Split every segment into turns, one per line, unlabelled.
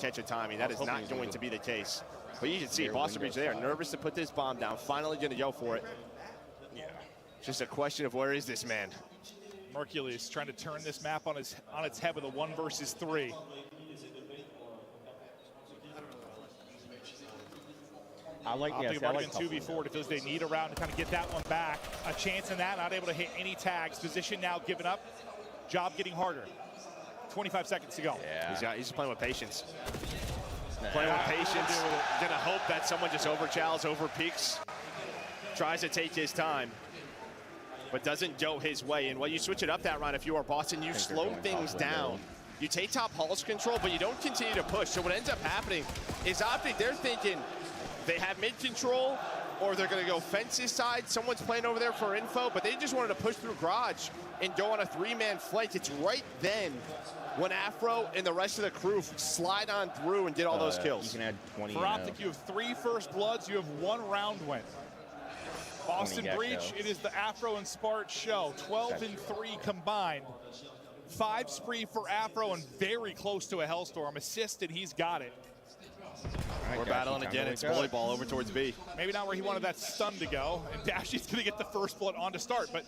catch a timing. That is not going to be the case. But you can see Boston Breach, they are nervous to put this bomb down. Finally going to go for it.
Yeah.
Just a question of where is this man?
Mercules trying to turn this map on its head with a 1 versus 3.
I like
OpTic have already been 2v4 because they need a round to kind of get that one back. A chance in that, not able to hit any tags. Position now given up. Job getting harder. 25 seconds to go.
Yeah. He's just playing with patience. Playing with patience. Gonna hope that someone just overchows, over peaks, tries to take his time, but doesn't go his way. And when you switch it up that round, if you are Boston, you slow things down. You take top Hall's control, but you don't continue to push. So what ends up happening is OpTic, they're thinking they have mid control, or they're gonna go fences side. Someone's playing over there for info, but they just wanted to push through garage and go on a 3-man flank. It's right then when Afro and the rest of the crew slide on through and get all those kills.
You can add 20.
For OpTic, you have 3 first bloods. You have 1 round win. Boston Breach, it is the Afro and Spart show. 12 and 3 combined. 5 spree for Afro and very close to a Hellstorm. Assisted, he's got it.
Right, we're battling again. It's volleyball over towards B.
Maybe not where he wanted that stun to go. And Dashy's going to get the first blood on to Spart. But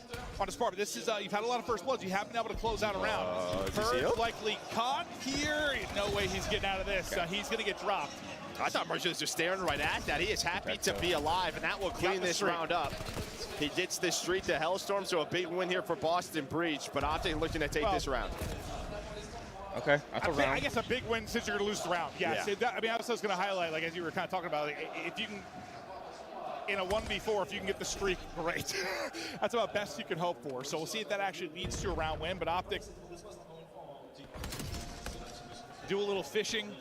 this is you've had a lot of first bloods. You haven't been able to close out a round. Purge likely caught here. No way he's getting out of this. He's going to get dropped.
I thought Merchant was just staring right at that. He is happy to be alive, and that will clean this round up. He gets the streak to Hellstorm, so a big win here for Boston Breach. But OpTic looking to take this round.
Okay,
I guess a big win since you're going to lose the round. Yeah. I mean, I was going to highlight, like as you were kind of talking about, like, if you can, in a 1v4, if you can get the streak, great. That's about best you can hope for. So we'll see if that actually leads to a round win. But OpTic do a little fishing,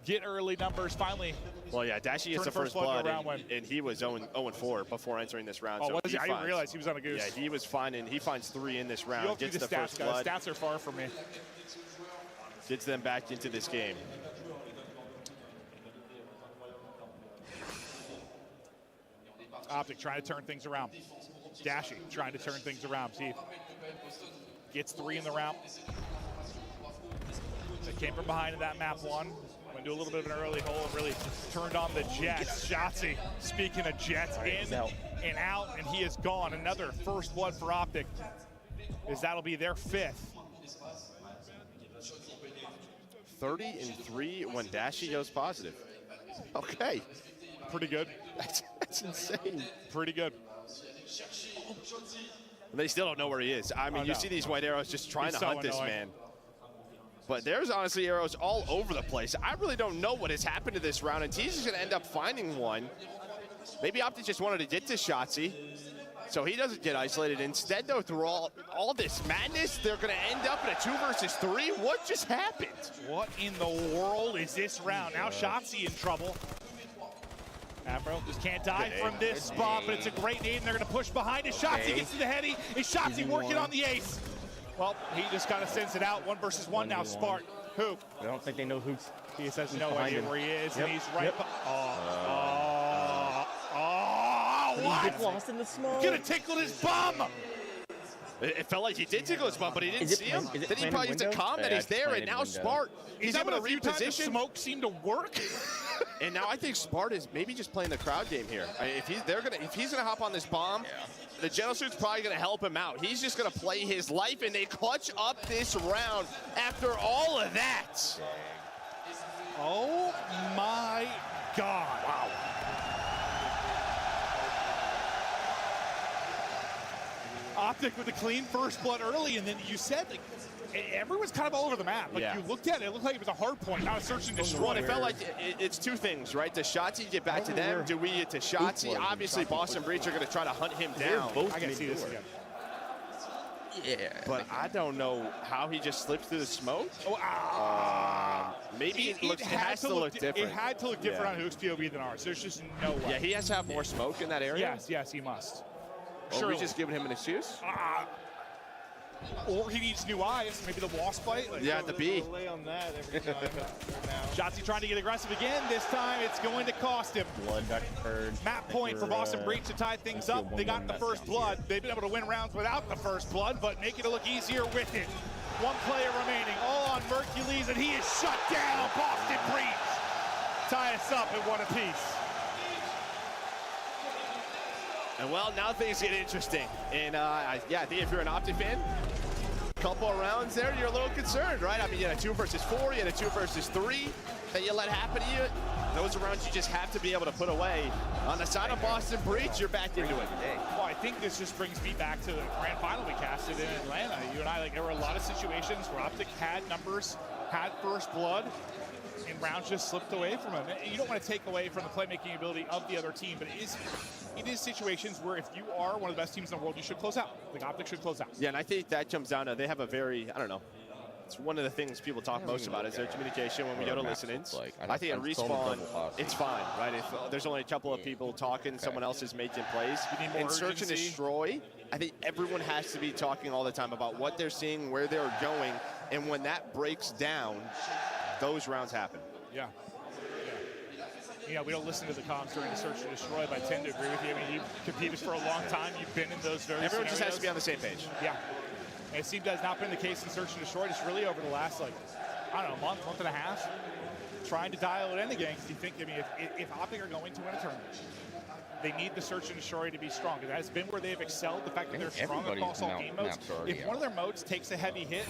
get early numbers, finally.
Well, yeah, Dashy gets the first blood, and he was 0-4 before entering this round.
Oh,
so
was he? I didn't realize he was on a goose.
Yeah, he was finding, he finds 3 in this round.
You have to
gets
do the stats, guys. Stats are far from me.
Gets them back into this game.
OpTic trying to turn things around. Dashy trying to turn things around. See, gets 3 in the round. They came from behind in that map 1. Went to a little bit of an early hole and really turned on the Jets. Shotzzy, speaking of Jets, in and out, and he is gone. Another first blood for OpTic, as that'll be their 5th.
30 and 3 when Dashy goes positive. Okay.
Pretty good.
That's insane.
Pretty good.
They still don't know where he is. I mean, you see these white arrows just trying to hunt this man. But there's honestly arrows all over the place. I really don't know what has happened to this round, and Tease is going to end up finding one. Maybe OpTic just wanted to get to Shotzzy, so he doesn't get isolated. Instead, though, through all this madness, they're going to end up in a 2 versus 3. What just happened?
What in the world is this round? Now Shotzzy in trouble. Afro just can't die from this spot, but it's a great nade, and they're going to push behind it. Shotzzy gets to the heady. Is Shotzzy working on the ace? Well, he just kind of sends it out. 1 versus 1 now. Spart. Hoop.
I don't think they know Hoop's.
He has no idea where he is, and he's right. What?
He gets lost in the smoke.
Gonna tickle his bum.
It felt like he did tickle his bum, but he didn't see him. Then he probably used to calm that he's there, and now Spart, he's able to reposition.
Smoke seemed to work.
And now I think Spart is maybe just playing the crowd game here. If he's gonna hop on this bomb, the Gentle Suit's probably gonna help him out. He's just gonna play his life, and they clutch up this round after all of that.
Oh my God! Wow. OpTic with a clean first blood early, and then you said like, everyone's kind of all over the map. Like you looked at it, it looked like it was a hard point, not a search and destroy.
Well, it felt like it's 2 things, right? Does Shotzzy get back to them? Do we get to Shotzzy? Obviously, Boston Breach are going to try to hunt him down.
I can see this again.
Yeah.
But I don't know how he just slipped through the smoke. Maybe it has to look different.
It had to look different on Hook's POV than ours. There's just no way.
Yeah, he has to have more smoke in that area?
Yes, he must.
Or are we just giving him an excuse?
Or he needs new eyes. Maybe the wasp fight. Like,
yeah, the B.
Lay on that every time.
Shotzzy trying to get aggressive again. This time it's going to cost him.
Blood got purged.
Map point for Boston Breach to tie things up. They got the first blood. They've been able to win rounds without the first blood, but make it look easier with it. 1 player remaining, all on Mercules, and he is shut down. Boston tie us up at 1 apiece.
And well, now things get interesting. And yeah, I think if you're an OpTic fan, a couple of rounds there, you're a little concerned, right? I mean, you had a 2 versus 4, you had a 2 versus 3 that you let happen to you. Those are rounds you just have to be able to put away. On the side of Boston Breach, you're back into it.
Well, I think this just brings me back to the grand final we casted in Atlanta. You and I, like, there were a lot of situations where OpTic had numbers, had first blood, and rounds just slipped away from them. You don't want to take away from the playmaking ability of the other team, but it is situations where if you are one of the best teams in the world, you should close out. Like, OpTic should close out.
Yeah, and I think that comes down to, they have a very, I don't know, it's one of the things people talk most about is their communication when we go to listen-ins.
Like,
I think at Respawn, it's fine, right? If there's only a couple of people talking, someone else is making plays. In Search and Destroy, I think everyone has to be talking all the time about what they're seeing, where they're going, and when that breaks down, those rounds happen.
Yeah. You know, we don't listen to the comms during the Search and Destroy, but I tend to agree with you. I mean, you've competed for a long time. You've been in those very
Everyone
scenarios.
just has to be on the same page.
Yeah. And it seems to has not been the case in Search and Destroy, just really over the last, like, I don't know, month and a half, trying to dial it in again. Because you think, I mean, if OpTic are going to win a tournament, they need the Search and Destroy to be strong. It has been where they've excelled, the fact that they're strong across all game modes. If one of their modes takes a heavy hit,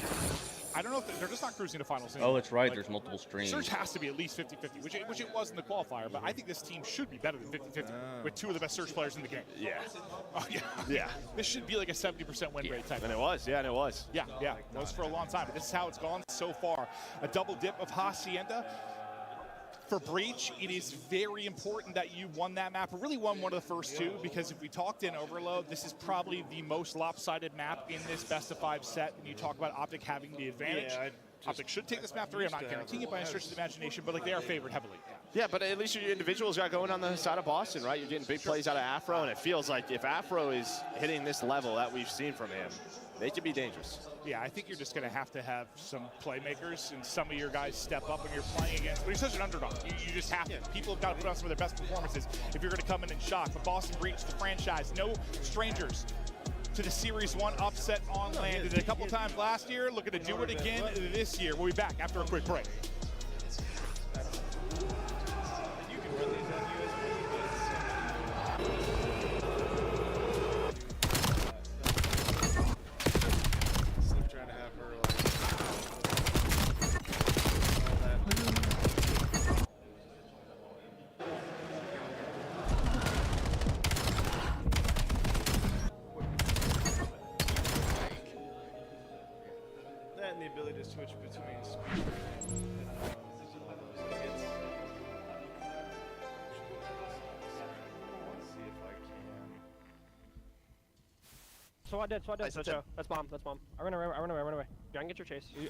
I don't know if they're just not cruising to finals anymore.
Oh, that's right.
Like,
there's multiple streams.
Search has to be at least 50-50, which it was in the qualifier, but I think this team should be better than 50-50 with 2 of the best Search players in the game.
Yeah.
Oh, yeah.
Yeah.
This should be like a 70% win rate type.
And it was, yeah, and it was.
Yeah, yeah. It was for a long time, but this is how it's gone so far. A double dip of Hacienda. For Breach, it is very important that you won that map, or really won one of the first 2, because if we talked in Overload, this is probably the most lopsided map in this best-of-5 set, and you talk about OpTic having the advantage.
Yeah,
OpTic should take this map 3. I'm not guaranteeing it by any stretch of the imagination, but like they are favored heavily.
Yeah, but at least your individuals got going on the side of Boston, right? You're getting big plays out of Afro, and it feels like if Afro is hitting this level that we've seen from him, they could be dangerous.
Yeah, I think you're just going to have some playmakers and some of your guys step up when you're playing against. But you're such an underdog. You just have to. People have got to put on some of their best performances if you're going to come in and shock. But Boston Breach, the franchise, no strangers to the Series 1 upset on land. Did it a couple times last year, looking to do it again this year. We'll be back after a quick break.
And the ability to switch between speed and see if I can.
So I did, so that's bomb. I run away. Go and get your chase. Yeah.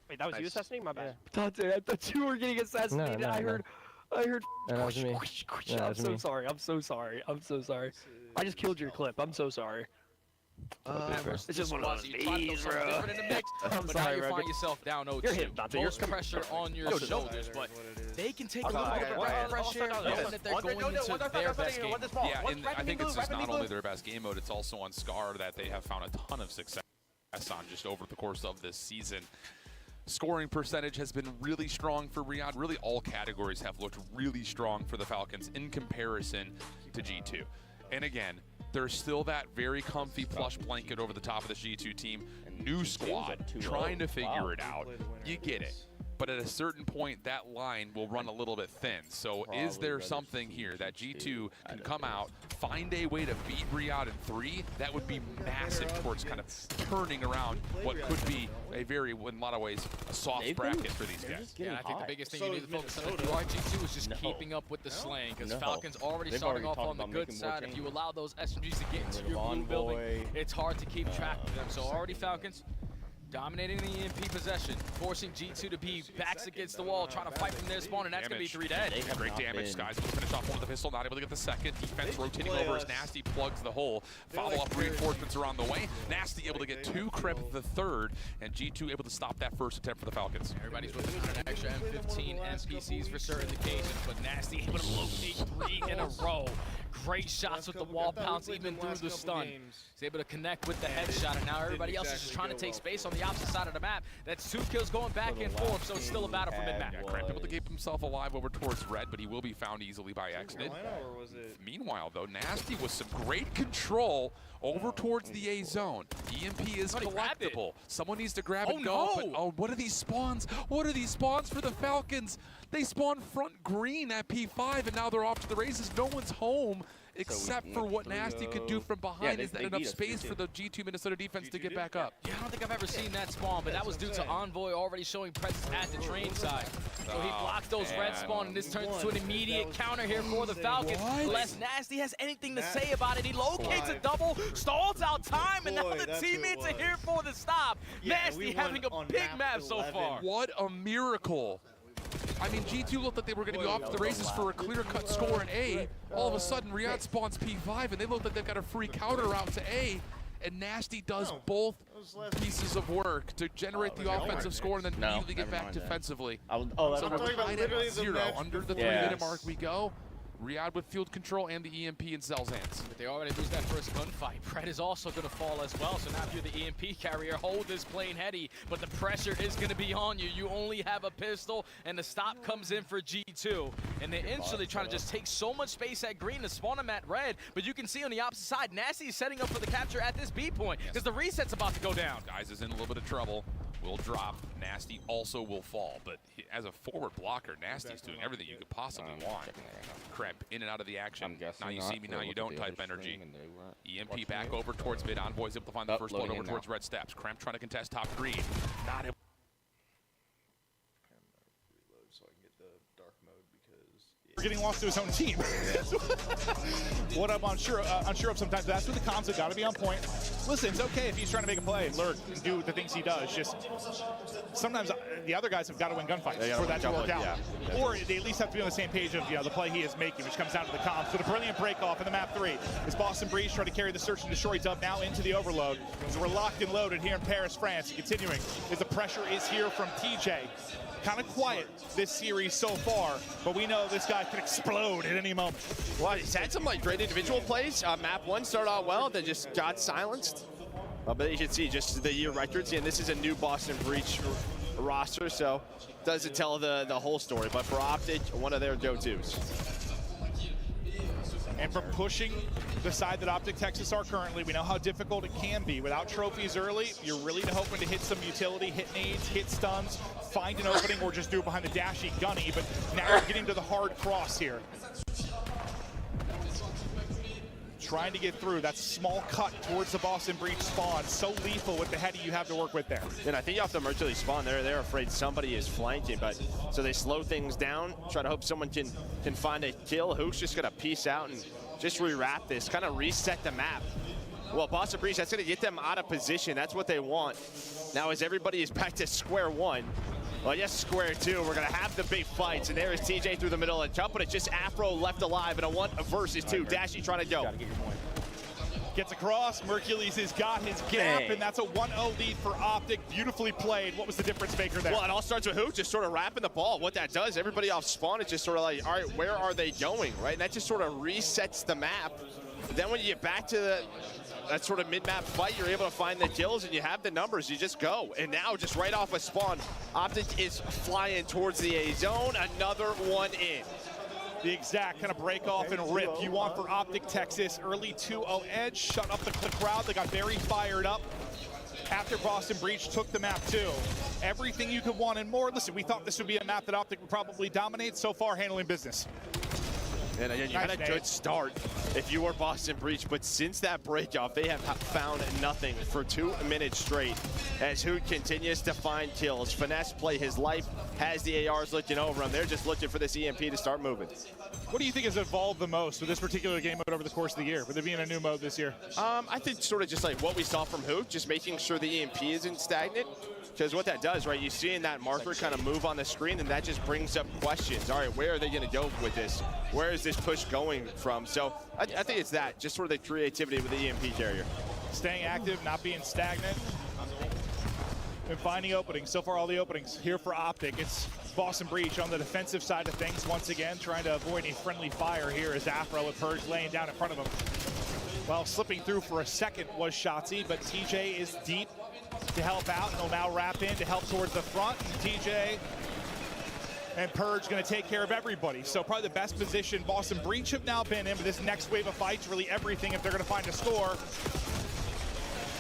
Wait, that was you assassinating? My bad.
I thought you were getting assassinated.
No.
I heard.
No, that was me.
I'm so sorry. I'm so sorry. I just killed your clip. I'm so sorry. It's just one of those days, bro.
But now you find yourself down 0-2.
You're hit, Dante.
Most pressure on your shoulders, but they can take a little bit of breath of fresh air, knowing that they're going into their best game.
Yeah, and I think it's just not only their best game mode, it's also on Scar that they have found a ton of success on just over the course of this season. Scoring percentage has been really strong for Riyadh. Really all categories have looked really strong for the Falcons in comparison to G2. And again, there's still that very comfy plush blanket over the top of the G2 team. New squad, trying to figure it out. You get it. But at a certain point, that line will run a little bit thin. So is there something here that G2 can come out, find a way to beat Riyadh in 3? That would be massive towards kind of turning around what could be a very, in a lot of ways, a soft bracket for these guys.
Yeah, I think the biggest thing you need to focus on if you are G2 is just keeping up with the slaying, because Falcons already starting off on the good side. If you allow those SMGs to get into your blue building, it's hard to keep track of them. So already Falcons dominating the EMP possession, forcing G2 to be backs against the wall, trying to fight from their spawn, and that's going to be 3 dead.
Great damage. Skies will finish off one with the pistol, not able to get the second. Defense rotating over as Nasty plugs the hole. Follow-up reinforcements are on the way. Nasty able to get 2, Crep the 3rd, and G2 able to stop that first attempt for the Falcons.
Everybody's whipping on an extra M15 NPCs for certain occasions, but Nasty able to locate 3 in a row. great shots with the wall pounce, even through the stun. He's able to connect with the headshot, and now everybody else is just trying to take space on the opposite side of the map. That's 2 kills going back and forth, so it's still a battle for mid-map.
Yeah, Cramp able to keep himself alive over towards red, but he will be found easily by accident. Meanwhile, though, Nasty with some great control over towards the A zone. EMP is collectible. Someone needs to grab and go. But, oh, what are these spawns? What are these spawns for the Falcons? They spawn front green at P5, and now they're off to the races. No one's home except for what Nasty could do from behind. Is that enough space for the G2 Minnesota defense to get back up?
Yeah, I don't think I've ever seen that spawn, but that was due to Envoy already showing presence at the train side. So he blocks those red spawn, and this turns into an immediate counter here for the Falcons. Unless Nasty has anything to say about it. He locates a double, stalls out time, and now the teammates are here for the stop. Nasty having a big map so far.
What a miracle. I mean, G2 looked like they were going to be off to the races for a clear-cut score in A. All of a sudden, Riyadh spawns P5, and they look like they've got a free counter route to A. And Nasty does both pieces of work to generate the offensive score and then immediately get back defensively.
That's
so we're tied at 0. Under the 3-minute mark we go. Riyadh with field control and the EMP in Zell's hands.
But they already lose that first gunfight. Pred is also going to fall as well. So now if you're the EMP carrier, hold this plane heady. But the pressure is going to be on you. You only have a pistol, and the stop comes in for G2. And they're instantly trying to just take so much space at green to spawn them at red. But you can see on the opposite side, Nasty is setting up for the capture at this B point because the reset's about to go down.
Guys is in a little bit of trouble. Will drop. Nasty also will fall. But as a forward blocker, Nasty's doing everything you could possibly want. Cramp in and out of the action. Now you see me, now you don't type energy. EMP back over towards mid. Envoy's able to find the first one over towards red steps. Cramp trying to contest top green. Not able.
We're getting lost to his own team. What I'm unsure of sometimes. That's where the comms have got to be on point. Listen, it's okay if he's trying to make a play and lurk and do the things he does. Just sometimes the other guys have got to win gunfights for that to work out. Or they at least have to be on the same page of the play he is making, which comes down to the comms. But a brilliant break off in the map 3. Is Boston Breeze trying to carry the search and destroy dub now into the overload. As we're locked and loaded here in Paris, France. Continuing as the pressure is here from TJ. Kind of quiet this series so far, but we know this guy can explode at any moment.
Well, he's had some great individual plays. Map 1 started out well, then just got silenced. But you can see just the year records, and this is a new Boston Breach roster, so doesn't tell the whole story. But for OpTic, one of their go-tos.
And from pushing the side that OpTic Texas are currently, we know how difficult it can be. Without trophies early, you're really hoping to hit some utility, hit nades, hit stuns, find an opening, or just do it behind the dashy gunny. But now you're getting to the hard cross here. Trying to get through that small cut towards the Boston Breach spawn. So lethal with the heady you have to work with there.
And I think you have to emergency spawn there. They're afraid somebody is flanking, but so they slow things down, try to hope someone can find a kill. Who's just gonna peace out and just rewrap this, kind of reset the map. Well, Boston Breach, that's gonna get them out of position. That's what they want. Now as everybody is back to square one, well, yes, square two, we're gonna have the big fights, and there is TJ through the middle of the jump, but it's just Afro left alive in a 1 versus 2. Dashy trying to go.
Gets across, Mercules has got his gap, and that's a 1-0 lead for OpTic. Beautifully played. What was the difference maker there?
Well, it all starts with who? Just sort of wrapping the ball. What that does, everybody off spawn is just sort of like, all right, where are they going, right? And that just sort of resets the map. But then when you get back to that sort of mid-map fight, you're able to find the kills and you have the numbers, you just go. And now just right off a spawn, OpTic is flying towards the A zone, another one in.
The exact kind of break off and rip you want for OpTic Texas. Early 2-0 edge, shut up the crowd. They got very fired up after Boston Breach took the map too. Everything you could want and more. Listen, we thought this would be a map that OpTic would probably dominate. So far, handling business.
And again, you had a good start if you were Boston Breach, but since that breakoff, they have found nothing for 2 minutes straight as Hoot continues to find kills. Finesse play his life, has the ARs looking over him. They're just looking for this EMP to start moving.
What do you think has evolved the most with this particular game mode over the course of the year, with it being a new mode this year?
I think sort of just like what we saw from Hoot, just making sure the EMP isn't stagnant. Because what that does, right, you see in that marker kind of move on the screen, and that just brings up questions. All right, where are they going to go with this? Where is this push going from? So I think it's that, just sort of the creativity with the EMP carrier.
Staying active, not being stagnant. And finding openings. So far, all the openings here for OpTic. It's Boston Breach on the defensive side of things once again, trying to avoid a friendly fire here as Afro with Purge laying down in front of him. Well, slipping through for a second was Shotzi, but TJ is deep to help out, and he'll now wrap in to help towards the front. And TJ and Purge going to take care of everybody. So probably the best position Boston Breach have now been in, but this next wave of fights, really everything if they're going to find a score.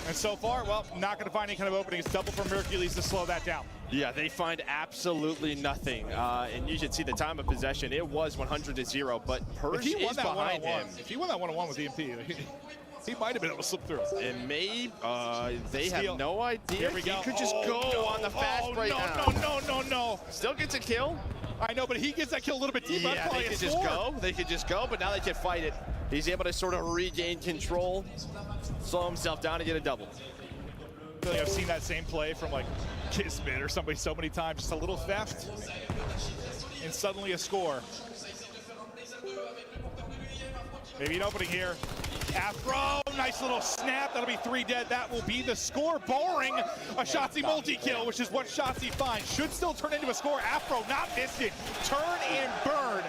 And so far, well, not going to find any kind of openings. Double from Hercules to slow that down.
Yeah, they find absolutely nothing. And you should see the time of possession. It was 100-0, but Purge is behind him.
If he won that one-on-one with EMP, he might have been able to slip through.
And maybe they
Steal.
have no idea.
Here we go.
He could just go on the fast break now.
No.
Still gets a kill.
I know, but he gets that kill a little bit deeper.
Yeah, they could just go. They could just go, but now they can fight it. He's able to sort of regain control, slow himself down and get a double.
I feel like I've seen that same play from like Kismet or somebody so many times. Just a little theft and suddenly a score. Maybe an opening here. Afro, nice little snap. That'll be 3 dead. That will be the score, barring a Shotzi multi-kill, which is what Shotzi finds. Should still turn into a score. Afro not missed it. Turn and burn.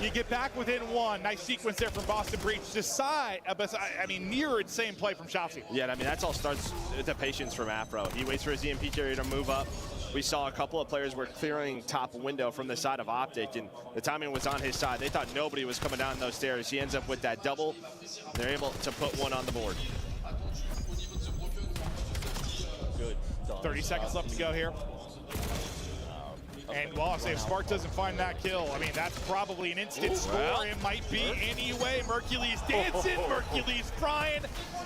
You get back within 1. Nice sequence there from Boston Breach. Near insane play from Shotzi.
Yeah, I mean, that's all starts with the patience from Afro. He waits for his EMP carrier to move up. We saw a couple of players were clearing top window from the side of OpTic, and the timing was on his side. They thought nobody was coming down those stairs. He ends up with that double. They're able to put one on the board.
Good.
30 seconds left to go here. And well, if Spark doesn't find that kill, I mean, that's probably an instant score.
Well.
It might be anyway. Mercules dancing, Mercules crying.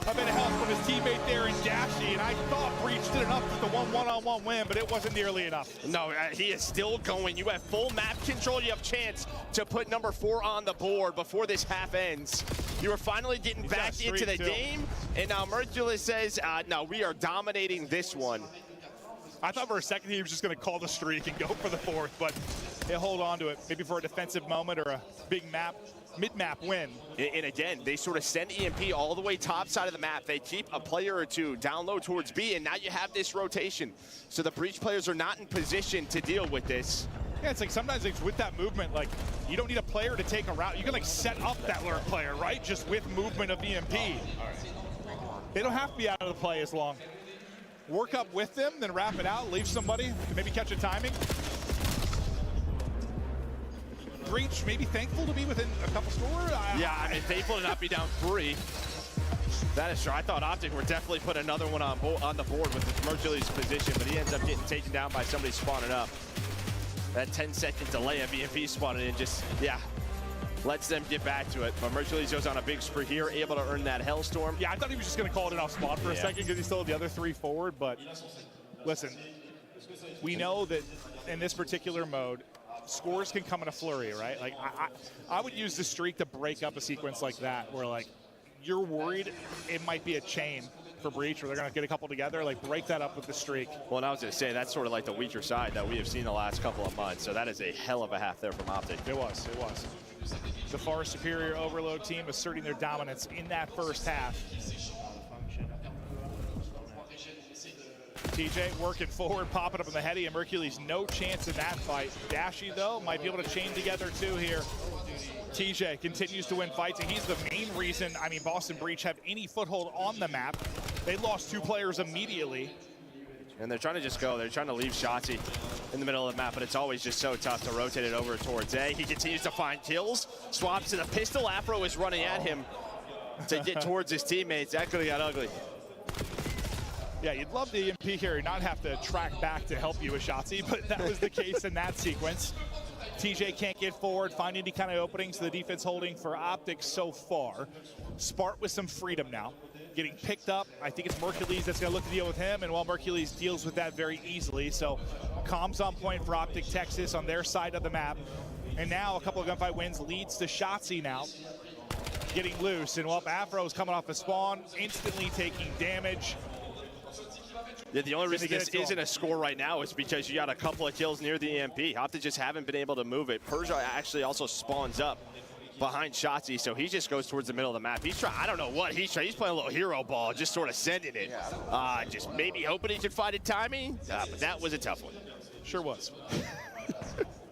A bit of help from his teammate there in Dashy, and I thought Breach did enough with the one-on-one win, but it wasn't nearly enough.
No, he is still going. You have full map control. You have chance to put number 4 on the board before this half ends. You are finally getting back into the game, and now Mercules says, no, we are dominating this one.
I thought for a second he was just going to call the streak and go for the 4th, but he'll hold on to it, maybe for a defensive moment or a big mid-map win.
And again, they sort of send EMP all the way top side of the map. They keep a player or two down low towards B, and now you have this rotation. So the Breach players are not in position to deal with this.
Yeah, it's like sometimes it's with that movement, like you don't need a player to take a route. You can like set up that lurk player, right? Just with movement of EMP. They don't have to be out of the play as long. Work up with them, then wrap it out, leave somebody to maybe catch a timing. Breach maybe thankful to be within a couple scores.
Yeah, I mean, thankful to not be down 3. That is true. I thought OpTic would definitely put another one on the board with the Mercules position, but he ends up getting taken down by somebody spawning up. That 10-second delay of EMP spawning in just, yeah, lets them get back to it. But Mercules goes on a big spree here, able to earn that Hellstorm.
Yeah, I thought he was just going to call it off spawn for a second because he still had the other 3 forward. But listen, we know that in this particular mode, scores can come in a flurry, right? Like I would use the streak to break up a sequence like that, where like you're worried it might be a chain for Breach, where they're going to get a couple together. Like break that up with the streak.
Well, and I was going to say that's sort of like the weaker side that we have seen the last couple of months. So that is a hell of a half there from OpTic.
It was. The far superior Overload team asserting their dominance in that first half. TJ working forward, popping up in the heady, and Mercules no chance in that fight. Dashy, though, might be able to chain together, too, here. TJ continues to win fights, and he's the main reason, I mean, Boston Breach have any foothold on the map. They lost 2 players immediately.
And they're trying to just go. They're trying to leave Shotzi in the middle of the map, but it's always just so tough to rotate it over towards A. He continues to find kills, swaps to the pistol. Afro is running at him to get towards his teammates. That could have got ugly.
Yeah, you'd love the EMP carry not have to track back to help you with Shotzi, but that was the case in that sequence. TJ can't get forward, find any kind of openings. The defense holding for OpTic so far. Spart with some freedom now. Getting picked up. I think it's Mercules that's going to look to deal with him, and while Mercules deals with that very easily. So comms on point for OpTic Texas on their side of the map. And now a couple of gunfight wins leads to Shotzi now getting loose. And while Afro's coming off a spawn, instantly taking damage.
Yeah, the only reason this isn't a score right now is because you got a couple of kills near the EMP. OpTic just haven't been able to move it. Persia actually also spawns up behind Shotzi, so he just goes towards the middle of the map. He's trying, I don't know what he's trying. He's playing a little hero ball, just sort of sending it. Just maybe hoping he could find a timing, but that was a tough one.
Sure was.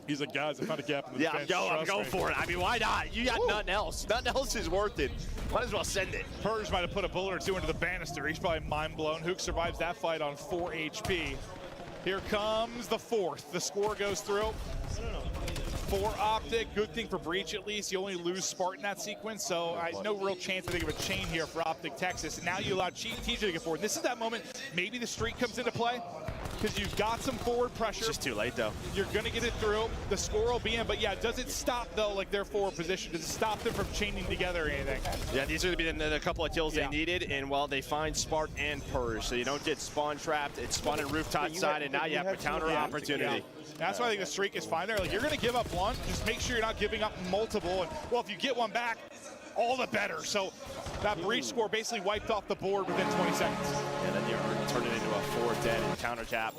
He's like, guys, I found a gap in the defense.
I'm going for it. I mean, why not? You got nothing else. Nothing else is worth it. Might as well send it.
Purge might have put a bullet or two into the banister. He's probably mind blown. Hook survives that fight on 4 HP. Here comes the fourth. The score goes through. For OpTic, good thing for Breach at least. You only lose Spartan that sequence, so no real chance I think of a chain here for OpTic Texas. And now you allow TJ to get forward. This is that moment, maybe the streak comes into play, because you've got some forward pressure.
It's just too late, though.
You're going to get it through. The score will be in, but yeah, does it stop, though, like their forward position? Does it stop them from chaining together or anything?
Yeah, these are going to be the couple of kills they needed, and well, they find Spart and Purge, so you don't get spawn trapped. It's spawn and rooftop side, and now you have a counter opportunity.
Yeah. That's why I think the streak is fine there. Like, you're going to give up one, just make sure you're not giving up multiple. And, well, if you get one back, all the better. So that Breach score basically wiped off the board within 20 seconds.
And then you're turning into a 4 dead and counter tap.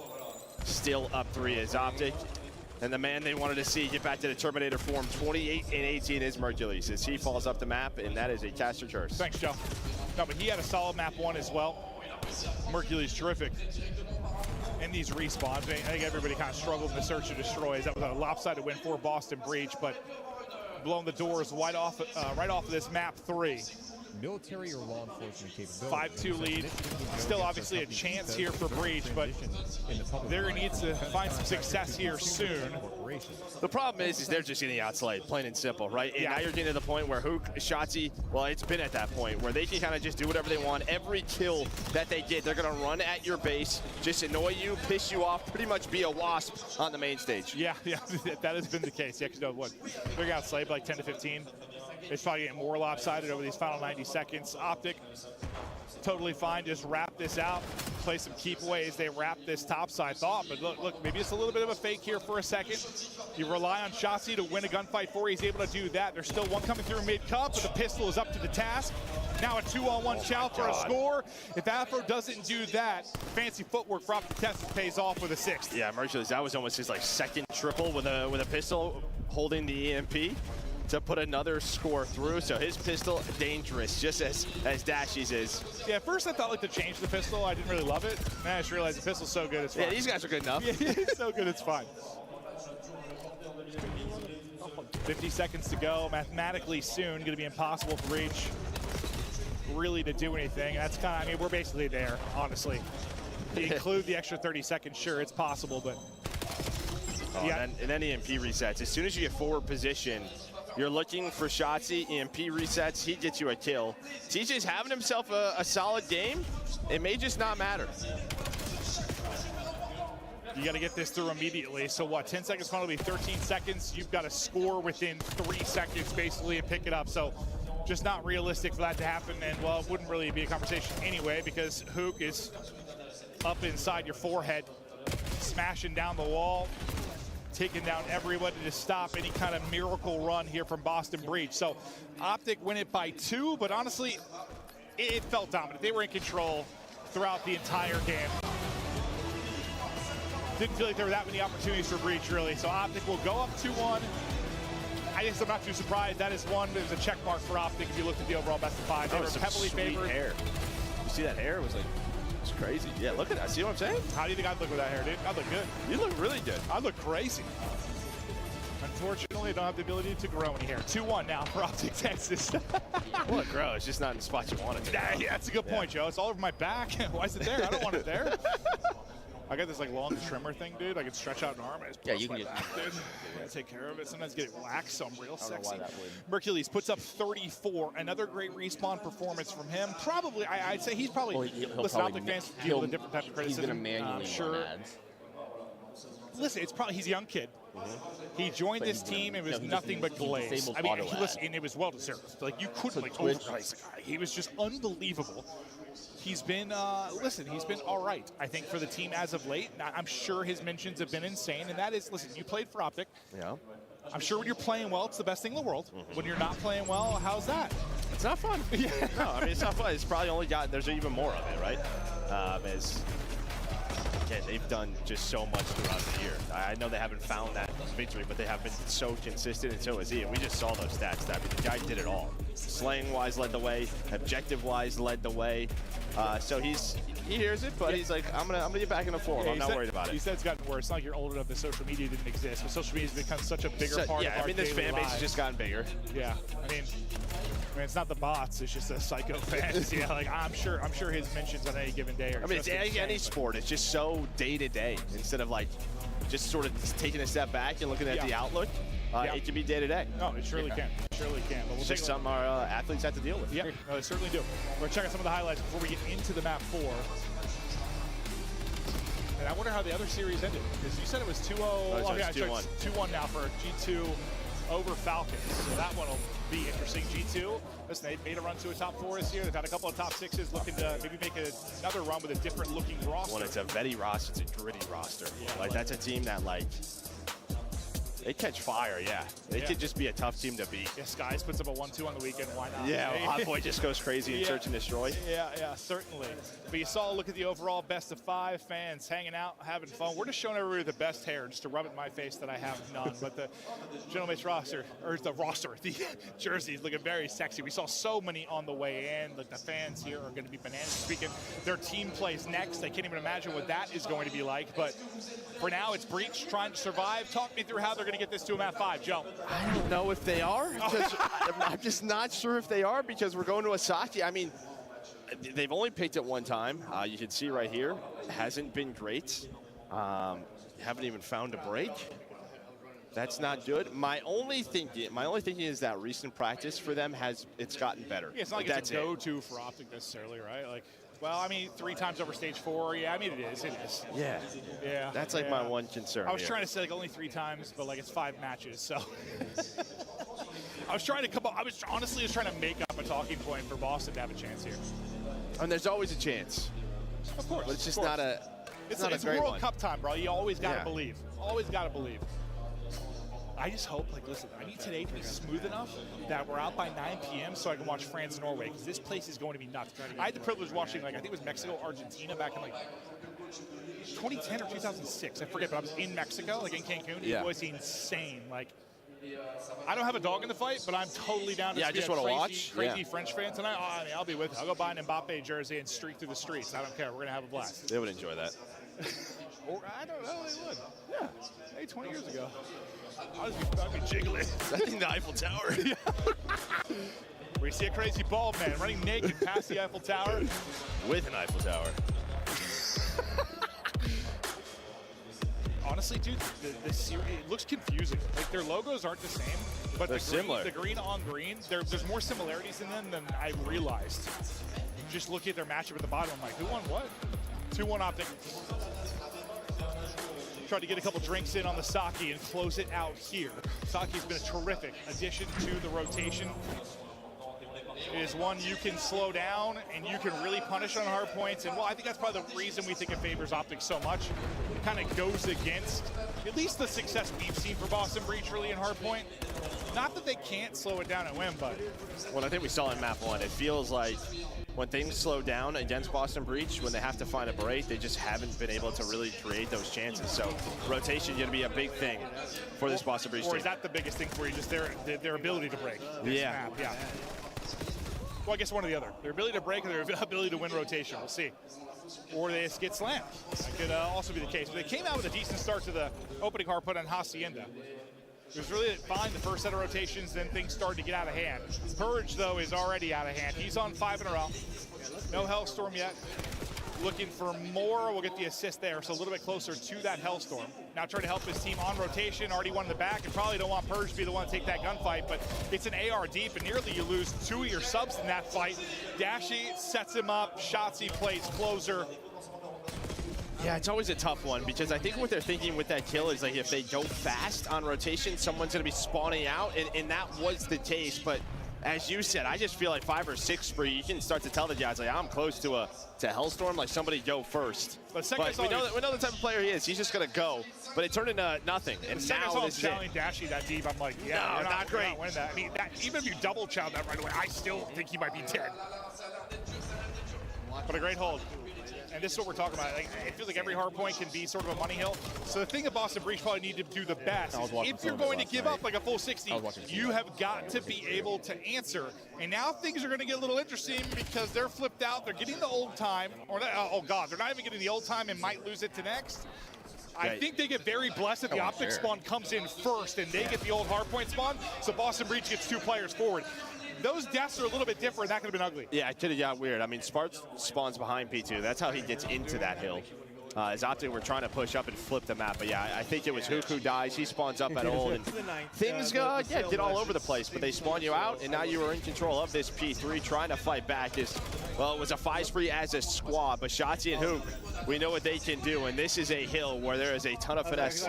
Still up 3 is OpTic. And the man they wanted to see get back to the Terminator form, 28 and 18 is Mercules as he falls off the map, and that is a caster curse.
Thanks, Joe. No, but he had a solid map 1 as well. Mercules terrific in these respawns. I think everybody kind of struggled in the search and destroys. That was a lopsided win for Boston Breach, but blowing the doors right off of this map 3.
Military or law enforcement capability.
5-2 lead. Still obviously a chance here for Breach, but they're going to need to find some success here soon.
The problem is they're just getting outslayed, plain and simple, right? And now you're getting to the point where Hook, Shotzi, well, it's been at that point where they can kind of just do whatever they want. Every kill that they get, they're going to run at your base, just annoy you, piss you off, pretty much be a wasp on the main stage.
Yeah, that has been the case. Yeah, because you know what? They're getting outslayed by like 10 to 15. It's probably getting more lopsided over these final 90 seconds. OpTic, totally fine. Just wrap this out. Play some keep aways. They wrap this topside thought. But look, maybe it's a little bit of a fake here for a second. You rely on Shotzi to win a gunfight for you. He's able to do that. There's still one coming through mid-cup, but the pistol is up to the task. Now a 2-on-1 chow for a score. If Afro doesn't do that, fancy footwork for OpTic Texas pays off with a 6th.
Yeah, Mercules, that was almost his like second triple with a pistol holding the EMP to put another score through. So his pistol, dangerous, just as Dashy's is.
Yeah, at first I thought like to change the pistol. I didn't really love it. Then I just realized the pistol's so good, it's fine.
Yeah, these guys are good enough.
Yeah, it's so good, it's fine. 50 seconds to go. Mathematically soon, going to be impossible for Breach really to do anything. And that's kind of, I mean, we're basically there, honestly. You include the extra 30 seconds, sure, it's possible, but.
And then EMP resets. As soon as you get forward position, you're looking for Shotzi, EMP resets, he gets you a kill. TJ's having himself a solid game. It may just not matter.
You got to get this through immediately. So what, 10 seconds final will be 13 seconds. You've got to score within 3 seconds basically and pick it up. So just not realistic for that to happen. And well, it wouldn't really be a conversation anyway because Hook is up inside your forehead, smashing down the wall, taking down everybody to stop any kind of miracle run here from Boston Breach. So OpTic win it by 2, but honestly, it felt dominant. They were in control throughout the entire game. Didn't feel like there were that many opportunities for Breach, really. So OpTic will go up 2-1. I guess I'm not too surprised. That is one. There's a check mark for OpTic if you look at the overall best of 5. They were heavily favored.
Hair. You see that hair? It was like, it's crazy. Yeah, look at that. See what I'm saying?
How do you think I'd look with that hair, dude? I'd look good.
You look really good.
I look crazy. Unfortunately, I don't have the ability to grow any hair. 2-1 now for OpTic Texas.
Well, it grows, just not in the spots you want it to.
Yeah, that's a good point, Joe. It's all over my back. Why is it there? I don't want it there. I got this like long trimmer thing, dude. I can stretch out an arm. I just
you can
get back, dude. I take care of it. Sometimes get it waxed, so I'm real sexy. Mercules puts up 34. Another great respawn performance from him. Probably, I'd say he's probably. Listen, OpTic fans deal with a different type of criticism.
He's gonna manually
sure.
ads.
Listen, it's probably he's a young kid. He joined this team and it was nothing but glaze. I mean, and it was well deserved. Like you couldn't like overprice the guy. He was just unbelievable. He's been, listen, he's been all right, I think, for the team as of late. I'm sure his mentions have been insane, and that is, listen, you played for OpTic.
Yeah.
I'm sure when you're playing well, it's the best thing in the world. When you're not playing well, how's that?
It's not fun.
Yeah.
No, I mean, it's not fun. It's probably only got, there's even more of it, right? again, they've done just so much throughout the year. I know they haven't found that victory, but they have been so consistent, and so is he. And we just saw those stats. I mean, the guy did it all. Slaying-wise led the way, objective-wise led the way. So he hears it, but he's like, I'm gonna get back in the form. I'm not worried about it.
He said it's gotten worse. It's not like you're old enough that social media didn't exist, but social media has become such a bigger part of our
this fan base
lives.
has just gotten bigger.
Yeah, I mean, it's not the bots. It's just the psycho fans. Yeah, like I'm sure his mentions on any given day are.
I mean, it's any sport. It's just so day to day instead of like just sort of taking a step back and looking at the outlook. It can be day to day.
No, it surely can. It surely can. But
It's just something our athletes have to deal with.
Yeah, no, they certainly do. We're going to check out some of the highlights before we get into the map 4. And I wonder how the other series ended, because you said it was 2-0.
Oh, yeah, 2-1.
2-1 now for G2 over Falcons. So that one will be interesting. G2, listen, they made a run to a top 4 this year. They've had a couple of top 6s, looking to maybe make another run with a different looking roster.
When it's a vetty roster, it's a gritty roster.
Yeah,
like that's a team that like they catch fire. Yeah, they could just be a tough team to beat.
Yeah, Skies puts up a 1-2 on the weekend. Why not?
Yeah, Hot Boy just goes crazy and search and destroy.
Yeah, certainly. But you saw a look at the overall best of 5 fans hanging out, having fun. We're just showing everybody the best hair, just to rub it in my face that I have none. But the gentleman's roster, the jersey is looking very sexy. We saw so many on the way in. Like the fans here are going to be bananas. Speaking, their team plays next. I can't even imagine what that is going to be like. But for now, it's Breach trying to survive. Talk me through how they're going to get this to a map 5, Joe.
I don't know if they are. I'm just not sure if they are, because we're going to Asaki. I mean, they've only picked it one time. You can see right here, hasn't been great. Haven't even found a break. That's not good. My only thinking is that recent practice for them it's gotten better.
Yeah, it's not like it's a go-to for OpTic necessarily, right? Like, well, I mean, 3 times over stage 4. Yeah, I mean, it is.
Yeah.
Yeah.
That's like my one concern.
I was trying to say like only 3 times, but like it's 5 matches, so. I was trying to come up. I was honestly just trying to make up a talking point for Boston to have a chance here.
And there's always a chance.
Of course.
But it's just not a.
It's
not a great
World
one.
Cup time, bro. You always gotta believe. Always gotta believe. I just hope, like, listen, I need today to be smooth enough that we're out by 9 p.m. so I can watch France and Norway, because this place is going to be nuts. I had the privilege of watching, like, I think it was Mexico, Argentina back in, like, 2010 or 2006. I forget, but I was in Mexico, like in Cancun.
Yeah.
It was insane. Like, I don't have a dog in the fight, but I'm totally down to
I just want to watch.
Crazy French fan tonight. Oh, I mean, I'll be with you. I'll go buy an Mbappe jersey and streak through the streets. I don't care. We're going to have a blast.
They would enjoy that.
Or, I don't know. They would. Yeah. Hey, 20 years ago. I'd be jiggling.
I think the Eiffel Tower.
We see a crazy bald man running naked past the Eiffel Tower.
With an Eiffel Tower.
Honestly, dude, the series, it looks confusing. Like, their logos aren't the same, but
they're similar.
The green on green, there's more similarities in them than I realized. Just looking at their matchup at the bottom, I'm like, who won what? 2-1 OpTic. Tried to get a couple drinks in on the Saki and close it out here. Saki's been a terrific addition to the rotation. It is one you can slow down and you can really punish on hard points. And well, I think that's probably the reason we think it favors OpTic so much. It kind of goes against at least the success we've seen for Boston Breach really in hard point. Not that they can't slow it down and win, but.
Well, I think we saw in map 1, it feels like when things slow down against Boston Breach, when they have to find a break, they just haven't been able to really create those chances. So rotation going to be a big thing for this Boston Breach team.
Or is that the biggest thing for you, just their ability to break this map? Yeah. Well, I guess one or the other. Their ability to break or their ability to win rotation. We'll see. Or they just get slammed. That could also be the case. But they came out with a decent start to the opening hard put on Hacienda. It was really fine the first set of rotations, then things started to get out of hand. Purge, though, is already out of hand. He's on 5 in a row. No Hellstorm yet. Looking for more. We'll get the assist there, so a little bit closer to that Hellstorm. Now trying to help his team on rotation. Already one in the back, and probably don't want Purge to be the one to take that gunfight, but it's an AR deep, and nearly you lose 2 of your subs in that fight. Dashy sets him up. Shotzzy plays closer.
Yeah, it's always a tough one, because I think what they're thinking with that kill is like if they go fast on rotation, someone's going to be spawning out, and that was the case. But as you said, I just feel like 5 or 6 spree, you can start to tell the guys, like, I'm close to Hellstorm, like somebody go first. But we know the type of player he is. He's just going to go. But it turned into nothing. And now this is
challenging Dashy that deep. I'm like, yeah,
no, not great.
Not winning that. I mean, even if you double chow that right away, I still think he might be dead. But a great hold. and this is what we're talking about. Like, it feels like every hard point can be sort of a money hill. So the thing that Boston Breach probably need to do the best is if you're going to give up like a full 60, you have got to be able to answer. And now things are going to get a little interesting because they're flipped out. They're getting the old time, or oh God, they're not even getting the old time and might lose it to next. I think they get very blessed that the OpTic spawn comes in first and they get the old hardpoint spawn, so Boston Breach gets 2 players forward. Those deaths are a little bit different. That could have been ugly.
Yeah, it could have got weird. I mean, Sparks spawns behind P2. That's how he gets into that hill. As OpTic were trying to push up and flip the map. But yeah, I think it was Hook who dies. He spawns up at old. And things get all over the place. But they spawn you out, and now you are in control of this P3 trying to fight back. Well, it was a 5-spree as a squad. But Shotzi and Hook, we know what they can do. And this is a hill where there is a ton of finesse.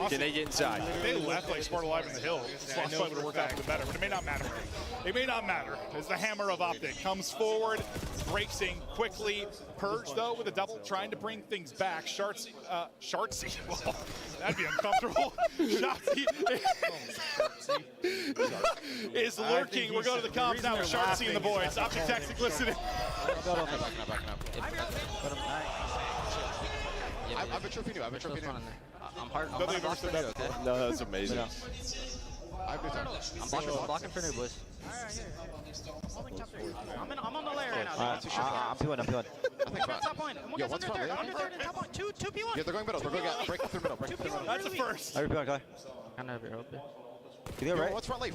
Can they get inside?
They left like Smart Alive in the hill. Spawn probably would have worked out for the better, but it may not matter. It may not matter as the hammer of OpTic comes forward, breaks in quickly. Purge, though, with a double, trying to bring things back. Shartsy, well, that'd be uncomfortable. Shotzi is lurking. We're going to the comms now with Shartsy and the boys. OpTic Tactic listening.
I've been tripping you.
I'm hard.
No, that's amazing.
I'm
blocking for new, boys.
I'm on the layer right now.
I'm peeling.
Top point.
Yo, what's wrong?
Under third and top point. Two P1.
Yeah, they're going middle. They're going out. Break through middle.
That's the first.
I repeat, guy.
Kind of your open.
Can you go right?
What's front late?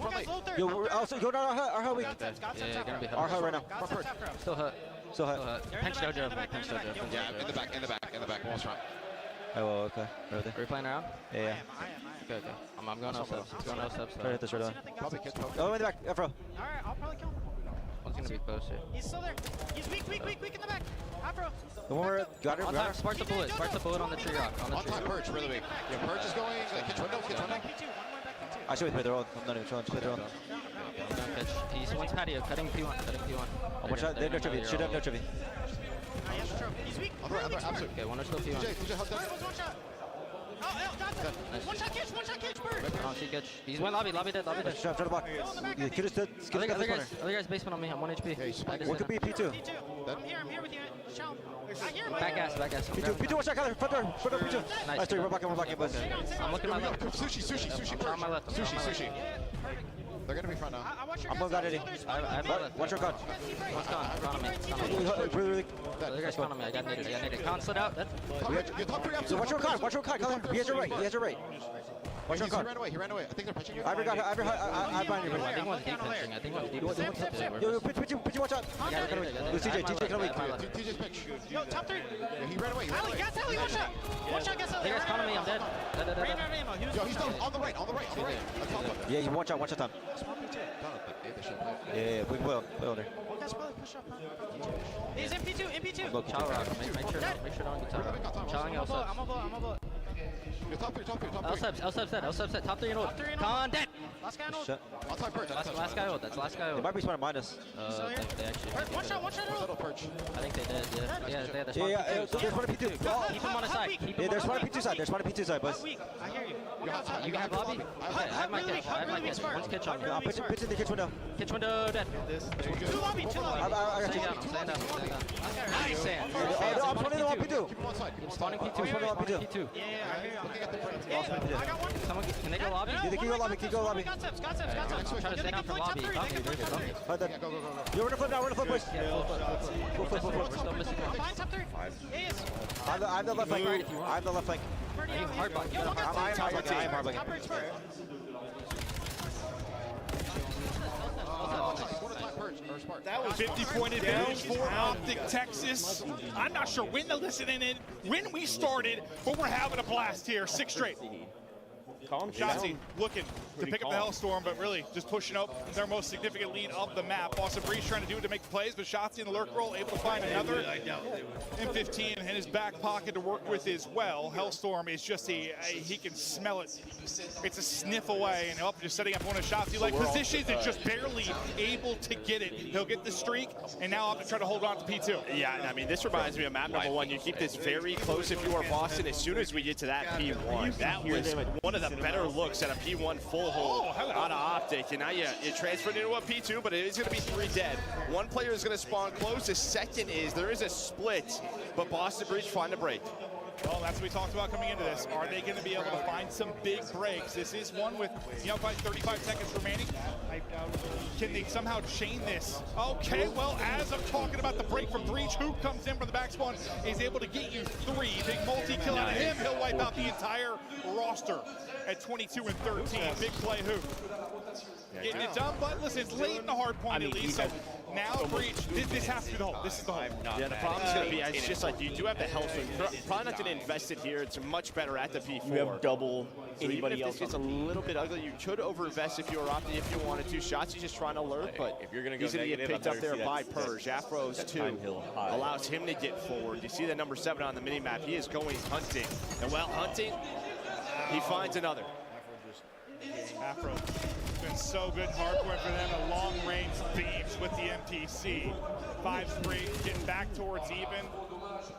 Yo, also go down our hut.
Yeah, gonna be hurt.
Our hut right now.
Still hurt.
Still hut.
Pinch dojo.
Yeah, in the back. Almost front.
Oh, well, okay. Right there.
Are we playing around?
Yeah.
Okay. I'm going outside. Going outside.
Try to hit this right on.
Probably kids.
Oh, in the back. Afro.
All right, I'll probably kill him.
One's gonna be close here.
He's still there. He's weak in the back. Afro.
The one where got
On time, spark the bullet on the tree rock.
On time, Purge, really weak. Yeah, Purge is going. Catch window.
P2. One more back P2.
I should play their own. I'm not even trying to play their own.
He's one's patio, cutting P1.
Oh, watch out. They have no trivia. Should have no trivia.
He's weak.
Other, absolute.
Okay, one is still P1.
TJ, help them.
One shot. Oh, got that. One shot catch, Bird.
Oh, she catch. He's one lobby dead.
Try to block. You could have stood.
Other guy's basement on me. I'm 1 HP.
What could be P2?
I'm here with you. Show. I hear him.
Back gas.
P2, watch out, Kyler. Front door, P2. Nice, dude. We're blocking, boys.
I'm looking at my left.
Sushi.
On my left.
Sushi. They're gonna be front now.
I'm on that, Eddie. Watch your gun.
One's gone. On me.
Really.
The other guy's gone on me. I got needed. Con slid out.
So watch your car, Kyler. He has your right. Watch your car.
He ran away. I think they're punching you.
I bind you.
I think one's deep pinching.
Yo, pitch, watch out. TJ, can we?
TJ's pitch.
Yo, top 3.
Yeah, he ran away.
Gas alley, one shot. Gas alley.
The guy's con on me. I'm dead.
Yo, he's down on the right.
Yeah, you watch out time. Yeah, we will. There.
He's MP2.
Look, Chow rock. Make sure don't get top. Chowing else up.
I'm a blow.
Top three.
L-sub set. Top 3 and old. Con dead.
Last guy on old.
Shit.
Outside Perch.
Last guy old. That's last guy
They
old.
might be spawning minus.
They actually.
One shot
Little
old.
Perch.
I think they did. Yeah, they had the spawn.
Yeah, there's one at P2.
Keep him on the side.
Yeah, there's one at P2 side. Boys.
I hear you.
You have lobby? I have my catch. One's catch on me.
Pitch in the kitchen window.
Kitch window dead.
Two lobby.
I got you.
Stand down. Nice sand.
I'm spawning on P2.
Keep him on side.
Spawning P2.
Spawning on P2.
P2.
Yeah, I hear you.
Looking at the front.
I got one.
Someone can they go lobby?
Yeah, keep go lobby.
Got tips.
I'm trying to stay down from lobby.
Go.
You're gonna flip now. Boys.
We're still missing one.
Behind top 3. Yes.
I'm the left flank.
Hard block.
I'm hard block.
Top 3 Spurs.
That was 50-point advantage for OpTic Texas. I'm not sure when they're listening in, when we started, but we're having a blast here. 6 straight. Shotzi looking to pick up the Hellstorm, but really just pushing up their most significant lead of the map. Boston Breeze trying to do it to make the plays, but Shotzi in the lurk roll able to find another M15 in his back pocket to work with as well. Hellstorm is just he can smell it. It's a sniff away, and up just setting up one of Shotzi like positions and just barely able to get it. He'll get the streak, and now have to try to hold on to P2.
Yeah, I mean, this reminds me of map number 1. You keep this very close if you are Boston. As soon as we get to that P1, that was one of the of better looks at a P1 full hold out of OpTic. And now you transferred into a P2, but it is going to be 3 dead. One player is going to spawn close. The second is there is a split, but Boston Breach find a break.
Well, that's what we talked about coming into this. Are they going to be able to find some big breaks? This is one with, about 35 seconds remaining. Can they somehow chain this? Okay, well, as I'm talking about the break from Breach, Hoop comes in from the back spawn, is able to get you 3. Big multi-kill out of him. He'll wipe out the entire roster at 22 and 13. Big play, Hoop. Getting it done, but listen, it's late in the hard point at least. So now Breach, this has to be the hole. This is the hole.
Yeah, the problem is going to be, it's just like you do have the health, so you're probably not going to invest it here. It's much better at the P4.
You have double anybody else.
This gets a little bit ugly. You could overinvest if you were OpTic, if you wanted to. Shots, he's just trying to lurk, but
if you're going to
he's going to get picked up there by Purge. Afro's 2 allows him to get forward. You see the number 7 on the mini-map. He is going hunting. And while hunting, he finds another.
Afro been so good in hardcore for them. A long-range beams with the MTC. 5-3, getting back towards even.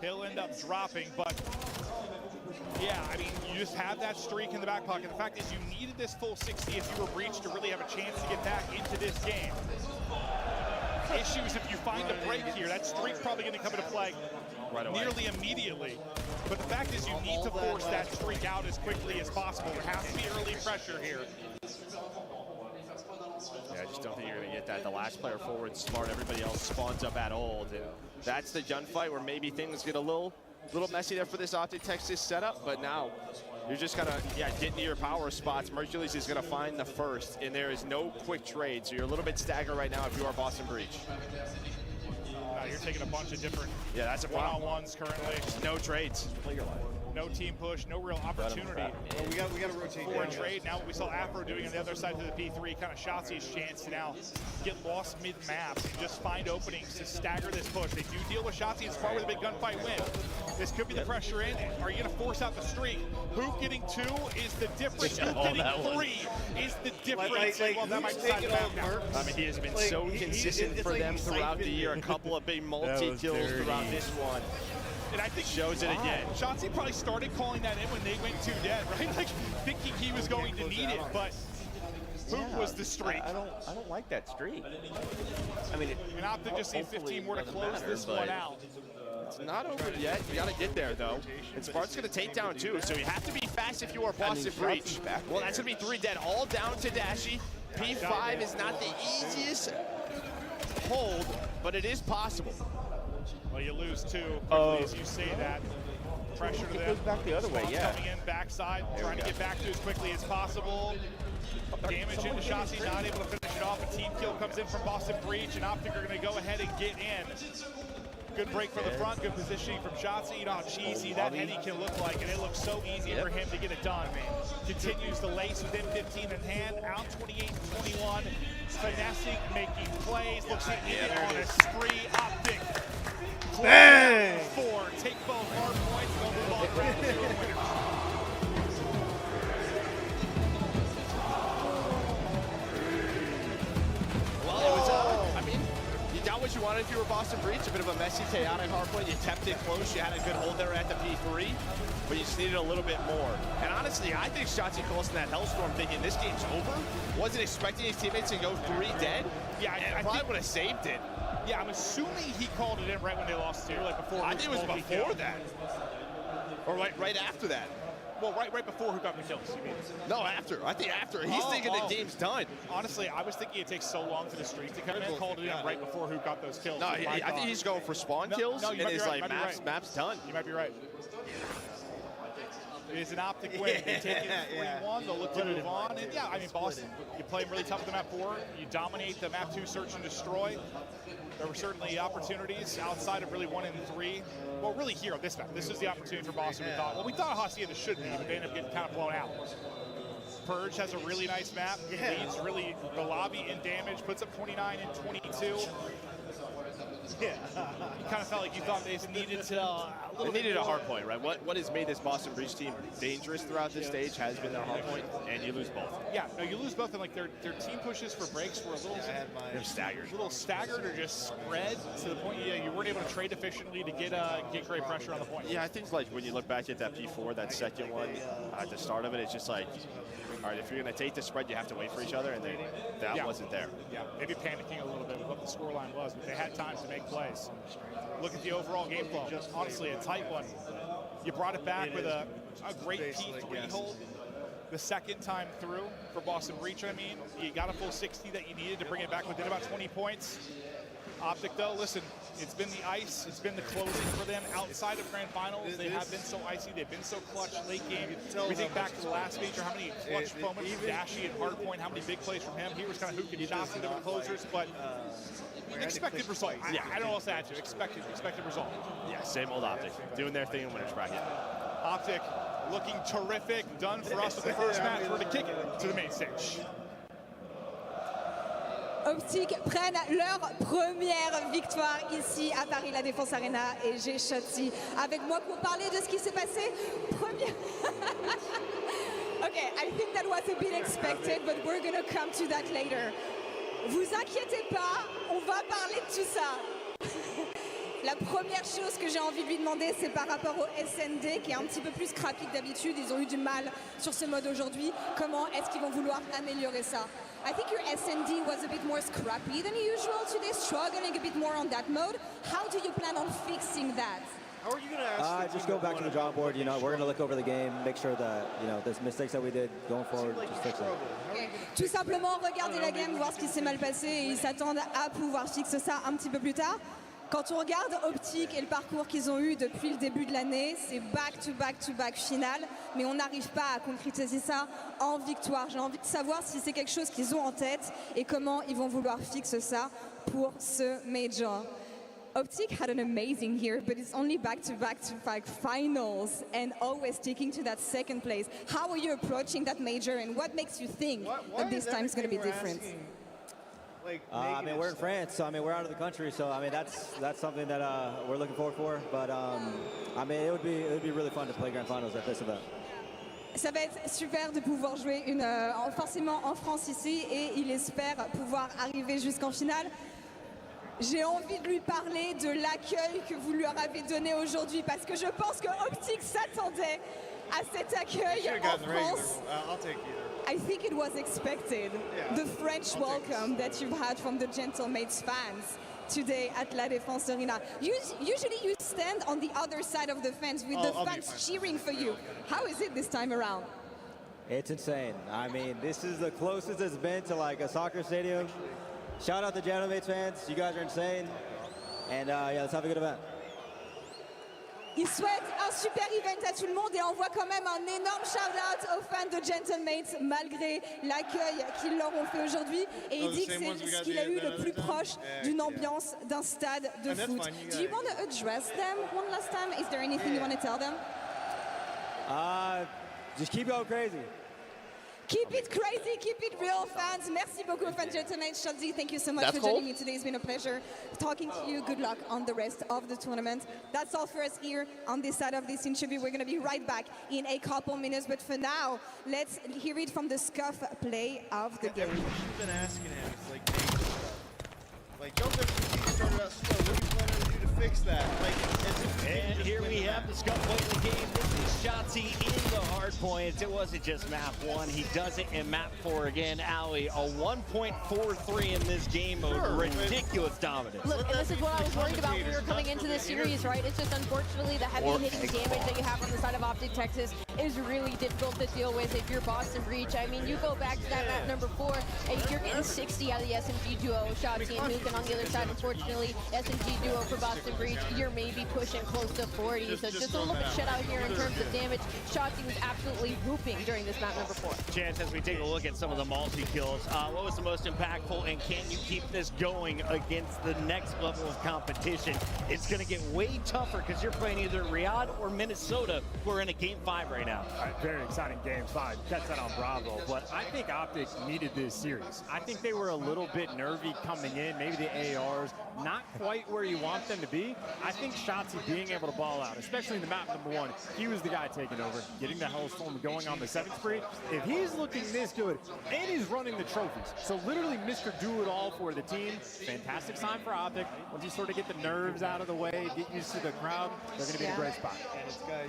He'll end up dropping, but yeah, I mean, you just have that streak in the back pocket. The fact is you needed this full 60 if you were Breach to really have a chance to get back into this game. Issues if you find a break here. That streak's probably going to come into play nearly immediately. But the fact is you need to force that streak out as quickly as possible. There has to be early pressure here.
Yeah, I just don't think you're going to get that. The last player forward smart. Everybody else spawns up at old. And that's the gunfight where maybe things get a little messy there for this OpTic Texas setup. But now you're just going to, get into your power spots. Mercules is going to find the first, and there is no quick trade. So you're a little bit staggered right now if you are Boston Breach.
You're taking a bunch of different
that's a problem.
one-on-ones currently.
No trades.
No team push, no real opportunity.
Well, we got to rotate
for a trade. Now what we saw Afro doing on the other side of the P3, kind of Shotzi's chance to now get lost mid-map and just find openings to stagger this push. They do deal with Shotzi. It's part where the big gunfight win. This could be the pressure in. Are you going to force out the streak? Hoop getting 2 is the difference. Hoop getting 3 is the difference. Well, that might decide the map now.
I mean, he has been so consistent for them throughout the year. A couple of big multi-kills throughout this one.
And I think
shows it again.
Shotzi probably started calling that in when they went 2 dead, right? Like thinking he was going to need it, but Hoop was the streak.
I don't like that streak.
I mean, OpTic just need 15 more to close this one out.
It's not over yet. You got to get there, though. And Spart's going to take down 2, so you have to be fast if you are Boston Breach. Well, that's going to be 3 dead, all down to Dashy. P5 is not the easiest hold, but it is possible.
Well, you lose 2 quickly as you say that. Pressure to them.
It goes back the other way,
Coming in backside, trying to get back to as quickly as possible. Damage into Shotzi, not able to finish it off. A team kill comes in from Boston Breach, and OpTic are going to go ahead and get in. Good break from the front, good positioning from Shotzi. You know how cheesy that heady can look like, and it looks so easy for him to get it done. Continues the lace within 15 in hand, out 28-21. Finessing, making plays, looks to end it on a spree. OpTic.
Bang!
4, take both hard points, and they'll move on to round 2 winners.
Well, it was, I mean, you got what you wanted if you were Boston Breach. A bit of a messy, chaotic hardpoint. You kept it close. You had a good hold there at the P3, but you just needed a little bit more. And honestly, I think Shotzi calls in that Hellstorm thinking this game's over. Wasn't expecting his teammates to go 3 dead. Yeah, I probably would have saved it.
Yeah, I'm assuming he called it in right when they lost 2, like before.
I think it was before that. Or right after that.
Well, right before who got the kills, you mean?
No, after. I think after. He's thinking the game's done.
Honestly, I was thinking it takes so long for the streak to come in. Called it in right before who got those kills.
No, I think he's going for spawn kills, and he's like, map's done.
You might be right. It is an OpTic win. They take it 3-1. They'll look to move on. And yeah, I mean, Boston, you play really tough with the map 4. You dominate the map 2 search and destroy. There were certainly opportunities outside of really 1 and 3. Well, really here on this map. This was the opportunity for Boston. We thought Hacienda should be, but they ended up getting kind of blown out. Purge has a really nice map. Leads really the lobby in damage, puts up 29 and 22. Yeah. You kind of felt like you thought they needed to.
They needed a hard point, right? What has made this Boston Breach team dangerous throughout this stage has been their hard point, and you lose both.
Yeah, no, you lose both, and like their team pushes for breaks were a little
staggered.
A little staggered or just spread to the point you weren't able to trade efficiently to get great pressure on the point.
Yeah, I think like when you look back at that P4, that second one at the start of it, it's just like, all right, if you're going to take the spread, you have to wait for each other, and that wasn't there.
Yeah, maybe panicking a little bit with what the scoreline was, but they had time to make plays. Look at the overall game flow. Honestly, a tight one. You brought it back with a great P3 hold the second time through for Boston Breach. I mean, you got a full 60 that you needed to bring it back within about 20 points. OpTic, though, listen, it's been the ice, it's been the closing for them outside of grand finals. They have been so icy, they've been so clutch late game. We think back to the last major, how many clutch moments, Dashy and Hardpoint, how many big plays from him. He was kind of hooking shots into the closers, but expected result. Yeah, I don't know what else to add to. Expected result.
Yeah, same old OpTic, doing their thing in winners bracket.
OpTic looking terrific, done for us with the first match. We're to kick it to the main stage.
OpTic prennent leur première victoire ici à Paris La Défense Arena et j'ai Shotzi avec moi pour parler de ce qui s'est passé. Première. Okay, I think that was a bit expected, but we're gonna come to that later. Vous inquiétez pas, on va parler de tout ça. La première chose que j'ai envie de lui demander, c'est par rapport au SND qui est un petit peu plus scrappy que d'habitude. Ils ont eu du mal sur ce mode aujourd'hui. Comment est-ce qu'ils vont vouloir améliorer ça? I think your SND was a bit more scrappy than usual today, struggling a bit more on that mode. How do you plan on fixing that?
How are you going to ask
just go back to the drawing board. You know, we're going to look over the game, make sure that, you know, the mistakes that we did going forward, just fix it.
Okay. Tout simplement, regarder la game, voir ce qui s'est mal passé et ils s'attendent à pouvoir fixer ça un petit peu plus tard. Quand on regarde OpTic et le parcours qu'ils ont eu depuis le début de l'année, c'est back-to-back final, mais on n'arrive pas à concrétiser ça en victoire. J'ai envie de savoir si c'est quelque chose qu'ils ont en tête et comment ils vont vouloir fixer ça pour ce major. OpTic had an amazing year, but it's only back-to-back finals and always sticking to that second place. How are you approaching that major and what makes you think that this time is going to be different?
I mean, we're in France, so I mean, we're out of the country, so I mean, that's something that we're looking forward for. But I mean, it would be really fun to play grand finals at this event.
Ça va être super de pouvoir jouer forcément en France ici et il espère pouvoir arriver jusqu'en finale. J'ai envie de lui parler de l'accueil que vous leur avez donné aujourd'hui parce que je pense que OpTic s'attendait à cet accueil en France. I think it was expected. Yeah. The French welcome that you've had from the Gentlemates fans today at La Défense Arena. Usually you stand on the other side of the fence with the fans cheering for you. How is it this time around?
It's insane. I mean, this is the closest it's been to like a soccer stadium. Shout out to Gentlemates fans. You guys are insane. And yeah, let's have a good event.
Il souhaite un super event à tout le monde et envoie quand même un énorme shout-out aux fans de Gentlemates malgré l'accueil qu'ils leur ont fait aujourd'hui. Et il dit que c'est ce qu'il a eu le plus proche d'une ambiance d'un stade de foot. Do you want to address them one last time? Is there anything you want to tell them?
Just keep going crazy.
Keep it crazy, keep it real, fans. Merci beaucoup, fans Gentlemates. Shotzi, thank you so much for joining me today. It's been a pleasure talking to you. Good luck on the rest of the tournament. That's all for us here on this side of this interview. We're going to be right back in a couple minutes. But for now, let's hear it from the scuff play of the game.
You've been asking him, it's like Jones FCC started out slow. What are you planning to do to fix that?
And here we have the scuff play of the game. This is Shotzi in the hard points. It wasn't just map 1. He does it in map 4 again. Ali, a 1.43 in this game mode. Ridiculous dominance.
Look, and this is what I was worried about when we were coming into this series, right? It's just unfortunately the heavy hitting damage that you have on the side of OpTic Texas is really difficult to deal with if you're Boston Breach. I mean, you go back to that map number 4, and you're getting 60 out of the SMG duo, Shotzi and Hook, and on the other side, unfortunately, SMG duo for Boston Breach, you're maybe pushing close to 40. So just a little bit shut out here in terms of damage. Shotzi was absolutely hooping during this map number 4.
Chance, as we take a look at some of the multi-kills, what was the most impactful, and can you keep this going against the next level of competition? It's going to get way tougher because you're playing either Riyadh or Minnesota, who are in a Game 5 right now.
All right, very exciting Game 5. Catch that on Bravo. But I think OpTic needed this series. I think they were a little bit nervy coming in. Maybe the ARs, not quite where you want them to be. I think Shotzzy being able to ball out, especially in the map number 1, he was the guy taking over, getting the Hellstorm going on the 7th spree. If he's looking this good, and he's running the trophies, so literally Mr. Do-It-All for the team, fantastic sign for OpTic. Once you sort of get the nerves out of the way, get used to the crowd, they're going to be in a great spot.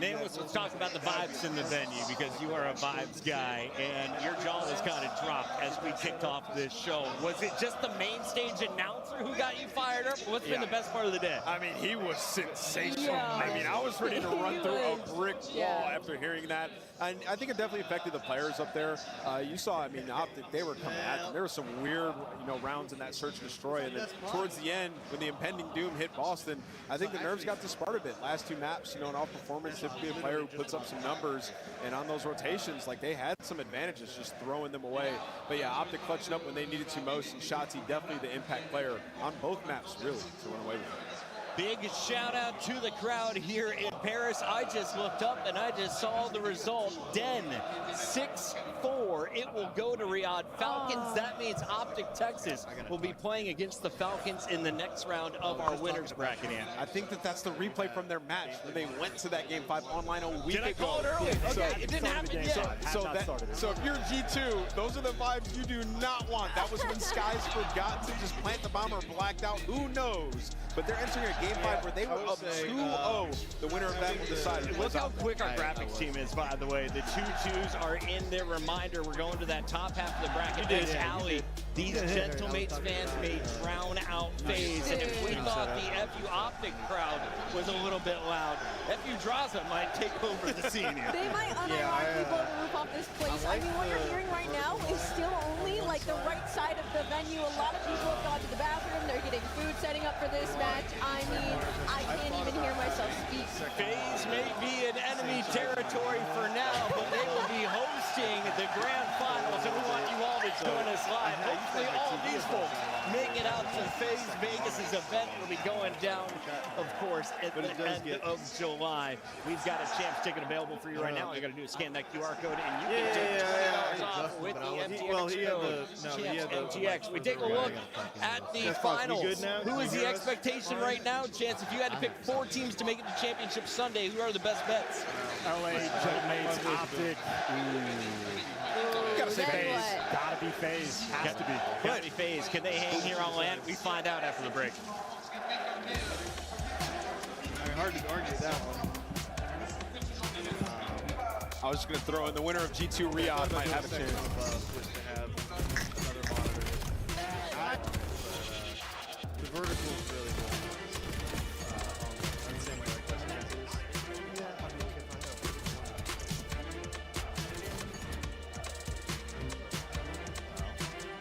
Nameless, let's talk about the vibes in the venue, because you are a vibes guy, and your jaw was kind of dropped as we kicked off this show. Was it just the main stage announcer who got you fired up? What's been the best part of the day?
I mean, he was sensational.
Yeah.
I mean, I was ready to run through a brick wall after hearing that. And I think it definitely affected the players up there. You saw, I mean, OpTic, they were coming at them. There were some weird, rounds in that search and destroy. And then towards the end, when the impending doom hit Boston, I think the nerves got disparted a bit. Last 2 maps, an off performance, typically a player who puts up some numbers. And on those rotations, like, they had some advantages just throwing them away. But yeah, OpTic clutching up when they needed to most. And Shotzzy definitely the impact player on both maps, really, to run away with it.
Big shout out to the crowd here in Paris. I just looked up and I just saw the result. Den 6-4. It will go to Riyadh Falcons. That means OpTic Texas will be playing against the Falcons in the next round of our winners bracket.
I think that's the replay from their match when they went to that Game 5 online a week ago.
Did I call it early? Okay, it didn't happen yet.
So if you're G2, those are the vibes you do not want. That was when Skies forgot to just plant the bomb or blacked out. Who knows? But they're entering a Game 5 where they were up 2-0. The winner of that will decide.
Look how quick our graphics team is, by the way. The 2-2s are in their reminder. We're going to that top half of the bracket. This alley, these Gentlemates fans may drown out FaZe. And if we thought the FU OpTic crowd was a little bit loud, FU Draza might take over the scene here.
They might unironically blow the roof off this place. I mean, what you're hearing right now is still only like the right side of the venue. A lot of people have gone to the bathroom. They're getting food setting up for this match. I mean, I can't even hear myself speak.
FaZe may be in enemy territory for now, but they will be hosting the grand finals, and we want you all to join us live. Hopefully all of these folks make it out to FaZe Vegas' event. Will be going down, of course, at the end of July. We've got a Champs ticket available for you right now. All you got to do is scan that QR code, and you can take $20 off with the MTX code. Champs MTX. We take a look at the finals. Who is the expectation right now, Chance? If you had to pick 4 teams to make it to Championship Sunday, who are the best bets?
LA, Gentlemates, OpTic.
Gotta say FaZe.
Gotta be FaZe. Has to be.
Gotta be FaZe. Can they hang here on land? We find out after the break.
I mean, hard to argue that one.
I was just going to throw in the winner of G2 Riyadh might have a chance.
Just to have another monitor. The vertical is really good. On the same way like West Kansas is. Yeah, I mean, you can find out.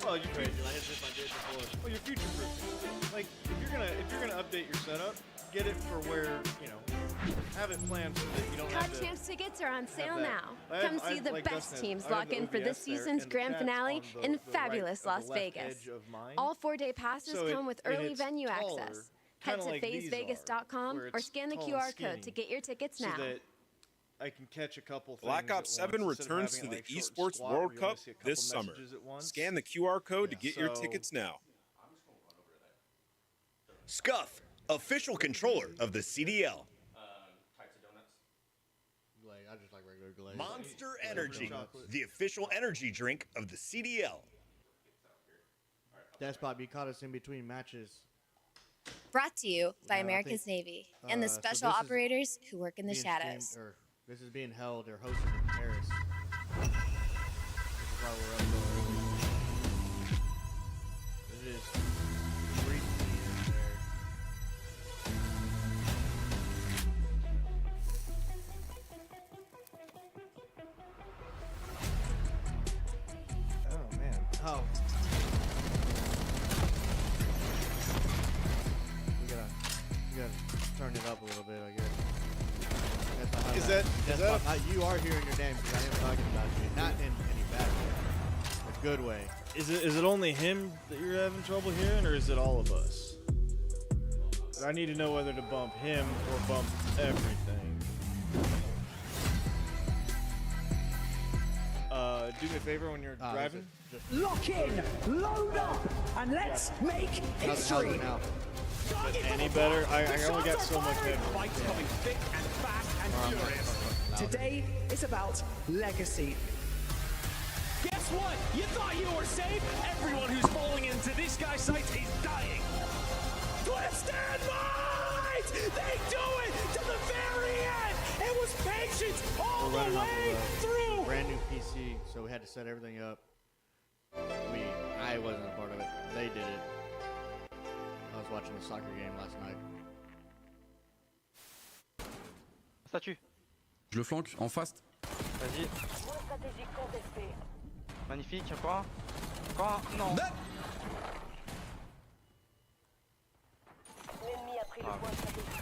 Well, you crazy. Like as if I did before. Well, you're future-proof. Like if you're gonna update your setup, get it for where have it planned so that you don't have to.
Champs tickets are on sale now. Come see the best teams lock in for this season's grand finale in fabulous Las Vegas. All 4-day passes come with early venue access. Head to FaZeVegas.com or scan the QR code to get your tickets now.
I can catch a couple things.
Black Ops 7 returns to the Esports World Cup this summer. Scan the QR code to get your tickets now.
Scuff, official controller of the CDL.
I just like regular glaze.
Monster Energy, the official energy drink of the CDL.
Despot, you caught us in between matches.
Brought to you by America's Navy and the special operators who work in the shadows.
This is being held or hosted in Paris. This is why we're up so early. It is 3 p.m. there. Oh man. Oh. You gotta turn it up a little bit, I guess.
Is that
you are hearing your name because I am talking about you, not in any bad way, a good way.
Is it only him that you're having trouble hearing, or is it all of us? I need to know whether to bump him or bump everything. do me a favor when you're driving.
Lock in, load up, and let's make history.
Now. Any better? I only got so much better.
Fights coming thick and fast and furious. Today is about legacy. Guess what? You thought you were safe? Everyone who's falling into this guy's sights is dying. Twist and bite! They do it to the very end! It was patience all the way through!
Brand new PC, so we had to set everything up. I wasn't a part of it. They did it. I was watching a soccer game last night.
Statue.
Je le flanque, en face.
Vas-y. Magnifique, encore un. Encore un. Non.
L'ennemi a pris le point stratégique.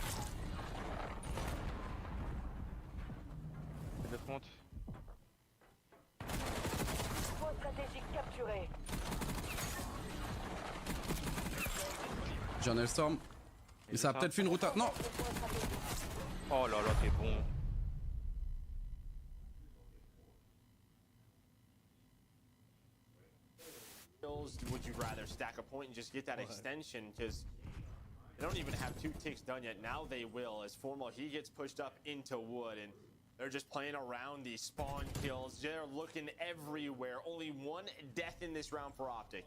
De front.
Point stratégique capturé.
J'ai un Hellstorm. Et ça a peut-être fait une route à... Non.
Oh là là, t'es bon.
Would you rather stack a point and just get that extension? Because they don't even have 2 ticks done yet. Now they will, as Formal, he gets pushed up into wood, and they're just playing around these spawn kills. They're looking everywhere. Only 1 death in this round for OpTic.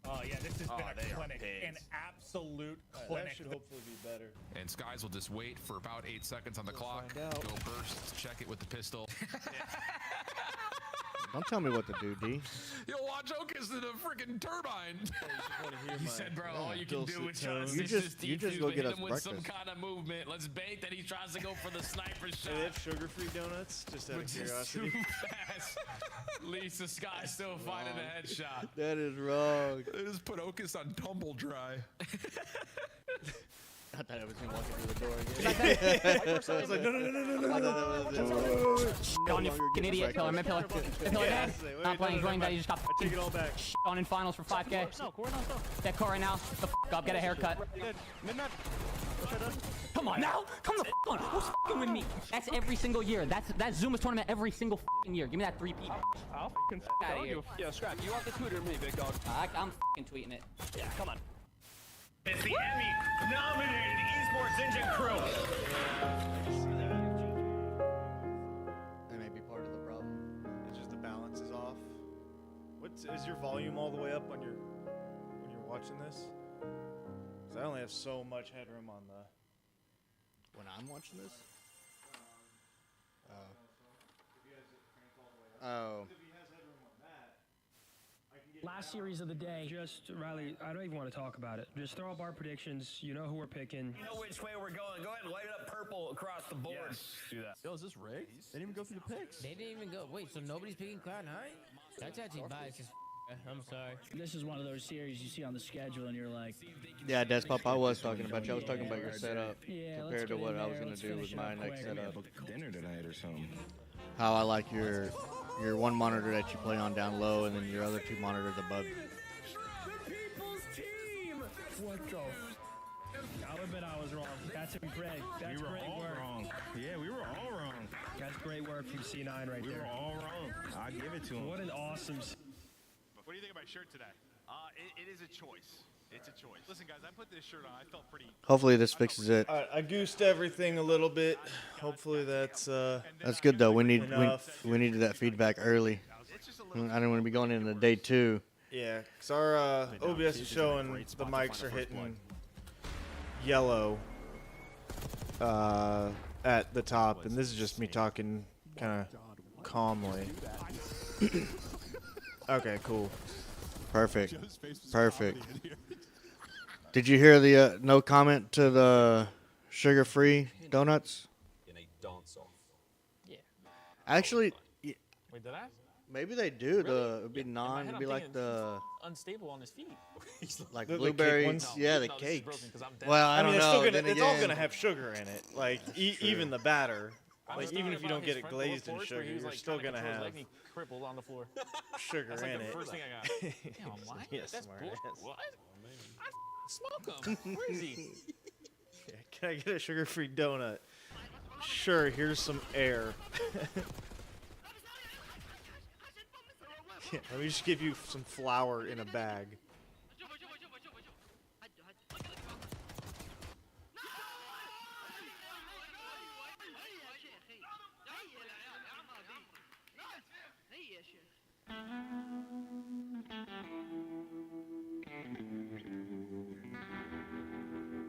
Oh yeah, this has been a clinic, an absolute clinic.
That should hopefully be better.
And Skies will just wait for about 8 seconds on the clock. Go burst, check it with the pistol.
Don't tell me what to do, D.
You'll watch Okus in a freaking turbine. He said, bro, all you can do is try to
You just go get us
with
breakfast.
some kind of movement. Let's bait that he tries to go for the sniper shot.
They have sugar-free donuts, just out of curiosity.
Too fast. Lisa Sky still finding the headshot.
That is wrong.
They just put Okus on tumble dry.
I thought I was going to walk into the door again.
I was like, no.
On you fucking idiot, Pillar. Pillar dead. Not playing joint that you just got
take it all back.
on in finals for 5K. That car right now. The f up, get a haircut. Come on now. Come the f on. Who's f***ing with me? That's every single year. That's Zuma's tournament every single f***ing year. Give me that 3P.
I'll f***ing out of here. Yeah, Scrap, you want the Twitter me, big dog.
I'm f***ing tweeting it.
Yeah, come on.
It's the Emmy-nominated Esports Engine crew.
That may be part of the problem.
It's just the balance is off. Is your volume all the way up when you're watching this? Because I only have so much headroom on the.
When I'm watching this? Oh.
Last series of the day, just, Riley, I don't even want to talk about it. Just throw up our predictions. You know who we're picking.
You know which way we're going. Go ahead and light it up purple across the board.
Yes, do that.
Yo, is this rigged? They didn't even go through the picks.
They didn't even go. Wait, so nobody's picking Cloud9? That's actually biased. I'm sorry.
This is one of those series you see on the schedule and you're like...
Yeah, Despop, I was talking about you. I was talking about your setup
Yeah,
compared to what I was going to do with my next setup.
Dinner tonight or something.
How I like your one monitor that you play on down low and then your other 2 monitors above.
What the? I'll admit I was wrong. That's great. That's great work.
Wrong. Yeah, we were all wrong.
That's great work from C9 right there.
We were all wrong. I give it to him.
What an awesome...
What do you think of my shirt today? It is a choice. It's a choice. Listen, guys, I put this shirt on. I felt pretty...
Hopefully this fixes it.
I goosed everything a little bit. Hopefully that's
good though. We needed that feedback early. I didn't want to be going into day 2.
Yeah, because our OBS is showing the mics are hitting yellow at the top, and this is just me talking kind of calmly. Okay, cool.
Perfect. Did you hear the no comment to the sugar-free donuts?
In a dance-off.
Yeah.
Actually,
Wait, did I?
maybe they do. It'd be it'd be like the
unstable on his feet.
like
The
blueberries.
cake ones?
Yeah, the
No, this is
cakes.
broken 'cause I'm dead.
Well, I don't
mean,
know.
It's all gonna have sugar in it. Like even the batter.
I
Like
was
even
talking
if you
about
don't get
his
it
front lower
glazed in
porch where
sugar,
he was,
you're
like,
still
trying to
gonna
control his
have
leg and he crippled on the floor.
sugar
That's like
in
the
it.
first thing I got. Damn, what?
Yes,
That's
smart
bull-
ass.
What? I smoke him. Where is he?
Yeah, can I get a sugar-free donut? Sure. Here's some air. Yeah, let me just give you some flour in a bag.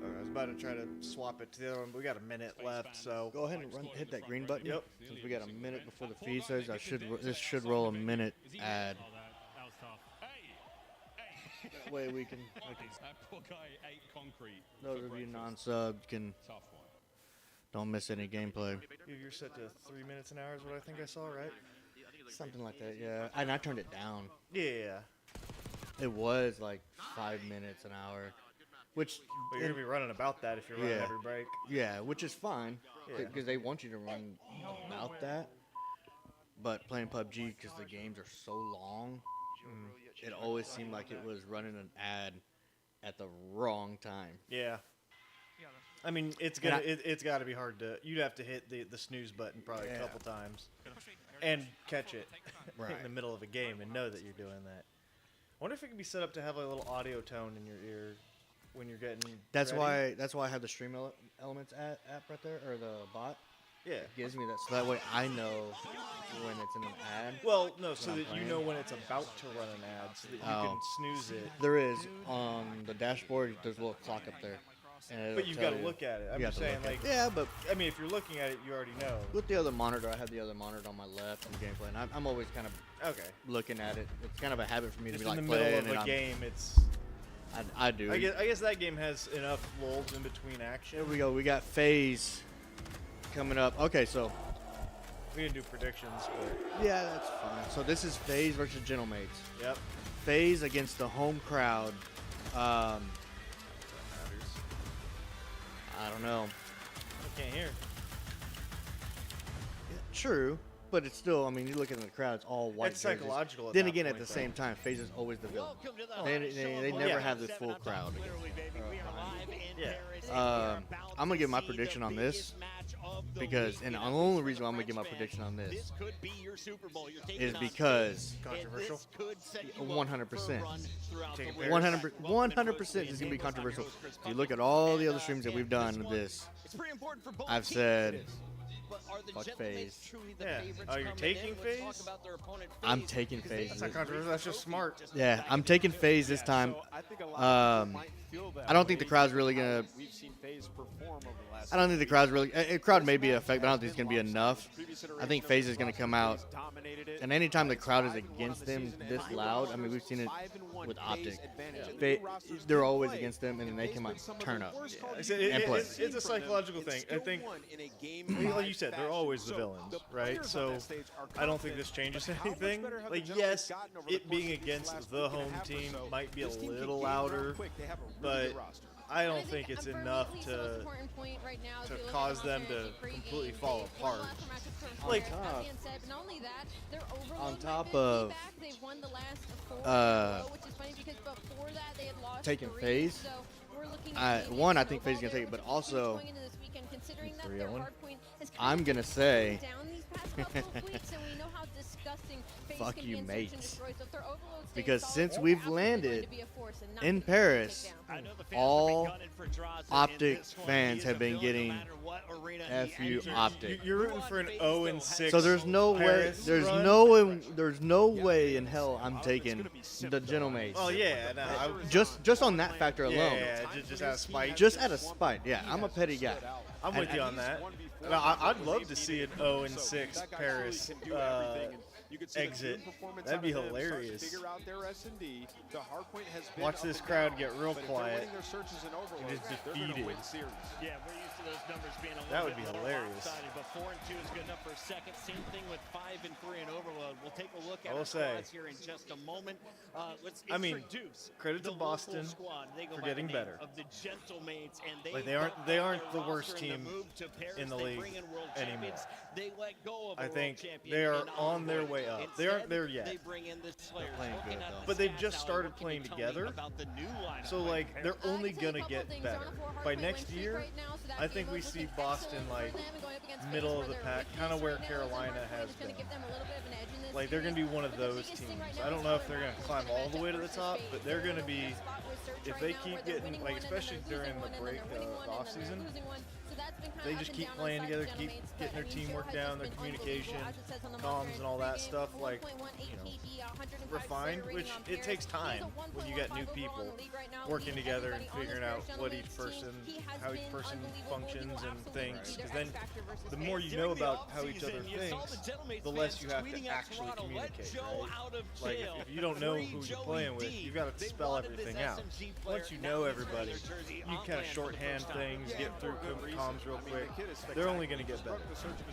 I was about to try to swap it to the other one, but we got a minute left, so
Go ahead and hit that green button.
Yep.
Since we got a minute before the feed says, this should roll a minute ad. That way we can. Those of you non-subs can don't miss any gameplay.
You're set to 3 minutes an hour is what I think I saw, right?
Something like that, yeah. And I turned it down.
Yeah.
It was like 5 minutes an hour, which
But you're gonna be running about that if you're running every break.
Yeah, which is fine
Yeah.
because they want you to run about that. But playing PUBG because the games are so long, it always seemed like it was running an ad at the wrong time.
Yeah. I mean, it's got to be hard to. You'd have to hit the snooze button probably a couple times, and catch it in the middle of a game and know that you're doing that. I wonder if it could be set up to have a little audio tone in your ear when you're getting.
That's
ready.
why I have the Stream Elements app right there, or the bot.
Yeah.
It gives me that, so that way I know when it's in an ad.
Well, no, so that you know when it's about to run an ad, so that you can snooze it.
There is on the dashboard. There's a little clock up there.
But you've got to look at it. I'm just saying, like,
but
I mean, if you're looking at it, you already know.
With the other monitor, I have the other monitor on my left in gameplay, and I'm always kind of looking at it. It's kind of a habit for me
just
to be like
in the middle
playing.
of a game, it's.
I do.
I guess that game has enough lulls in between action.
Here we go. We got FaZe coming up. Okay, so
we didn't do predictions, but
yeah, that's fine. So this is FaZe versus Gentlemates.
Yep.
FaZe against the home crowd. I don't know.
I can't hear.
True, but it's still. I mean, you look at the crowd; it's all white.
It's psychological.
Then again, at the same time, FaZe is always the villain. They never have the full crowd. I'm gonna give my prediction on this because, and the only reason why I'm gonna give my prediction on this is because 100%, 100% is gonna be controversial. If you look at all the other streams that we've done of this, I've said. Fuck FaZe.
Yeah. Oh, you're taking FaZe?
I'm taking FaZe.
That's not controversial. That's just smart.
Yeah, I'm taking FaZe this time. I don't think the crowd's really gonna. I don't think the crowd's really. A crowd may be an effect, but I don't think it's gonna be enough. I think FaZe is gonna come out, and anytime the crowd is against them this loud, I mean, we've seen it with OpTic. They're always against them, and then they come out, turn up, and play.
It's a psychological thing. I think, like you said, they're always the villains, right? So I don't think this changes anything. Like, yes, it being against the home team might be a little louder, but I don't think it's enough to cause them to completely fall apart. Like,
on top of taking FaZe, one, I think FaZe is gonna take it, but also I'm gonna say fuck you, mates. Because since we've landed in Paris, all OpTic fans have been getting FU OpTic.
You're rooting for an 0-6.
So there's no way. There's no way in hell I'm taking the Gentlemates.
Oh yeah, no,
just on that factor alone.
Yeah, just out of spite.
Just out of spite. Yeah, I'm a petty guy.
I'm with you on that. No, I'd love to see an 0-6 Paris exit. That'd be hilarious. Watch this crowd get real quiet. It is defeated.
Yeah, we're used to those numbers being a
that
little
would be
bit
hilarious.
But 4 and 2 is good enough for a second. Same thing with 5 and 3 and Overload. We'll take a look at our squads here in just a moment. Let's introduce
credit to Boston for getting better.
Of the Gentlemates, and
they aren't the worst team in the league anymore.
They let go of
I think they are on their way way up. They aren't there yet.
They bring in the Slayers,
Playing good,
looking at
though.
the
But they've
stats,
just
Allie,
started
what can
playing
you tell me
together.
about the new lineup
So
right
like
here?
they're only gonna get better. By next year, I think we see Boston like middle of the pack, kind of where Carolina has been. Like they're gonna be one of those teams. I don't know if they're gonna climb all the way to the top, but they're gonna be. If they keep getting like, especially during the break, the off season, they just keep playing together, keep getting their teamwork down, their communication, comms, and all that stuff. Like, refined, which it takes time when you got new people working together and figuring out what each person, how each person functions and thinks. Because then, the more you know about how each other thinks, the less you have to actually communicate. Right? Like, if you don't know who you're playing with, you've got to spell everything out. Once you know everybody, you kind of shorthand things, get through comms real quick. They're only going to get better.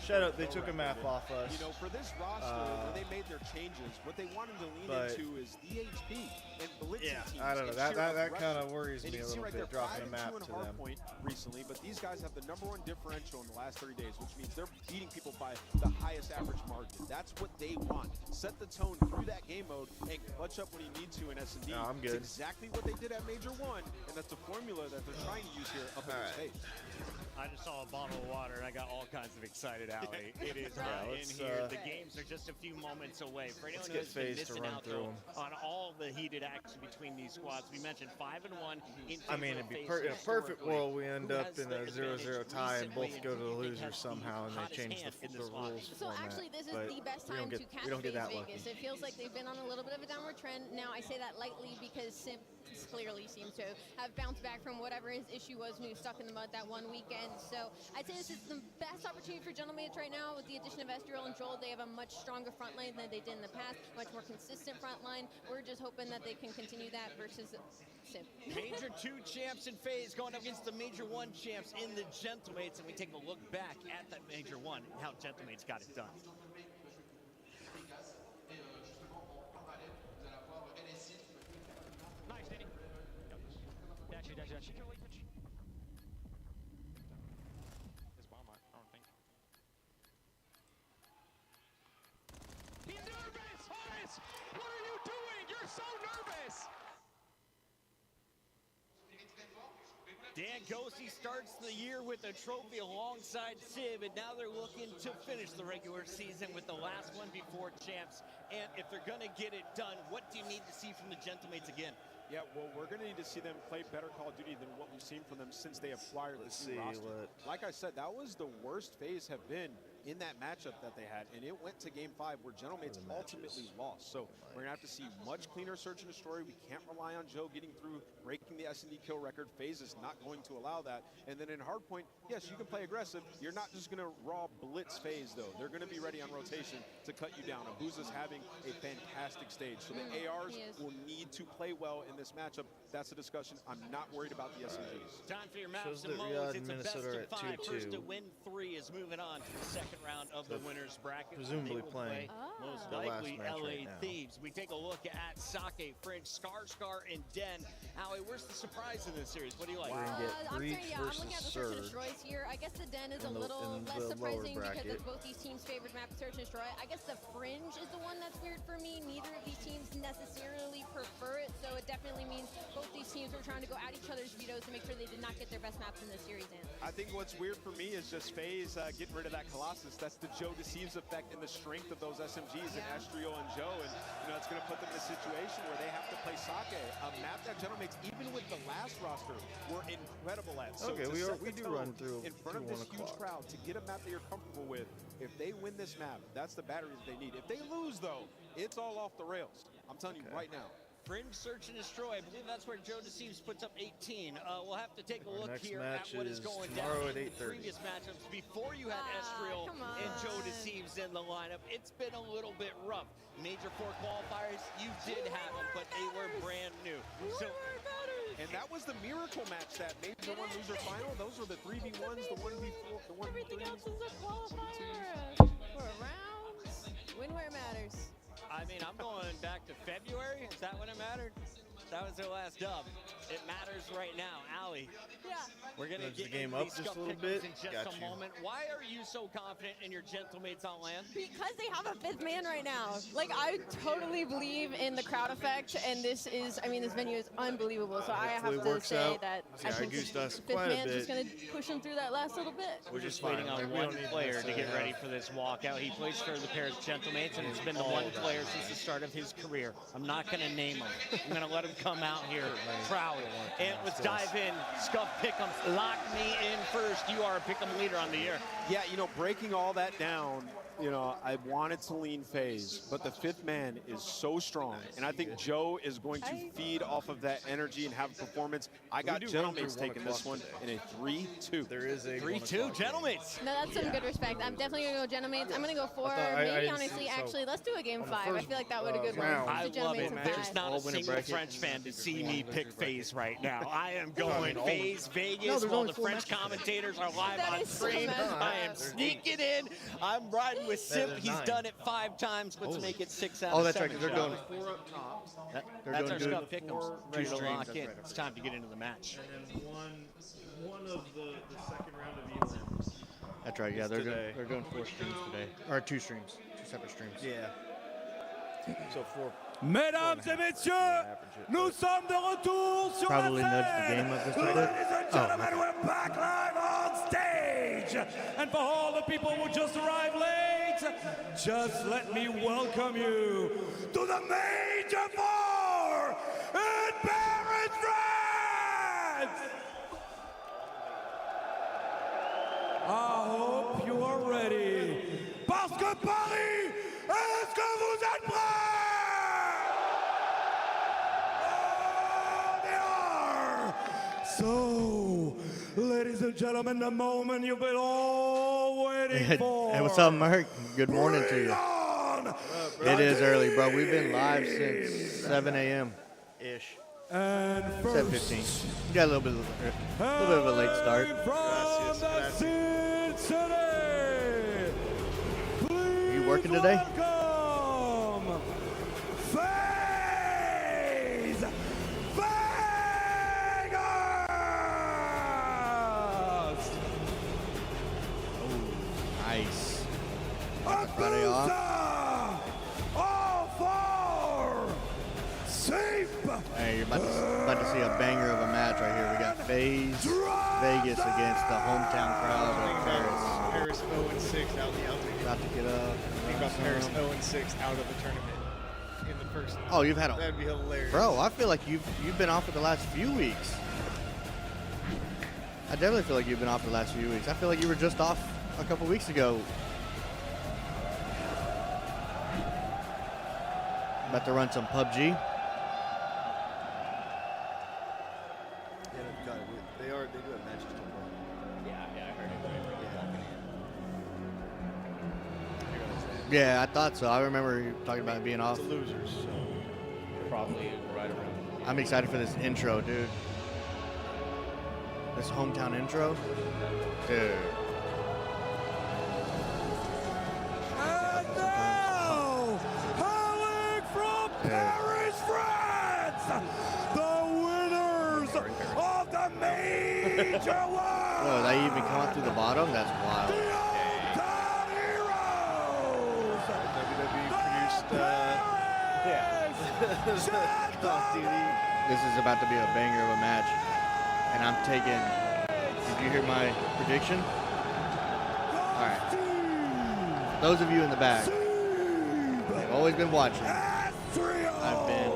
Shout out, they took a map off us.
You know, for this roster, when they made their changes, what they wanted to lean into is the HP and blitzing teams.
I don't know. That kind of worries me a little bit, dropping a map to them.
Point recently, but these guys have the #1 differential in the last 30 days, which means they're beating people by the highest average margin. That's what they want. Set the tone through that game mode and clutch up when you need to in S&D.
No, I'm good.
It's exactly what they did at Major 1, and that's the formula that they're trying to use here up in this space.
I just saw a bottle of water and I got all kinds of excited, Allie. It is hot in here. The games are just a few moments away. For anyone who's been missing out though, on all the heated action between these squads, we mentioned 5-1.
I mean, it'd be in a perfect world we end up in a 0-0 tie and both go to the loser somehow, and they change the rules.
So actually, this is the best time to catch FaZe Vegas. It feels like they've been on a little bit of a downward trend. Now, I say that lightly because Simp clearly seems to have bounced back from whatever his issue was when he was stuck in the mud that one weekend. So I'd say this is the best opportunity for Gentlemates right now with the addition of Estriel and Joel. They have a much stronger front line than they did in the past, much more consistent front line. We're just hoping that they can continue that versus Simp.
Major 2 champs in FaZe going up against the Major 1 champs in the Gentlemates, and we take a look back at that Major 1 and how Gentlemates got it done.
Dash.
His bomb, I don't think.
He's nervous, Horace! What are you doing? You're so nervous!
Dan Gosey starts the year with a trophy alongside Sib, and now they're looking to finish the regular season with the last one before champs. And if they're going to get it done, what do you need to see from the Gentlemates again?
Yeah, well, we're going to need to see them play better Call of Duty than what we've seen from them since they acquired this new roster. Like I said, that was the worst FaZe have been in that matchup that they had, and it went to Game 5 where Gentlemates ultimately lost. So we're going to have to see much cleaner search and destroy. We can't rely on Joe getting through, breaking the S&D kill record. FaZe is not going to allow that. And then in Hardpoint, yes, you can play aggressive. You're not just going to raw blitz FaZe, though. They're going to be ready on rotation to cut you down. Abuza's having a fantastic stage. So the ARs will need to play well in this matchup. That's a discussion. I'm not worried about the SMGs.
Time for your maps and modes. It's a best of 5. First to win 3 is moving on to the second round of the winners bracket.
Presumably playing
most
the
likely
last match
LA
right now.
Thieves. We take a look at Sake, Fringe, Scar, and Den. Howie, where's the surprise in this series? What do you like?
We're gonna get Breach
I'm
versus
looking at the search and
Surge.
destroys here. I guess the Den is a
in the
little less
lower
surprising because
bracket.
of both these teams' favorite map, search and destroy. I guess the Fringe is the one that's weird for me. Neither of these teams necessarily prefer it, so it definitely means both these teams were trying to go at each other's vetoes to make sure they did not get their best maps in this series in.
I think what's weird for me is just FaZe getting rid of that Colossus. That's the Joe Deceives effect and the strength of those SMGs and Estriel and Joe. And, you know, it's going to put them in a situation where they have to play Sake, a map that Gentlemates, even with the last roster, were incredible at. So
Okay, we do run through
in front of this
1
huge
o'clock.
crowd to get a map that you're comfortable with. If they win this map, that's the battery that they need. If they lose, though, it's all off the rails. I'm telling you right now.
Fringe, Search, and Destroy. I believe that's where Joe Deceives puts up 18. We'll have to take a look
next
here at
match
what is
is
going
tomorrow
down
at
in
8:30.
previous matchups. Before you had Estriel and Joe Deceives in the lineup, it's been a little bit rough. Major 4 qualifiers, you did have them, but they were brand new. So,
and that was the miracle match, that Major 1 loser final. Those were the 3v1s, the 1v4, the 1v3s.
Everything else is a qualifier. For rounds, win where it matters.
I mean, I'm going back to February. Is that when it mattered? That was their last dub. It matters right now. Allie.
Yeah.
We're going to
Moves the
get
game
into
up
these
just
Scuff
a little
Pickums
bit.
in just
Got
a
you.
moment. Why are you so confident in your Gentlemates on land?
Because they have a fifth man right now. Like, I totally believe in the crowd effect, and this is, I mean, this venue is unbelievable. So I have to
works
say
out.
that
See,
I
I
think the
goosed us
fifth
quite a
man's just
bit.
going to push him through that last little bit.
We're just
fine.
waiting on
Like, we
one
don't need
player to
necessarily
get ready for this walkout. He plays for the Paris Gentlemates, and it's been the one player since the start of his career. I'm not going to name him. I'm going to let him come out here proud. And let's dive in. Scuff Pickums, lock me in first. You are a Pick'em leader on the year.
Yeah, you know, breaking all that down, you know, I wanted to lean FaZe, but the fifth man is so strong, and I think Joe is going to feed off of that energy and have performance. I got Gentlemates taking this one in a 3-2.
There is a
3-2, Gentlemates.
No, that's some good respect. I'm definitely going to go Gentlemates. I'm going to go for,
I
maybe
didn't
honestly,
see- so
actually, let's do a game
on the
5. I
first,
feel like that would be a good one.
round,
I
The
love it.
Gentlemates in
There's
5.
not a
All-winner
single
bracket.
French fan to see me pick FaZe right now. I am going
all-
FaZe Vegas
there's
while
only
the
4
French
matches.
commentators are live
That
on
is so
stream.
messed
I am
up.
sneaking in. I'm riding with Simp.
there's
He's
9.
done it 5 times. Let's make it 6 out
Oh,
of
that's right,
7.
'cause they're
shall
doing-
we?
4 up top.
That's our
doing
Scuff Pickums. Ready to
streams,
lock
that's
in.
right.
It's time to get into the match.
And then one of the second round of elims.
That's right. Yeah, they're
today.
doing 4 streams today, or 2 streams, 2 separate streams.
Yeah. So 4.
Mesdames et messieurs, nous sommes de retour sur la
Probably nudged the
scène.
game up just a bit.
Ladies and
Oh,
gentlemen, we're back live on stage. And for all the people who just arrived late, just let me welcome you to the Major 4 in Paris, France. I hope you are ready. Parce que Paris, est-ce que vous êtes prêts? Oh, they are. So, ladies and gentlemen, the moment you've been all waiting for.
Hey, what's up, Merc? Good morning to you. It is early, bro. We've been live since 7 a.m.
Ish.
And
7:15. We got a little bit of a late start.
from the Sin City,
You working today?
welcome FaZe Vegas!
Nice. Got the Friday off.
All for safe.
Hey, you're about to see a banger of a match right here. We got FaZe Vegas against the hometown crowd of Paris.
Paris 0-6 out the ultimate.
About to get up.
Think about Paris 0-6 out of the tournament in the first.
Oh, you've had a.
That'd be hilarious.
Bro, I feel like you've been off for the last few weeks. I definitely feel like you've been off for the last few weeks. I feel like you were just off a couple weeks ago. About to run some PUBG.
Yeah, they've got it. They do have matches tomorrow.
Yeah, I heard it.
Yeah, I thought so. I remember you talking about being off.
The losers. So
Probably right around.
I'm excited for this intro, dude. This hometown intro. Dude.
And now, hailing from Paris, France, the winners of the Major One.
Whoa, they even come out through the bottom? That's wild.
Hometown heroes.
WWE produced. Call of Duty.
This is about to be a banger of a match. And I'm taking. Did you hear my prediction? Alright. Those of you in the back, they've always been watching. I've been a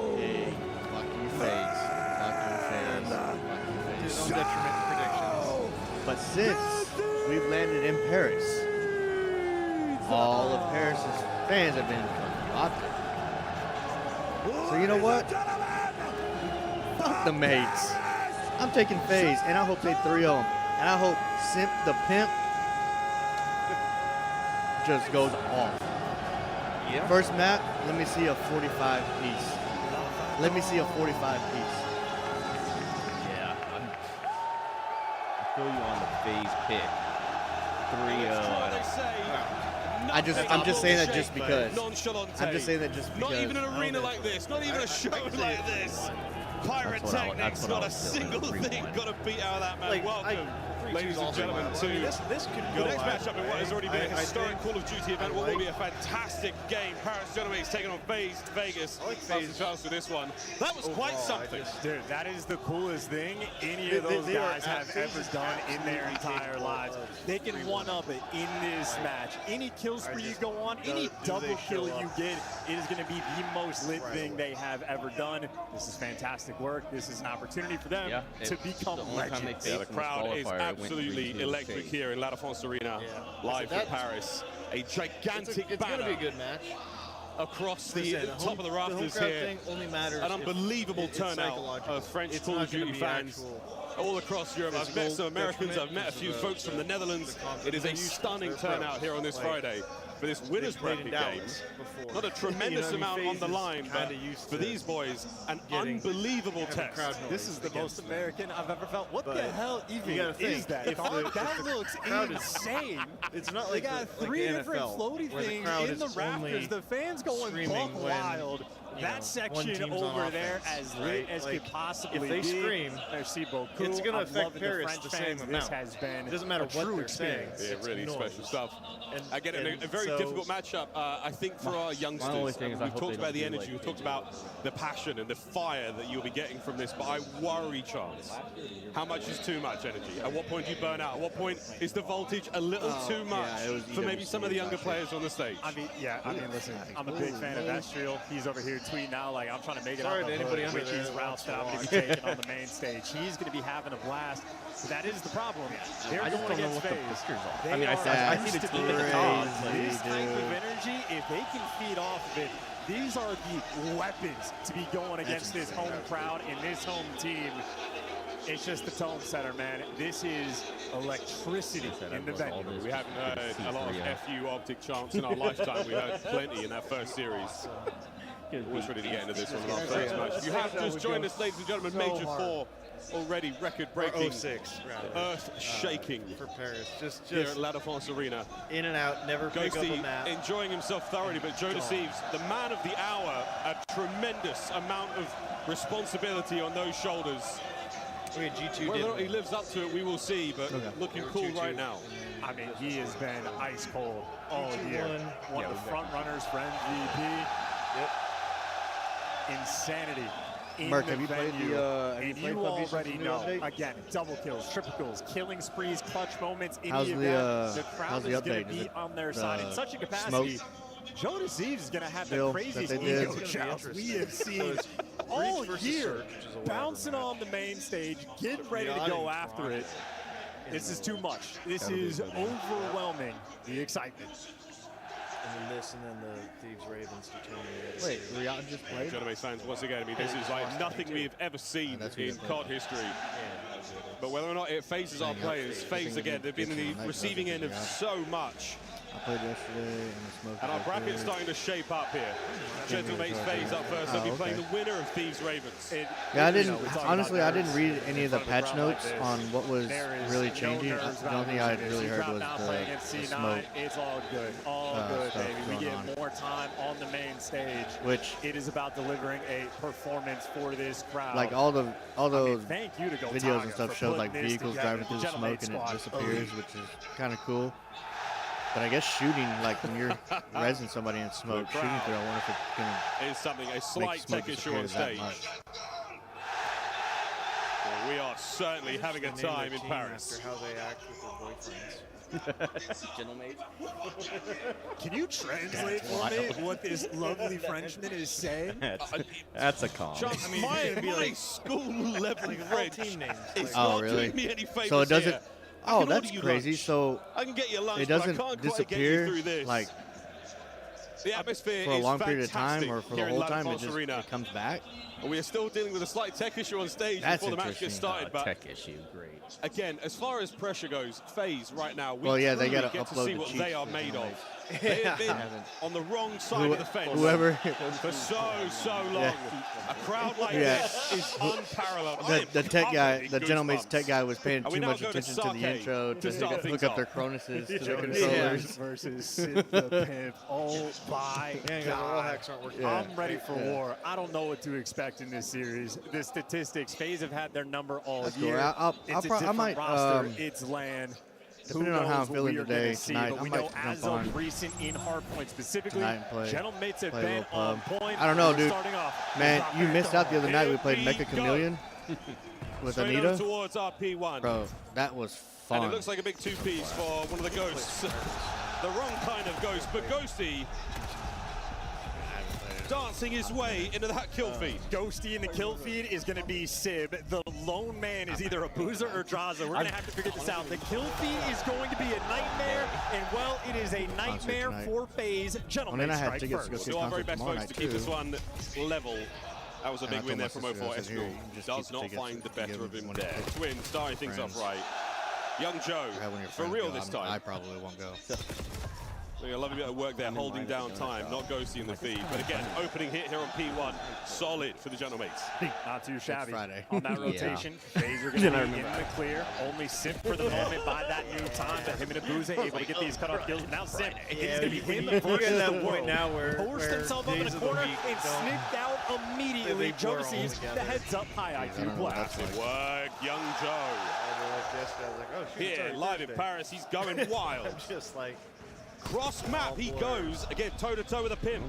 fuck you FaZe. Fuck you FaZe. Fuck you
His
FaZe.
own detriment predictions.
But since we've landed in Paris, all of Paris's fans have been fucking OpTic. So you know what? Fuck the mates. I'm taking FaZe, and I hope they 3-0 them. And I hope Simp the Pimp just goes off.
Yeah.
First map, let me see a 45 piece. Let me see a 45 piece.
Yeah, I feel you on the FaZe pick. 3-0.
I'm just saying that just because.
Nonchalante.
I'm just saying that just because.
Not even an arena like this. Not even a show like this.
Pyrotechnic's got a single thing got to beat out of that man. Welcome, ladies and gentlemen, to
this could go.
The next matchup in what has already been a historic Call of Duty event. What will be a fantastic game. Paris Genoma's taking on FaZe Vegas. FaZe chance for this one. That was quite something.
Dude, that is the coolest thing any of those guys have ever done in their entire lives. They can one-up it in this match. Any kill spree you go on, any double kill you get, it is going to be the most lit thing they have ever done. This is fantastic work. This is an opportunity for them to become legends.
The crowd is absolutely electric here in La Défense Arena, live from Paris. A gigantic
it's
banner.
It's going to be a good match.
Across the top of the rafters here, an unbelievable turnout of French Call of Duty fans all across Europe. I've met some Americans, I've met a few folks from the Netherlands. It is a stunning turnout here on this Friday for this winner's bracket game. Not a tremendous amount on the line, but for these boys, an unbelievable test.
This is the most American I've ever felt. What the hell even is that? That looks insane.
It's not
like they got three
like
different floaty things in the rafters. The fans going buck wild. That section over there, as lit as could possibly be.
If they scream,
it's
going to affect Paris the same amount.
This has been
it doesn't matter what
true
they're saying.
Yeah, really special stuff. Again, a very difficult matchup, I think, for our youngsters. We've talked about the energy, we've talked about the passion and the fire that you'll be getting from this, but I worry, Chance, how much is too much energy? At what point do you burn out? At what point is the voltage a little too much for maybe some of the younger players on the stage?
I mean, listen, I'm a big fan of Estriel. He's over here tweeting out like, I'm trying to make it
Sorry
out
to
the
anybody
hood,
under
which
there.
is routes that I'm going to be taking on the main stage. He's going to be having a blast. But that is the problem. They're
I just
going
don't know
against
what the
FaZe.
pictures are.
They
I mean, I see the team at the top.
This type of energy, if they can feed off of it, these are the weapons to be going against this home crowd and this home team. It's just the tone setter, man. This is electricity in the venue.
We haven't heard a lot of FU OpTic chants in our lifetime. We heard plenty in that first series. Always ready to get into this one in our first match. If you have just joined us, ladies and gentlemen, Major 4 already record-breaking, earth-shaking
for Paris. Just
here at La Défense Arena.
In and out, never pick up a map.
Enjoying himself thoroughly, but Joe Deceives, the man of the hour, a tremendous amount of responsibility on those shoulders.
I mean, G2
Whether or not he lives up to it, we will see, but looking cool right now.
I mean, he has been ice cold all year. One of the front runners for MVP. Insanity in
Mark,
the
have you played
venue.
the,
and you already know, again, double kills, triple kills, killing sprees, clutch moments in the event. The crowd is going to be on their side in such a capacity. Joe Deceives is going to have the craziest ego chops we have seen all year. Bouncing on the main stage, getting ready to go after it. This is too much. This is overwhelming, the excitement.
And then this, and then the Thieves Ravens determine.
Wait, Riyadh just played?
Genoma's fans, once again, I mean, this is like nothing we've ever seen in COD history. But whether or not it phases our players, FaZe again, they've been in the receiving end of so much.
I played yesterday
And our bracket's starting to shape up here. Gentlemate's FaZe up first. They'll be playing the winner of Thieves Ravens.
Yeah, I didn't, honestly, I didn't read any of the patch notes on what was really changing. The only thing I really heard was the smoke.
It's all good, baby. We get more time on the main stage.
Which
it is about delivering a performance for this crowd.
Like all those videos and stuff showed like
this
vehicles driving through the smoke and it disappears, which is kind of cool. But I guess shooting, like when you're resin somebody in smoke, shooting through, I wonder if it's going to
is something, a slight tech issue on stage. Well, we are certainly having a time in Paris.
After how they act with their boyfriends.
Gentlemen. Can you translate for me what this lovely Frenchman is saying?
That's a con.
I mean, my school-level French is
oh,
not
really?
doing me any favors
So it doesn't.
here.
Oh, that's crazy. So
I can get you lunch,
it doesn't
but I can't
disappear
quite get you through this.
like
the atmosphere
for a long
is
period of time, or for the
here in
whole
La
time
Défense Arena.
it comes back.
We are still dealing with a slight tech issue on stage
That's
before the match gets started. But
tech issue, great.
Again, as far as pressure goes, FaZe right now, we
Well, yeah, they
truly
gotta
get to
upload
see
the
what
cheats
they are
for
made
Gentlemates.
of. They have been on the wrong side of the fence
Whoever
for so long.
Yeah.
A crowd like this is unparalleled.
The tech guy, the Gentlemates tech guy was paying
And we
too
now
much
go to
attention to the
Sake
intro
to
to
start
hook
things
up
off.
their Cronuses to the
Jonas
controllers.
versus Sid the Pimp. Oh my
the
God.
wall hacks aren't working.
I'm ready for war. I don't know what to expect in this series. The statistics, FaZe have had their number all
That's cool.
year.
I
It's
might,
roster. It's land.
depending on how I'm feeling today, tonight,
but we
I might
know as
jump on
of recent in Hardpoint specifically,
tonight and play
Gentlemates have
a
been
little
on
pub.
point.
I don't know,
We're
dude.
starting off.
Man,
It's
you
not
missed
very
out the other night. We played
Here
Mecha
we
Chameleon with
Straight over
Anita.
towards our P1.
Bro, that was
And it
fun.
looks like a big two-piece for one of the ghosts. The wrong kind of ghost, but Ghosty dancing his way into that kill feed.
Ghosty in the kill feed is going to be Sib. The lone man is either a Boozer or Draza. We're going to have to figure this out. The kill feed is going to be a nightmare, and well, it is a nightmare for FaZe. Gentlemen, strike first.
We'll do our very best, folks, to keep this one level. That was a big win there from 04 Escrow. Does not find the better of him there. Twin starting things off right. Young Joe, for real this time.
I probably won't go.
I love a bit of work there, holding down time, not Ghosty in the feed. But again, opening hit here on P1, solid for the Gentlemates.
Not too shabby.
Friday.
On that rotation, FaZe are going to be in the clear. Only Simp for the moment by that new time. But him and Abuza able to get these cutoff kills. Now Simp, it's going to be him
We're
versus
at
the
that point
world.
now where
Forced himself up in the corner and sniffed out immediately. Joe
blur all
sees the
together.
heads up high IQ blast.
Good work, Young Joe. Here, live in Paris, he's going wild.
Just like
cross map, he goes again toe-to-toe with a pimp.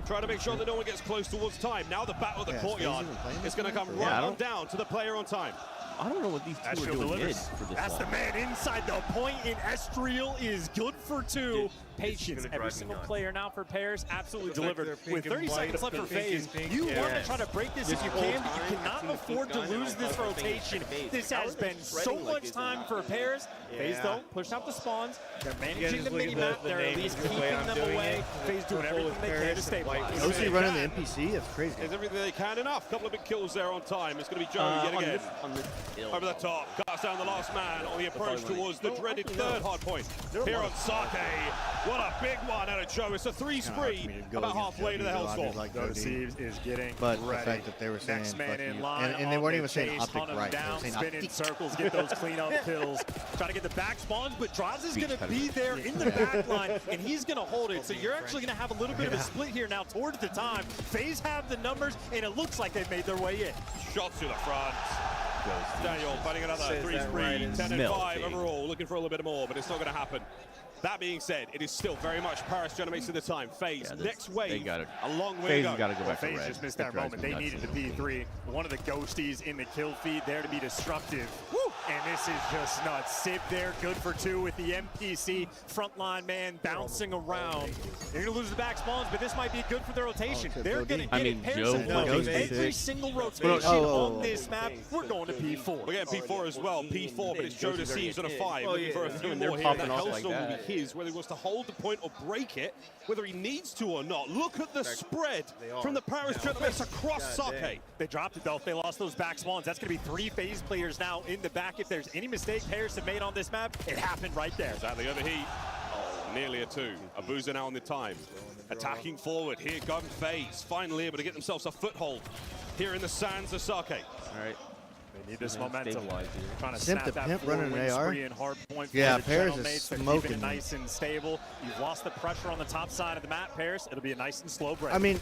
Trying to make sure that no one gets close towards time. Now the battle of the courtyard is going to come right on down to the player on time.
I don't know what these two are doing mid for this
That's the man inside the point, and Estriel is good for two. Patience. Every single player now for pairs absolutely delivered. With 30 seconds left for FaZe, you want to try to break this if you can, but you cannot afford to lose this rotation. This has been so much time for pairs. FaZe, though, pushed out the spawns. They're managing the mini-map. They're at least keeping them away. FaZe doing everything they can to stabilize.
OC running the NPC? That's crazy.
There's everything they can. Enough. Couple of big kills there on time. It's going to be Joe yet again. Over the top. Cuts down the last man on the approach towards the dreaded third hard point. Here on Sake. What a big one out of Joe. It's a three spree about halfway to the Hellstorm.
Steve is getting
But
ready.
the fact that they were saying
Next man
fuck
in
you.
line
And they
on
weren't
the
even saying
chase,
OpTic
hunt him
right. They
down,
were saying
spin in
OpTic.
circles, get those cleanup kills. Try to get the back spawns, but Draza's going to be there in the back line, and he's going to hold it. So you're actually going to have a little bit of a split here now towards the time. FaZe have the numbers, and it looks like they've made their way in.
Shots to the front. Daniel finding another three spree, 10 and 5 overall, looking for a little bit more, but it's not going to happen. That being said, it is still very much Paris Gentlemates at the time. FaZe, next wave, a long way to go.
Got to go back to
FaZe
red.
just missed that moment. They needed the P3. One of the ghosties in the kill feed there to be destructive. Woo! And this is just nuts. Sib there, good for two with the MPC. Frontline man bouncing around. They're going to lose the back spawns, but this might be good for their rotation. They're going to get it. Pairs of one. Every single rotation on this map, we're going to P4.
We're getting P4 as well. P4, but it's Joe to Seas on a 5. Looking for a few more here. That Hellstorm will be his, whether he wants to hold the point or break it, whether he needs to or not. Look at the spread from the Paris Gentlemates across Sake.
They dropped it though. They lost those back spawns. That's going to be 3 FaZe players now in the back. If there's any mistake Paris have made on this map, it happened right there.
Exactly, overheat. Nearly a 2. Abuza now on the time. Attacking forward. Here comes FaZe. Finally able to get themselves a foothold here in the sands of Sake.
All right.
They need this momentum. Trying to
Simp
snap
the
that
Pimp running an AR.
spree and hard point for
Yeah,
the
Paris
Gentlemates.
is
They're
smoking
keeping it
them.
nice and stable. You've lost the pressure on the top side of the map, Paris. It'll be a nice and slow break.
I mean,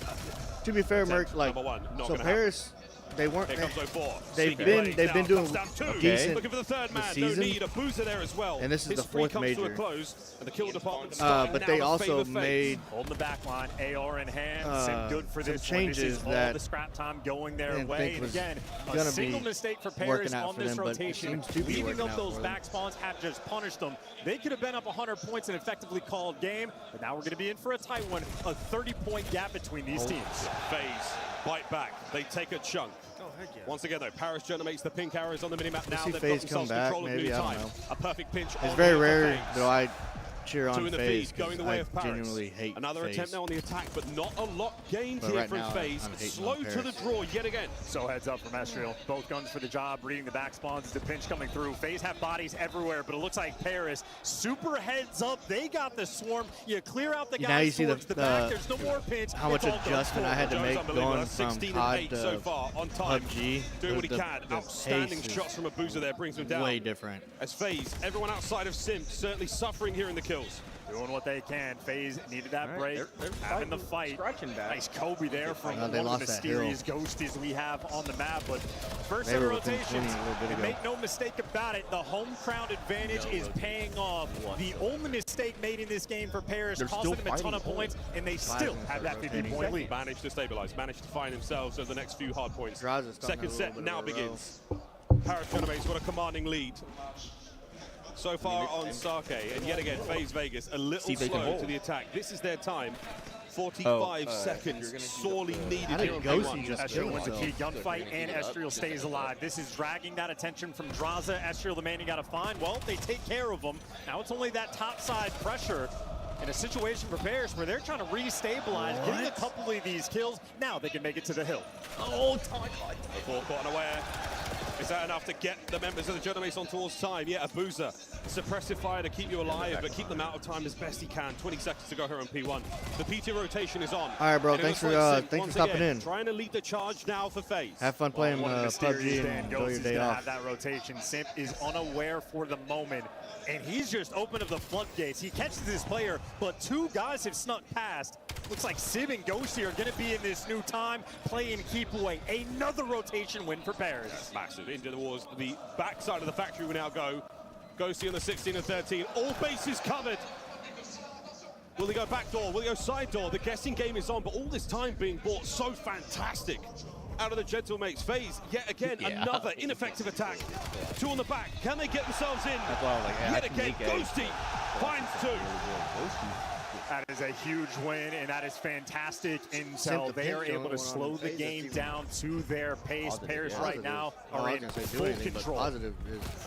to be fair, Merc, like,
Number one, not
so
gonna
Paris, they weren't.
Here comes 04.
They've
Sneaky
been
blade
doing
comes down 2.
decent
Looking for the third man.
this
No
season.
need. Abuza there as well.
And this is
His
the
spree
fourth
comes to a
major.
close, and the kill department
But they also made
holding the back line, AR in hand, Sim good for
some
this
changes
one. This is all
that
the scrap time going their
didn't
way.
think
And
was
again, a
gonna
single
be
mistake for Paris
working out
on
for
this
them, but it
rotation,
seems to be
leaving
working
up
out
those
for
back spawns have just punished them. They could have been up 100 points and effectively called game, but now we're going to be in for a tight one. A 30-point gap between these teams.
FaZe bite back. They take a chunk. Once again, though, Paris Gentlemates the pink arrows on the minimap now.
see
They've
FaZe
got
come
themselves
back,
control of
maybe,
new
I don't
time.
know.
A perfect pinch.
It's
on
very
here for
rare
FaZe.
that I cheer on
Two in the
FaZe
feed, going the
'cause
way
I
of Paris.
genuinely hate
Another
FaZe.
attempt now on the attack, but not a lot gained
But
here
right
from
now,
FaZe.
I'm hating
Slow
on
to
Paris.
the draw yet again.
So heads up from Estriel. Both guns for the job, reading the back spawns. The pinch coming through. FaZe have bodies everywhere, but it looks like Paris super heads up. They got the swarm. You clear out the
Now
guys
you see
towards the back. There's no more pinch.
how much
It's all
adjustment I had to make going from
16
COD
and 8
to
so far on time.
PUBG.
Doing what he
The
can. Outstanding
pace is
shots from Abuza there brings him down.
way different.
As FaZe, everyone outside of Sim certainly suffering here in the kills.
Doing what they can. FaZe needed that break.
They're
having the fight. Nice Kobe there from
they
one of
lost
the
that hill.
mysterious ghosties we have on the map. But first
They
set of
were within 20
rotations,
a little bit
and
ago.
make no mistake about it, the home crowd advantage is paying off. The only mistake made in this game for Paris, costing them a ton of points, and they still have that 50-point lead.
Managed to stabilize, managed to find themselves over the next few hard points. Second set now begins. Paris Genomates got a commanding lead so far on Sake, and yet again, FaZe Vegas a little slow to the attack. This is their time. 45 seconds, sorely needed here on P1.
Estriel wins a key gunfight, and Estriel stays alive. This is dragging that attention from Draza. Estriel, the man you got to find. Well, they take care of him. Now it's only that top side pressure in a situation for Paris where they're trying to re-stabilize, getting a couple of these kills. Now they can make it to the hill.
Oh, before caught unaware. Is that enough to get the members of the Genomates on towards time? Yeah, Abuza, suppressive fire to keep you alive, but keep them out of time as best he can. 20 seconds to go here on P1. The P2 rotation is on.
All right, bro.
And it
Thanks
looks
for
like Sim,
thanks for
once
stopping
again,
in.
Trying to lead the charge now for FaZe.
Have fun playing
One of the
PUBG and
Dan
enjoy
Ghost
your
is
day
gonna
off.
have that rotation. Simp is unaware for the moment, and he's just opened up the floodgates. He catches this player, but two guys have snuck past. Looks like Sim and Ghosty are going to be in this new time, play and keep away. Another rotation win for Paris.
That's massive. Into the wars. The backside of the factory will now go. Ghosty on the 16 and 13. All bases covered. Will they go back door? Will they go side door? The guessing game is on, but all this time being bought so fantastic out of the Gentlemates. FaZe, yet again, another ineffective attack. Two on the back. Can they get themselves in?
That's why I was like, hey,
Yet again, Ghosty finds two.
That is a huge win, and that is fantastic intel. They are able to slow the game down to their pace. Paris right now are in full control.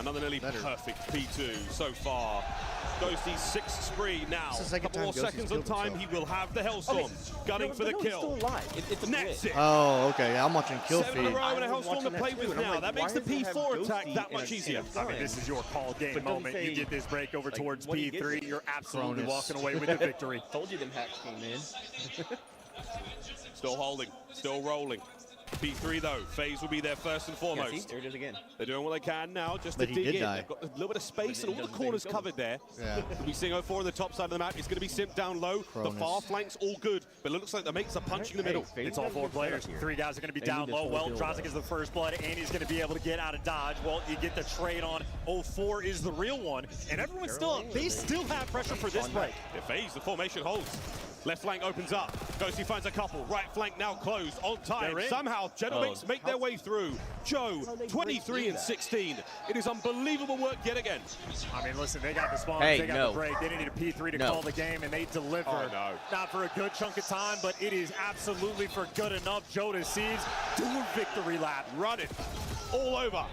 Another nearly perfect P2 so far. Ghosty's sixth spree now. A couple more seconds on time, he will have the Hellstorm. Gunning for the kill. Nets it.
Oh, okay. I'm watching kill
7 in a
feed.
row and a Hellstorm to play with now. That makes the P4 attack that much easier.
I mean, this is your call game moment. You get this break over towards P3, you're absolutely walking away with the victory.
Told you them hacks came in.
Still holding, still rolling. P3 though, FaZe will be there first and foremost.
Yeah, see, there it is again.
They're doing what they can now just
But
to
he
dig
did
in.
die.
They've got a little bit of space and all the corners covered there.
Yeah.
We'll be seeing 04 on the top side of the map. It's going to be Simp down low. The far flank's all good, but it looks like the mates are punching the middle.
It's all four players. Three guys are going to be down low. Well, Drozic is the first blood, and he's going to be able to get out of dodge. Well, you get the trade on. 04 is the real one, and everyone's still, they still have pressure for this break.
Yeah, FaZe, the formation holds. Left flank opens up. Ghosty finds a couple. Right flank now closed on time. Somehow, Genomates make their way through. Joe, 23 and 16. It is unbelievable work yet again.
I mean, listen, they got the spawns,
Hey,
they got the break. They didn't need a P3 to call the game, and they deliver.
Oh, no.
Not for a good chunk of time, but it is absolutely for good enough. Joe deceives. Do a victory lap.
Run it all over.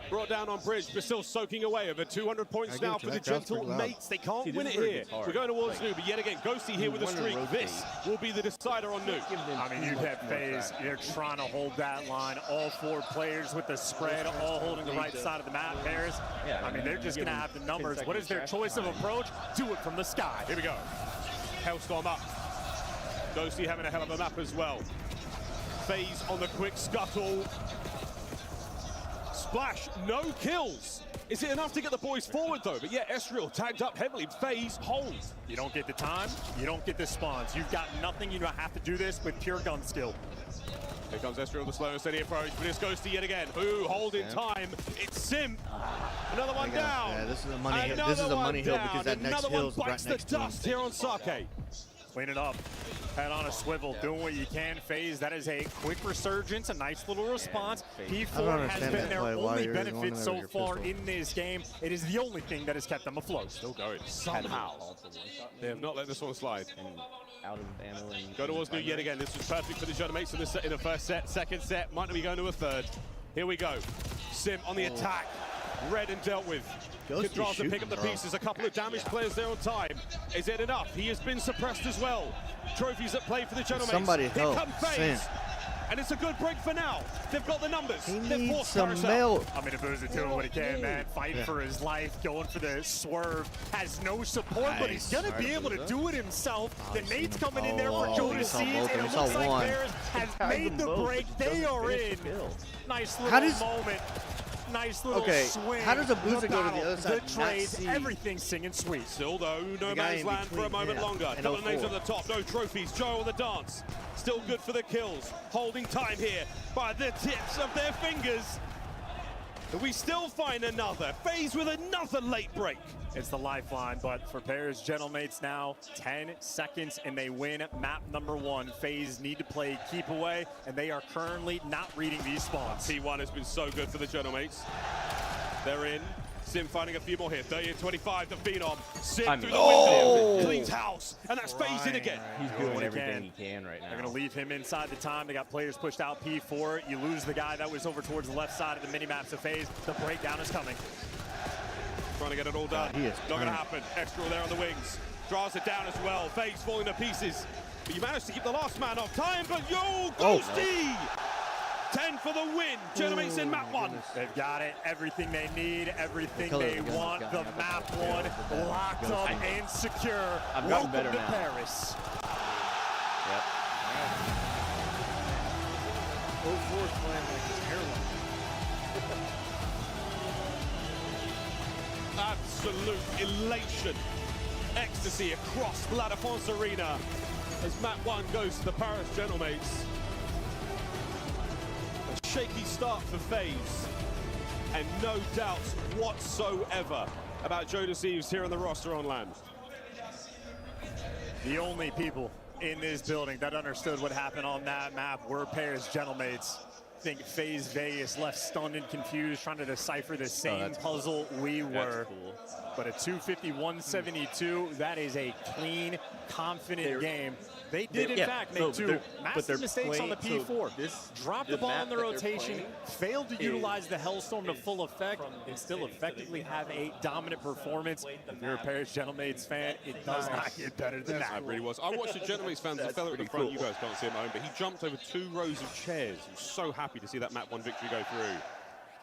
Brought down on bridge, but still soaking away. Over 200 points now for the Gentlemates. They can't win it here. We're going towards Noob, but yet again, Ghosty here with a streak. This will be the decider on Noob.
I mean, you have FaZe. They're trying to hold that line. All four players with the spread, all holding the right side of the map. Paris, I mean, they're just going to have the numbers. What is their choice of approach? Do it from the sky.
Here we go. Hellstorm up. Ghosty having a hell of a map as well. FaZe on the quick scuttle. Splash, no kills. Is it enough to get the boys forward though? But yeah, Estriel tagged up heavily. FaZe holds.
You don't get the time, you don't get the spawns. You've got nothing. You don't have to do this with pure gun skill.
Here comes Estriel, the slow and steady approach, but it's Ghosty yet again. Ooh, hold in time. It's Sim. Another one down.
Yeah, this is a money hill. This is a money hill because that next hill is right next to him.
Dust here on Sake.
Clean it up. Head on a swivel, doing what you can. FaZe, that is a quick resurgence, a nice little response. P4 has been their only benefit so far in this game. It is the only thing that has kept them afloat.
Still going somehow. They have not let this one slide.
Out of ammo and
go towards Noob yet again. This was perfect for the Genomates in the first set. Second set, might not be going to a third. Here we go. Sim on the attack. Read and dealt with. Kendraza pick up the pieces. A couple of damaged players there on time. Is it enough? He has been suppressed as well. Trophies at play for the Gentlemen.
Somebody help.
Here comes FaZe. And it's a good break for now. They've got the numbers.
He
They've
needs some milk.
I mean, Abuza doing what he can, man. Fighting for his life, going for the swerve. Has no support, but he's going to be able to do it himself. The nade's coming in there for Joe to see, and it looks like Bears has made the break. They are in. Nice little moment. Nice little swing.
How does Abuza go to the other side?
The trades, everything singing sweet.
Still though, no man's land for a moment longer. Couple of names on the top, no trophies. Joe on the dance. Still good for the kills. Holding time here by the tips of their fingers. We still find another. FaZe with another late break.
It's the lifeline, but for Bears Gentlemates now, 10 seconds and they win map number 1. FaZe need to play keep away, and they are currently not reading these spawns.
T1 has been so good for the Gentlemates. They're in. Sim finding a few more here. 30-25, the Phenom. Sim through the window. Cleans house. And that's FaZe in again.
He's doing everything he can right now.
They're going to leave him inside the time. They got players pushed out P4. You lose the guy that was over towards the left side of the mini-maps of FaZe. The breakdown is coming.
Trying to get it all done. Not going to happen. Extra there on the wings. Draws it down as well. FaZe falling to pieces. But you managed to keep the last man off time. But yo, Ghosty! 10 for the win. Gentlemates in map 1.
They've got it. Everything they need, everything they want. The map 1 locked up and secure.
I've gotten better
to
now.
Paris.
Yep.
04's playing like his hairline.
Absolute elation. Ecstasy across La Défense Arena as map 1 goes to the Paris Gentlemates. A shaky start for FaZe, and no doubts whatsoever about Joe Deceives here on the roster on land.
The only people in this building that understood what happened on that map were Paris Gentlemates. I think FaZe Vegas left stunned and confused, trying to decipher the same puzzle we were.
Cool.
But a 250-172, that is a clean, confident game. They did, in fact, make two massive mistakes on the P4. Dropped the ball in the rotation, failed to utilize the Hellstorm to full effect, and still effectively have a dominant performance. If you're a Paris Gentlemates fan, it does not get better than that.
It really was. I watched the Gentlemates fans, the fella at the front, you guys can't see him at home, but he jumped over 2 rows of chairs. He was so happy to see that map 1 victory go through.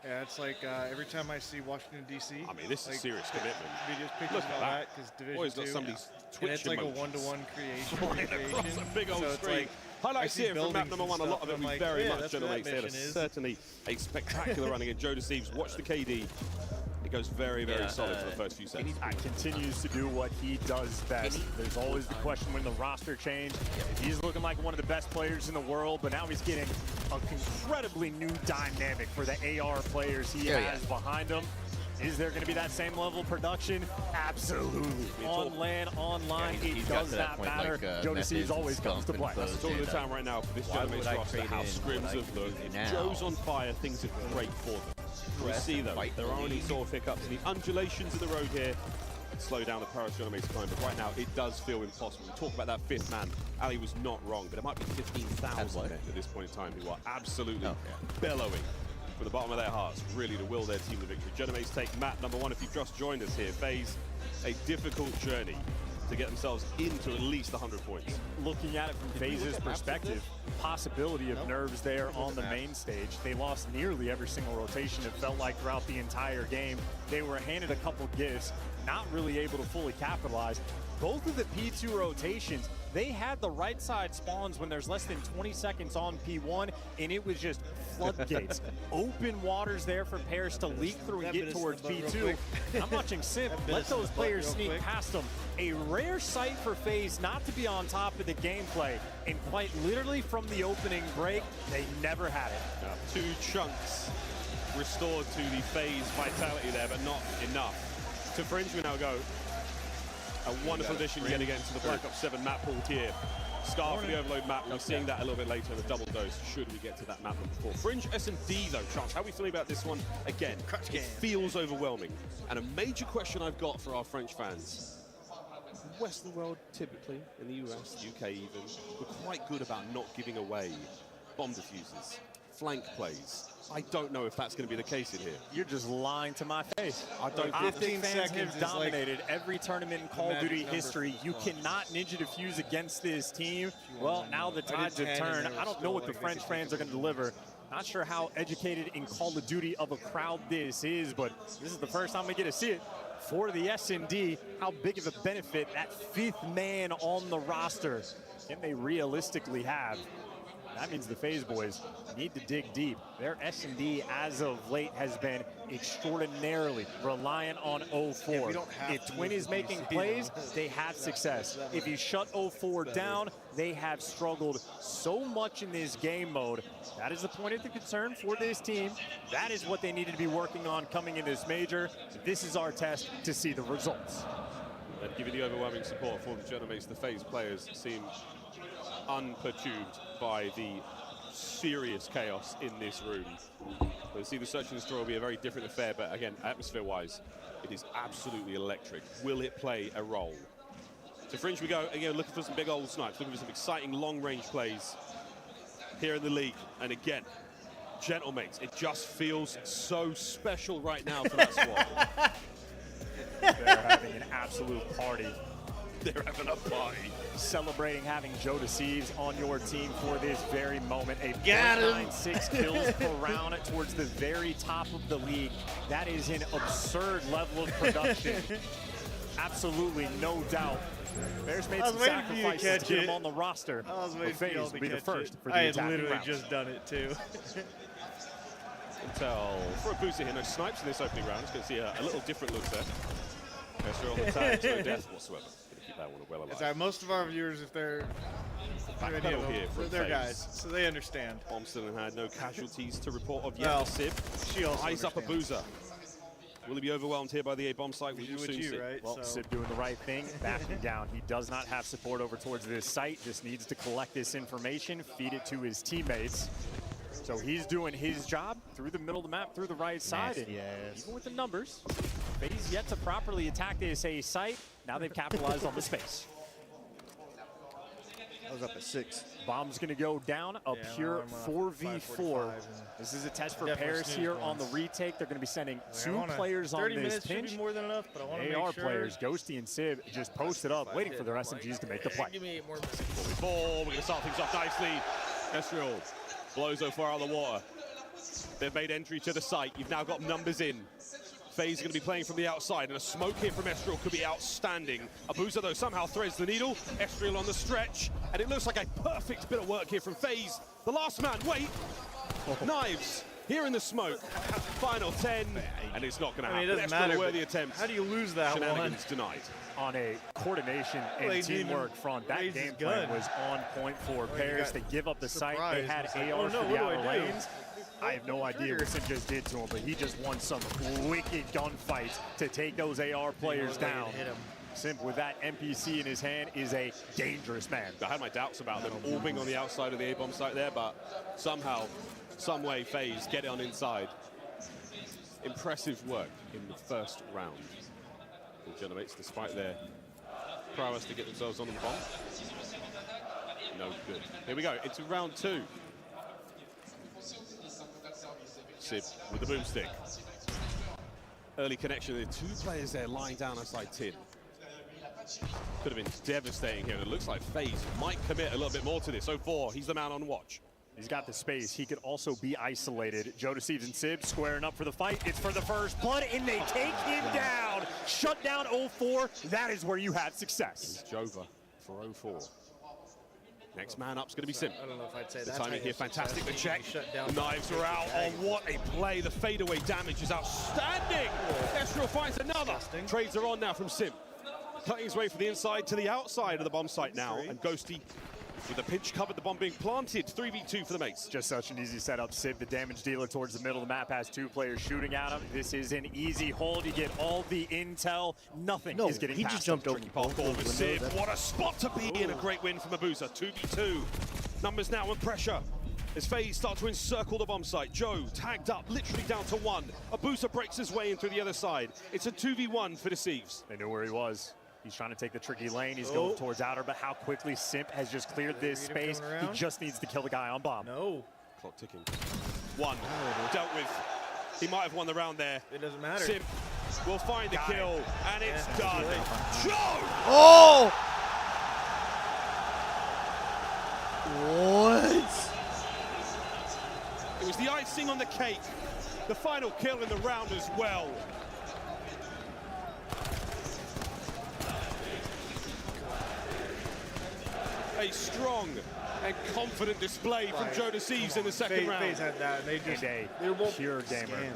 Yeah, it's like every time I see Washington, D.C.
I mean, this is serious commitment.
Videos, pictures, and all that, because Division
Always got
2,
somebody's
and
Twitch
it's like
emotions.
a one-to-one creation.
A big old
so
screen.
like,
Highlights here from map number 1. A lot of it was
like,
very much
that's what
Gentlemates.
that
They had
mission is.
certainly a spectacular running. And Joe Deceives, watch the KD. It goes very, very solid for the first few seconds.
Continues to do what he does best. There's always the question when the roster changed. He's looking like one of the best players in the world, but now he's getting an incredibly new dynamic for the AR players he has behind him. Is there going to be that same level of production? Absolutely. On land, online, it does not matter. Joe Deceives always comes to play.
That's the talk of the town right now for this Gentlemates roster. How scrims have looked. If Joe's on fire, things are great for them. We see them. There are only sort of hiccups and the undulations of the road here slow down the Paris Gentlemates climb, but right now it does feel impossible. We talk about that 5th man. Ali was not wrong, but it might be 15,000 men at this point in time who are absolutely bellowing from the bottom of their hearts, really to will their team to victory. Gentlemates take map number 1. If you've just joined us here, FaZe a difficult journey to get themselves into at least 100 points.
Looking at it from FaZe's perspective, possibility of nerves there on the main stage. They lost nearly every single rotation, it felt like, throughout the entire game. They were handed a couple gifts, not really able to fully capitalize. Both of the P2 rotations, they had the right side spawns when there's less than 20 seconds on P1, and it was just floodgates. Open waters there for Paris to leak through and get towards P2. I'm watching Sim let those players sneak past them. A rare sight for FaZe not to be on top of the gameplay, and quite literally from the opening break, they never had it.
2 chunks restored to the FaZe vitality there, but not enough. To Fringe we now go. A wonderful addition yet again to the Black Ops 7 map pool here. Scar for the Overload map. We're seeing that a little bit later in the double dose, should we get to that map number 4. Fringe S&D though, Chance, how are we feeling about this one? Again, it feels overwhelming. And a major question I've got for our French fans. Western world, typically, in the US, the UK even, we're quite good about not giving away bomb diffusers. flank plays. I don't know if that's going to be the case in here.
You're just lying to my face.
I don't.
OpTic fans have dominated every tournament in Call of Duty history. You cannot ninja defuse against this team. Well, now the tides have turned. I don't know what the French fans are going to deliver. Not sure how educated in Call of Duty of a crowd this is, but this is the first time we get to see it for the S&D. How big of a benefit that 5th man on the roster can they realistically have? That means the FaZe boys need to dig deep. Their S&D as of late has been extraordinarily reliant on 04. If Twin is making plays, they have success. If you shut 04 down, they have struggled so much in this game mode. That is the point of the concern for this team. That is what they needed to be working on coming in this major. This is our test to see the results.
And given the overwhelming support for the Genomates, the FaZe players seem unperturbed by the serious chaos in this room. We'll see the search and destroy will be a very different affair, but again, atmosphere-wise, it is absolutely electric. Will it play a role? To Fringe we go, again, looking for some big old snipes, looking for some exciting long-range plays here in the league. And again, Gentlemates, it just feels so special right now for that squad.
They're having an absolute party.
They're having a party.
Celebrating having Joe Deceives on your team for this very moment. A
Got him.
0.96 kills per round towards the very top of the league. That is an absurd level of production. Absolutely, no doubt. Bears made some sacrifices to get him on the roster.
I was waiting for you to
be the first for the
I had
attacking
literally
round.
just done it too.
Intel for a booster here, no snipes in this opening round. It's going to see a little different look there. Ezreal on the tag, no death whatsoever. Going to keep that one well alive.
It's our, most of our viewers, if they're
here from
they're
FaZe.
guys, so they understand.
Bomb still had no casualties to report of yet. Sib eyes up a boozer. Will he be overwhelmed here by the A bomb site? We will soon see.
Right?
Well,
so.
Sib doing the right thing, backing down. He does not have support over towards this site, just needs to collect this information, feed it to his teammates. So he's doing his job through the middle of the map, through the right side. And even with the numbers, FaZe yet to properly attack this A site. Now they've capitalized on the space.
I was up at 6.
Bomb's going to go down, a pure 4v4. This is a test for Paris here on the retake. They're going to be sending 2 players on this pinch.
Should be more than enough, but I want to
AR
make sure.
players, Ghosty and Sib, just posted up, waiting for their SMGs to make the play.
Give me 8 more minutes.
4v4, we're going to start things off nicely. Ezreal blows 04 out of the water. They've made entry to the site. You've now got numbers in. FaZe is going to be playing from the outside, and a smoke here from Ezreal could be outstanding. Abuza, though, somehow threads the needle. Ezreal on the stretch, and it looks like a perfect bit of work here from FaZe. The last man, wait! Knives here in the smoke. Final 10, and it's not going to happen.
It doesn't
Ezreal,
matter.
a worthy attempt.
How do you lose that
Shenanigans
one?
denied.
On a coordination and teamwork front, that game plan was on point for Paris. They give up the site. They had AR for the outer lanes. I have no idea what Sim just did to him, but he just won some wicked gunfights to take those AR players down. Simp with that NPC in his hand is a dangerous man.
I had my doubts about them all being on the outside of the A-bomb site there, but somehow, some way, FaZe get it on inside. Impressive work in the first round. The Genomates, despite their prowess to get themselves on the bomb. No good. Here we go, into round 2. Sib with the boomstick. Early connection, there are 2 players there lying down outside tin. Could have been devastating here, and it looks like FaZe might commit a little bit more to this. 04, he's the man on watch.
He's got the space. He could also be isolated. Joe Deceives and Sib squaring up for the fight. It's for the first blood, and they take him down. Shut down 04. That is where you had success.
It's Jova for 04. Next man up's going to be Sim.
I don't know if I'd say
the
that.
timing here, fantastic. The check. The knives are out. Oh, what a play. The fadeaway damage is outstanding. Ezreal finds another. Trades are on now from Sim. Cutting his way from the inside to the outside of the bomb site now. And Ghosty with the pinch covered, the bomb being planted. 3v2 for the mates.
Just such an easy setup. Sib, the damage dealer towards the middle of the map, has 2 players shooting at him. This is an easy hold. You get all the intel. Nothing is getting past
just jumped over
Parkour with Sib. What a spot to be in. A great win from Abuza. 2v2. Numbers now with pressure as FaZe start to encircle the bomb site. Joe tagged up, literally down to 1. Abuza breaks his way in through the other side. It's a 2v1 for Deceives.
They knew where he was. He's trying to take the tricky lane. He's going towards outer, but how quickly Simp has just cleared this space. He just needs to kill the guy on bomb.
No.
Clock ticking. One. Dealt with. He might have won the round there.
It doesn't matter.
Sim will find the kill, and it's done. Joe!
Oh! What?
It was the icing on the cake. The final kill in the round as well. A strong and confident display from Joe Deceives in the second round.
FaZe had that, and they were both pure gamer.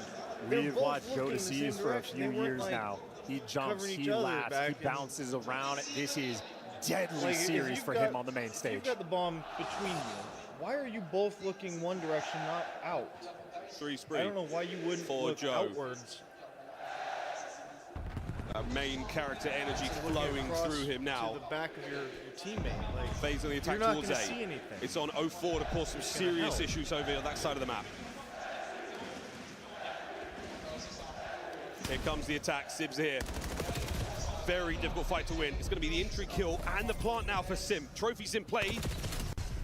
We've watched Joe Deceives for a few years now. He jumps, he laughs, he bounces around. This is deadly series for him on the main stage.
You've got the bomb between you. Why are you both looking one direction, not out?
3 spree.
I don't know why you wouldn't look
Joe.
outwards.
Main character energy flowing through him now.
To the back of your teammate. Like,
FaZe on the attack towards A. It's on 0-4 to cause some serious issues over on that side of the map. Here comes the attack. Sib's here. Very difficult fight to win. It's going to be the entry kill and the plant now for Sim. Trophies in play.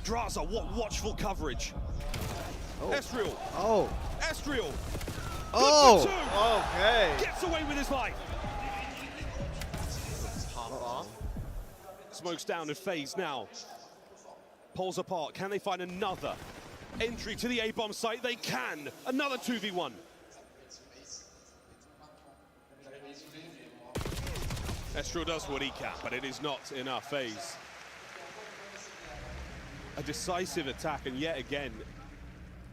Draza, what watchful coverage. Estriel.
Oh.
Estriel.
Oh.
Good for 2.
Okay.
Gets away with his life.
Pop off.
Smokes down and FaZe now. Pulls apart. Can they find another entry to the A-bomb site? They can. Another 2v1. Estriel does what he can, but it is not enough. FaZe. A decisive attack, and yet again,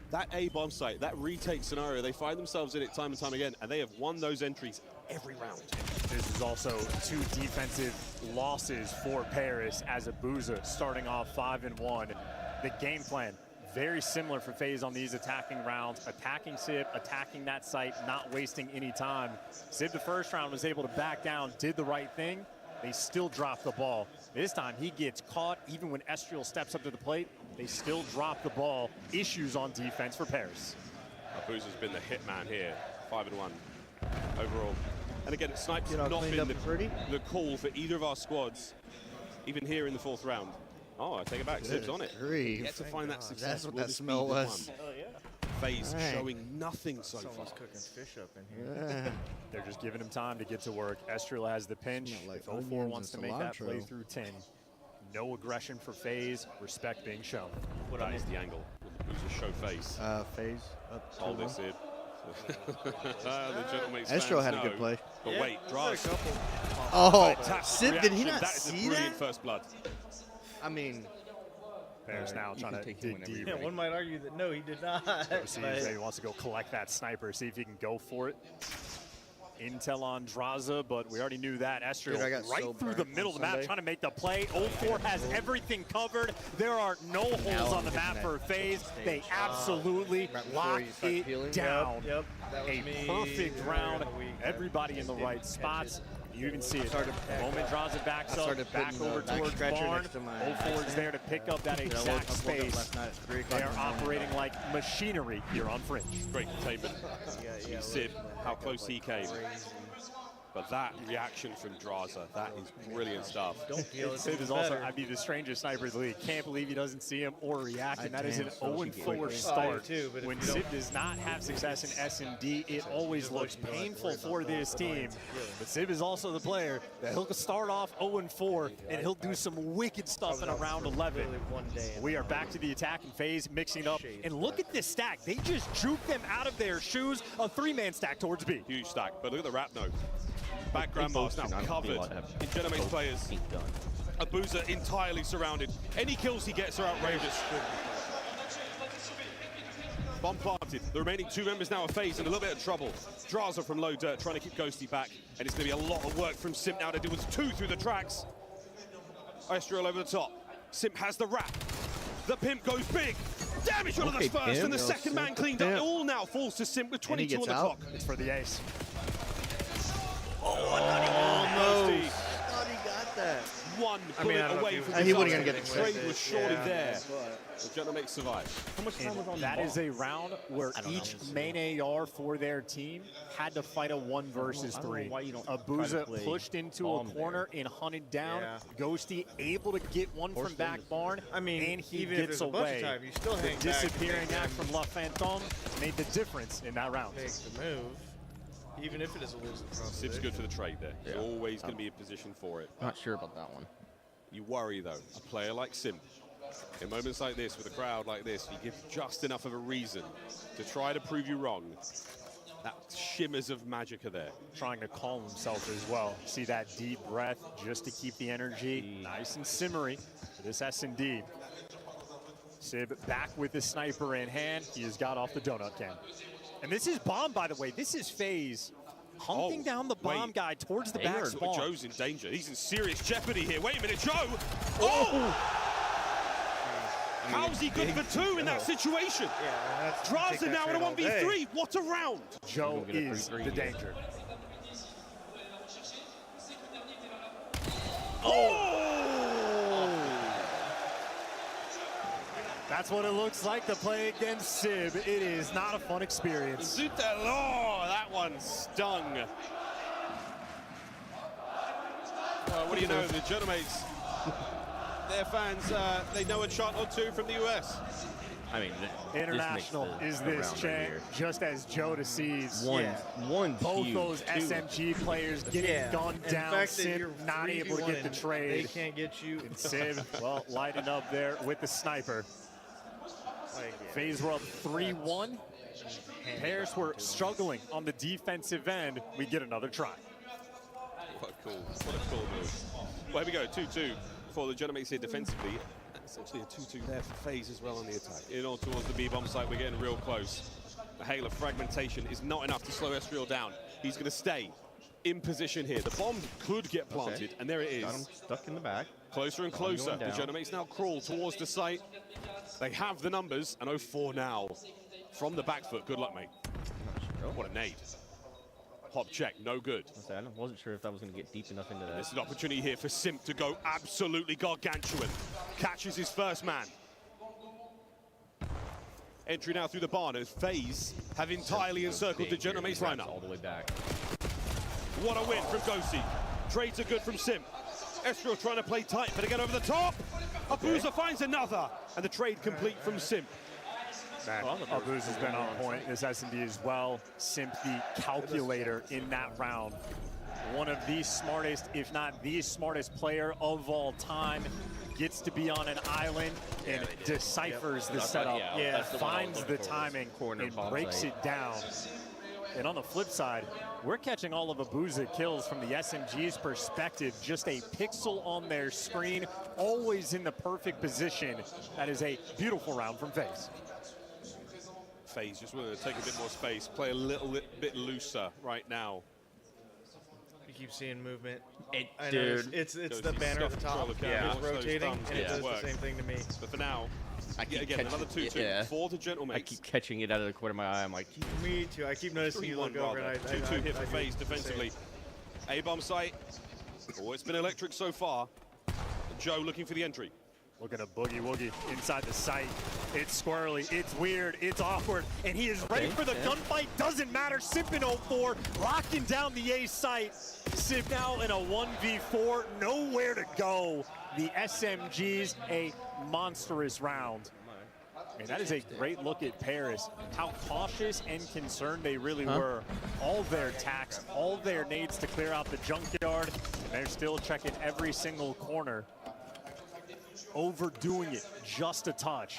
that A-bomb site, that retake scenario, they find themselves in it time and time again, and they have won those entries every round.
This is also 2 defensive losses for Paris as Abuza starting off 5-1. The game plan, very similar for FaZe on these attacking rounds. Attacking Sib, attacking that site, not wasting any time. Sib the first round was able to back down, did the right thing. They still drop the ball. This time he gets caught even when Estriel steps up to the plate. They still drop the ball. Issues on defense for Paris.
Abuza's been the hitman here. 5-1 overall. And again, Snipe's not been the call for either of our squads, even here in the 4th round. Oh, I take it back. Sib's on it. Yet to find that success.
That's what that smell was.
FaZe showing nothing so far.
Cooking fish up in here.
They're just giving him time to get to work. Estriel has the pinch. If 0-4 wants to make that play through 10. No aggression for FaZe. Respect being shown.
What is the angle? Abuza show FaZe.
FaZe up.
Hold this in. The gentleman's
Estriel had a good play.
But wait, Draza.
Oh, Sib, did he not
That is a
see
brilliant
that?
first blood.
I mean,
Paris now trying to dig deep.
Yeah, one might argue that no, he did not.
Maybe wants to go collect that sniper, see if he can go for it. Intel on Draza, but we already knew that. Estriel right through the middle of the map trying to make the play. 0-4 has everything covered. There are no holes on the map for FaZe. They absolutely lock it down. A perfect round. Everybody in the right spots. You even see it. The moment Draza backs up, back over towards Barn. 0-4 is there to pick up that exact space. They are operating like machinery here on Fringe.
Great containment. Sib, how close he came. But that reaction from Draza, that is brilliant stuff.
Sib is also, I'd be the strangest sniper in the league. Can't believe he doesn't see him or react, and that is an 0-4 start. When Sib does not have success in S&D, it always looks painful for this team. But Sib is also the player that he'll start off 0-4, and he'll do some wicked stuff in a round 11. We are back to the attacking phase, mixing up, and look at this stack. They just juke them out of their shoes. A 3-man stack towards B.
Huge stack, but look at the wrap note. Background bars now covered in Genoma's players. Abuza entirely surrounded. Any kills he gets are outrageous. Bomb planted. The remaining 2 members now are FaZe in a little bit of trouble. Draza from low dirt trying to keep Ghosty back. And it's going to be a lot of work from Simp now to deal with 2 through the tracks. Estriel over the top. Simp has the wrap. The pimp goes big. Damage one of those first, and the second man cleaned up. It all now falls to Simp with 22 on the clock.
It's for the ace.
Oh, I thought he got that.
one bullet away from
he wasn't
disaster.
gonna get
The trade was surely there. The Genomics survived.
How much time was on that is a round where each main AR for their team had to fight a 1 versus 3. Abuza pushed into a corner and hunted down. Ghosty able to get one from back barn, and he gets away. The disappearing act from La Phantom made the difference in that round.
Make the move, even if it is a losing proposition.
Sib's good for the trade there. You're always going to be in position for it.
Not sure about that one.
You worry, though. A player like Sim, in moments like this, with a crowd like this, you give just enough of a reason to try to prove you wrong. That shimmers of magic are there.
Trying to calm himself as well. See that deep breath just to keep the energy nice and simmery for this S&D. Sib back with the sniper in hand. He has got off the donut can. And this is Bomb, by the way. This is FaZe hunting down the bomb guy towards the back spawn.
Joe's in danger. He's in serious jeopardy here. Wait a minute, Joe! Oh! How's he good for 2 in that situation? Draza now in a 1v3. What a round!
Joe is the danger. That's what it looks like to play against Sib. It is not a fun experience.
That one stung. What do you know? The Genomics, their fans, they know a shot or 2 from the US.
I mean,
international is this champ, just as Joe deceives. Both those SMG players getting gunned down. Sib not able to get the trade.
They can't get you.
And Sib, well, lighting up there with the sniper. FaZe were up 3-1. Paris were struggling on the defensive end. We get another try.
What a cool move. Well, here we go, 2-2 for the Genomics here defensively. Essentially a 2-2 there for FaZe as well on the attack. In on towards the B-bomb site, we're getting real close. The hail of fragmentation is not enough to slow Estriel down. He's going to stay in position here. The bomb could get planted, and there it is.
Got him stuck in the back.
Closer and closer. The Genomics now crawl towards the site. They have the numbers, and 0-4 now from the back foot. Good luck, mate. What a nade. Hop check, no good.
I wasn't sure if that was going to get deep enough into that.
This is an opportunity here for Simp to go absolutely gargantuan. Catches his first man. Entry now through the barn as FaZe have entirely encircled the Genomics lineup.
All the way back.
What a win from Gosi. Trades are good from Simp. Estriel trying to play tight, but again over the top. Abuza finds another, and the trade complete from Simp.
Abuza has been on point. This S&D as well. Simp the calculator in that round. One of the smartest, if not the smartest player of all time. Gets to be on an island and deciphers the setup. Finds the timing and breaks it down. And on the flip side, we're catching all of Abuza kills from the SMG's perspective. Just a pixel on their screen, always in the perfect position. That is a beautiful round from FaZe.
FaZe just want to take a bit more space, play a little bit looser right now.
You keep seeing movement.
Dude,
it's the banner at the top. It's rotating, and it does the same thing to me.
But for now, again, another 2-2 for the Genomics.
I keep catching it out of the corner of my eye. I'm like,
me too. I keep noticing you look over.
2-2 hit for FaZe defensively. A-bomb site. Oh, it's been electric so far. Joe looking for the entry.
Look at a boogie woogie inside the site. It's squirrely, it's weird, it's awkward, and he is ready for the gunfight. Doesn't matter. Simp in 0-4, locking down the A site. Simp now in a 1v4, nowhere to go. The SMGs, a monstrous round. And that is a great look at Paris. How cautious and concerned they really were. All their attacks, all their nades to clear out the junkyard, and they're still checking every single corner. Overdoing it just a touch.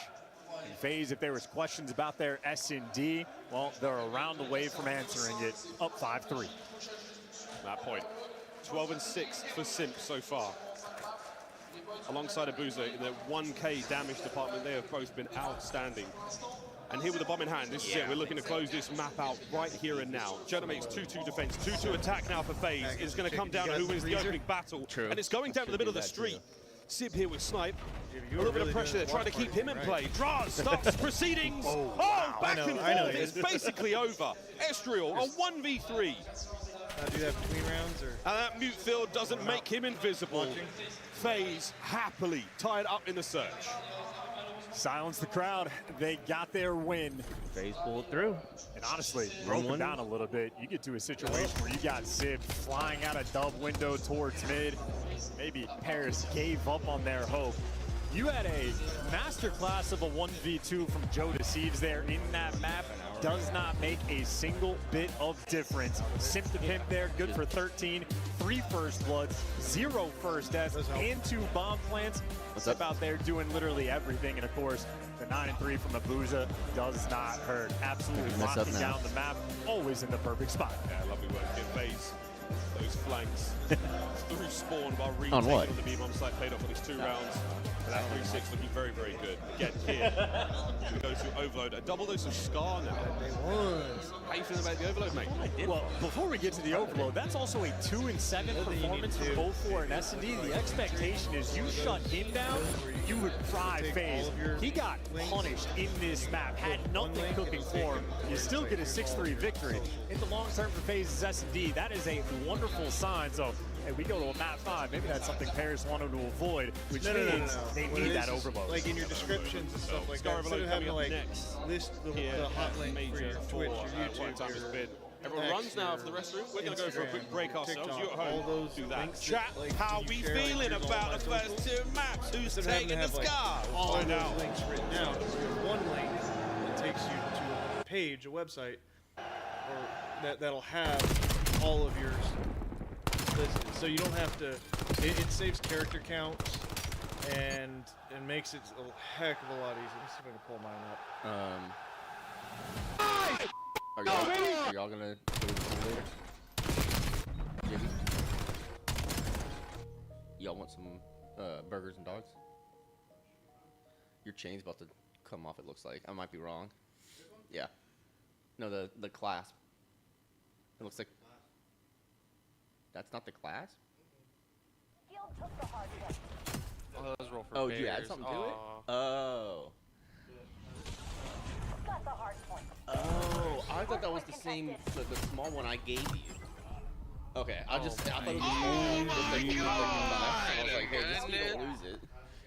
And FaZe, if there was questions about their S&D, well, they're a round away from answering it. Up 5-3.
That point. 12-6 for Simp so far. Alongside Abuza in the 1K damage department, they have both been outstanding. And here with the bomb in hand, this is it. We're looking to close this map out right here and now. Genomics 2-2 defense, 2-2 attack now for FaZe. It's going to come down to who wins the opening battle. And it's going down to the middle of the street. Sib here with Snipe. A little bit of pressure there, trying to keep him in play. Draz stops proceedings. Back and forth. It's basically over. Estriel, a 1v3.
Do that between rounds, or?
And that mute field doesn't make him invisible. FaZe happily tied up in the search.
Silence the crowd. They got their win.
FaZe pulled through.
And honestly, broken down a little bit, you get to a situation where you got Zib flying out a dub window towards mid. Maybe Paris gave up on their hope. You had a masterclass of a 1v2 from Joe Deceives there in that map. Does not make a single bit of difference. Simp the Pimp there, good for 13. 3 first bloods, 0 first deaths, and 2 bomb plants. Simp out there doing literally everything. And of course, the 9-3 from Abuja does not hurt. Absolutely locking down the map, always in the perfect spot.
Yeah, lovely work. Get FaZe those flanks through spawn while retaking
On what?
on the B-bomb site, played up for these 2 rounds. But that 3-6 looking very, very good. Again, here, we go to Overload. A double dose of Scar now. How you feeling about the Overload, mate?
Well, before we get to the Overload, that's also a 2-7 performance for both for an S&D. The expectation is you shut him down, you would fry FaZe. He got punished in this map, had nothing cooking for him. You still get a 6-3 victory. In the long term for FaZe's S&D, that is a wonderful sign. So, hey, we go to a map 5. Maybe that's something Paris wanted to avoid, which means they need that overload.
Like in your descriptions and stuff like that, instead of having to like list the hot link for your Twitch, your YouTube, your
everyone runs now for the restroom. We're going to go for a quick break ourselves. You at home,
all those
do that.
Chat,
how we feeling about the first 2 maps? Who's taking the Scar?
All of those links written down. So you have one link that takes you to a page, a website, or that'll have all of yours listed. So you don't have to. It saves character counts and makes it a heck of a lot easier. Let's see if I can pull mine up.
Are y'all gonna go to the pool later? Jimmy? Y'all want some burgers and dogs? Your chain's about to come off, it looks like. I might be wrong. Yeah. No, the clasp. It looks like... That's not the clasp?
Oh, those roll for
did you add something to it? Oh. Oh, I thought that was the same, the small one I gave you. Okay, I thought it was the small one. I was like, hey, just so you don't lose it.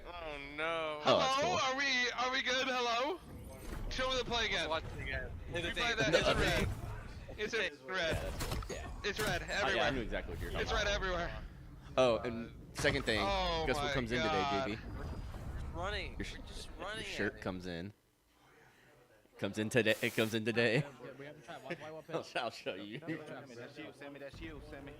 Oh no.
Oh, that's
Hello?
cool.
Are we good? Hello? Show me the play again. Watch it again. We play that. It's red. It's red. It's red everywhere.
Yeah, I knew exactly what you're talking
about. It's red everywhere.
Oh, and second thing, guess what comes in today, JB?
Running. We're just running.
Your shirt comes in. Comes in today. It comes in today. I'll show you.
That's you, Sammy. That's you, Sammy.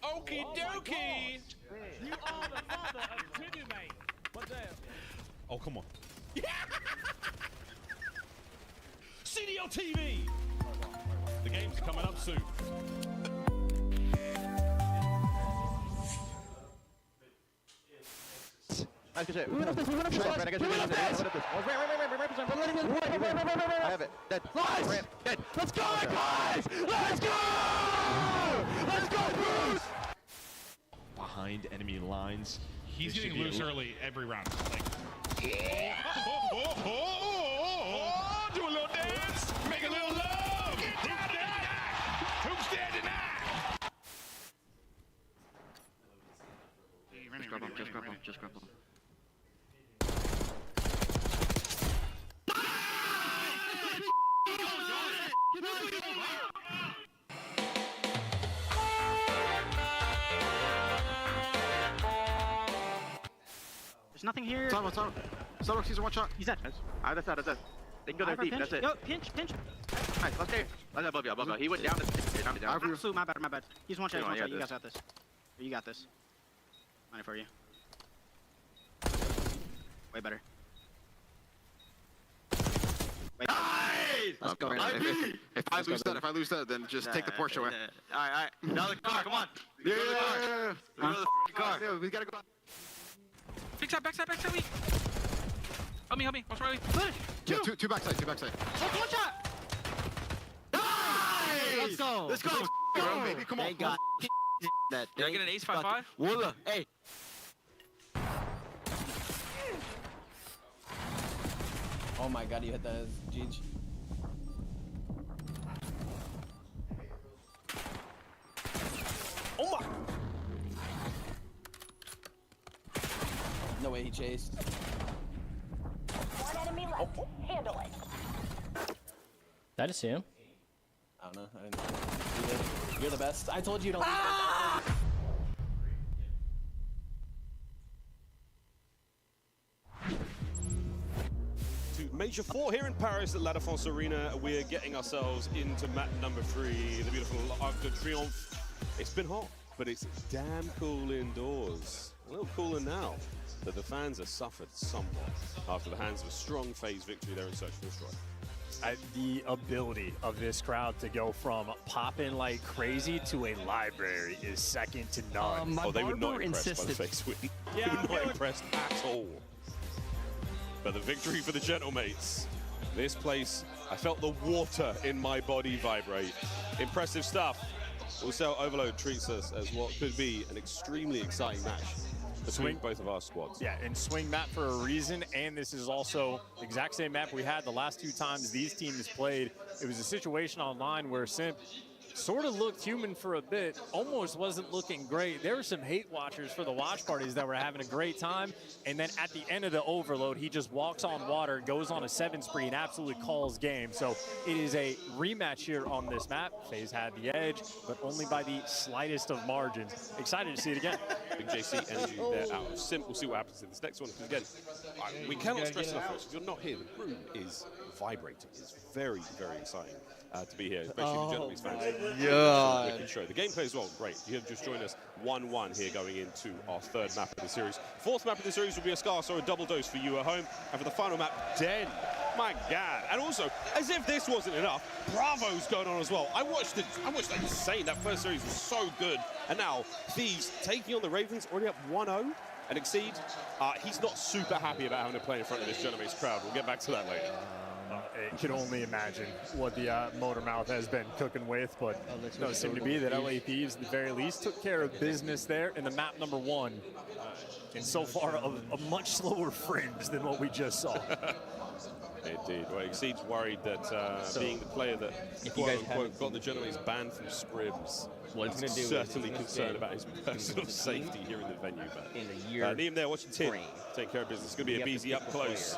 Okie dokie.
You are the father of Tinu, mate. What's that?
Oh, come on.
CDO TV.
The game's coming up soon.
I have it. Dead.
Nice.
Dead.
Let's go, guys! Let's go! Let's go, Bruce!
Behind enemy lines.
He's getting loose early every round. Like, do a little dance, make a little love. Who's dead tonight?
Just grab him. Just grab him.
There's nothing here.
Starbucks, he's a one shot.
He's dead.
That's it. They can go there deep. That's it.
Yo, pinch.
Nice, let's stay. That's above you. He went down. Down.
Absolute, my bad. He's one shot. You guys got this. You got this. Money for you. Way better.
Nice! Let's go. If I lose that, then just take the Porsche away. Alright. Now the car, come on. Yeah. Go to the car. Yeah, we gotta go.
Backside, we. Help me. What's right?
Yeah, two backside.
One shot.
Nice! Let's go. Go, baby. Come on.
Thank God.
Did I get an ace 5-5?
Willa. Hey.
Oh my God, you hit that, Jeej.
No way he chased.
One enemy left. Handle it.
Did I just see him?
I don't know. I didn't know. You're the best. I told you don't.
Major 4 here in Paris at La Défense Arena. We're getting ourselves into map number 3, the beautiful Arc de Triomphe. It's been hot, but it's damn cool indoors. A little cooler now, but the fans have suffered somewhat after the hands of a strong FaZe victory there in Search and Destroy.
The ability of this crowd to go from popping like crazy to a library is second to none.
Oh, they were not impressed by the FaZe win. They were not impressed at all. But the victory for the Gentlemates. This place, I felt the water in my body vibrate. Impressive stuff. Also, Overload treats us as what could be an extremely exciting match between both of our squads.
Yeah, and swing map for a reason, and this is also the exact same map we had the last 2 times these teams played. It was a situation online where Simp sort of looked human for a bit, almost wasn't looking great. There were some hate watchers for the watch parties that were having a great time, and then at the end of the overload, he just walks on water, goes on a 7 spree, and absolutely calls game. So it is a rematch here on this map. FaZe had the edge, but only by the slightest of margins. Excited to see it again.
Big JC energy there out of Simp. We'll see what happens in this next one. Because again, we cannot stress enough, if you're not here, the room is vibrating. It's very, very exciting to be here, especially the Gentlemen's fans.
Yeah.
Show. The gameplay as well, great. You have just joined us 1-1 here going into our 3rd map of the series. 4th map of the series will be a Scar, so a double dose for you at home. And for the final map, Den. My God. And also, as if this wasn't enough, Bravo's going on as well. I watched that insane. That first series was so good. And now, Thieves taking on the Ravens, already up 1-0. And Exceed, he's not super happy about having to play in front of this Gentlemates crowd. We'll get back to that later.
I can only imagine what the Motor Mouth has been cooking with, but it does seem to be that LA Thieves, at the very least, took care of business there in the map number 1. And so far, a much slower fringe than what we just saw.
Indeed. Well, Exceed's worried that being the player that, quote-unquote, got the Gentlemates banned from Scribs, he's certainly concerned about his personal safety here in the venue. But Neem there watching Tim take care of business. It's going to be a BZ up close.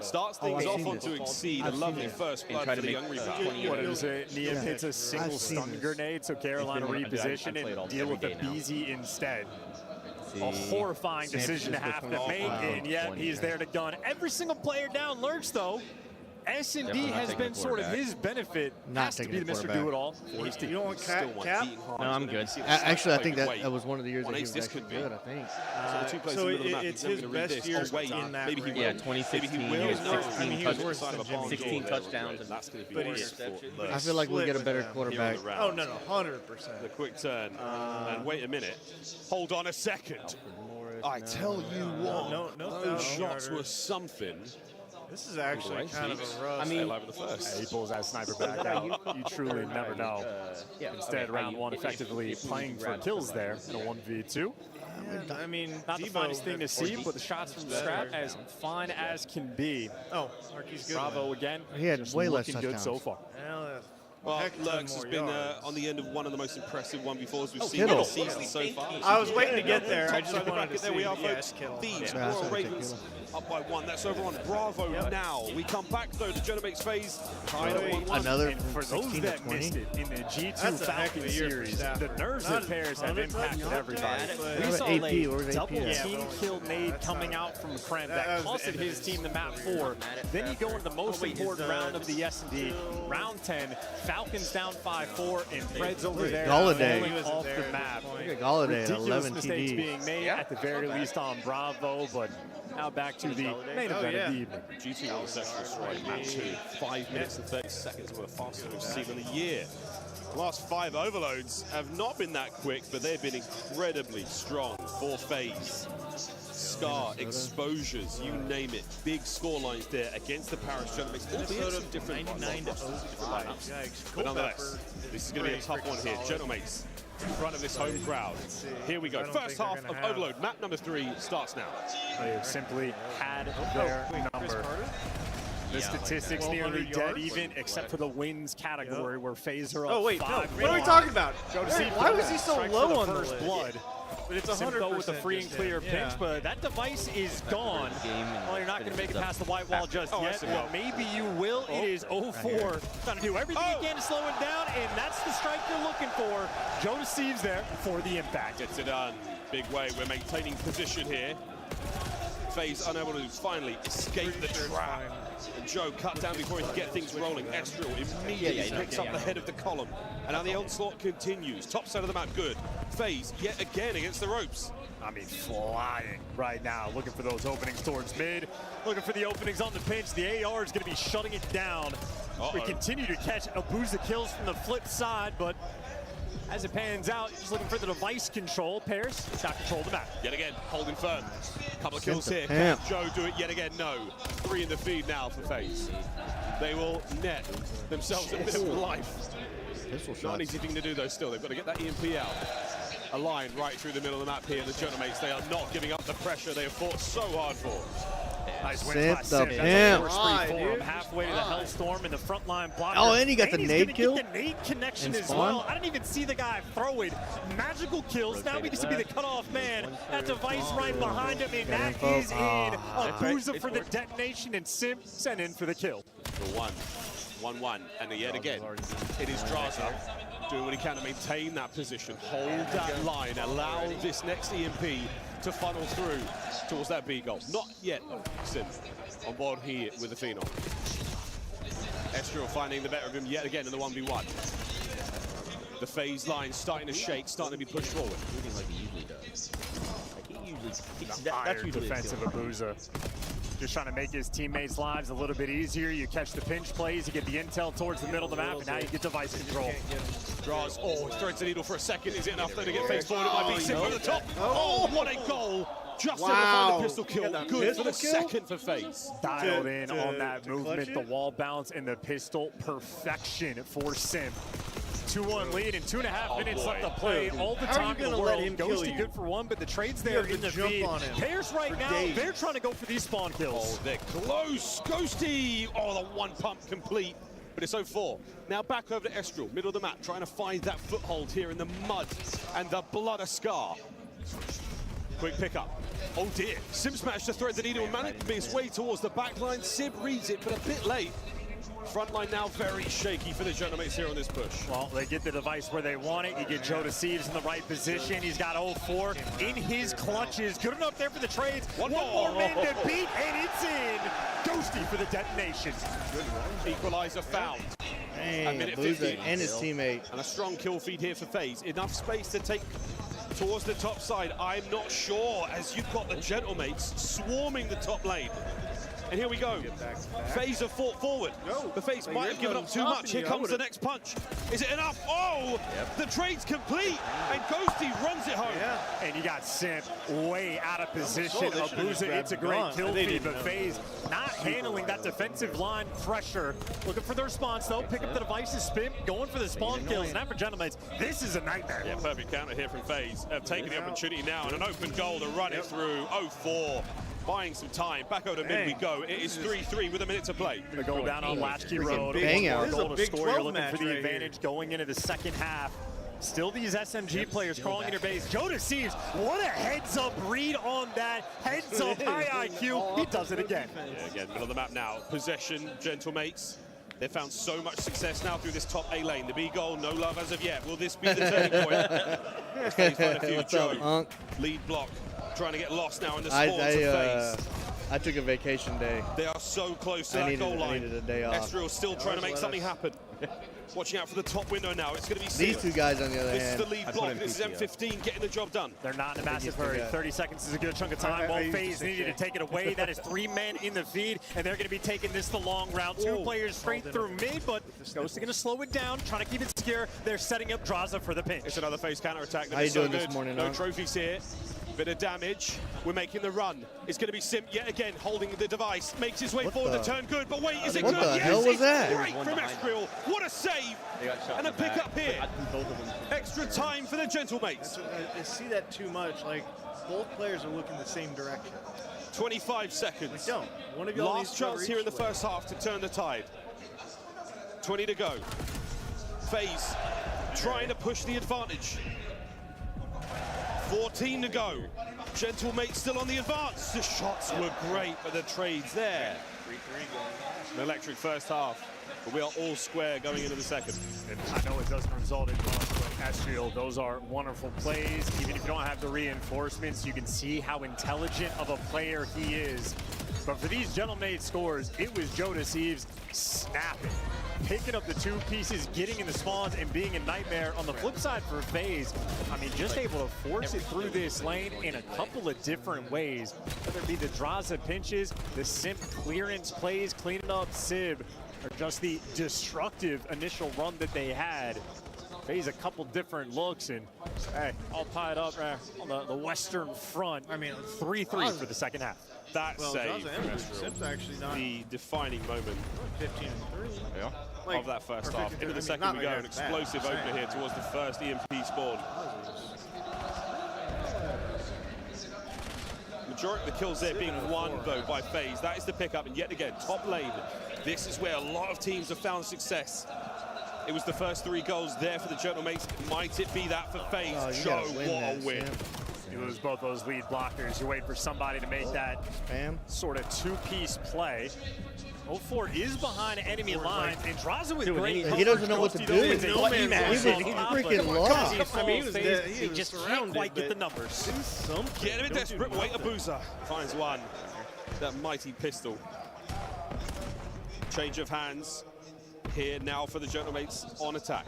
Starts things off onto Exceed, a lovely first blood for the young Reaper.
What is it? Neem hits a single stun grenade, so Carolina reposition and deal with the BZ instead. A horrifying decision to have to make, and yet he's there to gun every single player down. Lurch, though, S&D has been sort of his benefit. Has to be the Mr. Do-It-All.
You don't want Cap?
No, I'm good.
Actually, I think that was one of the years that he was actually good, I think.
So it's his best years in that range.
Yeah, 2016. He was worse than 16 touchdowns and interceptions.
I feel like we'll get a better quarterback.
Oh, no, 100%.
The quick turn. And wait a minute. Hold on a second. I tell you what, those shots were something.
This is actually kind of a rough.
I mean, the first.
He pulls that sniper back out. You truly never know. Instead, round 1 effectively playing for kills there in a 1v2.
I mean,
not the finest thing to see, but the shots from the scrap as fine as can be.
Oh, Marquis good.
Bravo again.
He had way less
looking good so far.
Well, Lurks has been on the end of one of the most impressive 1v4s we've seen
Kittle.
this season so far.
I was waiting to get there. I just wanted to see.
There we are,
Yes,
folks.
Kittle.
Thieves, Royal Ravens up by 1. That's over on Bravo now. We come back, though, to Gentlemates FaZe.
Another
and for those that missed it, in the G2 Falcon series, the nerves of pairs have impacted everybody. We saw a double team kill nade coming out from Krem that costed his team the map 4. Then you go into the most important round of the S&D, round 10. Falcons down 5-4, and Fred's over there falling off the map. Ridiculous mistakes being made at the very least on Bravo, but now back to the main event of the evening.
G2 on the session destroyed map 2. 5 minutes and 30 seconds were the fastest we've seen in a year. The last 5 overloads have not been that quick, but they've been incredibly strong for FaZe. Scar, exposures, you name it. Big score lines there against the Paris Gentlemates. Albeit some different lineups. But nonetheless, this is going to be a tough one here. Gentlemates in front of this home crowd. Here we go. First half of Overload, map number 3 starts now.
They have simply had their number. The statistics nearly dead even, except for the wins category where FaZe are up 5.
What are we talking about?
Go to see
why was he so low on the list?
Blood.
But it's
Simcoe with a
100%
free and
just
clear
him.
pinch, but that device is gone. Well, you're not going to make it past the white wall just yet. Well, maybe you will. It is 0-4. Trying to do everything he can to slow it down, and that's the strike you're looking for. Joe deceives there for the impact.
Gets it done. Big way. We're maintaining position here. FaZe unable to finally escape the trap. And Joe cut down before he can get things rolling. Estriel immediately picks up the head of the column. And now the onslaught continues. Top side of the map, good. FaZe yet again against the ropes.
I mean, flying right now, looking for those openings towards mid, looking for the openings on the pinch. The AR is going to be shutting it down. We continue to catch Abuza kills from the flip side, but as it pans out, just looking for the device control. Pairs, got control of the map.
Yet again, holding firm. Couple of kills here.
Can
Joe do it yet again? No. 3 in the feed now for FaZe. They will net themselves a bit of life. Not an easy thing to do though still. They've got to get that EMP out. A line right through the middle of the map here. The Gentlemates, they are not giving up the pressure they have fought so hard for.
Nice win
Simp
by
the
Simp.
pimp.
That's a force halfway to the Hellstorm in the front line blocker.
Oh, and he got the nade kill.
Get the nade connection
And
as
spawn.
well. I didn't even see the guy throw it. Magical kills. Now he gets to be the cutoff man. That device right behind him, and that is in. Abuza for the detonation, and Simp sent in for the kill.
The 1-1, and yet again, it is Draza doing what he can to maintain that position, hold that line, allow this next EMP to funnel through towards that B goal. Not yet, Sim on board here with the Phenom. Estriel finding the better of him yet again in the 1v1. The FaZe line starting to shake, starting to be pushed forward.
Like he usually does. Like he usually,
That's defensive Abuza. Just trying to make his teammates' lives a little bit easier. You catch the pinch plays, you get the intel towards the middle of the map, and now you get device control.
Draws, threads the needle for a second. Is it enough though to get FaZe forward? It might be Simp over the top. Oh, what a goal! Just to find the pistol kill. Good for the second for FaZe.
Dialed in on that movement, the wall bounce, and the pistol perfection for Simp. 2-1 lead and 2.5 minutes left to play. All the time in the world. Ghosty good for one, but the trade's there in the feed. Pairs right now, they're trying to go for these spawn kills.
Oh, they're close. Ghosty. Oh, the one pump complete. But it's 0-4. Now back over to Estriel, middle of the map, trying to find that foothold here in the mud and the blood of Scar. Quick pickup. Oh dear. Sim's managed to thread the needle and managed to make his way towards the back line. Sim reads it, but a bit late. Front line now very shaky for the Gentlemates here on this push.
Well, they get the device where they want it. You get Joe Deceives in the right position. He's got 0-4 in his clutches. Good enough there for the trades. One more man to beat, and it's in. Ghosty for the detonation.
Equalizer found.
Dang,
A minute
Abuza
15.
and his teammate.
And a strong kill feed here for FaZe. Enough space to take towards the top side. I'm not sure, as you've got the Gentlemates swarming the top lane. And here we go. FaZe have fought forward. The FaZe might have given up too much. Here comes the next punch. Is it enough? Oh, the trade's complete. And Ghosty runs it home.
And you got Simp way out of position. Abuza, it's a great kill feed, but FaZe not handling that defensive line pressure. Looking for the response, though. Pick up the devices, spin, going for the spawn kills. And after Gentlemates, this is a nightmare.
Yeah, perfect counter here from FaZe. Have taken the opportunity now and an open goal to run it through. 0-4. Buying some time. Back over to mid we go. It is 3-3 with a minute to play.
The goal down on Latchkey Road.
Bang out.
Goal to score. You're looking for the advantage going into the second half. Still these SMG players crawling in your base. Joe Deceives, what a heads-up read on that. Heads-up, high IQ. He does it again.
Yeah, again, middle of the map now. Possession, Gentlemates. They've found so much success now through this top A lane. The B goal, no love as of yet. Will this be the turning point? FaZe find a few.
What's
Joe,
up, Hunk?
lead block. Trying to get lost now in the spawns of FaZe.
I took a vacation day.
They are so close to that goal line.
I needed a day off.
Estriel still trying to make something happen. Watching out for the top window now. It's going to be
These two guys on the other hand.
This is the lead block. This is M15 getting the job done.
They're not in a massive hurry. 30 seconds is a good chunk of time. While FaZe needed to take it away. That is 3 men in the feed, and they're going to be taking this the long round. 2 players straight through mid, but Ghost's going to slow it down, trying to keep it secure. They're setting up Draza for the pinch.
It's another FaZe counter-attack.
How you doing this morning,
No trophies here. Bit of damage. We're making the run. It's going to be Simp yet again, holding the device. Makes his way forward. The turn good, but wait, is it good?
What the
yes,
hell was
it's
that?
great from Estriel. What a save! And a pick up here. Extra time for the Gentlemates.
I see that too much. Like, both players are looking the same direction.
25 seconds.
One of y'all
Last chance here in the first half to turn the tide. 20 to go. FaZe trying to push the advantage. 14 to go. Gentlemate still on the advance. The shots were great, but the trades there. 3-3 An electric first half, but we are all square going into the second.
And I know it doesn't result in much, but Estriel, those are wonderful plays. Even if you don't have the reinforcements, you can see how intelligent of a player he is. But for these Gentlemate scores, it was Joe Deceives snapping, picking up the 2 pieces, getting in the spawns, and being a nightmare. On the flip side for FaZe, I mean, just able to force it through this lane in a couple of different ways. Whether it be the Draza pinches, the simp clearance plays, cleaning up Sib, or just the destructive initial run that they had. FaZe a couple different looks, and hey, all tied up on the Western front. I mean, 3-3 for the second half.
That save
Sim's actually not
the defining moment
15-3
of that first half. Into the second we go, an explosive opener here towards the first EMP spawn. Majority of the kills there being won, though, by FaZe. That is the pickup, and yet again, top lane. This is where a lot of teams have found success. It was the first 3 goals there for the Gentlemates. Might it be that for FaZe? Joe, what a win.
You lose both those lead blockers. You wait for somebody to make that sort of 2-piece play. 04 is behind enemy lines, and Draza with great.
He doesn't know what to do. He's freaking lost.
I mean, he just can't quite get the numbers.
Get him desperate. Wait, Abuza finds one. That mighty pistol. Change of hands here now for the Gentlemates on attack.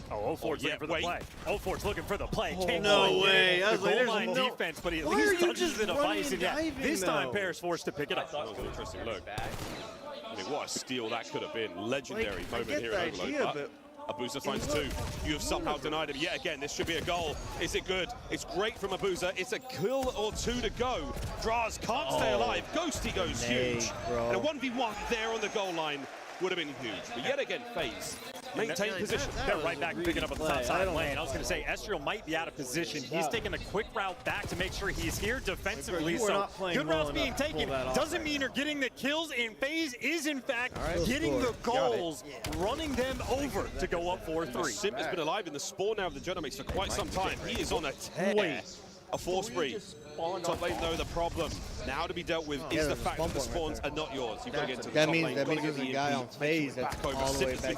Oh, 04's looking for the play. 04's looking for the play.
Oh, no way.
The goal line defense, but he at least touches the device, and this time Paris forced to pick it up.
That was an interesting look. I mean, what a steal that could have been. Legendary moment here at Overload. Abuza finds 2. You have somehow denied him. Yet again, this should be a goal. Is it good? It's great from Abuza. It's a kill or 2 to go. Draz can't stay alive. Ghosty goes huge. And a 1v1 there on the goal line would have been huge. But yet again, FaZe maintain position.
They're right back picking up a top side lane. I was going to say, Estriel might be out of position. He's taking a quick route back to make sure he's here defensively. So good routes being taken doesn't mean you're getting the kills, and FaZe is in fact getting the goals, running them over to go up 4-3.
Simp has been alive in the spawn now of the Gentlemates for quite some time. He is on a tear. A 4 spree. Top lane, though, the problem now to be dealt with is the fact that the spawns are not yours. You've got to get to the top lane.
That means there's a guy on FaZe that's all the way back.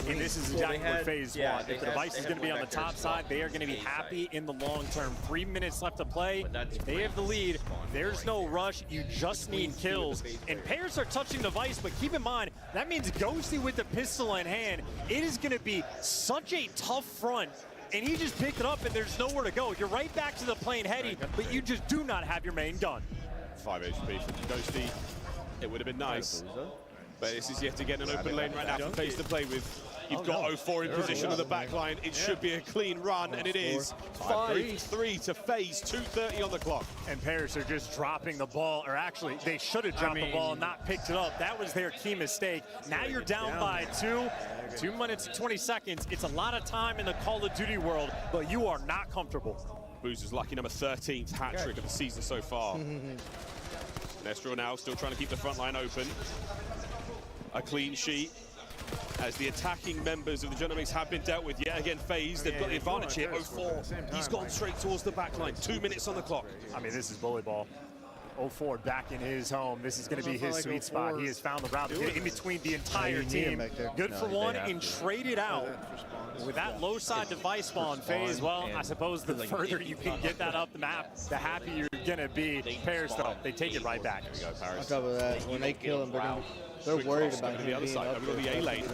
And this is exactly what FaZe want. If the device is going to be on the top side, they are going to be happy in the long term. 3 minutes left to play. They have the lead. There's no rush. You just need kills. And pairs are touching the device, but keep in mind, that means Ghosty with the pistol in hand. It is going to be such a tough front. And he just picked it up, and there's nowhere to go. You're right back to the plane heady, but you just do not have your main gun.
5 HP for Ghosty. It would have been nice. But this is yet again an open lane right now for FaZe to play with. You've got 04 in position on the back line. It should be a clean run, and it is. 5-3 to FaZe, 2:30 on the clock.
And Paris are just dropping the ball, or actually, they should have dropped the ball and not picked it up. That was their key mistake. Now you're down by 2. 2 minutes and 20 seconds. It's a lot of time in the Call of Duty world, but you are not comfortable.
Boozer's lucky number 13th hat trick of the season so far. Nestro now still trying to keep the front line open. A clean sheet as the attacking members of the Gentlemates have been dealt with. Yet again, FaZe, they've got the advantage here. 04, he's gone straight towards the back line. 2 minutes on the clock.
I mean, this is bully ball. 04 back in his home. This is going to be his sweet spot. He has found the route to get in between the entire team. Good for one and traded out. With that low side device spawn FaZe, well, I suppose the further you can get that up the map, the happier you're going to be. Paris, though, they take it right back.
On top of that, when they kill him, they're worried about him
the other side. We've got the A lane.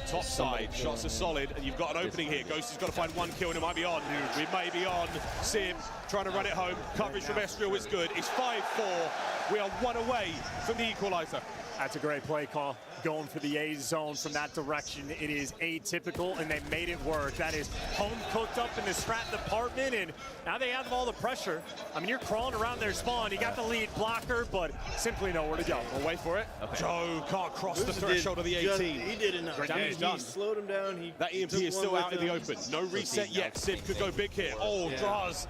Top side, shots are solid, and you've got an opening here. Ghosty's got to find 1 kill, and it might be on. We may be on. Sim trying to run it home. Coverage from Estriel is good. It's 5-4. We are 1 away from the equalizer.
That's a great play call. Going for the A zone from that direction. It is atypical, and they made it work. That is home cooked up in the strat department, and now they have all the pressure. I mean, you're crawling around their spawn. You got the lead blocker, but simply nowhere to go.
We'll wait for it. Joe can't cross the threshold of the 18.
He did enough.
Damage done.
He slowed him down.
That EMP is still out in the open. No reset yet. Sid could go big here. Oh, Draz.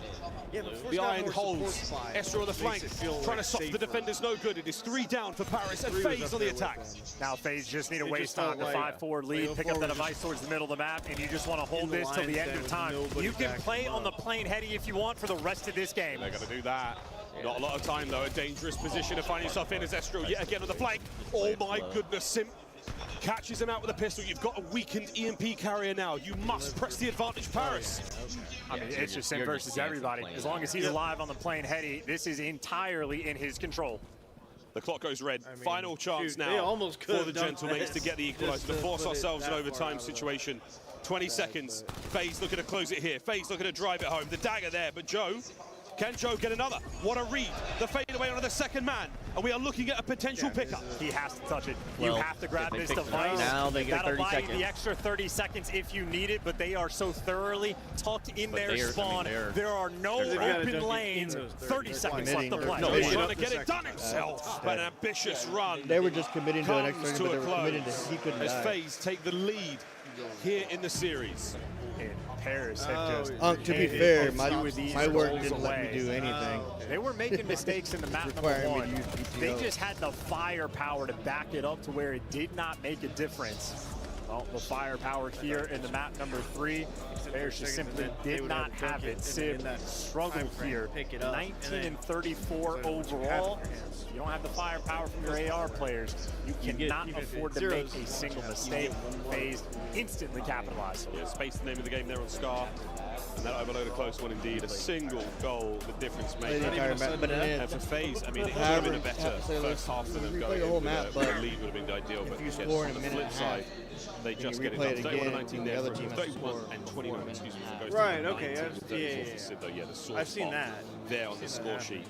The iron holds. Esther on the flank. Trying to stop the defenders. No good. It is 3 down for Paris and FaZe on the attack.
Now FaZe just need to waste time. The 5-4 lead, pick up that device towards the middle of the map, and you just want to hold this till the end of time. You can play on the plane heady if you want for the rest of this game.
They're going to do that. Not a lot of time, though. A dangerous position to find yourself in as Estro yet again on the flank. Oh, my goodness. Simp catches him out with a pistol. You've got a weakened EMP carrier now. You must press the advantage, Paris.
I mean, it's just Simp versus everybody. As long as he's alive on the plane heady, this is entirely in his control.
The clock goes red. Final chance now
they almost
for the Gentlemates to get the equalizer, to force ourselves an overtime situation. 20 seconds. FaZe looking to close it here. FaZe looking to drive it home. The dagger there, but Joe, can Joe get another? What a read. The fadeaway onto the second man. And we are looking at a potential pickup.
He has to touch it. You have to grab this device.
Now they get
That'll
30
buy
seconds.
you the extra 30 seconds if you need it, but they are so thoroughly tucked in their spawn. There are no open lanes. 30 seconds left to play.
No, he's trying to get it done himself. But an ambitious run.
They were just committing to an
comes
extra, but
to
they
a
were committing to
close
he couldn't
as
die.
FaZe take the lead here in the series.
Paris have just
to be fair, my work didn't let me do anything.
They were making mistakes in the map number one. They just had the firepower to back it up to where it did not make a difference. Well, the firepower here in the map number 3, Bears just simply did not have it. Civ struggled here. 19 and 34 overall. You don't have the firepower from your AR players. You cannot afford to make a single mistake. FaZe instantly capitalized.
Yeah, space the name of the game there on Scar. And that overload a close one indeed. A single goal, the difference maker. And for FaZe, I mean, it would have been a better first half for them going in. The lead would have been ideal, but yes, on the flip side, they just get it done. 31-19 there, 31 and 21, excuse me.
Right, okay.
Yeah, the source
I've seen that.
There on the score sheet.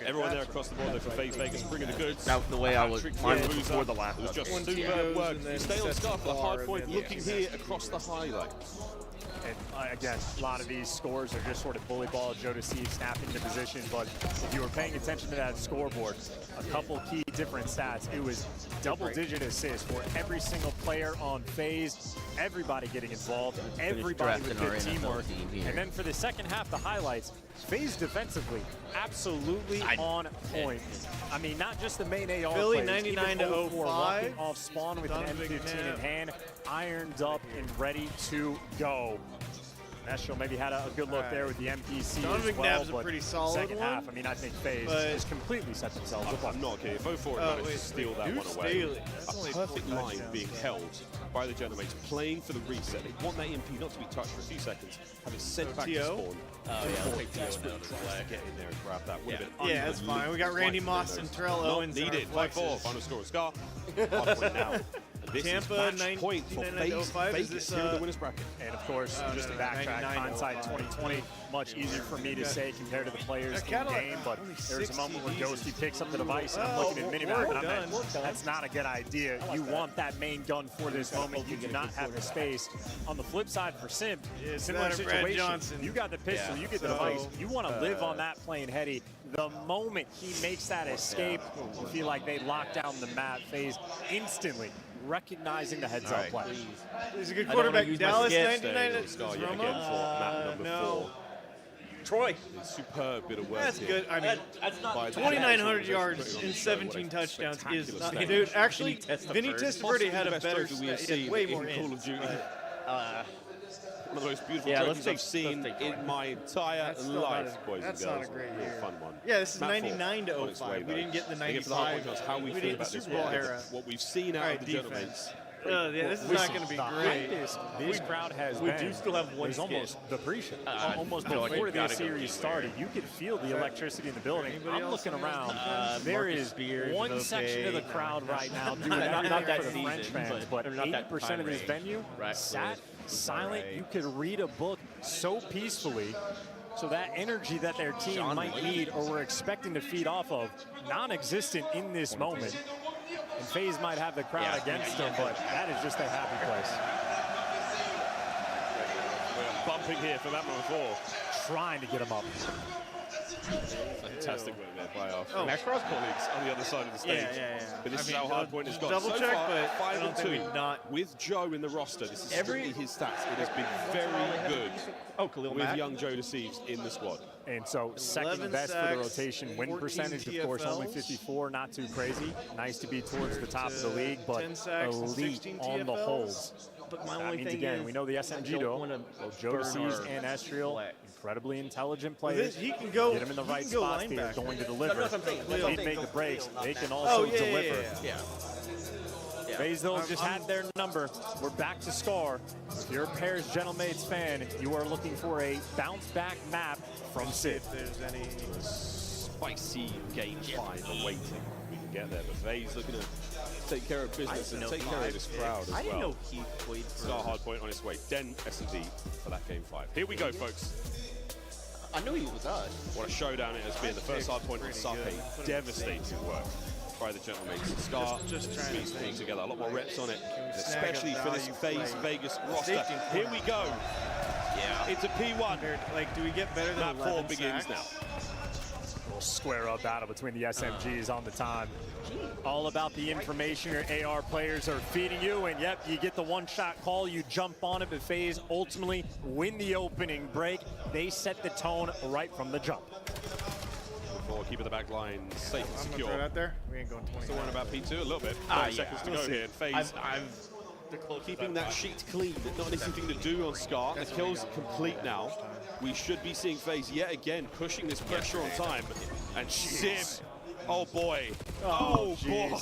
Everyone there across the board there for FaZe Vegas bringing the goods.
That was the way I was. Mine was before the last.
It was just superb work. You stay on Scar for the hard point, looking here across the highlights.
And again, a lot of these scores are just sort of bully ball, Joe to see snapping the position. But if you were paying attention to that scoreboard, a couple key different stats. It was double-digit assists for every single player on FaZe, everybody getting involved, everybody with good teamwork. And then for the second half, the highlights, FaZe defensively, absolutely on point. I mean, not just the main AR
Philly
players,
99 to 05,
walking off spawn with an M15 in hand, ironed up and ready to go. Nashville maybe had a good look there with the MPC as well, but
pretty solid
second half, I mean, I think FaZe has completely set themselves up.
I'm not kidding. If 04 managed to steal that one away, a perfect line being held by the Gentlemates, playing for the reset. They want that EMP not to be touched for a few seconds, have it sent back to spawn. Desperately tries to get in there and grab that.
Yeah, that's fine. We got Randy Moss and Terrell Owens.
Needed. 5-4. Final score of Scar. Now. This
Tampa,
is match point for FaZe Vegas here in the winners bracket.
And of course, just to backtrack, hindsight 2020, much easier for me to say compared to the players in the game, but there's a moment where Ghosty picks up the device and I'm looking at minimap and I'm like, that's not a good idea. You want that main gun for this moment. You do not have the space. On the flip side for Simp, similar situation. You got the pistol, you get the device. You want to live on that plane heady. The moment he makes that escape, you feel like they lock down the map. FaZe instantly recognizing the heads-up play.
He's a good quarterback. Dallas 99.
No.
Troy.
Superb bit of work.
That's
here.
good. I mean, 2,900 yards and 17 touchdowns is not. Dude, actually, Vinny Testaverde had a better, way more
Call of Duty. One of the most beautiful trophies I've seen in my entire life, boys and girls.
That's not a great year.
Fun one.
Yeah, this is 99 to 05. We didn't get the 95.
How we feel about this era. What we've seen out of the Gentlemates.
Yeah, this is not going to be great.
This crowd has been. We do still have one. Almost the pre-show. Almost before this series started, you could feel the electricity in the building. I'm looking around. There is one section of the crowd right now doing not that for the French fans, but 80% of this venue sat silent. You could read a book so peacefully. So that energy that their team might need or we're expecting to feed off of, non-existent in this moment. And FaZe might have the crowd against them, but that is just a happy place.
We're bumping here for that number 4.
Trying to get him up.
Fantastic work there by our colleagues on the other side of the stage. But this is how Hardpoint has got.
Double
so
check,
far,
but
5-2 with Joe in the roster. This is strictly his stats. It has been very good with young Joe Deceives in the squad.
And so second best for the rotation win percentage, of course, only 54, not too crazy. Nice to be towards the top of the league, but elite on the holds.
But my
That
only
means,
thing
again,
is,
we know the SMG though. Joe Deceives and Estriel, incredibly intelligent players.
He can go.
Get him in the right
go
spots. They're
linebacker.
going to deliver.
That's what I'm saying.
They make the breaks. They can also deliver. FaZe, though, just had their number. We're back to Scar. If you're a Paris Gentlemates fan, you are looking for a bounce-back map from Sid.
If there's any
spicy game 5 awaiting. We can get there, but FaZe looking to take care of business and take care of this crowd as well.
I didn't know he played for
Star Hardpoint on its way. Den S&D for that game 5. Here we go, folks.
I knew he was us.
What a showdown it has been. The first Hardpoint on Sake. Devastating work by the Gentlemates. Scar just trying to put together a lot more reps on it, especially for this FaZe Vegas roster. Here we go. Yeah, it's a P1.
Like, do we get better than
Map 4 begins now.
We'll square up battle between the SMGs on the time. All about the information your AR players are feeding you, and yep, you get the one-shot call, you jump on it, but FaZe ultimately win the opening break. They set the tone right from the jump.
Keeping the back line safe and secure.
Throw it out there. We ain't going 20.
Still worrying about P2 a little bit. 5 seconds to go here. FaZe keeping that sheet clean. Not an easy thing to do on Scar. The kill's complete now. We should be seeing FaZe yet again pushing this pressure on time. And Sim, oh boy. Oh boy.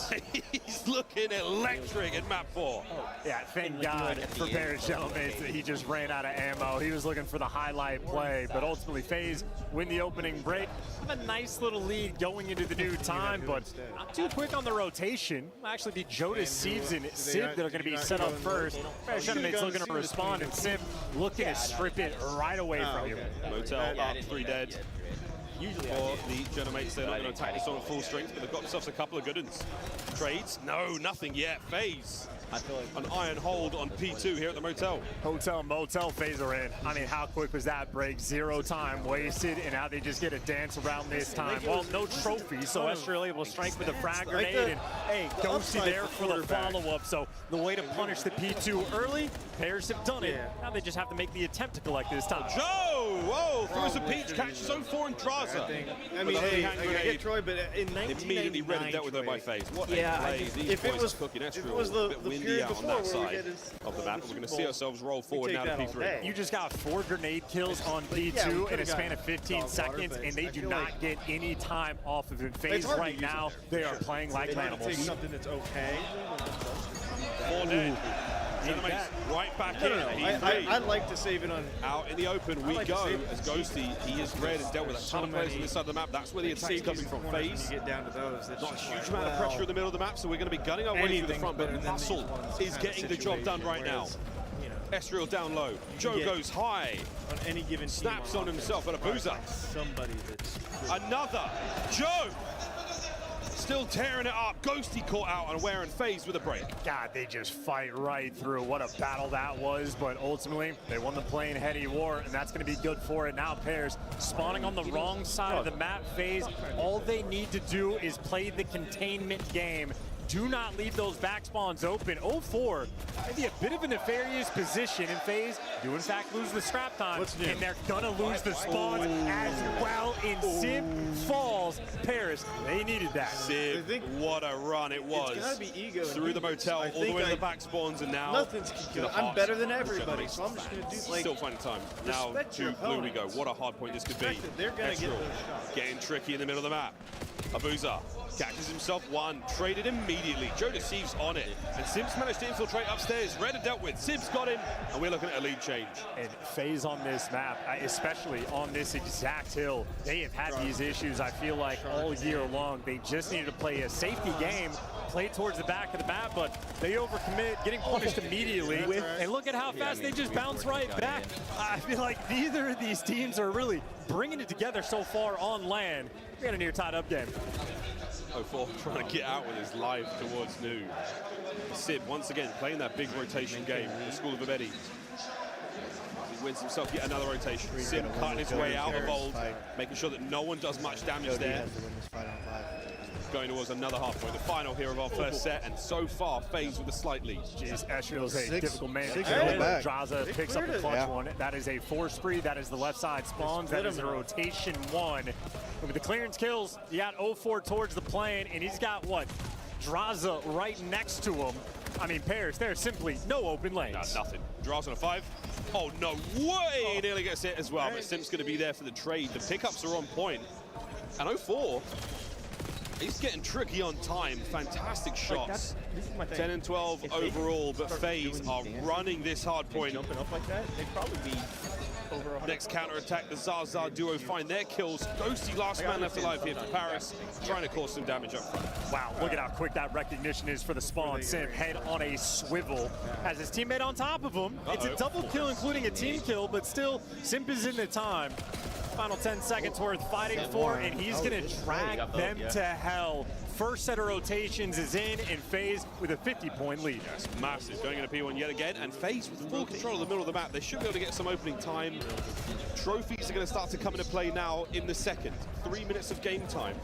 He's looking electric in map 4.
Yeah, thank God for Paris Gentlemates that he just ran out of ammo. He was looking for the highlight play, but ultimately FaZe win the opening break. Have a nice little lead going into the new time, but not too quick on the rotation. It'll actually be Joe Deceives and Sib that are going to be set up first. Paris Gentlemates looking to respond, and Sib looking to strip it right away from you.
Motel up, 3 dead. For the Gentlemates, they're not going to attack this on full strength, but they've got themselves a couple of good ones. Trades? No, nothing yet. FaZe. I feel like an iron hold on P2 here at the Motel.
Hotel Motel FaZe are in. I mean, how quick was that break? 0 time wasted, and now they just get a dance around this time. Well, no trophy, so Estriel able to strike with a frag grenade, and hey, Ghosty there for the follow-up. So the way to punish the P2 early, Paris have done it. Now they just have to make the attempt to collect this time.
Joe! Whoa! Throws a peach, catches 0-4 and Draza.
I mean, hey, I get Troy, but in 1999,
immediately read and dealt with her by FaZe. What a play. These
if it was
cooking
if
Estriel
it was the period
out on that side of the map. We're going to see ourselves roll forward now to P3.
You just got 4 grenade kills on P2 in a span of 15 seconds, and they do not get any time off of it. FaZe right now, they are playing like animals.
Something that's okay.
4 dead. Gentlemates right back in.
I'd like to save it on.
Out in the open we go as Ghosty. He is read and dealt with a ton of players on this side of the map. That's where the attack's coming from. FaZe.
Get down to those.
Not a huge amount of pressure in the middle of the map, so we're going to be gunning our way through the front, but Hustle is getting the job done right now. Estriel down low. Joe goes high.
On any given
snaps on himself at a boozer.
Somebody that's
another. Joe still tearing it up. Ghosty caught out unaware and FaZe with a break.
God, they just fight right through. What a battle that was, but ultimately they won the plane heady war, and that's going to be good for it. Now Pairs spawning on the wrong side of the map. FaZe, all they need to do is play the containment game. Do not leave those back spawns open. 0-4, maybe a bit of a nefarious position, and FaZe do in fact lose the scrap time, and they're gonna lose the spawn as well. In Sib falls. Paris, they needed that.
Sib, what a run it was.
It's gotta be ego.
Through the Motel, all the way to the back spawns, and now
nothing's I'm better than everybody, so I'm just gonna do like.
Still finding time. Now to blue we go. What a hard point this could be.
They're gonna get those shots.
Getting tricky in the middle of the map. Abuza catches himself one, traded immediately. Joe Deceives on it, and Sims managed to infiltrate upstairs. Red dealt with. Sims got him, and we're looking at a lead change.
And FaZe on this map, especially on this exact hill, they have had these issues, I feel like, all year long. They just needed to play a safety game, play towards the back of the map, but they overcommit, getting punished immediately. And look at how fast they just bounce right back. I feel like neither of these teams are really bringing it together so far on land. We got a near tied-up game.
0-4 trying to get out with his life towards New. Sib once again playing that big rotation game in the School of Abedi. wins himself yet another rotation. Sim cutting his way out of old, making sure that no one does much damage there. Going towards another half point, the final here of our first set, and so far, FaZe with a slight lead.
Jeez, Eshiel's a difficult man.
Back.
Draza picks up the clutch one. That is a 4 spree. That is the left side spawns. That is a rotation 1. With the clearance kills, you got 0-4 towards the plane, and he's got what? Draza right next to him. I mean, Paris, there's simply no open lanes.
Nothing. Draws on a 5. Oh, no way! Nearly gets hit as well, but Sim's going to be there for the trade. The pickups are on point. And 0-4, he's getting tricky on time. Fantastic shots. 10 and 12 overall, but FaZe are running this hard point.
Jumping up like that, they'd probably be over 100.
Next counter-attack, the Zaza duo find their kills. Ghosty, last man left alive here for Paris, trying to cause some damage up front.
Wow, look at how quick that recognition is for the spawn. Sim, head on a swivel. Has his teammate on top of him. It's a double kill, including a team kill, but still, Simp is in the time. Final 10 seconds worth fighting for, and he's going to drag them to hell. First set of rotations is in, and FaZe with a 50-point lead.
Yes, massive. Going into P1 yet again, and FaZe with full control of the middle of the map. They should be able to get some opening time. Trophies are going to start to come into play now in the second. 3 minutes of game time.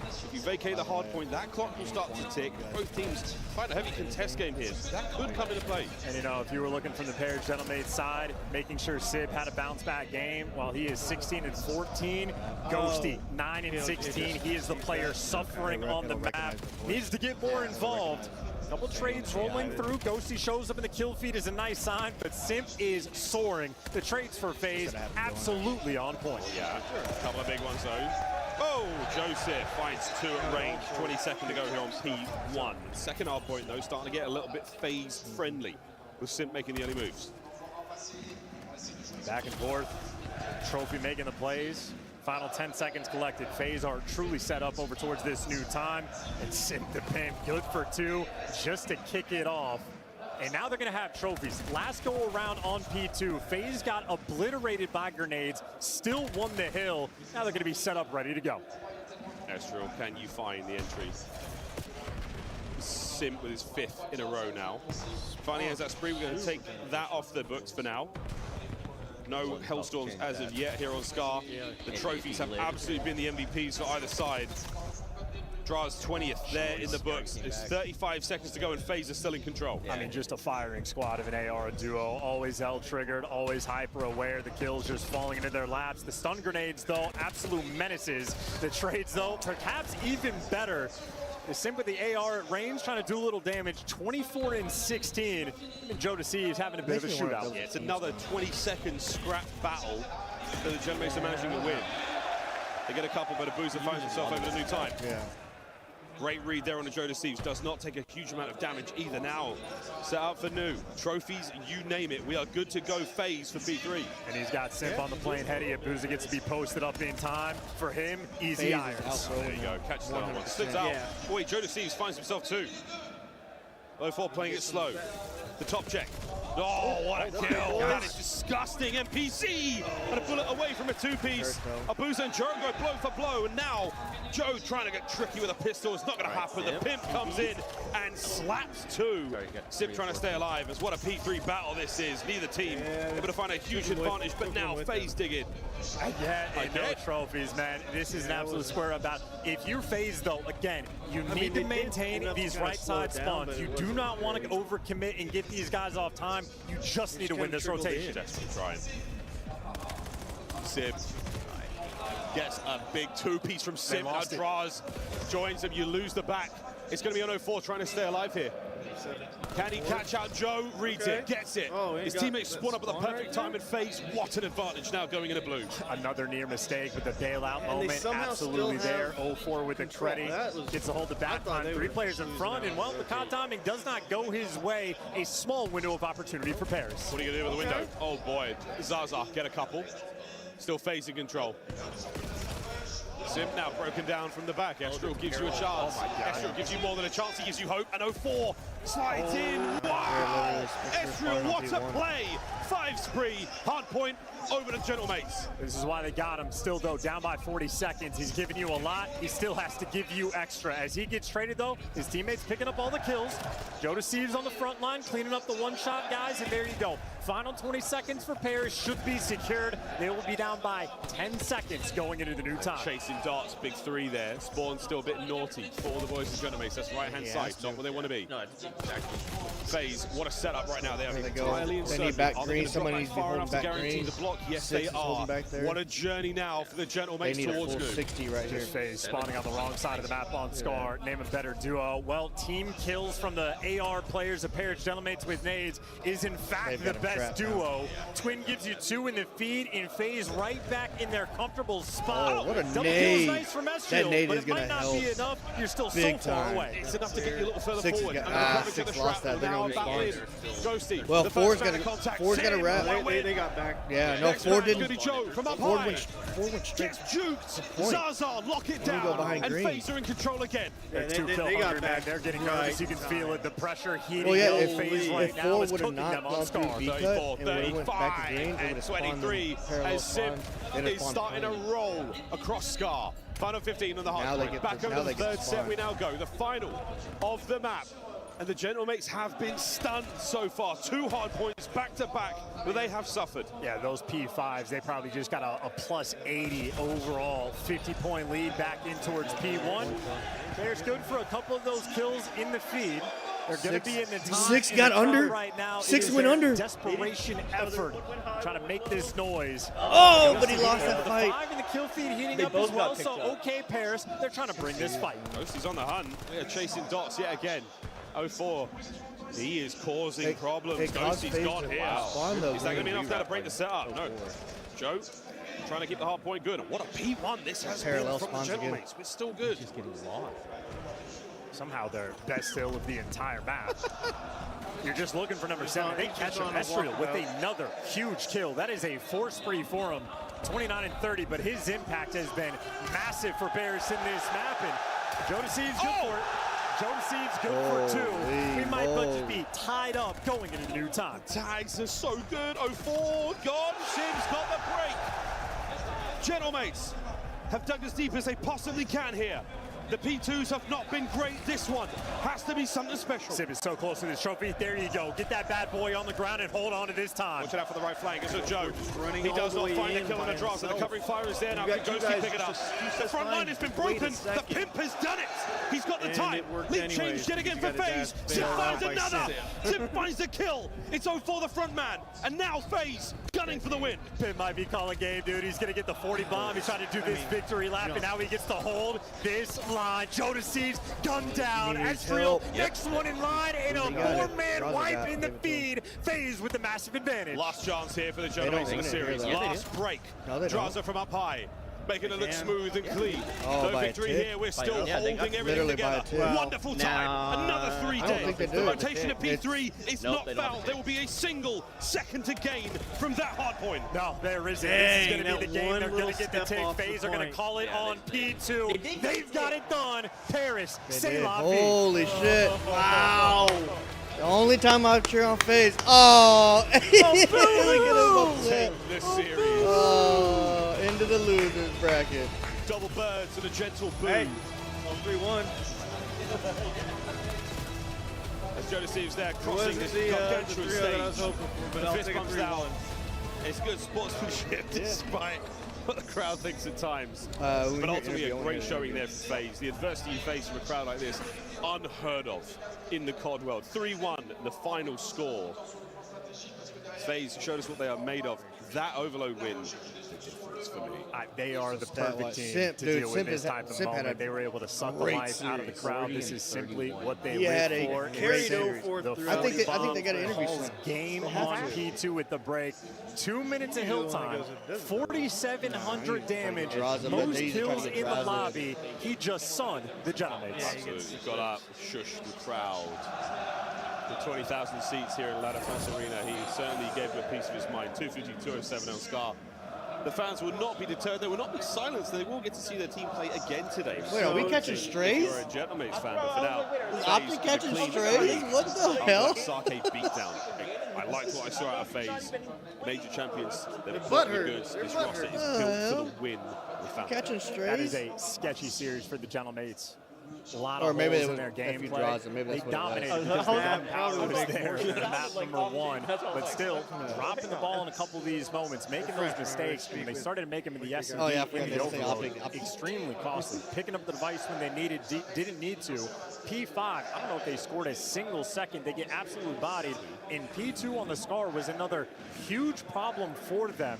If you vacate the hard point, that clock will start to tick. Both teams fight a heavy contest game here. That could come into play.
And you know, if you were looking from the Paris Gentlemade side, making sure Sib had a bounce back game while he is 16 and 14. Ghosty 9 and 16. He is the player suffering on the map. Needs to get more involved. Couple trades rolling through. Ghosty shows up in the kill feed is a nice sign, but Simp is soaring. The trades for FaZe absolutely on point.
Yeah, a couple of big ones though. Oh, Joseph finds 2 at range. 20 seconds to go here on P1. Second hard point though, starting to get a little bit FaZe friendly with Simp making the early moves.
Back and forth. Trophy making the plays. Final 10 seconds collected. FaZe are truly set up over towards this new time. And Simp the pin, good for 2, just to kick it off. And now they're going to have trophies. Last go around on P2, FaZe got obliterated by grenades, still won the hill. Now they're going to be set up, ready to go.
Estral, can you find the entry? Simp with his 5th in a row now. Finally has that spree. We're going to take that off the books for now. No Hellstorms as of yet here on Scar. The trophies have absolutely been the MVPs for either side. Draws 20th there in the books. There's 35 seconds to go and FaZe is still in control.
I mean, just a firing squad of an AR duo. Always L-triggered, always hyper-aware. The kills just falling into their laps. The stun grenades, though, absolute menaces. The trades, though, perhaps even better. The Simp with the AR at range, trying to do a little damage. 24 and 16. And Joe DeCee is having a bit of a shootout.
Yeah, it's another 20-second scrap battle that the Gentlemades are managing to win. They get a couple, but Abuza finds himself over the new time.
Yeah.
Great read there on the Joe DeCee. Does not take a huge amount of damage either now. Set out for new. Trophies, you name it. We are good to go FaZe for P3.
And he's got Simp on the plane heady. Abuza gets to be posted up in time. For him, easy irons.
There you go. Catches that one. Slips out. Oh, wait, Joe DeCee finds himself 2. 0-4 playing it slow. The top check. Oh, what a kill. That is disgusting. MPC and a bullet away from a 2-piece. Abuza and Joe go blow for blow. And now Joe trying to get tricky with a pistol. It's not going to happen. The pimp comes in and slaps 2. Simp trying to stay alive as what a P3 battle this is. Neither team able to find a huge advantage, but now FaZe digging.
Again, no trophies, man. This is an absolute square up battle. If you're FaZe, though, again, you need to maintain these right side spawns. You do not want to overcommit and get these guys off time. You just need to win this rotation.
Desperately trying. Simp gets a big 2-piece from Simp. Now draws, joins him. You lose the back. It's going to be on 0-4 trying to stay alive here. Can he catch out Joe? Reads it, gets it. His teammates spawn up at the perfect time and FaZe. What an advantage now going into blue.
Another near mistake with the bailout moment. Absolutely there. 0-4 with the credit. Gets to hold the back time. 3 players in front. And well, the caught timing does not go his way. A small window of opportunity for Paris.
What are you going to do with the window? Oh boy. Zaza, get a couple. Still FaZe in control. Sim now broken down from the back. Estrel gives you a chance. Estrel gives you more than a chance. He gives you hope. And 04 slides in. Wow! Estrel, what a play! 5 spree, hard point over the Gentlemates.
This is why they got him. Still, though, down by 40 seconds. He's giving you a lot. He still has to give you extra. As he gets traded, though, his teammates picking up all the kills. Joe Deceives on the front line, cleaning up the one-shot guys, and there you go. Final 20 seconds for Paris should be secured. They will be down by 10 seconds going into the new time.
Chasing darts, big 3 there. Spawn still a bit naughty for the boys of Gentlemates. That's right-hand side, not where they want to be.
No, it's exactly.
FaZe, what a setup right now. They are
They go.
entirely
They need
inserted.
back
Are they
green.
gonna
Someone
drop
needs
back
to be
far
holding
enough to
back
guarantee
green.
the block? Yes,
Six
they
is holding
are.
back there.
What a journey now for the
They
Gentlemates
need a
towards
full
new.
60 right here.
Just FaZe spawning on the wrong side of the map on Scar. Name a better duo. Well, team kills from the AR players of Paris Gentlemates with nades is in fact
They've
the
got him
best
trapped
duo. Twin gives you 2 in the feed, and FaZe right back in their comfortable spot.
Oh, what a
Double
nade.
kills nice from
That
Estriel,
nade
but
is
it might
gonna
not
help
be enough. You're still
big
so far
time.
away.
It's enough to get you a little further
Six
forward.
got-
And they're coming to
Six
the
lost
trap
that. They're
now.
gonna
Back in. Ghosty.
Well,
the
Four's
first
got
man of contact.
Four's got a
Sim,
wrap.
right win.
They got back.
Yeah, no,
Next
4
round,
didn't.
Goody Joe from up
4
high.
went straight.
Gets juked.
point.
Zaza, lock it
Let me go
down.
behind
And
green.
FaZe are in control again.
They're
they-
2
they
kill
got
hungry, man.
back
They're getting
right
nervous. You can feel it. The pressure heating
Well, yeah,
up.
if
FaZe right now
4
is
would have
cooking
not
them on
gone through
Scar.
B cut
34,
and would have went back to green, it would
and
have spawned them
23
parallel
as Sim
spawn. They'd have
is
spawned
starting a
behind.
roll across Scar. Final 15 on the
Now
hard
they
point.
get
Back
the-
over
now
to the
they get
third
the
set
spawn.
we now go. The final of the map. And the Gentlemates have been stunned so far. 2 hard points back to back, but they have suffered.
Yeah, those P5s, they probably just got a plus 80 overall. 50-point lead back in towards P1. There's good for a couple of those kills in the feed. They're going to be in the top.
6
in
got
the front
under.
right now.
6
It is
went
their
under.
Desperation effort trying to make this noise.
Oh, but he lost that
The
fight.
5 in the kill feed heating
They
up
both
as well.
got picked
So,
up.
okay, Paris, they're trying to bring this fight.
Ghosty's on the hunt. They are chasing dots yet again. 04. He is causing problems.
hey, cause
Ghosty's
FaZe
got
to
here.
spawn, though,
Is that going to be
when
enough there to break the setup? No. Joe trying to keep the hard point good. What a P1 this has
Parallel
been from the
spawns again.
Gentlemates. We're still good.
Just getting lost. Somehow their best kill of the entire map. You're just looking for number 7. They catch him, Estriel, with another huge kill. That is a 4 spree for him. 29 and 30, but his impact has been massive for Paris in this map. And Joe Deceives good for it. Joe Deceives good for 2. We might but just be tied up going into the new time.
Tags are so good. 04 gone. Sim's got the break. Gentlemates have dug as deep as they possibly can here. The P2s have not been great. This one has to be something special.
Sim is so close to this trophy. There you go. Get that bad boy on the ground and hold on to this time.
Watch it out for the right flank. It's a Joe.
running
He
all
does
the
not
way
find the
in
kill on
by
the draws. The
himself.
covering fire is there now.
You
Can
got two
Ghosty
guys
pick it up?
just
The front line has been
wait a
broken. The
second.
pimp has done it. He's got the
And
time.
it worked
Lead
anyways,
changed yet again for
because you gotta
FaZe.
dash
Sim
bail
finds
out by
another.
Sim.
Sim finds the kill. It's 04 the front man. And now FaZe gunning for the win.
Pim might be calling game, dude. He's going to get the 40 bomb. He's trying to do this victory lap, and now he gets to hold this line. Joe Deceives gunned down. Estriel, next one in line, and a 4-man wipe in the feed. FaZe with the massive advantage.
Last chance here for the Gentlemates in the series. Last break. Draza from up high. Making it look smooth and clean.
Oh,
no victory here. We're still holding everything together. Wonderful time. Another 3 days. The rotation of P3 is not fouled. There will be a single second to gain from that hard point.
No, there isn't. This is going to be the game. They're going to get the take. FaZe are going to call it on P2. They've got it done. Paris, c'est la vie.
Holy shit. Wow. The only time I've cheered on FaZe. Oh. Look at him upset.
This series.
Oh, into the losers bracket.
Double birds and a gentle boom.
Hey, 3-1.
As Joe Deceives there crossing this
the
gargantuan
3 that I was
stage.
hoping for, but
The
I'll
fist
take a
bumps
3-1.
down. It's good sportsmanship despite what the crowd thinks at times. But ultimately a great showing there for FaZe. The adversity you face from a crowd like this, unheard of in the COD world. 3-1, the final score. FaZe showed us what they are made of. That overload win, the difference for me.
They are the perfect team
Simp,
to
dude,
deal with
Simp
this
has-
type of
Simp had
moment.
a
They were able to suck the
great
life out of the
series.
crowd. This is simply what they
He had
live
a
for.
carried
Series.
over
The
through-
I think they got
bomb
an interview soon.
game on P2 with the break. 2 minutes of hill time, 4,700 damage,
Draws him,
most
he's trying
kills
to get
in the
Draws in.
lobby. He just sunned the Gentlemates.
Absolutely. Got up, shushed the crowd. The 20,000 seats here in La Defense Arena, he certainly gave it a piece of his mind. 250, 207 on Scar. the fans will not be deterred. They will not be silenced. They will get to see their team play again today.
Wait, are we catching strays?
You're a Gentleman's fan, but for now,
Is OpTic catching strays? What the hell?
Sake beatdown. I liked what I saw out of FaZe. Major champions. They're
butthurt.
This roster is built for the win.
Catching strays?
That is a sketchy series for the Gentlemates. A lot
or
of
maybe
holes in their gameplay.
They
dominated because they had power there in map number 1, but still dropping the ball in a couple of these moments, making those mistakes. When they started making them in the SMD, in the overload, extremely costly. Picking up the device when they didn't need to. P5, I don't know if they scored a single second. They get absolutely bodied. And P2 on the Scar was another huge problem for them.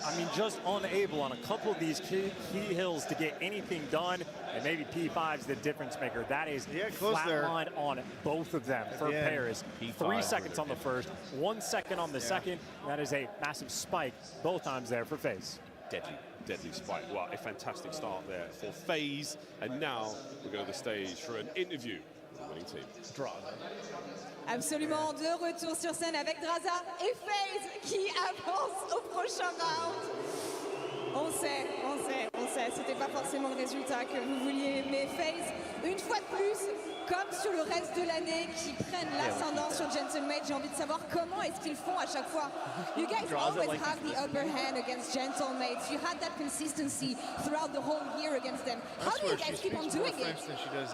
I mean, just unable on a couple of these key hills to get anything done, and maybe P5's the difference maker. That is flatline on both of them for Paris. 3 seconds on the first, 1 second on the second. That is a massive spike both times there for FaZe.
Deadly spike. Well, a fantastic start there for FaZe. And now we go to the stage for an interview with the winning team.
Absolument, de retour sur scène avec Draza et FaZe qui avance au prochain round. On sait, c'était pas forcément le résultat que vous vouliez, mais FaZe, une fois de plus, comme sur le reste de l'année, qui prennent l'ascendant sur Gentlemate, j'ai envie de savoir comment est-ce qu'ils font à chaque fois. You guys always have the upper hand against Gentlemates. You had that consistency throughout the whole year against them. How do you guys keep on doing it?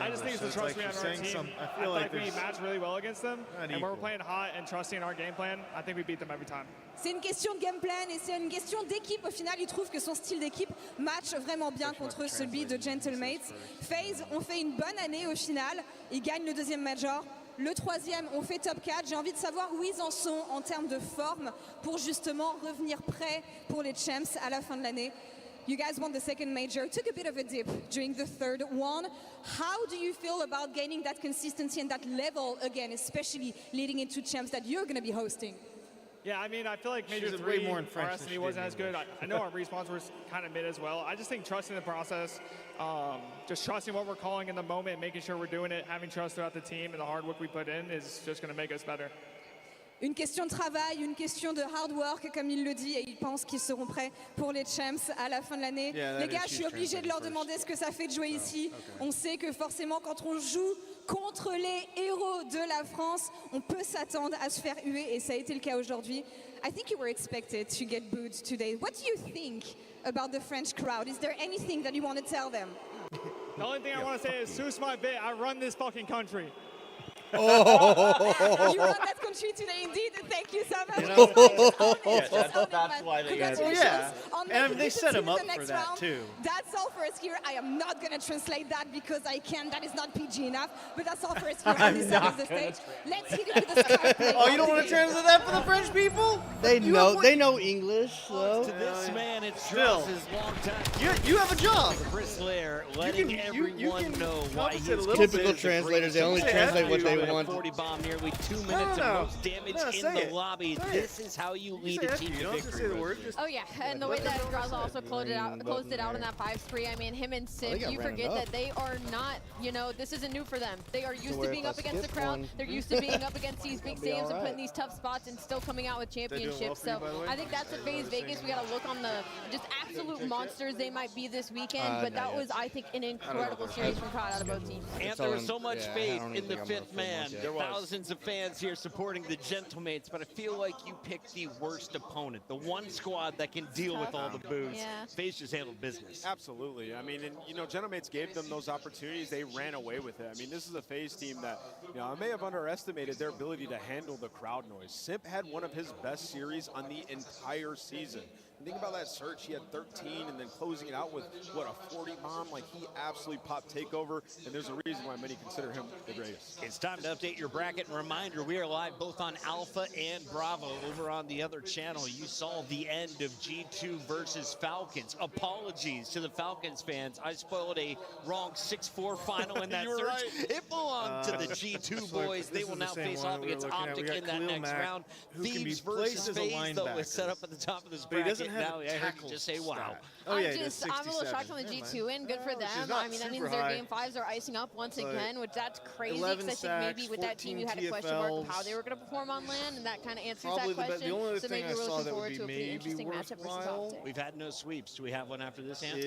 I just think it's the trust we have in our team. I feel like we match really well against them, and when we're playing hot and trusting our game plan, I think we beat them every time.
C'est une question de game plan et c'est une question d'équipe. Au final, il trouve que son style d'équipe match vraiment bien contre celui de Gentlemates. FaZe ont fait une bonne année au final. Ils gagnent le deuxième major. Le troisième, on fait top 4. J'ai envie de savoir où ils en sont en termes de forme pour justement revenir prêts pour les champs à la fin de l'année. You guys won the second major, took a bit of a dip during the third one. How do you feel about gaining that consistency and that level again, especially leading into champs that you're going to be hosting?
Yeah, I mean, I feel like Major 3, our SME wasn't as good. I know our respawns were kind of mid as well. I just think trusting the process, just trusting what we're calling in the moment, making sure we're doing it, having trust throughout the team and the hard work we put in is just going to make us better.
Une question de travail, une question de hard work, comme il le dit, et il pense qu'ils seront prêts pour les champs à la fin de l'année. Les gars, je suis obligée de leur demander ce que ça fait de jouer ici. On sait que forcément, quand on joue contre les héros de la France, on peut s'attendre à se faire huer, et ça a été le cas aujourd'hui. I think you were expected to get booed today. What do you think about the French crowd? Is there anything that you want to tell them?
The only thing I want to say is, Seuss my bit, I run this fucking country.
You run that country today, indeed. Thank you so much.
That's why they got
it.
And they set him up for that
round.
too.
That's all for us here. I am not going to translate that because I can. That is not PG enough. But that's all for us here on this side of the stage. Let's hit it with the star play.
Oh, you don't want to translate that for the French people?
They know English. So.
To this man, it's Strauss' long time.
You have a job.
Chris Lair letting everyone know why he's
typical translators. They only translate what they want.
40 bomb, nearly 2 minutes of most damage in the lobby. This is how you lead a team to victory.
Oh yeah, and the way that Graza also closed it out in that 5 spree. I mean, him and Sim, you forget that they are not, this isn't new for them. They are used to being up against the crowd. They're used to being up against these big stadiums and putting these tough spots and still coming out with championships. So I think that's what FaZe Vegas. We got to look on the just absolute monsters they might be this weekend. But that was, I think, an incredible series from crowd out of both teams.
And there was so much faith in the 5th man. Thousands of fans here supporting the Gentlemates, but I feel like you picked the worst opponent, the one squad that can deal with all the boos. FaZe just handled business.
Absolutely. I mean, and Gentlemates gave them those opportunities. They ran away with it. I mean, this is a FaZe team that, I may have underestimated their ability to handle the crowd noise. Simp had one of his best series on the entire season. Think about that search. He had 13 and then closing it out with, what, a 40 bomb? Like, he absolutely popped takeover, and there's a reason why many consider him the greatest.
It's time to update your bracket. And reminder, we are live both on Alpha and Bravo over on the other channel. You saw the end of G2 versus Falcons. Apologies to the Falcons fans. I spoiled a wrong 6-4 final in that search.
Right.
It belonged to the G2 boys. They will now face off against OpTic in that next round. Thieves versus FaZe, though, is set up at the top of this bracket. now I heard you just say wow.
Oh yeah,
I'm a little shocked on the G2 win. Good for them. I mean, that means their game 5s are icing up once again, which that's crazy. Because I think maybe with that team you had a question mark of how they were going to perform on LAN, and that kind of answers that question. So maybe we're looking forward to a pretty interesting matchup versus OpTic.
We've had no sweeps. Do we have one after this, Ant?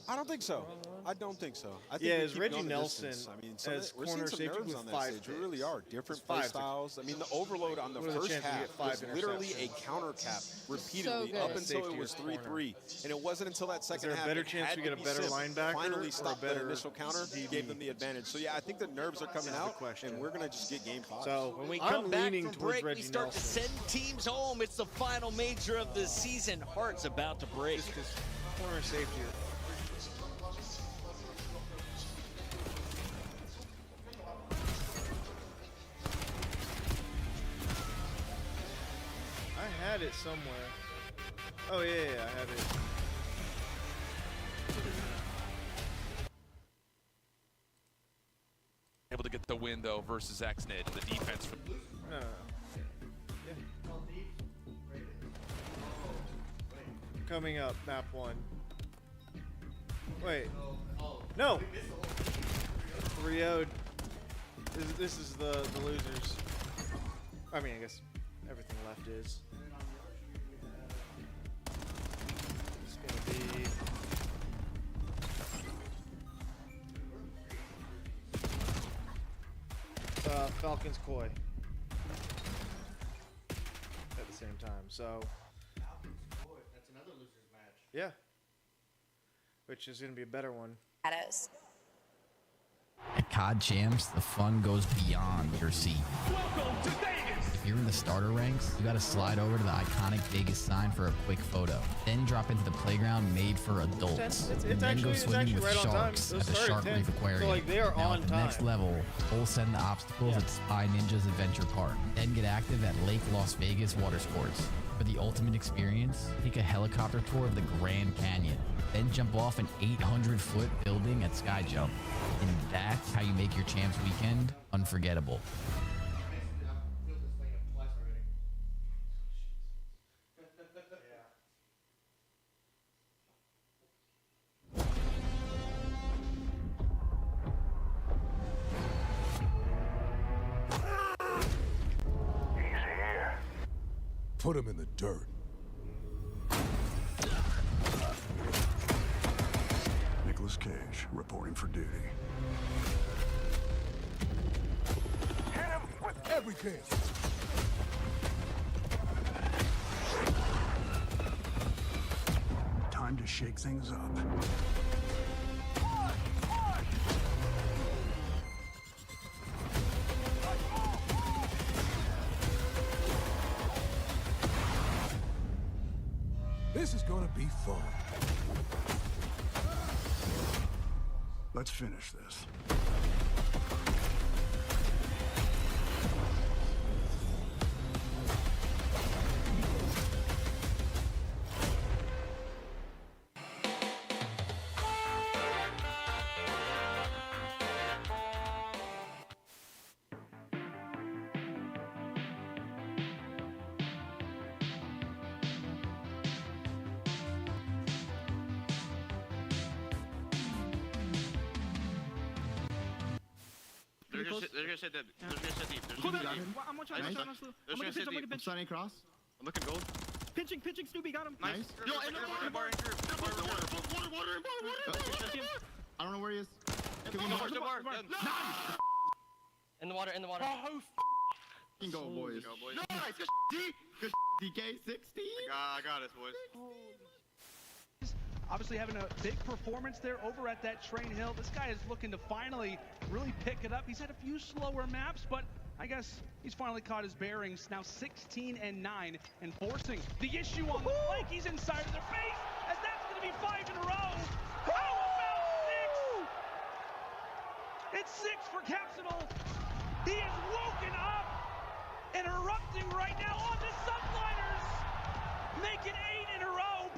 I don't think so. I don't think so. I think
Yeah,
we
is
keep
Reggie
going the
Nelson
distance. I mean,
as
we're
corner
seeing some
safety
nerves
with
on that
5
stage. We really are. Different
It's
play
5
styles. I mean, the overload on the
What are the
first
chances we
half
get 5
was literally a
interceptions?
counter cap repeatedly
good.
up until
Safety
it was
with corner.
3-3. And it wasn't until that second
there a
half
better
it
chance
had
we
to
get a
be
better
Sim
linebacker or
finally
a
stopped the
better
initial counter, gave them the advantage. So yeah, I think the nerves are coming out, and we're going to just get game 5.
So
When we
I'm
come back
leaning
from
towards
break,
Reggie
we start to
Nelson.
send teams home. It's the final major of the season. Heart's about to break.
Just 'cause corner safety. I had it somewhere. Oh yeah, I have it.
Able to get the win though versus Xnid. The defense from
No. Yeah. Coming up, map 1. Wait. No. 3-0'd. This is the losers. I mean, I guess everything left is. It's gonna be. Falcons Koi at the same time. So
That's another loser's match.
yeah, which is going to be a better one.
Shadows.
At COD Champs, the fun goes beyond your seat.
Welcome to Vegas!
If you're in the starter ranks, you gotta slide over to the iconic Vegas sign for a quick photo. Then drop into the playground made for adults.
It's
and then go
actually
swimming with
right on time.
sharks
Those
at the
start at
Shark
10.
Reef Aquarium.
So like they are
now
on
at the next
time.
level, full send the obstacles at Spy Ninja's Adventure Park. Then get active at Lake Las Vegas Water Sports. For the ultimate experience, take a helicopter tour of the Grand Canyon. Then jump off an 800-foot building at Sky Jump. And that's how you make your Champs weekend unforgettable.
Put him in the dirt. Nicolas Cage reporting for duty. Hit him with everything. Time to shake things up. This is gonna be fun. Let's finish this.
They're gonna set deep. They're gonna set deep. They're gonna set deep.
I'm gonna pitch, I'm sliding across.
I'm looking gold.
Pinching, Snoopy, got him.
Nice. Yo, in the water.
I don't know where he is.
In the water.
Oh, f***ing go, boys.
Nice.
Good DK 60.
I got it, boys.
Obviously having a big performance there over at that Train Hill. This guy is looking to finally really pick it up. He's had a few slower maps, but I guess he's finally caught his bearings. Now 16-9 and forcing the issue on the flank. He's inside of their face, as that's going to be 5 in a row. How about 6? It's 6 for Capsule. He is woken up and erupting right now on the Subliners, making 8 in a row.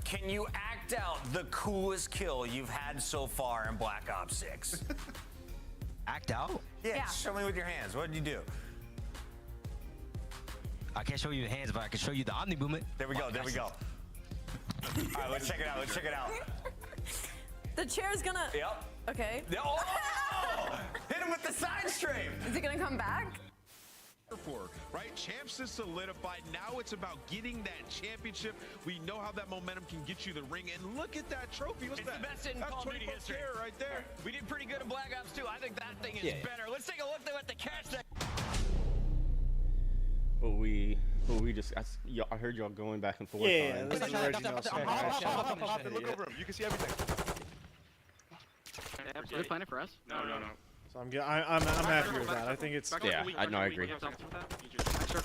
Can you act out the coolest kill you've had so far in Black Ops 6?
Act out?
Yeah, show me with your hands. What did you do? I can't show you the hands, but I can show you the omni movement. There we go. There we go. All right, let's check it out. Let's check it out.
The chair's gonna.
Yep.
Okay.
Oh! Hit him with the side stream.
Is it gonna come back?
Right? Champs is solidified. Now it's about getting that championship. We know how that momentum can get you the ring. And look at that trophy. What's
It's
that?
the best in
That's
Call of Duty
24
history.
right there.
We did pretty good in Black Ops 2. I think that thing is
Yeah.
better. Let's take a look at the catch that.
But we just, I heard y'all going back and forth.
Yeah,
on.
this is original.
Hop and look over him. You can see everything.
Are they playing it for us?
No.
So I'm happy with that. I think it's.
Yeah, I agree.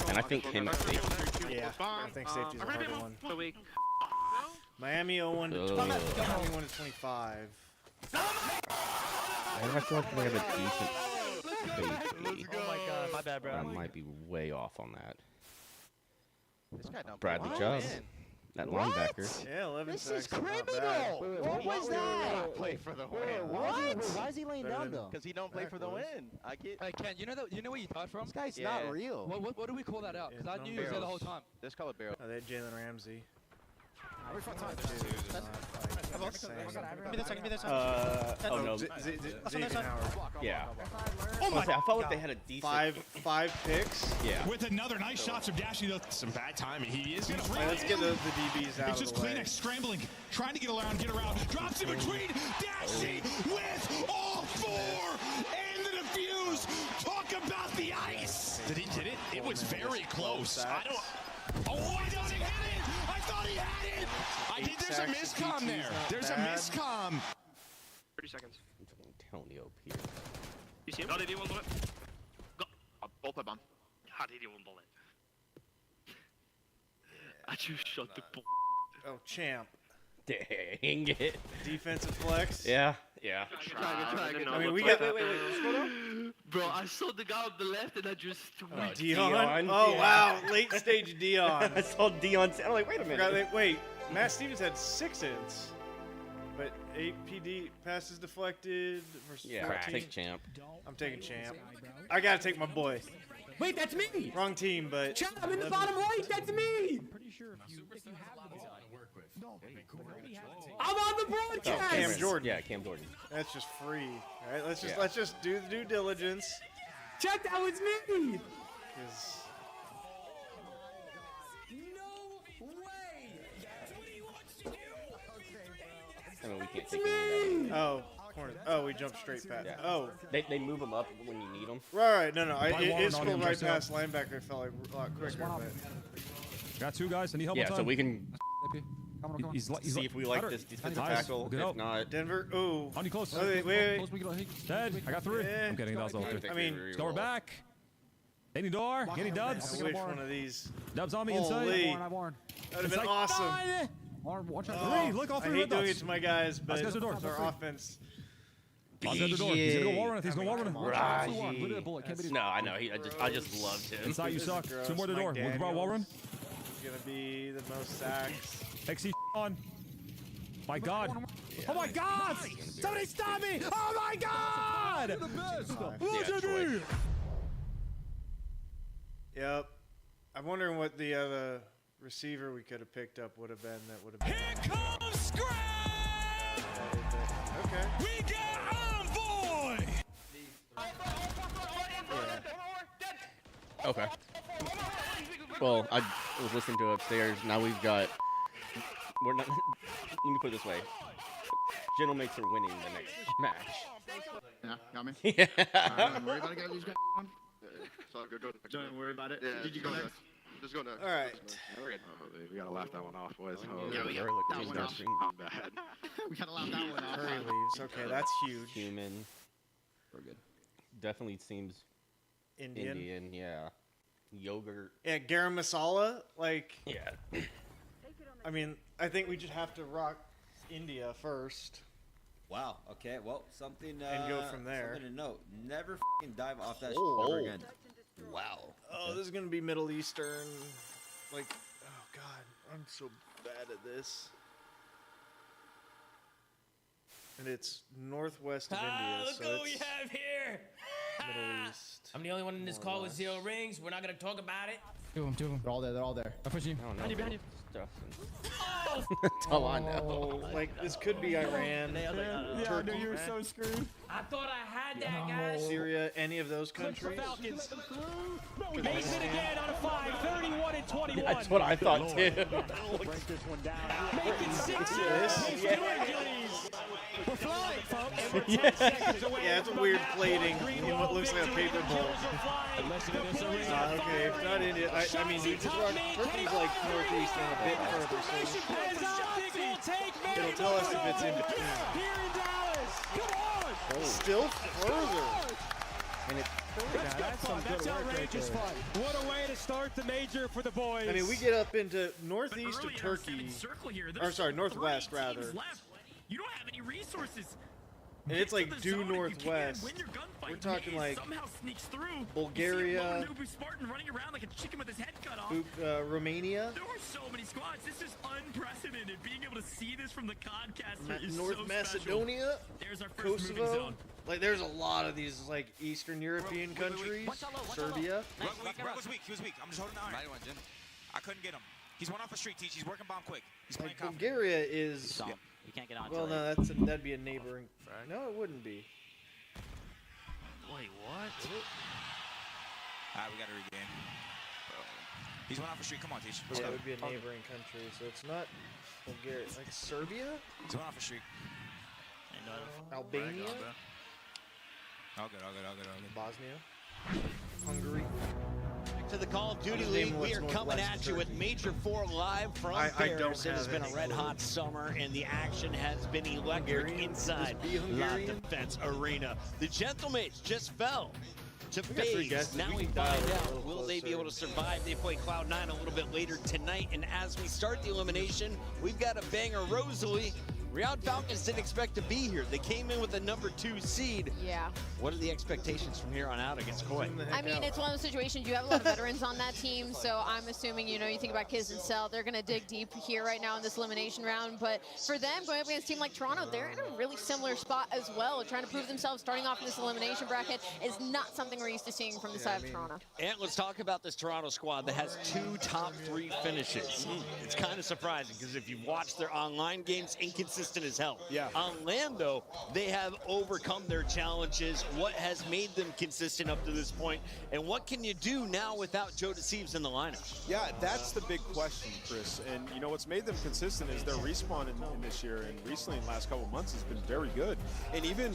And I think him is safe.
Yeah, I think safety's a harder one. Miami 0-1 to 20.
Ugh.
21 to 25.
I feel like they have a decent safety.
Oh my god, my bad, bro.
I might be way off on that.
This guy don't
Bradley
play.
Chubb, that linebacker.
Yeah, 11
This
sacks.
is criminal. What was that? Play for the win. What? Why is he laying down though? Because he don't play for the win. I get.
Hey Ken, you know where you thought from?
This guy's not real.
What do we call that out? Because I knew he was there the whole time.
Let's call it barrel.
Oh, they had Jalen Ramsey.
Oh
no.
Xavier Howard.
Yeah.
Oh my
I felt like they had a decent.
Five picks.
Yeah.
With another nice shots from Dashy, though. Some bad timing. He is going to
Right, let's get the DBs out
It's
of
just
the way.
Kleenex scrambling, trying to get around, drops in between. Dashy with all four and the defuse. Talk about the ice. Did he get it? It was very close. I don't. Oh, he doesn't hit it. I thought he had it. I think there's a miscomm there. There's a miscomm.
30 seconds.
Antonio Pierce.
You see him? Got it, one bullet. Got bullpup on. Had it, one bullet. I just shot the ball.
Oh, champ.
Dang it.
Defensive flex.
Yeah.
Good try.
I mean, we got. Wait.
Scroll down. Bro, I saw the guy on the left and I just.
Dion. Oh wow, late stage Dion.
I saw Dion. I'm like, wait a minute.
Wait, Matt Stevens had 6 ins, but 8 PD passes deflected versus 14.
Take champ.
I'm taking champ. I gotta take my boy.
Wait, that's me.
Wrong team, but.
Chad, I'm in the bottom right. That's me.
Pretty sure if you have the design to work with. No,
I'm on the broadcast.
Cam Jordan.
Yeah, Cam Jordan.
That's just free. All right, let's just do the due diligence.
Check, that was me.
'Cause
I mean, we can't take him.
corner. Oh, we jumped straight past.
Yeah.
Oh.
They move him up when you need them.
Right. No. It scrolled right past linebacker. It felt like a lot quicker. But.
Got 2 guys. I need help.
Yeah, so we can
He's
see if we like this defensive tackle. If not,
Denver. Ooh.
On you close.
Wait.
Dead. I got 3.
Yeah.
I'm getting those all.
I mean,
Score back. Any door? Any dubs?
I wish one of these.
Dubs on me
Holy.
inside.
That would have been awesome.
Watch out. 3. Look, all 3
I
red
hate doing
dots.
it to my guys, but
Guys, the door.
our offense.
He's at the door. He's gonna go wall run. He's gonna wall run. Look at the bullet. Can't be.
No, I know. I just loved him.
Inside, you suck. 2 more to the door. With wall run.
He's gonna be the most sacks.
XC on. My God. Oh my God! Somebody stop me! Oh my God! Look at me!
Yep. I'm wondering what the other receiver we could have picked up would have been. That would have been.
Here comes Scrap!
Okay.
We got Envoy!
Okay. Well, I was listening to it upstairs. Now we've got. We're not. Let me put it this way. Gentlemakes are winning the next match.
Yeah, got me?
Yeah.
Don't worry about it, guys. These guys on. Don't worry about it. Yeah, did you go next? Just go next.
All right.
We gotta laugh that one off, boys.
Yeah, we gotta
laugh
that one off.
Not bad. We gotta laugh that one off.
Curry leaves. Okay, that's huge.
Human. We're good. Definitely seems
Indian.
Yeah. Yogurt.
Yeah, garam masala. Like.
Yeah.
I mean, I think we just have to rock India first.
Wow. Okay. Well, something.
And go from there.
Something to note: never f***ing dive off that
Oh.
ever again. Wow.
Oh, this is gonna be Middle Eastern. Like, oh god, I'm so bad at this. And it's northwest of India,
Look
so
what we
it's
have here.
Middle East.
I'm the only one in this call with 0 rings. We're not gonna talk about it.
Two of them.
They're all there. They're all there.
I push you.
Behind you, behind you.
That's all I know.
Like this could be Iran, Turkey,
you were so screwed.
I thought I had that, guys.
Syria, any of those countries.
Falcons. Makes it again on a 5, 31 and 21.
That's what I thought too.
Break this one down. Make it 6. We're flying, folks.
Yeah, it's a weird plating in what looks like a paper bowl. Okay, it's not in it. I mean, you just watch Turkey's like northeast and a bit further, so it'll tell us if it's in between. Still further.
And it,
That's outrageous fun. What a way to start the major for the boys.
I mean, we get up into northeast of Turkey, or sorry, northwest rather.
You don't have any resources.
And it's like due northwest. We're talking like Bulgaria, Romania.
There were so many squads. This is unprecedented. Being able to see this from the Codcaster is
North
so
Macedonia,
There's our first moving
Kosovo.
zone.
Like, there's a lot of these like Eastern European countries. Serbia.
Rug was weak. He was weak. I'm just holding the iron. I couldn't get him. He's one off a street, Teach. He's working bomb quick. He's playing
Like, Bulgaria is.
We can't get on.
Well, no, that'd be a neighboring. No, it wouldn't be.
Wait, what?
Alright, we gotta regain. He's one off a street. Come on, Teach. Let's
Yeah,
go.
it would be a neighboring country, so it's not Bulgaria. Like Serbia,
He's one off a street.
Albania,
All good.
Bosnia, Hungary.
To the Call of Duty
Name
League, we
what's
are coming
northwest
at you with Major 4 live from
I
Paris.
don't
It has
have
been a
any
red-hot summer, and the action has been electric
Hungarian?
inside
Just be
La
Hungarian?
Defense Arena. The Gentlemates just fell to
We got three
phase.
guesses.
Now
We
we
can dial
find
it a
out,
little
will they be
closer.
able to survive? They play Cloud9 a little bit later tonight, and as we start the elimination, we've got a banger Rosalie. Riyadh Falcons didn't expect to be here. They came in with the number 2 seed.
Yeah.
What are the expectations from here on out against Koi?
I mean, it's one of those situations, you have a lot of veterans on that team, so I'm assuming, you think about Kiz and Cell, they're going to dig deep here right now in this elimination round, but for them, going up against a team like Toronto, they're in a really similar spot as well. Trying to prove themselves, starting off in this elimination bracket is not something we're used to seeing from the side of Toronto.
And let's talk about this Toronto squad that has 2 top 3 finishes. It's kind of surprising because if you've watched their online games, inconsistent as hell.
Yeah.
On Lando, they have overcome their challenges. What has made them consistent up to this point? And what can you do now without Joe Deceives in the lineup?
Yeah, that's the big question, Chris. And, what's made them consistent is their respawn in this year and recently in the last couple of months has been very good. And even,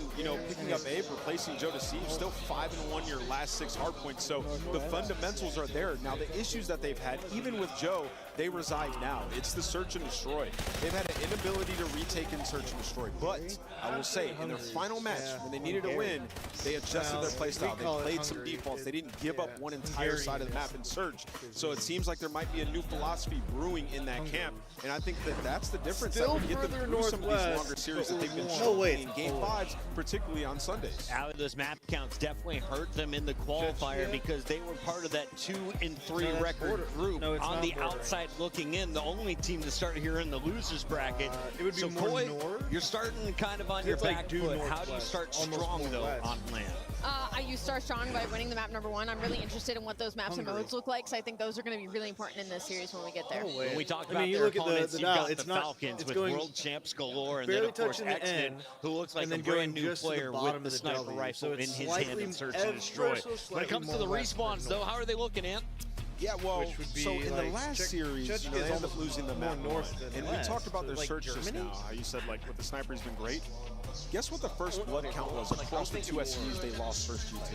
picking up Abe, replacing Joe Deceives, still 5-1 your last 6 hard points. So the fundamentals are there. Now, the issues that they've had, even with Joe, they reside now. It's the search and destroy. They've had an inability to retake and search and destroy. But I will say, in their final match, when they needed a win, they adjusted their play style. They played some defaults. They didn't give up one entire side of the map in search. So it seems like there might be a new philosophy brewing in that camp. And I think that's the difference that will get them through some of these longer series that they've been showing in Game 5s, particularly on Sundays.
Out of those map counts definitely hurt them in the qualifier because they were part of that 2-3 record group on the outside looking in, the only team to start here in the losers bracket.
It would be
so
more
Koi,
north.
you're starting kind of on your
It's like
back
due
foot. How do you
northwest,
start
almost
strong though
northwest.
on land?
You start strong by winning the map number 1. I'm really interested in what those maps and modes look like, so I think those are going to be really important in this series when we get there.
When we talk
I
about
mean, you
their
look at the
opponents,
dial,
you've got
it's
the
not-
Falcons
it's
with
going
world champs galore, and then
barely
of course
touching the
Exton,
end,
who looks like
and
a
then
brand
going
new
just to the
player
bottom
with
of
the
the
sniper
W.
rifle
So
in
it's
his hand
slightly
and search and
ever
destroy.
so
When it
slightly
comes to the
more west than
respawns though, how are they looking, Ant?
Yeah, well,
Which would be
so in
like
the last
Czech-
series,
Czech
they
is
ended up
almost
losing the
more
map
north
one.
than
And we
west.
talked about
So
their
like
search just
Germany?
now, how you said with the sniper's been great. Guess what the first blood count was across the 2 SCs they lost first G2?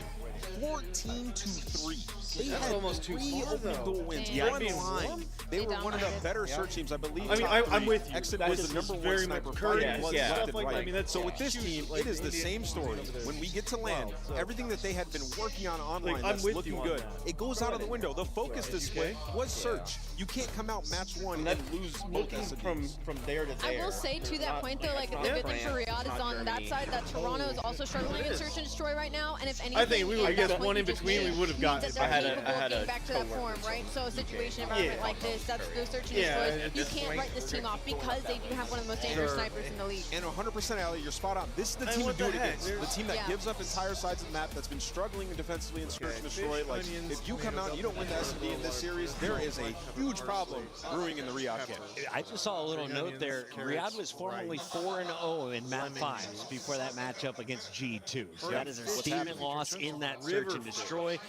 14-3. They
That's
had
almost too
3
far,
open
though.
duel wins.
Yeah.
One
Being
line.
warm?
They were one of the
dominated.
better search teams, I believe.
I mean,
top
I'm
3.
with you.
Exit
That
was
is
the number 1
very
sniper
much
fighting
courteous,
was
yeah.
left
Stuff
and
like that.
right.
I mean, that's
so with this
huge,
team,
like
it is the
Indian
same story.
over there.
When we get to land,
Wow, so-
everything that they had been working on online
I'm
that's
with
looking
you on
good,
that.
it goes out of the window. The focus this split was search. You can't come out match 1 and lose both
Looking
SCs.
from there to there.
I will say to that point though, like the good thing for Riyadh is on that side that Toronto is also struggling in search and destroy right now, and if anything,
I think we would,
at
I guess
that point
one
you
in
just
between we
need
would have
means
gotten.
that they're capable of getting back to that form, right? So a situation environment like this, that's those search and destroys, you can't write this team off because they do have one of the most dangerous snipers in the league.
And 100% Ali, you're spot on. This is the
And
team to
what
do
the
it
heck?
against. The team that
Yeah.
gives up entire sides of the map, that's been struggling defensively in search and destroy. Like,
onions,
if you come out and you don't win the R&D in this series, there is a huge problem brewing in the Riyadh camp.
I just saw a little note there. Riyadh was formerly 4-0 in map 5s before that matchup against G2. So that is a statement loss in that search and destroy.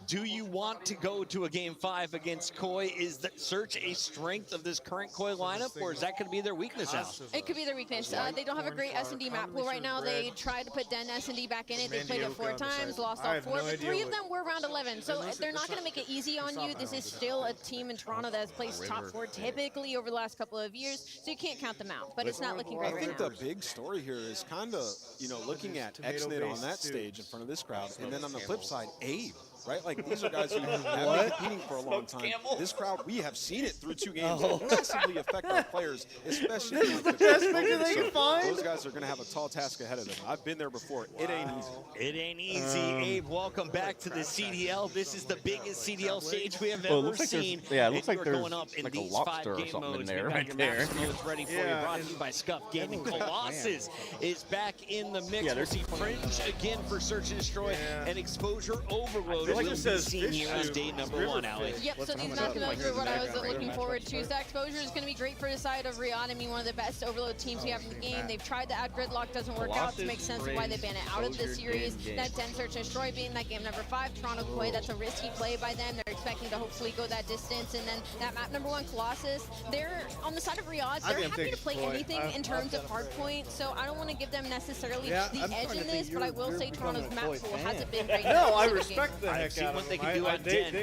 Do you want to go to a game 5 against Koi? Is the search a strength of this current Koi lineup, or is that going to be their weakness, Al?
It could be their weakness. They don't have a great S&D map pool right now. They tried to put Den S&D back in it. They played it 4 times, lost all 4, but 3 of them were round 11. So they're not going to make it easy on you. This is still a team in Toronto that has placed top 4 typically over the last couple of years, so you can't count them out. But it's not looking great
I
right
think
now.
the big story here is kind of, you know, looking at XNIT on that stage in front of this crowd, and then on the flip side, Abe. Right? Like, these are guys who have been competing for a long time. This crowd, we have seen it through 2 games massively affect our players, especially
This is the best picture they can find.
Those guys are going to have a tall task ahead of them. I've been there before. It ain't easy.
It ain't easy. Abe, welcome back to the CDL. This is the biggest CDL stage we have ever seen.
Yeah, it looks like
we're
there's
going up in
like a
these
lobster
5
or
game
something in
modes.
there,
We've got
right
your
there.
max modes ready for you, brought to you by Scuff Gaming. Colossus is back in the mix. We'll see Fringe again for Search and Destroy, and Exposure Overload will be seen here on day number 1, Allie.
Yep, so these match modes are what I was looking forward to. So that exposure is going to be great for the side of Riyadh. I mean, one of the best Overload teams we have in the game. They've tried to add Gridlock, doesn't work out. It makes sense of why they ban it out of this series. That Den Search and Destroy being that game number 5, Toronto Koi, that's a risky play by them. They're expecting to hopefully go that distance. And then that map number 1, Colossus, they're on the side of Riyadh. They're happy to play anything in terms of hardpoint. So I don't want to give them necessarily the edge in this, but I will say Toronto's map pool hasn't been great.
No, I respect the heck
I've seen
out of
what they
them.
can do on Den.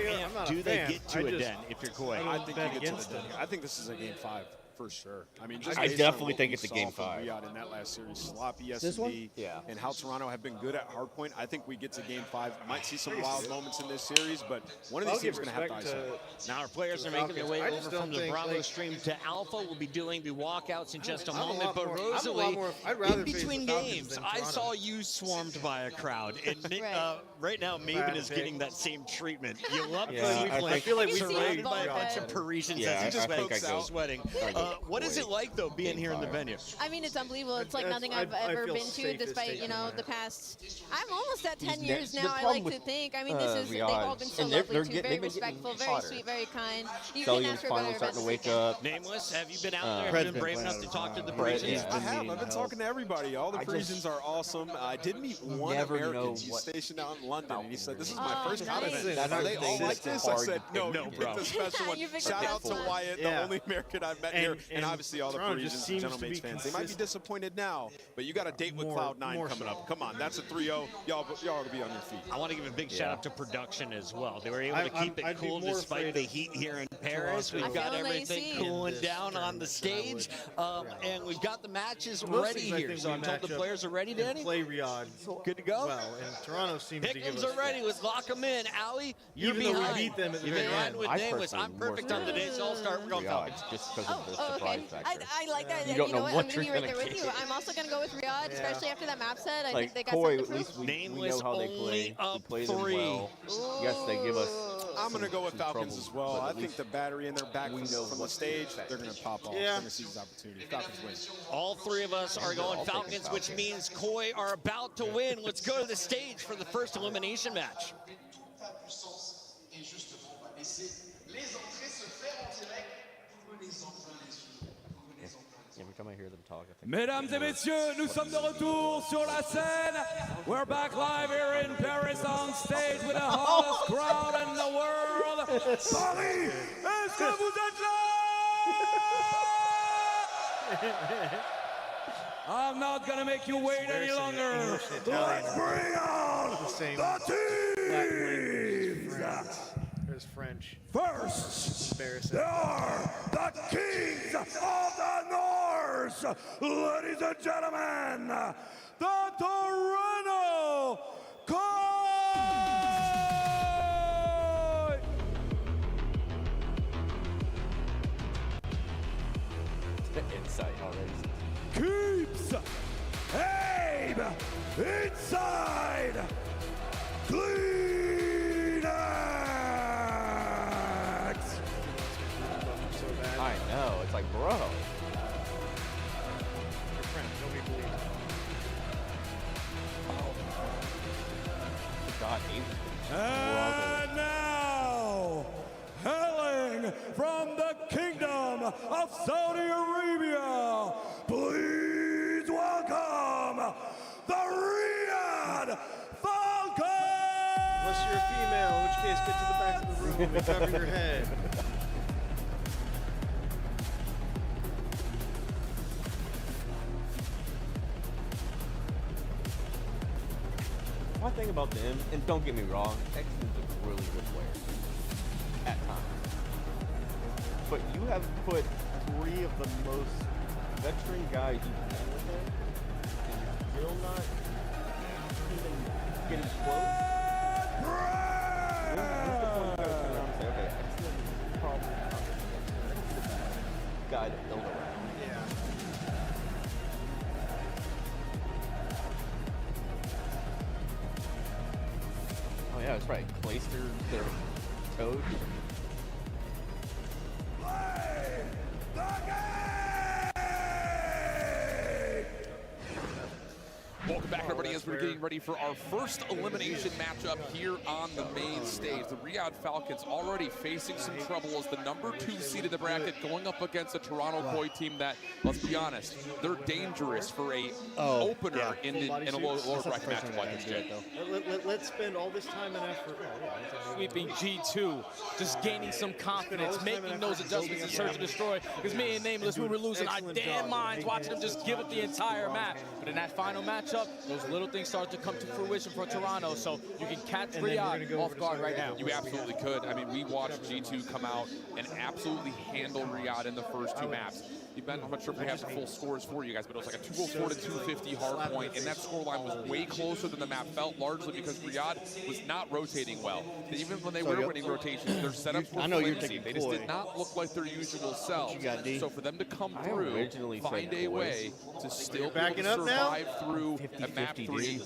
Do they
fan.
get to a Den if you're Koi?
I think you get to the Den. I think this is a game 5. For sure. I mean, just
I
based
definitely
on what
think
we
it's a
saw
game
from
5.
Riyadh in that last series, sloppy
This one?
S&D,
Yeah.
and how Toronto have been good at hardpoint. I think we get to game 5. Might see some wild moments in this series, but one of these teams is going to have to ice it.
Now our players are making their way over from the Bravo stream to Alpha. We'll be doing the walkouts in just a moment. But Rosalie, in between games, I saw you swarmed by a crowd. And right now, Maven is getting that same treatment. You love to see
I feel like we
surrounded by a bunch of Parisians as he just pokes out sweating. What is it like, though, being here in the venue?
I mean, it's unbelievable. It's like nothing I've ever been to, despite, you know, the past. I'm almost at 10 years now, I like to think. I mean, this is, they've all been so lovely, too. Very respectful, very sweet, very kind. You can ask for better
starting to wake
up.
Nameless, have you been out there? Have you been brave enough to talk to the Parisians?
I have. I've been talking to everybody. All the Parisians are awesome. I did meet one American. He's stationed out in London, and he said, "This is my first continent. Are they all like this?" I said, "No, bro. The special one." Shout out to Wyatt, the only American I've met here, and obviously all the Parisians and General Mates fans. They might be disappointed now, but you got a date with Cloud9 coming up. Come on, that's a 3-0. Y'all ought to be on your feet.
I want to give a big shout out to production as well. They were able to keep it cool despite the heat here in Paris. We've got everything cooling down on the stage, and we've got the matches ready here. So I'm told the players are ready, Danny?
Play Riyadh.
Good to go?
Well, and Toronto seems to give us...
are ready. Let's lock them in. Allie, you're
Even though
behind.
we beat them at the
You're
very
behind
end.
with Nameless. I'm perfect on today's All-Star. We're going Falcons.
Just because of the surprise factor.
I like that.
You don't know
what?
what
I'm
you're
going to be right
gonna
there with you. I'm also going to go with Riyadh, especially after that map set. I
like
think they got
Koi,
something
at
to
least
prove.
we know how they play. We play them well. Yes, they give us.
I'm going to go with Falcons as well. I think the battery in their back from the stage, they're going to pop off. They're going to seize this opportunity. Falcons win.
All 3 of us are going Falcons, which means Koi are about to win. Let's go to the stage for the first elimination match.
Every time I hear them talk, I think.
Mesdames et messieurs, nous sommes de retour sur la scène. We're back live here in Paris on stage with the hottest crowd in the world. Paris, est-ce que vous êtes là? I'm not gonna make you wait any longer. Let's bring on the teams.
There's French.
First,
Embarrassing.
there are the Kings of the North. Ladies and gentlemen, the Toronto Koi!
Insight already.
Keeps Abe inside. Clean X.
I know. It's like, bro.
God, and now, of Saudi Arabia, please welcome the Riyadh Falcons!
Unless you're a female, in which case get to the back of the room and cover your head.
One thing about them, and don't get me wrong, Exton's a really good player at times. But you have put 3 of the most veteran guys you can with him, and you're still not even getting close. When's the point you gotta turn around and say, okay, Exton is probably not the guy to build around? Oh yeah, that's right. Clayster, their coach.
Welcome back, everybody, as we're getting ready for our first elimination matchup here on the main stage. The Riyadh Falcons already facing some trouble as the #2 seed in the bracket, going up against a Toronto Koi team that, let's be honest, they're dangerous for a opener in a lower bracket matchup like this, Jay.
Let's spend all this time and effort.
Sweeping G2, just gaining some confidence, making those adjustments in Search and Destroy. Because me and Nameless, we were losing our damn minds watching them just give up the entire map. But in that final matchup, those little things start to come to fruition for Toronto, so you can catch Riyadh off guard right now.
You absolutely could. I mean, we watched G2 come out and absolutely handle Riyadh in the first 2 maps. I'm not sure if we have the full scores for you guys, but it was like a 204 to 250 hard point, and that scoreline was way closer than the map felt, largely because Riyadh was not rotating well. Even when they were winning rotations, their setups were flimsy. They just did not look like their usual selves. So for them to come through, find a way to still be able to survive through a map 3,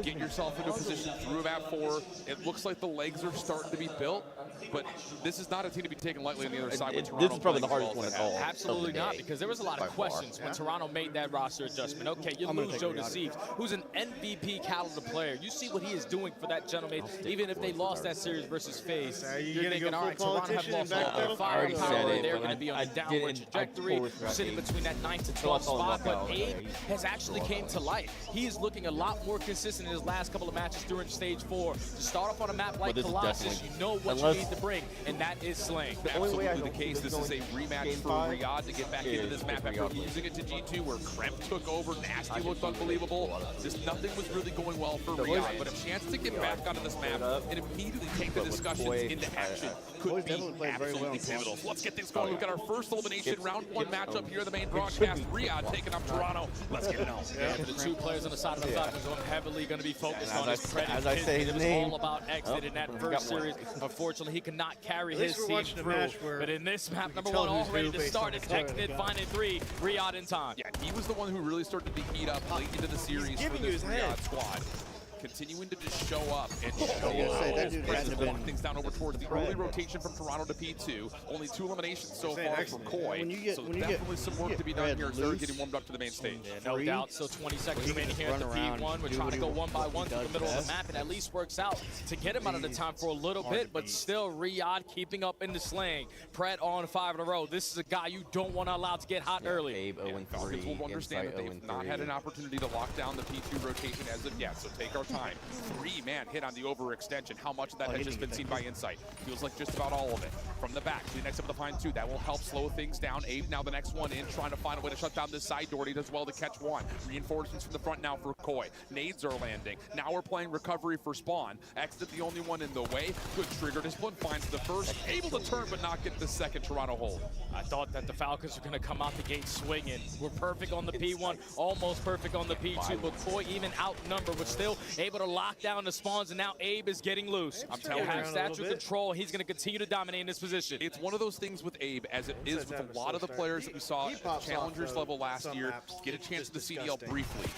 get yourself into a position through a map 4, it looks like the legs are starting to be built, but this is not a team to be taken lightly on the other side.
This is probably the hardest one at all.
Absolutely not, because there was a lot of questions when Toronto made that roster adjustment. Okay, you lose Joe Deceives, who's an MVP caliber player. You see what he is doing for that gentleman. Even if they lost that series versus FaZe, you're thinking, all right, Toronto have lost all their firepower. They're going to be on a downward trajectory, sitting between that 9 to 12 spot. But Abe has actually came to light. He is looking a lot more consistent in his last couple of matches during stage 4. To start off on a map like Colossus, you know what you need to bring, and that is slaying.
Absolutely the case. This is a rematch for Riyadh to get back into this map after losing it to G2, where Kremp took over. Nasty looked unbelievable. Just nothing was really going well for Riyadh, but a chance to get back onto this map and immediately take the discussions into action could be absolutely pivotal. So let's get things going. We've got our first elimination round 1 matchup here in the main broadcast. Riyadh taking up Toronto. Let's get it on.
The 2 players on the side of the Falcons are heavily going to be focused on his credit.
As I say his name.
It was all about exit in that first series. Unfortunately, he could not carry his team through. But in this map, #1 all ready to start. It's Exit, finding 3, Riyadh in time.
Yeah, he was the one who really started to heat up late into the series for this Riyadh squad. Continuing to just show up and lock things down over towards the early rotation from Toronto to P2. Only 2 eliminations so far for Koi. So definitely some work to be done here as they're getting warmed up to the main stage.
Yeah, no doubt. So 20 seconds remaining here at the P1. We're trying to go 1 by 1 to the middle of the map. It at least works out to get him out of the time for a little bit, but still Riyadh keeping up in the slaying. Pret on 5 in a row. This is a guy you don't want to allow to get hot early.
Falcons will understand that they've not had an opportunity to lock down the P2 rotation as of yet, so take our time. 3-man hit on the overextension. How much of that has just been seen by Insight? Feels like just about all of it. From the back, the next up to find 2. That will help slow things down. Abe now the next one in, trying to find a way to shut down this side. Doherty does well to catch 1. Reinforcements from the front now for Koi. Nades are landing. Now we're playing recovery for Spawn. Exit the only one in the way. Good trigger discipline, finds the first. Able to turn but not get the second Toronto hold.
I thought that the Falcons were going to come out the gate swinging. We're perfect on the P1, almost perfect on the P2, but Koi even outnumbered, was still able to lock down the spawns, and now Abe is getting loose. I'm telling you, statue control, he's going to continue to dominate in this position.
It's one of those things with Abe, as it is with a lot of the players that we saw at Challengers level last year, get a chance to CDL briefly.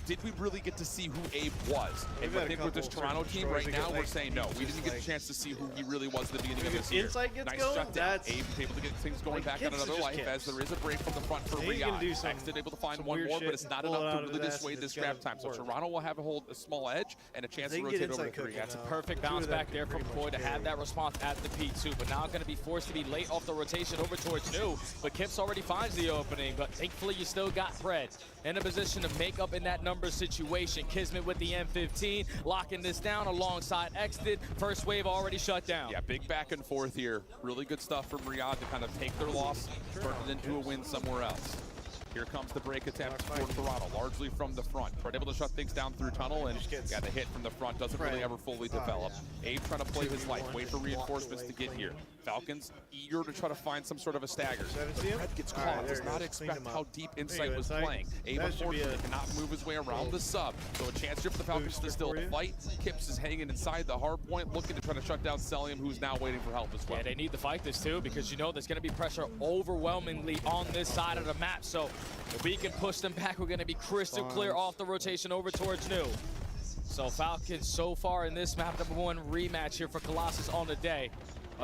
did we really get to see who Abe was? And I think with this Toronto team right now, we're saying no. We didn't get a chance to see who he really was at the beginning of this year.
Insight gets
nice
going,
shutdown. Abe's able to get things going back on another life as there is a break from the front for Riyadh. Exit able to find one more, but it's not enough to really dissuade this grab time. So Toronto will have a small edge and a chance to rotate over to 3.
That's a perfect bounce back there from Koi to have that response at the P2, but now going to be forced to be late off the rotation over towards New. But Kips already finds the opening, but thankfully you still got Fred in a position to make up in that number situation. Kismet with the M15, locking this down alongside Exted. First wave already shut down.
Yeah, big back and forth here. Really good stuff from Riyadh to kind of take their loss, turn it into a win somewhere else. Here comes the break attempt for Toronto, largely from the front. Fred able to shut things down through tunnel, and got the hit from the front. Doesn't really ever fully develop. Abe trying to play his life, wait for reinforcements to get here. Falcons eager to try to find some sort of a stagger. Fred gets caught, does not expect how deep Insight was playing. Abe unfortunately cannot move his way around the sub, so a chance here for the Falcons to still fight. Kips is hanging inside the hard point, looking to try to shut down Celium, who's now waiting for help as well.
Yeah, they need to fight this too, because you know there's going to be pressure overwhelmingly on this side of the map. So if we can push them back, we're going to be crystal clear off the rotation over towards New. So Falcons so far in this map #1 rematch here for Colossus on the day.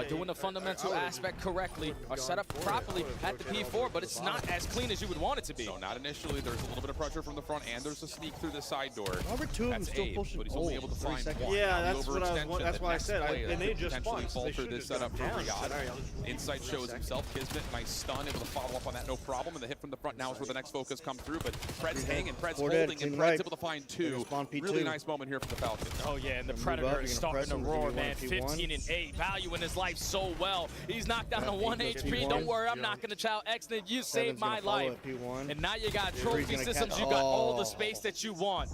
Doing the fundamental aspect correctly, are set up properly at the P4, but it's not as clean as you would want it to be.
No, not initially. There's a little bit of pressure from the front, and there's a sneak through the side door.
Robert, 2 of them still pushing,
but he's only able to find one.
Yeah, that's what I said. And they just
potentially
spawned, so
falter this setup for Riyadh. Insight shows himself. Kismet, nice stun, able to follow up on that, no problem. And the hit from the front now is where the next focus comes through. But Fred's hanging, Fred's holding, and Fred's able to find 2. Really nice moment here for the Falcons.
Oh yeah, and the Predator is starting to roar, man. 15 and 8, valuing his life so well. He's knocked down to 1 HP. Don't worry, I'm not going to chow. Exnid, you saved my life. And now you got trophy systems. You got all the space that you want.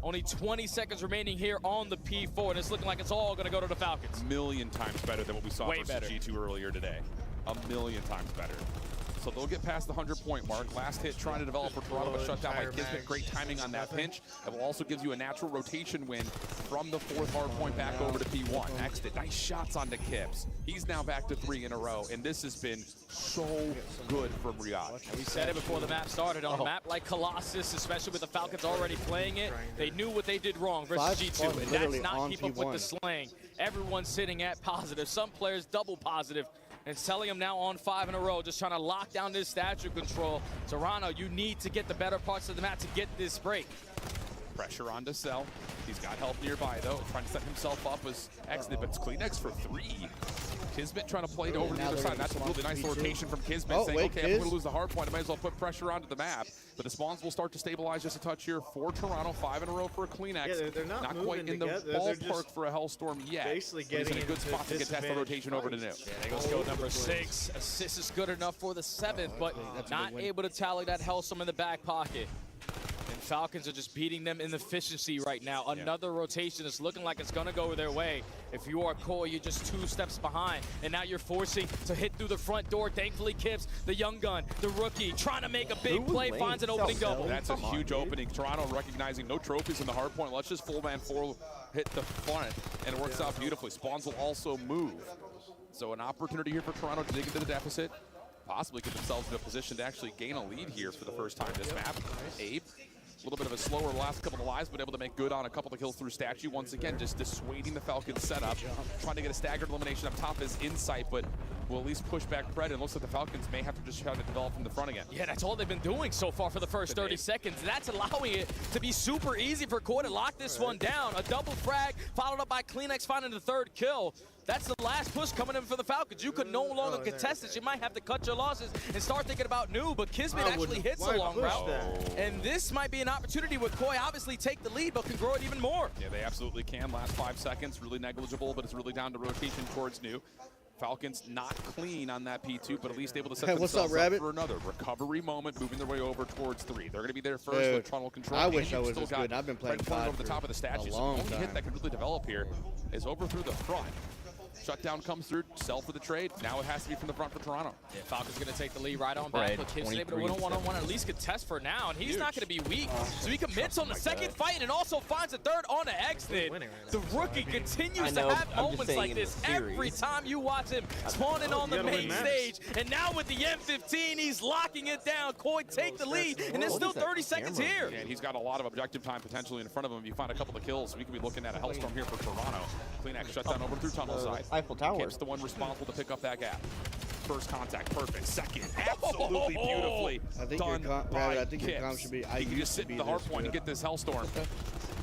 Only 20 seconds remaining here on the P4, and it's looking like it's all going to go to the Falcons.
A million times better than what we saw versus G2 earlier today. A million times better. So they'll get past the 100-point mark. Last hit trying to develop for Toronto, but shut down by Kismet. Great timing on that pinch. It will also give you a natural rotation win from the 4th hard point back over to P1. Next hit, nice shots onto Kips. He's now back to 3 in a row, and this has been so good from Riyadh.
We said it before the map started. On a map like Colossus, especially with the Falcons already playing it, they knew what they did wrong versus G2, and that's not keep up with the slaying. Everyone's sitting at positive. Some players double positive. And Celium now on 5 in a row, just trying to lock down this statue control. Toronto, you need to get the better parts of the map to get this break.
Pressure on to Cell. He's got help nearby, though. Trying to set himself up as Exit, but it's CleanX for 3. Kismet trying to play it over to the other side. That's a really nice rotation from Kismet, saying, okay, I'm going to lose the hard point. I might as well put pressure onto the map. But the spawns will start to stabilize just a touch here for Toronto. 5 in a row for a CleanX.
Yeah, they're not
quite in the ballpark for a Hellstorm yet.
Basically
he's in a good spot to contest the rotation over to New.
Yeah, they go skill number 6. Assist is good enough for the 7th, but not able to tally that Hellstorm in the back pocket. And Falcons are just beating them in efficiency right now. Another rotation is looking like it's going to go their way. If you are Koi, you're just 2 steps behind. And now you're forcing to hit through the front door. Thankfully, Kips, the young gun, the rookie, trying to make a big play, finds an opening double.
That's a huge opening. Toronto recognizing no trophies in the hard point. Let's just full man 4 hit the front, and it works out beautifully. Spawns will also move. So an opportunity here for Toronto to dig into the deficit. Possibly get themselves in a position to actually gain a lead here for the first time this map. Abe, a little bit of a slower last couple of lives, but able to make good on a couple of kills through statue. Once again, just dissuading the Falcons setup. Trying to get a staggered elimination up top is Insight, but will at least push back Fred, and looks like the Falcons may have to just try to develop from the front again.
Yeah, that's all they've been doing so far for the first 30 seconds. That's allowing it to be super easy for Koi to lock this one down. A double frag, followed up by CleanX finding the 3rd kill. That's the last push coming in for the Falcons. You could no longer contest this. You might have to cut your losses and start thinking about New, but Kismet actually hits a long route. And this might be an opportunity where Koi obviously take the lead, but can grow it even more.
Yeah, they absolutely can. Last 5 seconds, really negligible, but it's really down to rotation towards New. Falcons not clean on that P2, but at least able to set themselves up for another recovery moment, moving their way over towards 3. They're going to be there first with tunnel control.
I wish I was this good. I've been playing 5
over the top of the statue. So the only hit that can really develop here is over through the front. Shutdown comes through, sell for the trade. Now it has to be from the front for Toronto.
Yeah, Falcons going to take the lead right on back, but Kips is able to win a one-on-one, at least contest for now, and he's not going to be weak. So he commits on the second fight and also finds a third on the exit. The rookie continues to have moments like this every time you watch him spawning on the main stage. And now with the M15, he's locking it down. Koi take the lead, and there's still 30 seconds here.
And he's got a lot of objective time potentially in front of him. You find a couple of kills, we could be looking at a hellstorm here for Toronto. CleanX shut down over through tunnel side.
Eiffel Tower.
Kips the one responsible to pick up that gap. First contact, perfect. Second, absolutely beautifully done by Kips.
Should be
he can just sit in the hard point and get this hellstorm.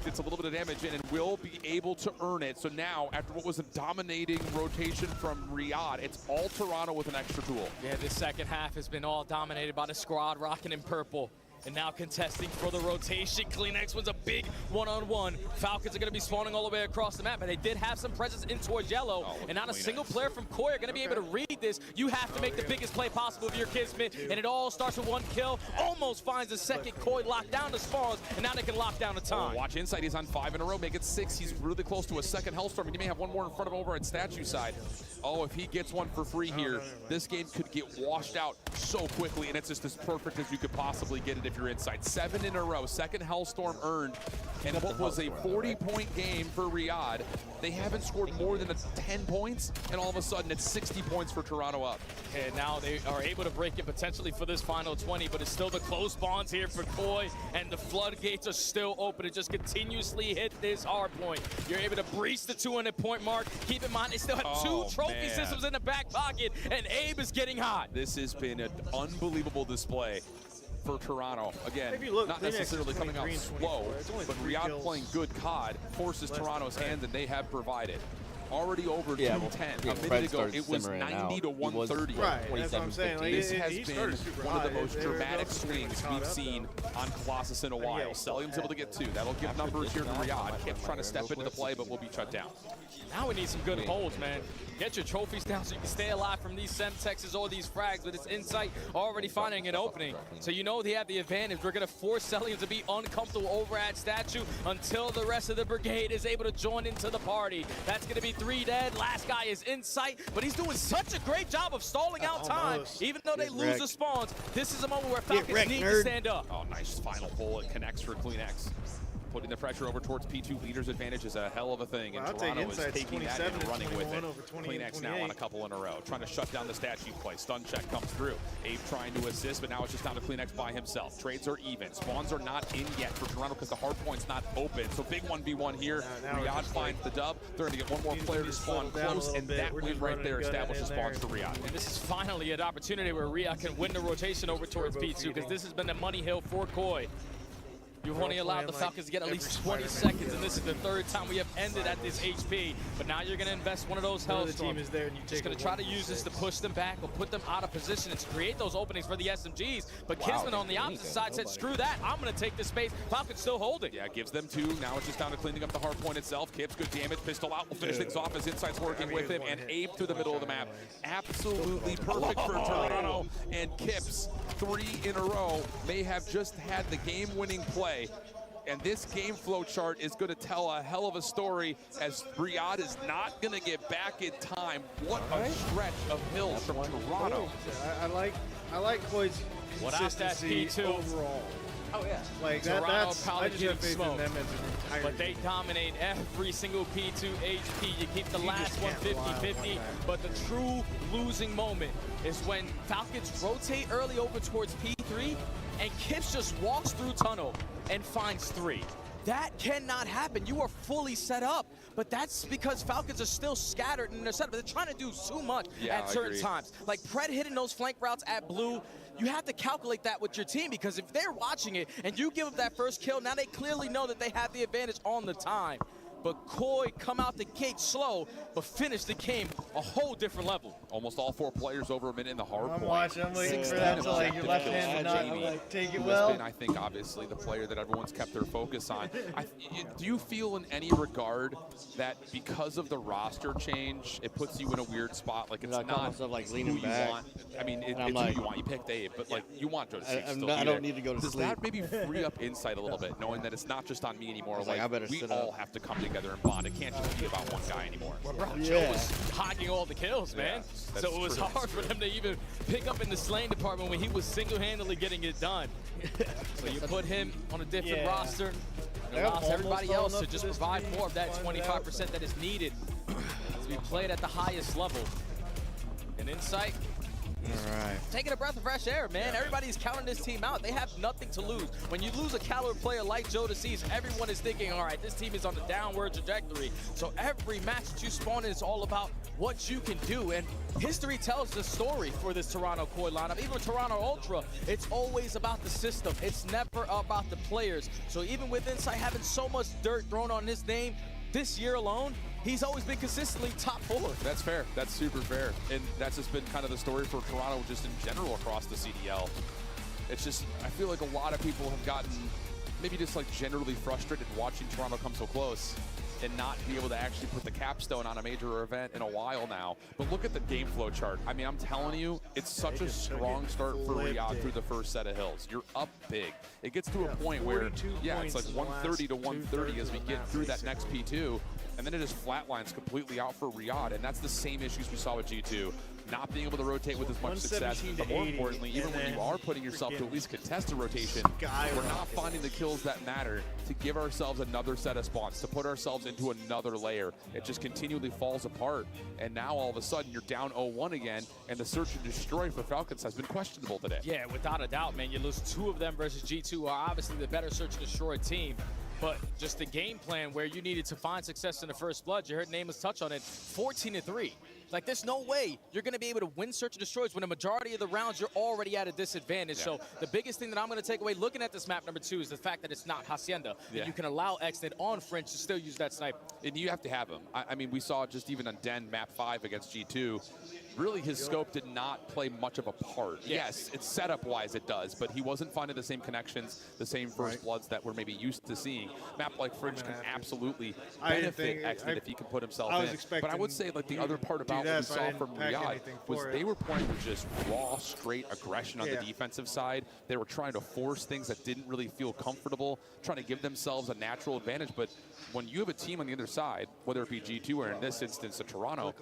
Gets a little bit of damage in and will be able to earn it. So now, after what was a dominating rotation from Riyadh, it's all Toronto with an extra tool.
Yeah, this second half has been all dominated by the squad rocking in purple. And now contesting for the rotation. CleanX wins a big one-on-one. Falcons are going to be spawning all the way across the map, but they did have some presence in towards yellow. And not a single player from Koi are going to be able to read this. You have to make the biggest play possible of your Kismet, and it all starts with one kill. Almost finds a second. Koi locked down the spawns, and now they can lock down the time.
Watch Insight, he's on 5 in a row, make it 6. He's really close to a second hellstorm, and he may have one more in front of him over at statue side. Oh, if he gets one for free here, this game could get washed out so quickly, and it's just as perfect as you could possibly get it if you're Insight. 7 in a row, second hellstorm earned, and what was a 40-point game for Riyadh, they haven't scored more than 10 points, and all of a sudden it's 60 points for Toronto up.
And now they are able to break it potentially for this final 20, but it's still the close spawns here for Koi, and the floodgates are still open. It just continuously hit this hard point. You're able to breach the 200-point mark. Keep in mind, they still have 2 trophy systems in the back pocket, and Abe is getting hot.
This has been an unbelievable display for Toronto. Again,
look,
not necessarily coming out slow, but Riyadh playing good COD forces Toronto's hands, and they have provided. Already over 210. A minute ago, it was 90 to 130.
Right, that's what I'm saying. Like,
this has been one of the most dramatic swings we've seen on Colossus in a while. Cellium's able to get 2. That'll give numbers here to Riyadh. Kips trying to step into the play, but will be shut down.
Now we need some good holds, man. Get your trophies down so you can stay alive from these Semtexes or these frags, but it's Insight already finding an opening. So you know they have the advantage. We're going to force Cellium to be uncomfortable over at Statue until the rest of the brigade is able to join into the party. That's going to be 3 dead. Last guy is Insight, but he's doing such a great job of stalling out time. Even though they lose the spawns, this is a moment where Falcons need to stand up.
Oh, nice final pull. It connects for CleanX. Putting the pressure over towards P2 leader's advantage is a hell of a thing, and Toronto is taking that and running with it. CleanX now on a couple in a row, trying to shut down the statue play. Stun check comes through. Abe trying to assist, but now it's just down to CleanX by himself. Trades are even. Spawns are not in yet for Toronto because the hard point's not open. So big 1v1 here. Riyadh finds the dub. They're going to get one more player to spawn close, and that win right there establishes spawns for Riyadh.
And this is finally an opportunity where Riyadh can win the rotation over towards P2, because this has been the money hill for Koi. You've only allowed the Falcons to get at least 20 seconds, and this is the 3rd time we have ended at this HP. But now you're going to invest one of those hellstorms. Just going to try to use this to push them back or put them out of position and to create those openings for the SMGs. But Kisman on the opposite side said, screw that, I'm going to take this space. Falcons still holding.
Yeah, gives them 2. Now it's just down to cleaning up the hard point itself. Kips, good damage. Pistol out will finish things off as Insight's working with him. And Abe through the middle of the map. Absolutely perfect for Toronto. And Kips, 3 in a row, may have just had the game-winning play. And this game flow chart is going to tell a hell of a story, as Riyadh is not going to get back in time. What a stretch of hills from Toronto.
I like Koi's consistency overall.
Oh, yeah.
Like
Toronto
that's
probably
I just have faith
smoked,
in them as an entire
but they dominate every single P2 HP. You keep the last one 50-50, but the true losing moment is when Falcons rotate early over towards P3, and Kips just walks through tunnel and finds 3. That cannot happen. You are fully set up, but that's because Falcons are still scattered in their setup. They're trying to do too much at certain times. Like Pred hitting those flank routes at blue, you have to calculate that with your team, because if they're watching it and you give them that first kill, now they clearly know that they have the advantage on the time. But Koi come out the gate slow, but finish the game a whole different level.
Almost all 4 players over a minute in the hard point.
I'm waiting for that to like your left hand not like take it well.
Been, I think, obviously the player that everyone's kept their focus on. Do you feel in any regard that because of the roster change, it puts you in a weird spot? Like it's not
like
who
leaning
you
back.
want. I mean, it's
like,
who you want. You picked Abe, but like you want Joe to still
I don't need to go to
Does
sleep.
that maybe free up Insight a little bit, knowing that it's not just on me anymore?
Like I better
we
sit
all
up.
have to come together and bond. It can't just be about one guy guy anymore.
Bro, Joe was hogging all the kills, man. So it was hard for them to even pick up in the slaying department when he was single-handedly getting it done. So you put him on a different roster and allows everybody else to just provide more of that 25% that is needed to be played at the highest level. And Insight, taking a breath of fresh air, man. Everybody's counting this team out. They have nothing to lose. When you lose a caliber player like Joe DeCease, everyone is thinking, all right, this team is on a downward trajectory. So every match that you spawn in is all about what you can do. And history tells the story for this Toronto Koi lineup. Even Toronto Ultra, it's always about the system. It's never about the players. So even with Insight having so much dirt thrown on his name this year alone, he's always been consistently top 4.
That's fair. That's super fair. And that's just been kind of the story for Toronto just in general across the CDL. It's just, I feel like a lot of people have gotten maybe just like generally frustrated watching Toronto come so close and not be able to actually put the capstone on a major event in a while now. But look at the game flow chart. I mean, I'm telling you, it's such a strong start for Riyadh through the first set of hills. You're up big. It gets to a point where, it's like 130 to 130 as we get through that next P2. And then it just flatlines completely out for Riyadh. And that's the same issues we saw with G2. Not being able to rotate with as much success, but more importantly, even when you are putting yourself to at least contest a rotation, we're not finding the kills that matter to give ourselves another set of spawns, to put ourselves into another layer. It just continually falls apart, and now all of a sudden you're down 0-1 again, and the search and destroy for Falcons has been questionable today.
Yeah, without a doubt, man. You lose 2 of them versus G2, who are obviously the better search and destroy team. But just the game plan where you needed to find success in the first blood, you heard Nameless touch on it, 14-3. Like, there's no way you're going to be able to win search and destroys when a majority of the rounds you're already at a disadvantage. So the biggest thing that I'm going to take away looking at this map number 2 is the fact that it's not Hacienda. And you can allow Exnid on French to still use that sniper.
And you have to have him. I mean, we saw just even on Den map 5 against G2, really his scope did not play much of a part. Yes, it's setup-wise it does, but he wasn't finding the same connections, the same first bloods that we're maybe used to seeing. Map like Fringe can absolutely benefit Exnid if he can put himself in. But I would say like the other part about what we saw from Riyadh was they were playing with just raw, straight aggression on the defensive side. They were trying to force things that didn't really feel comfortable, trying to give themselves a natural advantage. But when you have a team on the other side, whether it be G2 or in this instance, Toronto,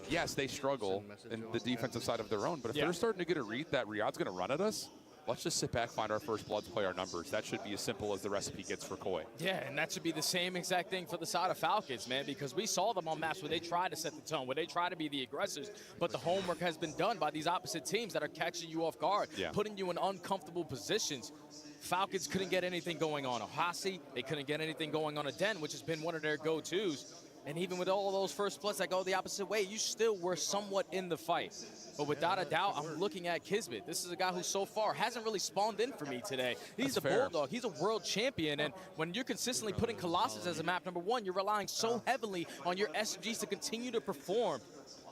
yes, they struggle in the defensive side of their own. But if they're starting to get a read that Riyadh's going to run at us, let's just sit back, find our first bloods, play our numbers. That should be as simple as the recipe gets for Koi.
Yeah, and that should be the same exact thing for the side of Falcons, man, because we saw them on maps where they try to set the tone, where they try to be the aggressors, but the homework has been done by these opposite teams that are catching you off guard, putting you in uncomfortable positions. Falcons couldn't get anything going on Hasi. They couldn't get anything going on a Den, which has been one of their go-tos. And even with all those first bloods that go the opposite way, you still were somewhat in the fight. But without a doubt, I'm looking at Kismet. This is a guy who so far hasn't really spawned in for me today. He's a bulldog. He's a world champion. And when you're consistently putting Colossus as a map number 1, you're relying so heavily on your SMGs to continue to perform.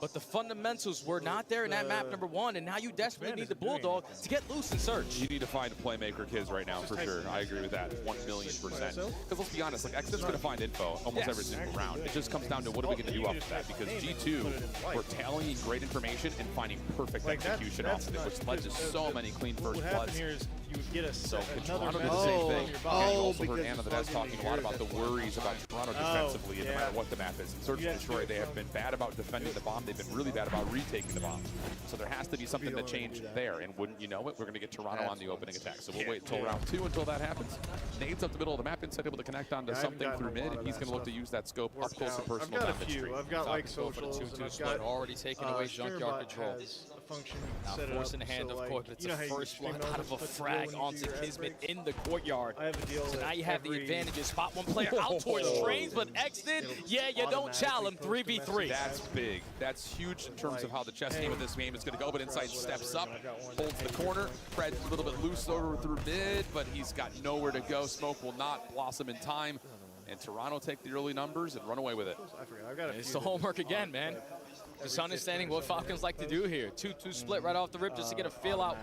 But the fundamentals were not there in that map number 1, and now you desperately need the Bulldog to get loose and search.
You need to find a playmaker Kiz right now, for sure. I agree with that, 1,000,000%. Because let's be honest, like Exnid's going to find info almost every single round. It just comes down to what are we going to do off of that, because G2 were tallying great information and finding perfect execution off of it, which led to so many clean first bloods.
You would get
so Toronto did the same thing. And you also heard Anna the Desk talking a lot about the worries about Toronto defensively, and no matter what the map is. In Search and Destroy, they have been bad about defending the bomb. They've been really bad about retaking the bomb. So there has to be something that changed there. And wouldn't you know it, we're going to get Toronto on the opening attack. So we'll wait until round 2 until that happens. Nade's up the middle of the map, Insight able to connect onto something through mid, and he's going to look to use that scope up close and personal down midstream.
I've got like socials,
and I've got already taken away junkyard control. Now forcing the hand of Koi, but it's a first blood out of a frag onto Kismet in the courtyard. So now you have the advantage. Spot one player out towards trains, but Exnid, you don't challenge him 3v3.
That's big. That's huge in terms of how the chess game of this game is going to go, but Insight steps up, holds the corner. Fred's a little bit loose over through mid, but he's got nowhere to go. Smoke will not blossom in time, and Toronto take the early numbers and run away with it.
It's the homework again, man. Just understanding what Falcons like to do here. 2-2 split right off the rip just to get a feel out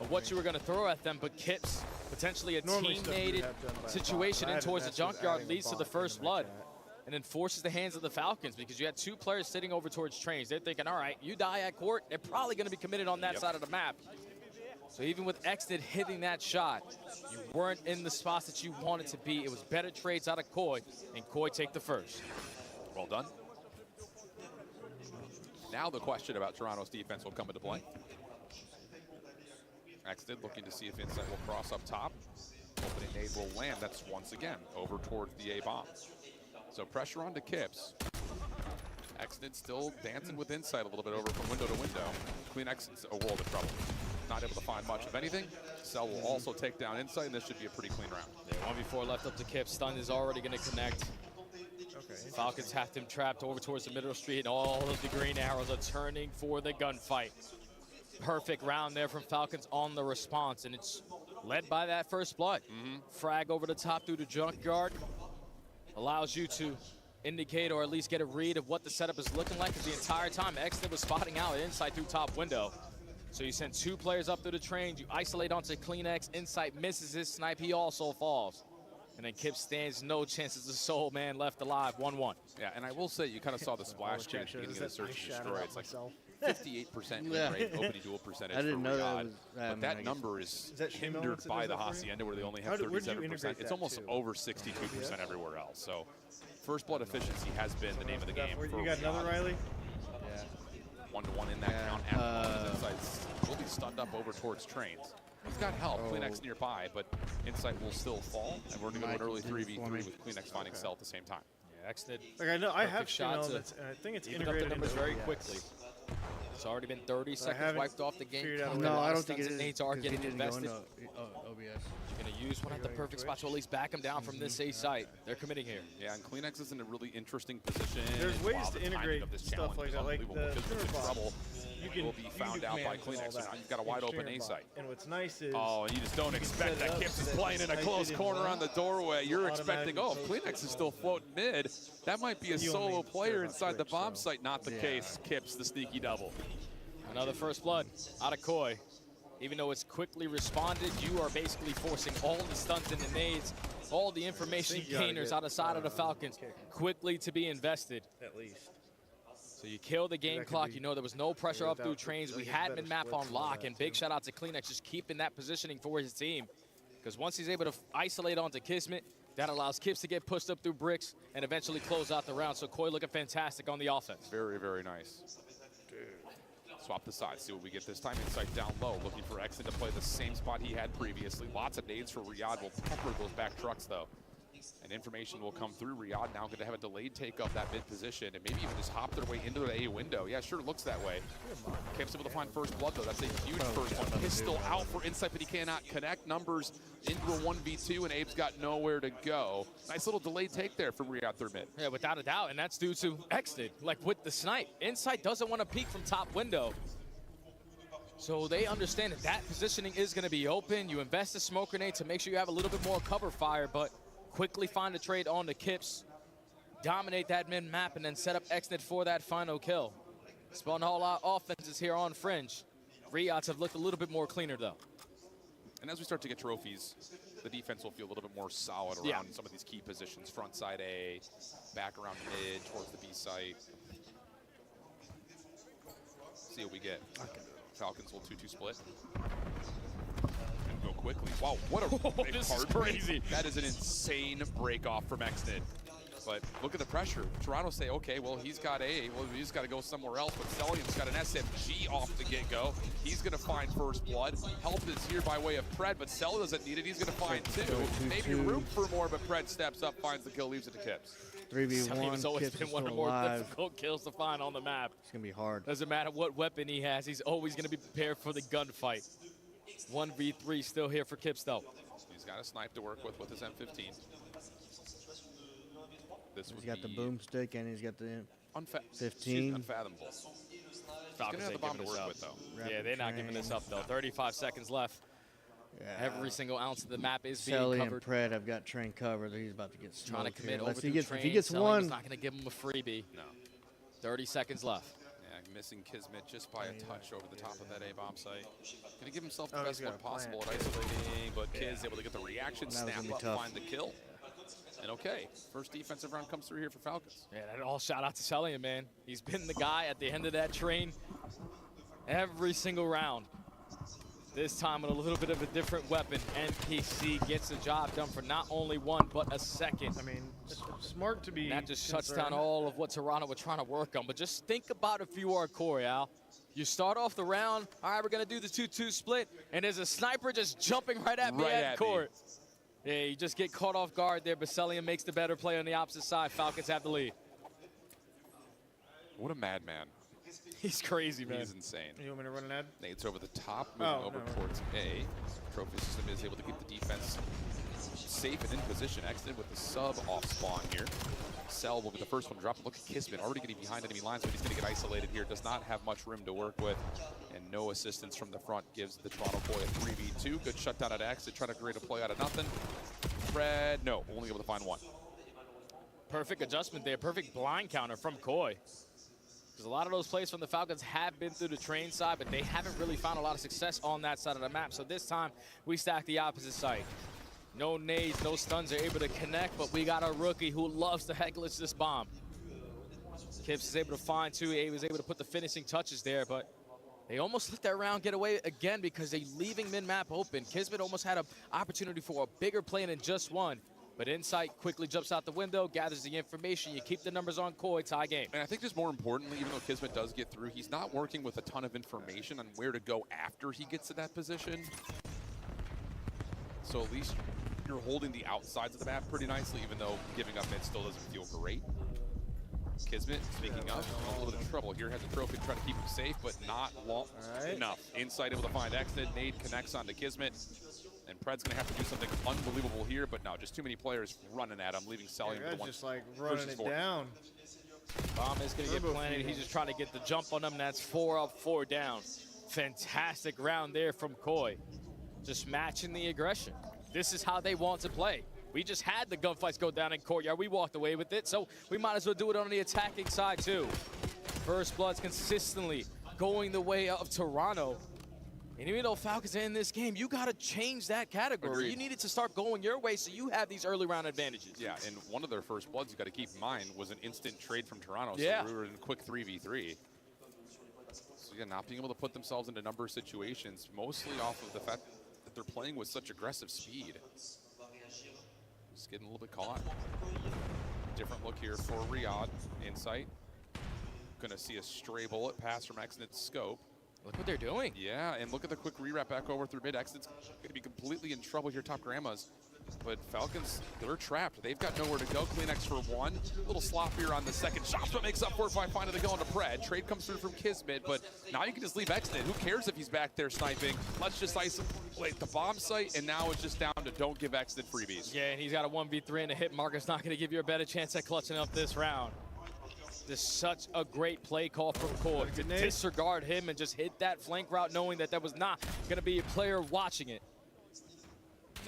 of what you were going to throw at them. But Kips, potentially a team-made situation in towards the junkyard, leads to the first blood. And then forces the hands of the Falcons because you had 2 players sitting over towards trains. They're thinking, all right, you die at court, they're probably going to be committed on that side of the map. So even with Exnid hitting that shot, you weren't in the spots that you wanted to be. It was better trades out of Koi, and Koi take the first.
Well done. Now the question about Toronto's defense will come into play. Exton looking to see if Insight will cross up top. Opening nade will land. That's once again over towards the A-bomb. So pressure on to Kips. Exton still dancing with Insight a little bit over from window to window. CleanX a world of trouble. Not able to find much of anything. Cell will also take down Insight, and this should be a pretty clean round.
Yeah, 1v4 left up to Kips. Stun is already going to connect.
Okay.
Falcons have him trapped over towards the middle street, and all of the green arrows are turning for the gunfight. Perfect round there from Falcons on the response, and it's led by that first blood. Frag over the top through the junkyard allows you to indicate or at least get a read of what the setup is looking like, because the entire time Exton was spotting out Insight through top window. So you send 2 players up through the train, you isolate onto CleanX, Insight misses his snipe, he also falls. And then Kip stands no chances of soul, man, left alive, 1-1.
Yeah, and I will say, you kind of saw the splash change beginning of the search and destroy. It's like 58% win rate, opening duel percentage
I didn't
for
know that
Riyadh.
was,
but that number is hindered by the Hacienda, where they only have 37%. It's almost over 62% everywhere else. So first blood efficiency has been the name of the game.
You got another Riley?
Yeah. 1-1 in that count. After Insight's will be stunned up over towards trains. He's got help. CleanX nearby, but Insight will still fall, and we're going to go an early 3v3 with CleanX finding Cell at the same time.
Yeah, Exton.
Like I know I have
shot
elements, and I think it's
even up the
integrated
numbers
into
very
OBS.
quickly. It's already been 30 seconds wiped off the game.
No, I don't think it is.
Nades are getting invested.
OBS.
You're going to use one at the perfect spot to at least back him down from this A site. They're committing here.
Yeah, and CleanX is in a really interesting position.
There's ways
While
to
the timing
integrate
of this
stuff like that, like the
because in trouble.
You can
will be found out by CleanX. So now you've got a wide open A site.
And what's nice is
oh, and you just don't expect
set it
that
up
Kips
so
is
that
playing in a
it's
close
tight
corner on the doorway. You're expecting, oh, if
automatically
CleanX is still floating mid, that might be a solo player inside the bomb site. Not the case. Kips the sneaky double.
Another first blood out of Koi. Even though it's quickly responded, you are basically forcing all the stunts and the nades, all the information gainers out of side of the Falcons quickly to be invested.
At least.
So you kill the game clock. You know there was no pressure up through trains. We had mid-map on lock, and big shout out to CleanX just keeping that positioning for his team. Because once he's able to isolate onto Kismet, that allows Kips to get pushed up through bricks and eventually close out the round. So Koi looking fantastic on the offense.
Very, very nice. Swap the sides, see what we get this time. Insight down low, looking for Exton to play the same spot he had previously. Lots of nades for Riyadh. Will pepper those back trucks, though. And information will come through. Riyadh now going to have a delayed take of that mid position and maybe even just hop their way into the A window. Yeah, sure looks that way. Kips able to find first blood, though. That's a huge first one. Pistol out for Insight, but he cannot connect. Numbers into a 1v2, and Abe's got nowhere to go. Nice little delayed take there from Riyadh through mid.
Yeah, without a doubt, and that's due to Exton. Like with the snipe, Insight doesn't want to peek from top window. So they understand that that positioning is going to be open. You invest a smoke grenade to make sure you have a little bit more cover fire, but quickly find a trade on the Kips, dominate that mid-map, and then set up Xnet for that final kill. Spawn all out offenses here on Fringe. Riyadhs have looked a little bit more cleaner, though.
And as we start to get trophies, the defense will feel a little bit more solid around some of these key positions. Front side A, back around mid, towards the B site. See what we get. Falcons will 2-2 split. And go quickly. Wow, what a big
this is
card
crazy.
That is an insane break off from Exnid. But look at the pressure. Toronto say, okay, well, he's got A. Well, he's got to go somewhere else. But Celium's got an SMG off the get-go. He's going to find first blood. Help is here by way of Pred, but Cell doesn't need it. He's going to find two. Maybe room for more, but Pred steps up, finds the kill, leaves it to Kips.
3v1,
He's always
Kips
been
is
one of the
still
more
alive.
difficult kills to find on the map.
It's going to be hard.
Doesn't matter what weapon he has, he's always going to be prepared for the gunfight. 1v3 still here for Kips, though.
He's got a snipe to work with his M15.
He's got the boomstick and he's got the
15.
15.
Unfathomable.
Falcons
have the
ain't
bomb
giving
to
this
work
up.
with, though.
Yeah, they're not giving this up, though. 35 seconds left.
Yeah.
Every single ounce of the map is being
Selly
covered.
and Pred have got train covered. He's about to get smoked.
Trying to commit
here.
over
Let's
to
see,
the
if he
train.
gets
Selly
one.
was not going to give him a freebie.
No.
30 seconds left.
Yeah, missing Kismet just by a touch over the top of that A-bomb site. Going to give himself the best one possible at isolating, but Kiz able to get the reaction, snap up, find the kill. And okay, first defensive round comes through here for Falcons.
Yeah, that all shout out to Celium, man. He's been the guy at the end of that train every single round. This time with a little bit of a different weapon. NPC gets the job done for not only one, but a second.
I mean, it's smart to be
That just shuts down all of what Toronto were trying to work on. But just think about if you are Corey, Al. You start off the round, all right, we're going to do the 2-2 split, and there's a sniper just jumping right at me at court. Yeah, you just get caught off guard there. Basellian makes the better play on the opposite side. Falcons have the lead.
What a madman.
He's crazy, man.
He's insane.
You want me to run an ad?
Nate's over the top, moving over towards A. Trophy system is able to keep the defense safe and in position. Exited with the sub off spawn here. Cell will be the first one to drop. Look at Kismet already getting behind enemy lines, but he's going to get isolated here. Does not have much room to work with, and no assistance from the front gives the Toronto boy a 3v2. Good shutdown at Exit, trying to create a play out of nothing. Fred, no, only able to find one.
Perfect adjustment there. Perfect blind counter from Koi. Because a lot of those plays from the Falcons have been through the train side, but they haven't really found a lot of success on that side of the map. So this time, we stack the opposite side. No nades, no stuns are able to connect, but we got a rookie who loves to hecklish this bomb. Kips is able to find two. He was able to put the finishing touches there, but they almost let that round get away again because they're leaving mid-map open. Kismet almost had an opportunity for a bigger play than just one. But Insight quickly jumps out the window, gathers the information. You keep the numbers on Koi, tie game.
And I think just more importantly, even though Kismet does get through, he's not working with a ton of information on where to go after he gets to that position. So at least you're holding the outsides of the map pretty nicely, even though giving up mid still doesn't feel great. Kismet, speaking of, a little bit of trouble here. Has a trophy to try to keep him safe, but not long enough. Insight able to find Exit. Nade connects onto Kismet. And Pred's going to have to do something unbelievable here, but no, just too many players running at him, leaving Sellian with the one.
Just like running it down.
Bomb is going to get planted. He's just trying to get the jump on them. That's 4 up, 4 down. Fantastic round there from Koi. Just matching the aggression. This is how they want to play. We just had the gunfights go down in Courtyard. We walked away with it, so we might as well do it on the attacking side too. First Blood's consistently going the way of Toronto. And even though Falcons are in this game, you got to change that category.
Agreed.
You needed to start going your way so you have these early round advantages.
Yeah, and one of their first bloods you got to keep in mind was an instant trade from Toronto.
Yeah.
So we were in a quick 3v3. So yeah, not being able to put themselves into a number of situations, mostly off of the fact that they're playing with such aggressive speed. Just getting a little bit caught. Different look here for Riyadh. Insight. Gonna see a stray bullet pass from Exnet's scope.
Look what they're doing.
Yeah, and look at the quick re-wrap back over through mid. Exit's going to be completely in trouble here, top grandmas. But Falcons, they're trapped. They've got nowhere to go. Kleenex for one. A little sloppier on the second shot, but makes up for it by finding the go into Pred. Trade comes through from Kismet, but now you can just leave Exnet. Who cares if he's back there sniping? Let's just isolate the bomb site, and now it's just down to don't give Exnet freebies.
Yeah, and he's got a 1v3, and a hit marker's not going to give you a better chance at clutching up this round. Just such a great play call from Koi to disregard him and just hit that flank route knowing that there was not going to be a player watching it.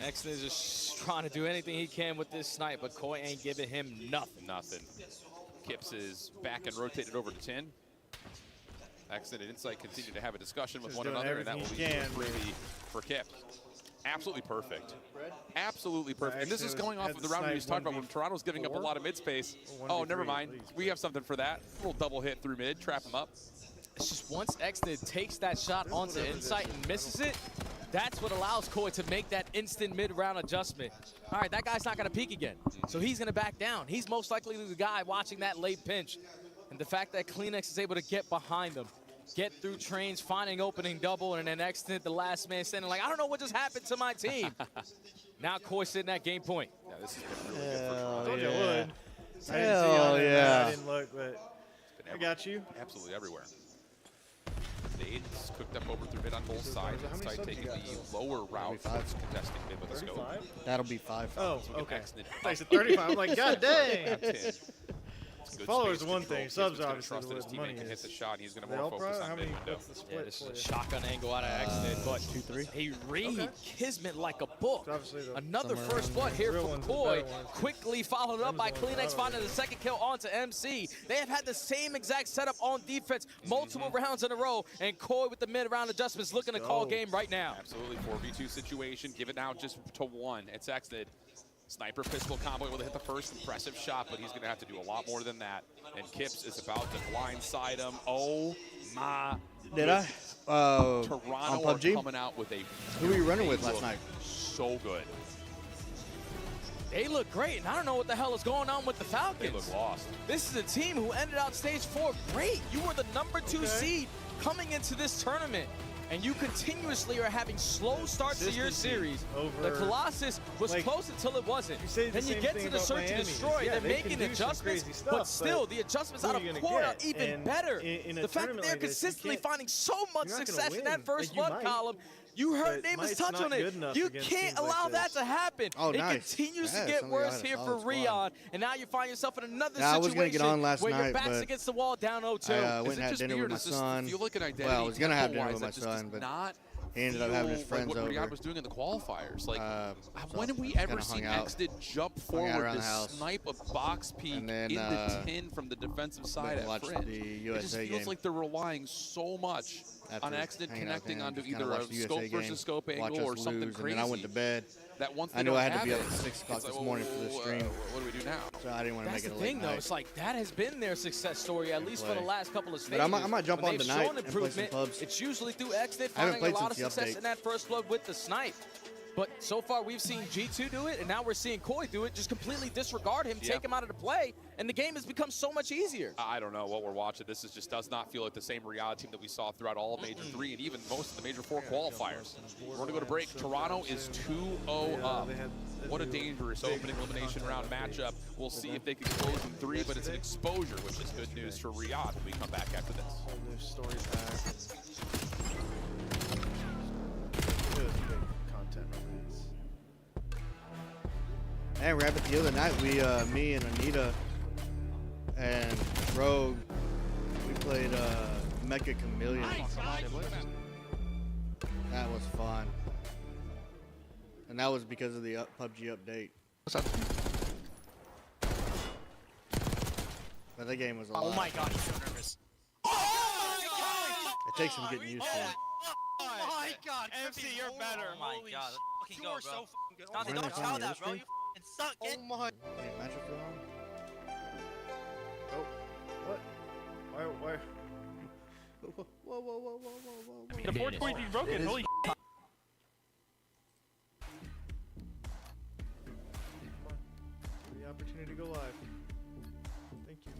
Next is just trying to do anything he can with this snipe, but Koi ain't giving him nothing.
Kips is back and rotated over to 10. Exit and Insight continue to have a discussion with one another, and that will lead to a freebie for Kips. Absolutely perfect. Absolutely perfect. And this is going off of the round we just talked about when Toronto's giving up a lot of mid space. Oh, never mind. We have something for that. A little double hit through mid, trap him up.
It's just once Exnet takes that shot onto Insight and misses it, that's what allows Koi to make that instant mid-round adjustment. All right, that guy's not going to peek again, so he's going to back down. He's most likely the guy watching that late pinch. And the fact that Kleenex is able to get behind them, get through trains, finding opening double, and then Exnet, the last man standing like, I don't know what just happened to my team. Now Koi sitting at game point.
Yeah, this has been really good for Toronto.
I told you I would. I didn't
Hell
see you on that.
yeah.
I didn't look, but I got you.
Absolutely everywhere. Nades cooked up over through mid on both sides. Insight taking the lower route, contesting mid with a scope.
That'll be 5.
Oh, okay. I said 35. I'm like, God dang.
Good
Followers
space
one
control.
thing, subs
Kismet's gonna
obviously
trust that his
where the money
teammate can hit
is.
the shot. He's going to
The
more
L
focus
Pro,
on
how
mid
many-
window.
what's the split
Yeah, this is
for
a
you?
shotgun angle out of Exnet, but
2-3.
he read Kismet like a book.
Obviously the
Another
somewhere
first
around
blood
there.
here
Real
from
ones, the
Koi,
better ones.
quickly followed up by
Them's the ones
Kleenex
that
finding
are
the second kill onto MC. They have had the same exact setup on defense multiple rounds in a row, and Koi with the mid-round adjustments looking to call game right now.
Absolutely, 4v2 situation. Give it now just to one. It's Exnet. Sniper pistol combo able to hit the first impressive shot, but he's going to have to do a lot more than that. And Kips is about to blindside him. Oh my
Did I?
goodness. Toronto
on
are
PUBG?
coming out with a.
Who were you running with
they
last
look
night?
So good.
They look great, and I don't know what the hell is going on with the Falcons.
They look lost.
This is a team who ended out stage 4 great. You were the #2 seed coming into this tournament, and you continuously are having slow starts to your series. The Colossus was close until it wasn't. Then you get to the Search and Destroy, they're making adjustments, but still, the adjustments out of core are even better. The fact that they're consistently finding so much success in that first blood column, you heard Namus touch on it. You can't allow that to happen. It continues to get worse here for Rion, and now you find yourself in another situation
I was gonna get on last
where your
night,
back's
but
against the wall down 0-2.
I went and had dinner with my son. Well, I was gonna have dinner with my son, but he ended up having his friends
what
over.
Rion was doing in the qualifiers. Like,
So
when have we ever seen Exted jump forward to snipe a box peek
And then,
in the 10 from the defensive side at
watched
Fringe?
the
It
USA
just feels
game.
like they're relying so much on Exted
hanging out with
connecting
him,
onto
just kinda
either a
watched the
scope
USA game,
versus scope
watch
angle or
us
something
lose,
crazy.
And then I went to bed.
That once
I
they
knew
don't
I had to
have
be up
it,
at 6 o'clock
it's
this
like,
morning for the stream.
What do we do now?
So I didn't want to
That's
make
the
it a late
thing, though.
night.
It's like that has been their success story, at least for the last couple of stages.
But I might jump
When
on
they've
tonight
shown
and play some
improvement,
pubs.
it's usually through Exted
I haven't
finding a
played
lot of
since the
success
update.
in that first blood with the snipe. But so far, we've seen G2 do it, and now we're seeing Koi do it. Just completely disregard him, take him out of the play, and the game has become so much easier.
I don't know what we're watching. This just does not feel like the same reality team that we saw throughout all of Major 3 and even most of the Major 4 qualifiers. We're going to go to break. Toronto is 2-0 up. What a dangerous opening elimination round matchup. We'll see if they can close in 3, but it's an exposure, which is good news for Riyadh when we come back after this.
New story pack. Really big content release.
And Rabbit, the other night, me and Anita and Rogue, we played Mecha Chameleon. That was fun. And that was because of the PUBG update. But that game was a lot.
Oh my god, he's so nervous.
It takes some getting used to.
Oh my god, MC, you're better. Oh my god, let's fucking go, bro. So good. Dante, don't tell that, bro. You fucking suck. Oh my.
Any matchups going on?
Oh, what? Why?
Whoa.
The 420 is broken. Holy shit.
The opportunity to go live. Thank you.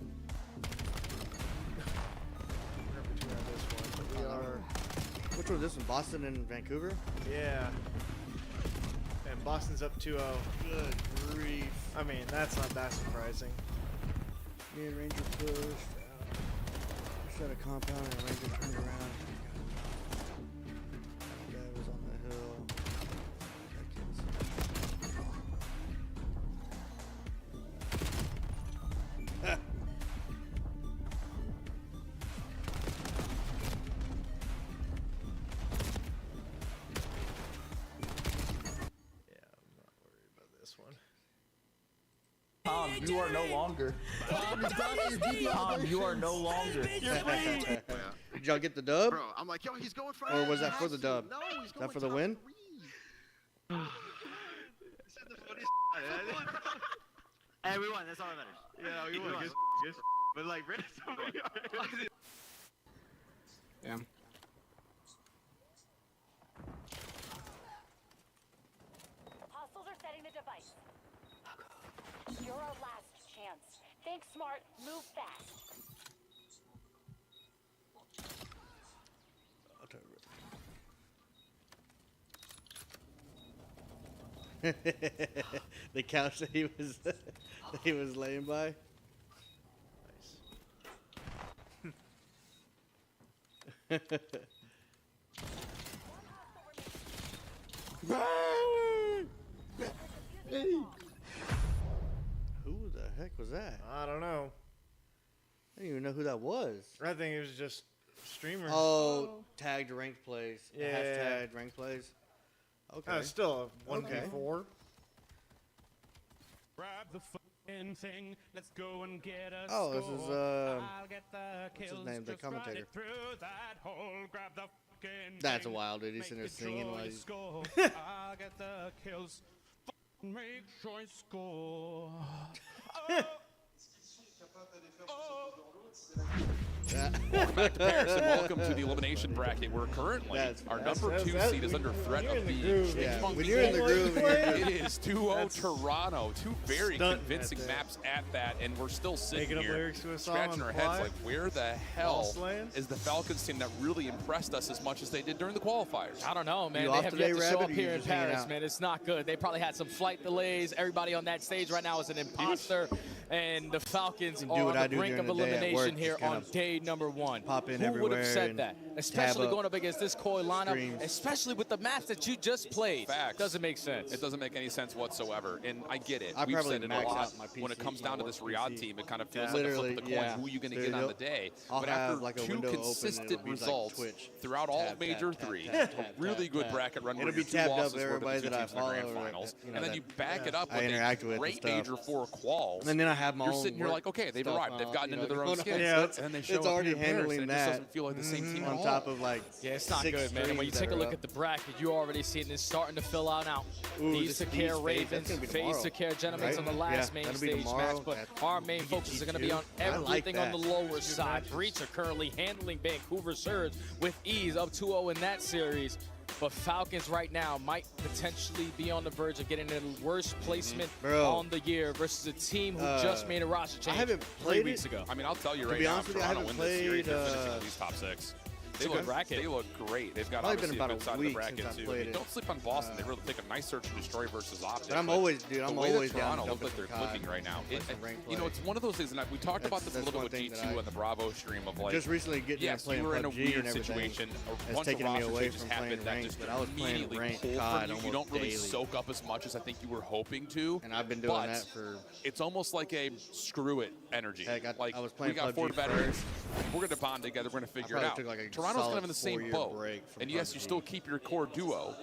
We're up to this one, but we are.
Which one was this one? Boston and Vancouver?
Yeah. And Boston's up 2-0.
Good grief.
I mean, that's not that surprising.
Me and Ranger pushed. Shot a compound and Ranger turned around. That guy was on the hill.
This one.
Tom, you are no longer. Tom, you are no longer.
Did y'all get the dub?
Bro, I'm like, yo, he's going for
Or was that for the dub?
No, he's
Is
going
that for the win?
Hey, we won. That's all that matters. Yeah, we won. Good. But like, really, somebody.
Yeah.
Hostiles are setting the device. You're our last chance. Think smart, move fast.
The couch that he was laying by. Nice. Who the heck was that?
I don't know.
I didn't even know who that was.
I think it was just streamer.
Oh, tagged ranked plays.
Yeah.
Hashtagged ranked plays. Okay.
It's still a 1v4.
Grab the fucking thing. Let's go and get a
Oh, this
score.
is
I'll get the
what's
kills.
his name? The
Just run
commentator.
it through that hole. Grab the fucking
That's a
thing.
wild dude. He's
Make
sitting there
sure
singing
you
while he's.
score. I'll get the kills. Fucking make sure I score.
Welcome back to Paris, and welcome to the elimination bracket, where currently our number 2 seed is under threat of being
When you're in the groove,
it is 2-0 Toronto. Two very convincing maps at that, and we're still sitting here scratching our heads like, where the hell is the Falcons team that really impressed us as much as they did during the qualifiers?
I don't know, man. They have yet to show up here in Paris, man. It's not good. They probably had some flight delays. Everybody on that stage right now is an imposter, and the Falcons are on the brink of elimination here on day number 1. Who would have said that? Especially going up against this Koi lineup, especially with the maps that you just played.
Facts.
Doesn't make sense.
It doesn't make any sense whatsoever, and I get it.
I
We've
probably
said it a
max
lot.
out my PC,
When it comes down to this Riyadh team, it kind of feels
Literally,
like a flip of the coin. Who are you going to get on the day? But after
like
2 consistent results throughout all of Major 3, a really good bracket run where your 2 losses were to the 2 teams in the grand finals, and then you back it up with a great Major 4 quals.
And then I have my
You're
own
sitting here like, okay, they've arrived. They've gotten into their own skin.
Yeah,
and then they show
it's
up
already
here in Paris,
handling
and it just doesn't feel like the same team
on
at all.
top of like
it's not good, man. And when you take a look at the bracket, you already see it starting to fill out now. These Sakir Ravens, FaZe Sakir Gentlemen on the last main stage match, but our main focus is going to be on everything on the lower side. Breach are currently handling Vancouver Surge with ease, up 2-0 in that series. But Falcons right now might potentially be on the verge of getting the worst placement on the year versus a team who just made a roster change 3 weeks ago.
I mean, I'll tell you right now, if Toronto win this series, they're finishing at least top 6. They look great. They've got obviously a good side of the bracket too. Don't sleep on Boston. They really take a nice search and destroy versus OpTic.
But I'm always
Toronto looks like they're clicking right now. You know, it's one of those things, and we talked about this a little bit with G2 on the Bravo stream of like,
just recently getting
you were in a weird situation. A bunch of roster changes happened that just immediately pulled from you. You don't really soak up as much as I think you were hoping to.
And I've been doing that for.
It's almost like a screw it energy.
Like
we got 4 veterans. We're going to bond together. We're going to figure it out. Toronto's kind of in the same boat. And yes, you still keep your core duo.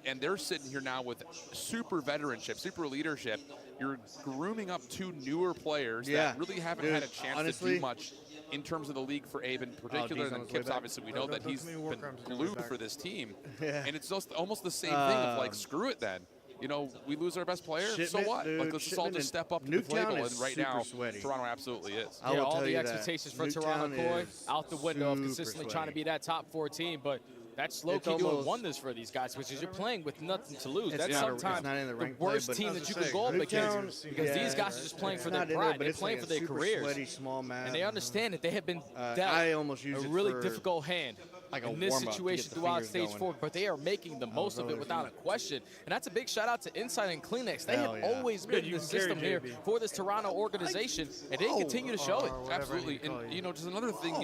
And they're sitting here now with super veteranship, super leadership. You're grooming up 2 newer players that really haven't had a chance to do much in terms of the league for Abe in particular. And then Kip's, obviously, we know that he's been glued for this team. And it's just almost the same thing of like, screw it then. You know, we lose our best player, so what? Like, let's just all just step up to the table. And right now, Toronto absolutely is.
Yeah, all the expectations for Toronto Koi out the window of consistently trying to be that top 4 team, but that's low-key doing wonders for these guys, which is you're playing with nothing to lose. That's sometimes the worst team that you can go up against, because these guys are just playing for their pride. They're playing for their careers. And they understand that they have been dealt a really difficult hand in this situation throughout Stage 4, but they are making the most of it without a question. And that's a big shout out to Inside and Kleenex. They have always been in the system here for this Toronto organization, and they continue to show it.
Absolutely. And, you know, just another thing,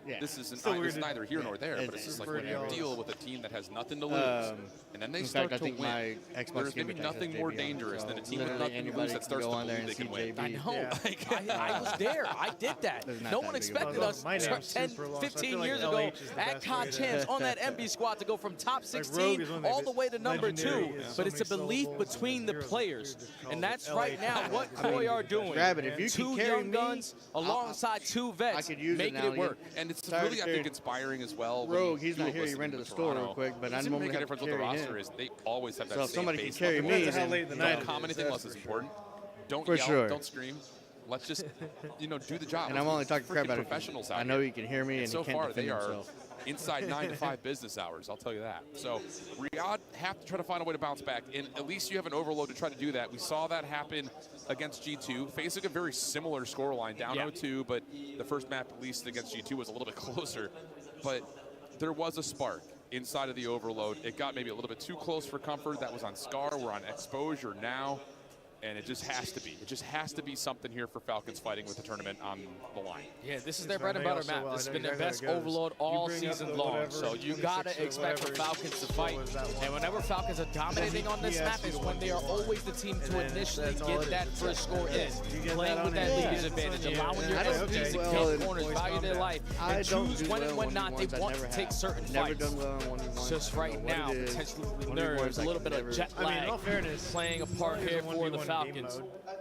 and this isn't it's neither here nor there, but it's just like when you deal with a team that has nothing to lose, and then they start to win, there's maybe nothing more dangerous than a team with nothing to lose that starts to believe they can win.
I know. I was there. I did that. No one expected us 10, 15 years ago at Con Champs on that MB squad to go from top 16 all the way to number 2. But it's a belief between the players. And that's right now what Koi are doing. 2 young guns alongside 2 vets making it work.
And it's really, I think, inspiring as well.
Rogue, he's not here. He ran to the store real quick, but I'm
make a difference what the roster is. They always have that
so if
same
somebody
base
can carry me,
don't comment anything else is important. Don't yell. Don't scream. Let's just, you know, do the job.
And I'm only talking crap about
professionals out
I know he can hear me, and
so
he can't
far
defend
they are
himself.
inside 9 to 5 business hours. I'll tell you that. So Riyadh have to try to find a way to bounce back, and at least you have an overload to try to do that. We saw that happen against G2, facing a very similar scoreline, down 0-2, but the first map, at least against G2, was a little bit closer. But there was a spark inside of the overload. It got maybe a little bit too close for comfort. That was on Scar. We're on Exposure now. And it just has to be. It just has to be something here for Falcons fighting with the tournament on the line.
Yeah, this is their bread and butter map. This has been their best overload all season long. So you got to expect for Falcons to fight. And whenever Falcons are dominating on this map is when they are always the team to initially get that first score in. Playing with that leader's advantage, allowing your SDs to get corners, value their life, and choose when and when not they want to take certain fights. Just right now, potentially nerves, a little bit of jet lag playing a part here for the Falcons.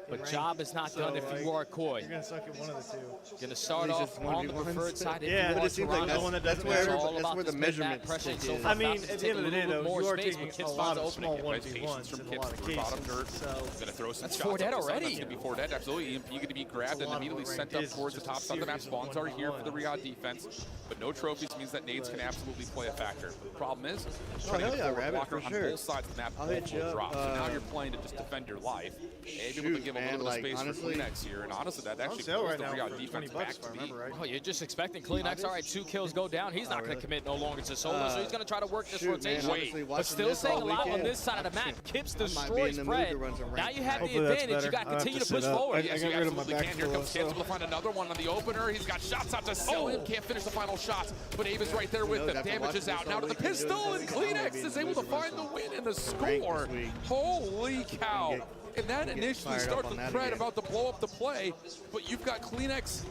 But job is not done if you are Koi.
You're gonna suck at one of the two.
Gonna start off on the preferred side.
Yeah,
but
it seems like
that's where the measurement
pressure. So
I mean, at the end of the day, though, you are
space
taking a lot of small 1v1s in a lot of
Bottom
cases.
dirt.
So
Gonna throw some
that's
shots.
Fortet already.
That's gonna be Fortet, absolutely. EMP gonna be grabbed and immediately sent up towards the top side of the map. Spawns are here for the Riyadh defense, but no trophies means that nades can absolutely play a factor. The problem is, trying to get a
Rabbit,
blocker
for
on
sure.
both sides of the map
I'll hit you up,
drop. So now you're playing to just defend your life. Able to give a little bit of space for Kleenex here, and honestly, that actually pulls the Riyadh defense back to me.
Oh, you're just expecting Kleenex. All right, 2 kills go down. He's not going to commit no longer to solo, so he's going to try to work this rotation. But still saying a lot on this side of the map. Kips destroys Fred. Now you have the advantage. You got to continue to push forward.
Yes, you absolutely can. Here comes Kips able to find another one on the opener. He's got shots out to sell him. Can't finish the final shots, but Abe is right there with him. Damage is out. Now to the pistol, and Kleenex is able to find the win and the score. Holy cow. And that initially starts with Fred about to blow up the play, but you've got Kleenex,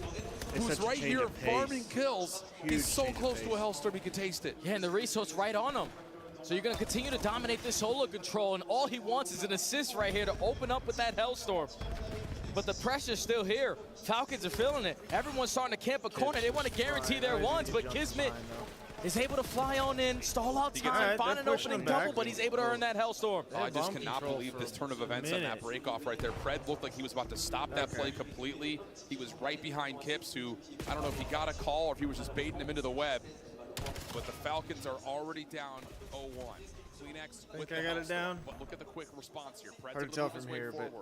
who's right here farming kills. He's so close to a Hellstorm, he can taste it.
Yeah, and the resource right on him. So you're going to continue to dominate this solo control, and all he wants is an assist right here to open up with that Hellstorm. But the pressure's still here. Falcons are feeling it. Everyone's starting to camp a corner. They want to guarantee their ones, but Kismet is able to fly on in, stall out time, find an opening double, but he's able to earn that Hellstorm.
I just cannot believe this turn of events on that break-off right there. Fred looked like he was about to stop that play completely. He was right behind Kips, who, I don't know if he got a call or if he was just baiting him into the web. But the Falcons are already down 0-1. Kleenex with
I got it down.
But look at the quick response here. Fred's
hard to tell from here, but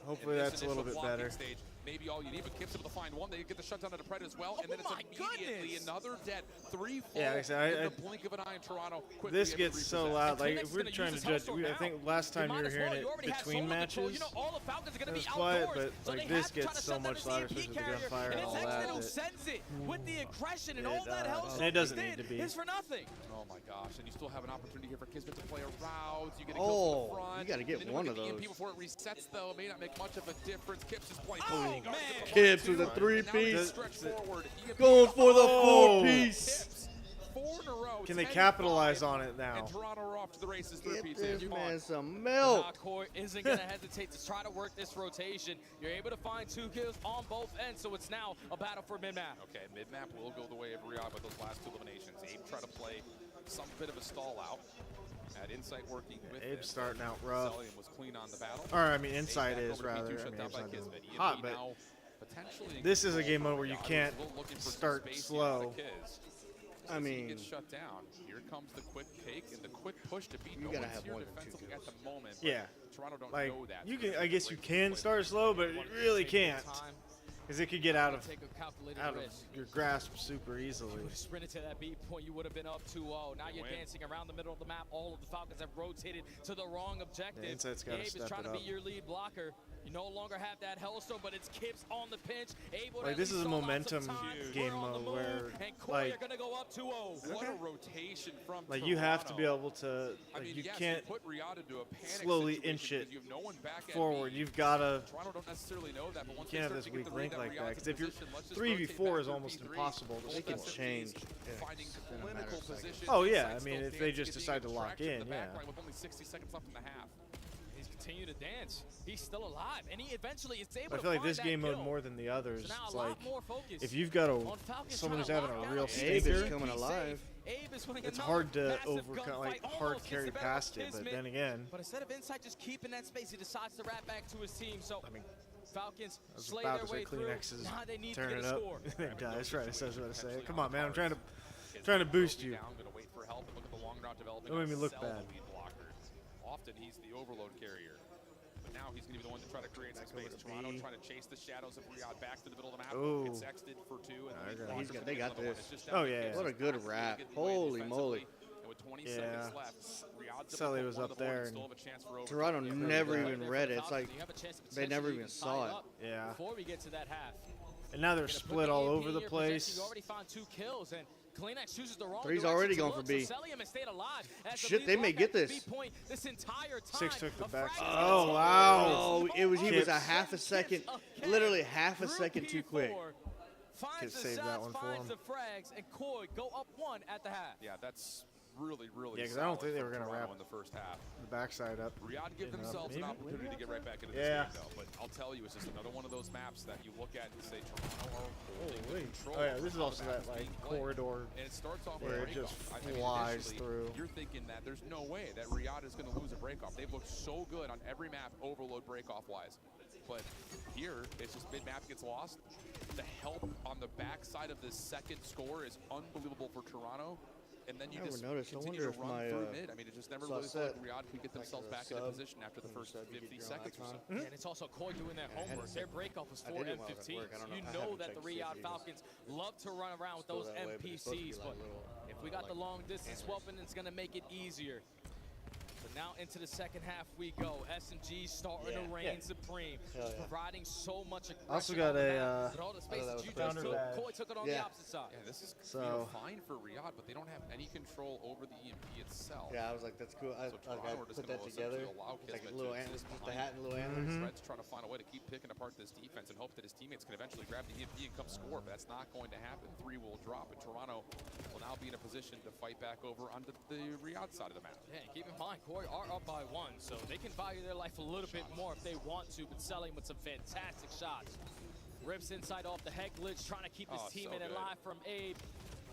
hopefully that's a little bit better.
Stage, maybe all you need, but Kips able to find one. They get the shutdown to the Pred as well, and then it's immediately another dead. 3 fall
in the
blink of an eye in Toronto.
This gets so loud. Like, if we're trying to judge, I think last time you were hearing it between matches, it was quiet, but like this gets so much louder, especially with the gunfire and all that.
With the aggression and all that
and it doesn't need to be.
It's for nothing.
Oh my gosh, and you still have an opportunity here for Kismet to play a route. You get to go to the front.
You got to get one of those.
EMP before it resets, though. It may not make much of a difference. Kips is playing.
Oh, man. Kips with a 3-piece. Going for the 4-piece.
4 in a row.
Can they capitalize on it now?
And Toronto are off to the races.
Get this man some milk.
Koi isn't going to hesitate to try to work this rotation. You're able to find 2 kills on both ends, so it's now a battle for mid-map.
Okay, mid-map will go the way of Riyadh with those last 2 eliminations. Abe try to play some bit of a stall out. Had Insight working with
Abe starting out rough.
Zelium was clean on the battle.
Or, I mean, Insight is rather. I mean, Abe's not doing hot, but this is a game mode where you can't start slow.
I mean,
gets shut down. Here comes the quick take and the quick push to beat.
You gotta have more than 2
at the moment.
Yeah.
Toronto don't
like,
know that.
You can, I guess you can start slow, but you really can't. Because it could get out of your grasp super easily.
You would have sprinted to that beat point, you would have been up 2-0. Now you're dancing around the middle of the map. All of the Falcons have rotated to the wrong objective.
Yeah, Insight's gotta
Gabe
step
is trying
it
to
up.
be your lead blocker. You no longer have that Hellstorm, but it's Kips on the pinch. Able
like,
to
this is a
stall out
momentum
some time.
game
We're on the
mode
move,
where,
and Koi
like,
are gonna go up 2-0.
What a rotation from
like
Toronto.
you have to be able to, like,
I mean,
you
yes,
can't
put Riyadh into a panic
slowly
situation
inch it
because you have no one back at
forward.
B.
You've got to.
Toronto don't necessarily know that, but once
You can't have this weak link like that. Because if you're 3v4 is almost impossible.
They can change.
Finding clinical position.
Oh yeah, I mean if they just decide to lock in, yeah.
With only 60 seconds left in the half.
He's continuing to dance. He's still alive, and he eventually is able to
I feel like
find
this
that
game mode
kill.
more than the others.
So now
It's
a lot
like
more focus
if you've got
on Falcons
someone who's
trying to
having
lock
a real
down
Abe
stinker,
is coming alive.
Abe is winning
it's
another
hard to
massive
overcome,
gunfight,
like
almost
hard
gets
carry
the barrel
past it. But
Kismet.
then again,
But instead of Insight just keeping that space, he decides to wrap back to his team. So
I mean,
Falcons
I was
slay
about
their
to say
way through.
Kleenex is
Now they need to
turning
get
it
a
up.
score.
That's right. I was about to say it. Come on, man. I'm trying to boost you.
I'm going to wait for help and look at the long route developing.
Don't make me look
Sell
bad.
the lead blocker. Often he's the overload carrier. But now he's going to be the one to try to create some space. Toronto trying to chase the shadows of Riyadh back to the middle of the map.
Ooh.
It's X'd for 2. And
They got this.
Oh, yeah.
What a good wrap. Holy moly.
And with 20
Yeah.
seconds left, Riyadh's
Sully
up
was
one
up
of the board
there
and
and
still have a chance for overtime.
Toronto never
Yeah.
even read it. It's like
You have a chance to
they never
potentially
even
tie
saw it.
up
Yeah.
Before we get to that half.
And now they're
Gonna put
split all
EMP
over
in
the
your
place.
possession. You already found 2 kills, and Kleenex chooses the wrong
Three's
direction
already
to
going
look,
for B.
So Celium has stayed alive as the
Shit,
lead
they may
block
get
at the
this.
B point this entire time.
6 took the
A
back.
fragment
Oh,
gets
wow.
Oh, he was a
Kips.
half a second, literally half a second too quick.
Finds
Kips
the
saved that
shots,
one for
finds
him.
the frags, and Koi go up 1 at the half.
Yeah, that's really, really.
Yeah, because I don't think they were going to wrap
in the first half.
The backside up.
Riyadh give themselves an opportunity to get right back into this game, though. But I'll tell you, it's just another one of those maps that you look at and say Toronto are holding control.
Oh yeah, this is also that like corridor
and it starts off
where it just flies through.
You're thinking that there's no way that Riyadh is going to lose a breakoff. They've looked so good on every map, overload breakoff wise. But here, it's just mid-map gets lost. The help on the backside of this second score is unbelievable for Toronto. And then you just continue to run through mid. I mean, it just never really looked like Riyadh could get themselves back into position after the first 50 seconds or so.
And it's also Koi doing their homework. Their breakoff was 4 M15s. You know that the Riyadh Falcons love to run around with those MPCs, but if we got the long distance weapon, it's going to make it easier. So now into the second half we go. SMG starting to reign supreme, providing so much aggression.
Also got a
all the space that you just took, Koi took it on the opposite side.
Yeah, this is fine for Riyadh, but they don't have any control over the EMP itself.
Yeah, I was like, that's cool. I put that together. It's like a little just the hat and little antlers.
Fred's trying to find a way to keep picking apart this defense and hope that his teammates can eventually grab the EMP and come score, but that's not going to happen. 3 will drop, and Toronto will now be in a position to fight back over onto the Riyadh side of the map.
Yeah, and keep in mind, Koi are up by 1, so they can value their life a little bit more if they want to, but selling with some fantastic shots. Rips inside off the head glitch, trying to keep his teammate alive from Abe.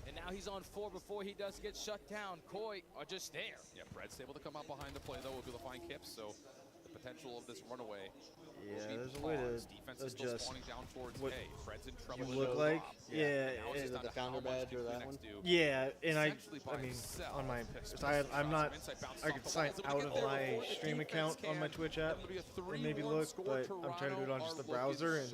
And now he's on 4 before he does get shut down. Koi are just there.
Yeah, Fred's able to come up behind the play, though. We'll be able to find Kips, so the potential of this runaway.
Yeah, there's a way to
defense is still
adjust
spawning down towards
what
A. Fred's in trouble.
you look like. Yeah,
is it the founder badge or that one?
Yeah, and I mean, on my, I'm not, I could sign out of my stream account on my Twitch app and maybe look, but I'm trying to do it on just the browser. And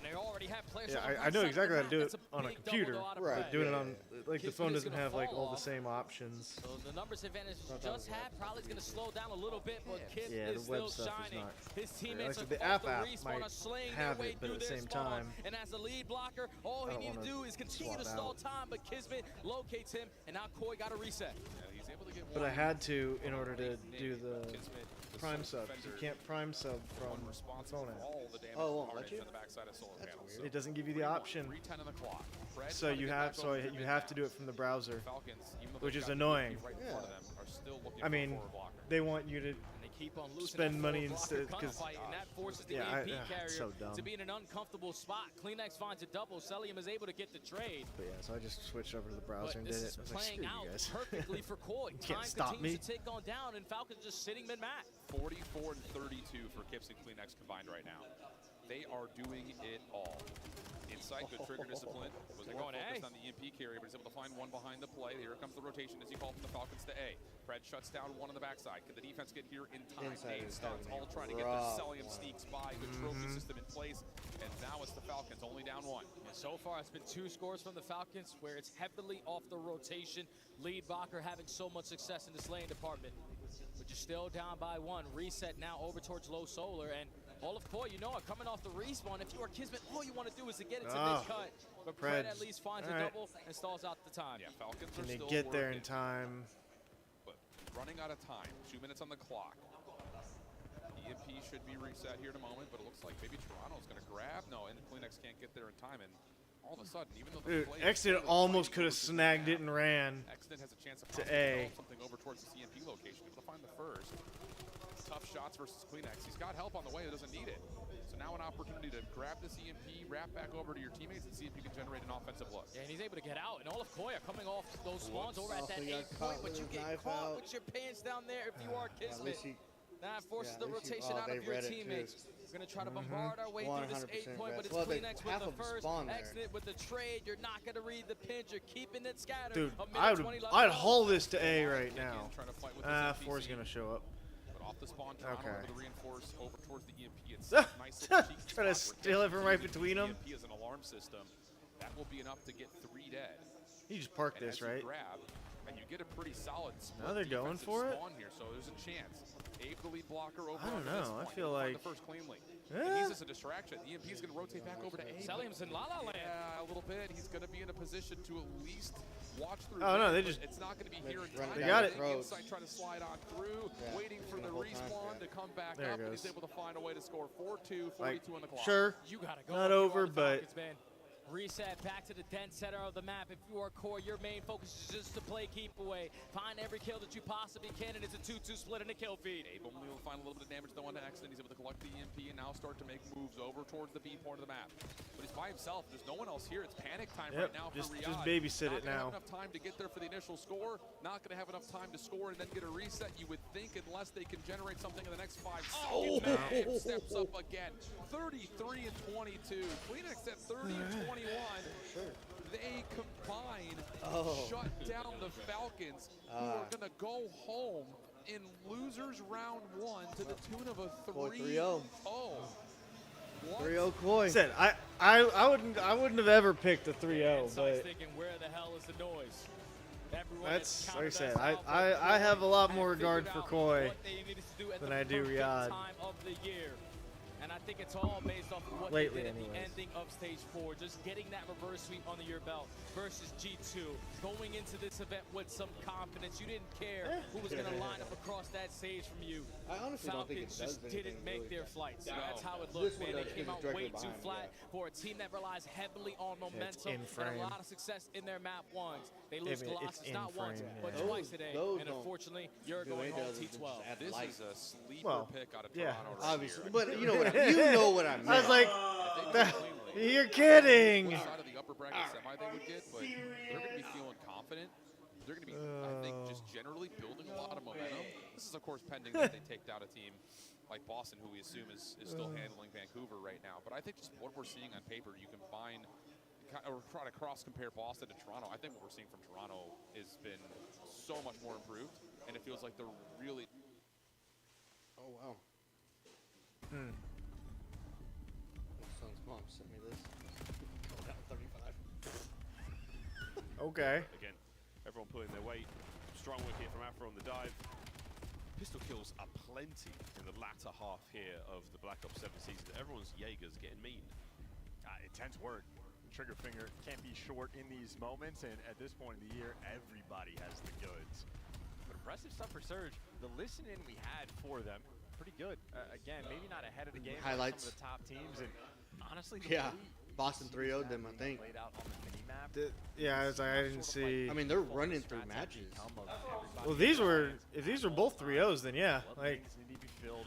they already have players.
yeah, I know exactly how to do it on a computer. But doing it on, like the phone doesn't have like all the same options.
So the numbers advantage just had probably going to slow down a little bit, but Kip is
the web
still
stuff
shining.
is not.
His teammates
the app might have it, but at the same time,
and as the lead blocker, all he needs to do is continue to stall time, but Kismet locates him, and now Koi got a reset.
Yeah, he's able to get
but I had to in order to do the prime sub. You can't prime sub from phone app.
Oh, won't let you?
It doesn't give you the option. So you have to do it from the browser, which is annoying. I mean, they want you to
keep on
spend money instead because
and that forces the EMP carrier to be in an uncomfortable spot. Kleenex finds a double. Celium is able to get the trade.
But yeah, so I just switched over to the browser and did it. I was like, screw you guys.
Perfectly for Koi.
You can't stop me.
To take on down, and Falcons just sitting mid-mat.
44 and 32 for Kips and Kleenex combined right now. They are doing it all. Inside, good trigger discipline. Was more focused on the EMP carrier, but is able to find one behind the play. Here comes the rotation as you call from the Falcons to A. Fred shuts down one on the backside. Could the defense get here in time? Nade starts all trying to get their Celium sneaks by. Good trophy system in place. And now it's the Falcons only down 1.
And so far, it's been 2 scores from the Falcons where it's heavily off the rotation. Lead blocker having so much success in this lane department. But you're still down by 1. Reset now over towards low solar. And all of Koi, you know, are coming off the respawn. If you are Kismet, all you want to do is to get it to mid-cut. But Fred at least finds a double and stalls out the time.
Yeah, Falcons
Can
are
they
still
get there in
working,
time?
but running out of time. 2 minutes on the clock. EMP should be reset here in a moment, but it looks like maybe Toronto's going to grab. No, and Kleenex can't get there in time. And all of a sudden, even though the play
Exton almost could have snagged it and ran
Exton has a chance
to A.
Something over towards the CMP location. Able to find the first. Tough shots versus Kleenex. He's got help on the way. He doesn't need it. So now an opportunity to grab this EMP, wrap back over to your teammates, and see if you can generate an offensive look.
Yeah, and he's able to get out. And all of Koi are coming off those spawns over at that 8 point, but you get caught with your pants down there if you are Kismet. That forces the rotation out of your teammates. We're going to try to bombard our way through this 8 point, but it's Kleenex with the first, Exit with the trade. You're not going to read the pinch. You're keeping it scattered.
Dude, I'd haul this to A right now. 4's going to show up.
Off the spawn, Toronto able to reinforce over towards the EMP. It's nice
trying to steal it from right between them.
EMP is an alarm system. That will be enough to get 3 dead.
You just park this, right?
Grab, and you get a pretty solid split.
Now they're going for it?
Here, so there's a chance. Abe, the lead blocker, over
I don't know. I feel like
the first cleanly. And he's just a distraction. The EMP is going to rotate back over to Abe.
Celium's in La La Land.
Yeah, a little bit. He's going to be in a position to at least watch through.
Oh no, they just.
It's not going to be here in time.
They got it.
Inside, trying to slide on through, waiting for the respawn to come back up. And he's able to find a way to score 4-2, 42 on the clock.
Sure.
You gotta go.
Not over, but
Reset back to the dense center of the map. If you are core, your main focus is just to play keep away. Find every kill that you possibly can, and it's a 2-2 split and a kill feed.
Able to find a little bit of damage though on accident. He's able to collect the EMP and now start to make moves over towards the B part of the map. But he's by himself. There's no one else here. It's panic time right now for Riyadh.
Just babysit it now.
Not gonna have enough time to get there for the initial score. Not gonna have enough time to score and then get a reset. You would think, unless they can generate something in the next 5 seconds. Man steps up again. 33 and 22. Phoenix at 30 and 21. They combine, shut down the Falcons, who are going to go home in losers round 1 to the tune of a 3-0.
3-0 Koi. Said I wouldn't have ever picked a 3-0, but
Thinking, where the hell is the noise?
that's like I said. I have a lot more regard for Koi than I do Riyadh.
And I think it's all based off of what
Lately,
they did at
anyways.
the ending of stage 4. Just getting that reverse sweep under your belt versus G2. Going into this event with some confidence. You didn't care who was going to line up across that stage from you.
I honestly don't think it
Falcons
does
just didn't make their flights. That's how it looked, man. They came out way too flat for a team that relies heavily on momentum and a lot of success in their map ones. They lose Colossus not once, but twice today. And unfortunately, you're going home T12.
This is a sleeper pick out of Toronto.
Obviously, but you know what I mean.
I was like, you're kidding.
Side of the upper bracket semi they would get, but they're going to be feeling confident. They're going to be, I think, just generally building a lot of momentum. This is, of course, pending that they take down a team like Boston, who we assume is still handling Vancouver right now. But I think just what we're seeing on paper, you can find or try to cross-compare Boston to Toronto. I think what we're seeing from Toronto has been so much more improved, and it feels like they're really...
Oh, wow. Son's mom sent me this. Going down 35.
Okay.
Again, everyone pulling their weight. Strong work here from Afro on the dive. Pistol kills are plenty in the latter half here of the Black Ops 7 season. Everyone's Jaegers getting mean.
Intense work. Trigger finger can't be short in these moments, and at this point in the year, everybody has the goods. But impressive stuff for Surge. The listen-in we had for them, pretty good. Again, maybe not ahead of the game like some of the top teams, and honestly,
Boston 3-0'd them, I think.
Yeah, I didn't see.
I mean, they're running through matches.
Well, if these were both 3-0s, then yeah. Like,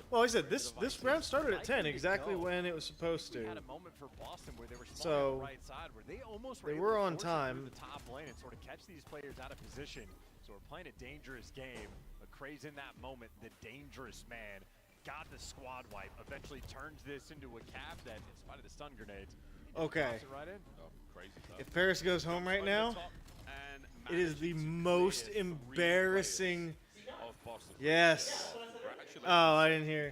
well, like I said, this round started at 10, exactly when it was supposed to. So they were on time.
The top lane and sort of catch these players out of position. So we're playing a dangerous game. McCrae's in that moment, the dangerous man. Got the squad wipe. Eventually turns this into a cap that, in spite of the stun grenades,
okay.
Right in.
If Paris goes home right now, it is the most embarrassing. Yes. Oh, I didn't hear.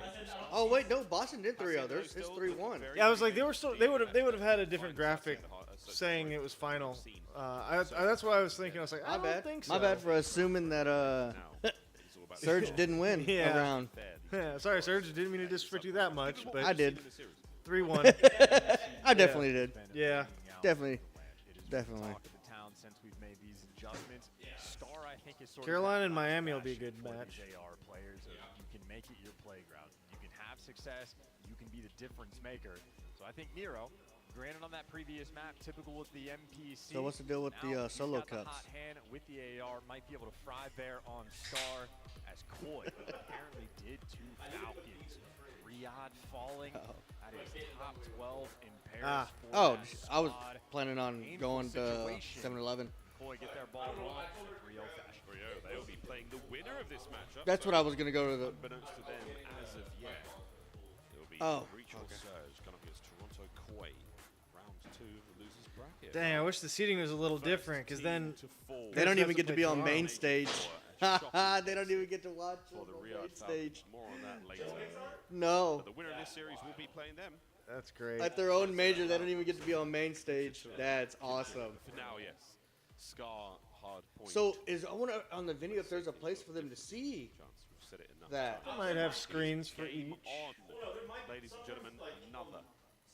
Oh wait, no, Boston did 3-0. It's 3-1.
Yeah, I was like, they would have had a different graphic saying it was final. That's what I was thinking. I was like, I don't think so.
My bad for assuming that Surge didn't win a round.
Yeah, sorry, Surge. Didn't mean to disrespect you that much, but
I did.
3-1.
I definitely did.
Yeah.
Definitely.
Since we've made these adjustments. Star, I think, is sort
Carolina and Miami will be a good match.
Players, you can make it your playground. You can have success. You can be the difference maker. So I think Nero, granted on that previous map, typical with the MPC.
So what's the deal with the solo
cups? The hot
cups?
hand with the AR might be able to fry there on Star as Koi apparently did to Falcons. Riyadh falling. That is top 12 in Paris.
Oh, I was planning on going to 7-Eleven.
Koi get their ball rolling. 3-0 fashion.
3-0. They'll be playing the winner of this matchup.
That's what I was going to go to.
Unbeknownst to them as of yet. It'll be Breach or Surge going up against Toronto Koi. Round 2 of the losers bracket.
Dang, I wish the seating was a little different, because then
they don't even get to be on main stage. They don't even get to watch
for the
main stage.
More on that later.
No.
But the winner of this series will be playing them.
That's great.
At their own major, they don't even get to be on main stage. That's awesome.
For now, yes. Scar, hard point.
So I wonder on the video if there's a place for them to see that.
They might have screens for each.
Ladies and gentlemen, another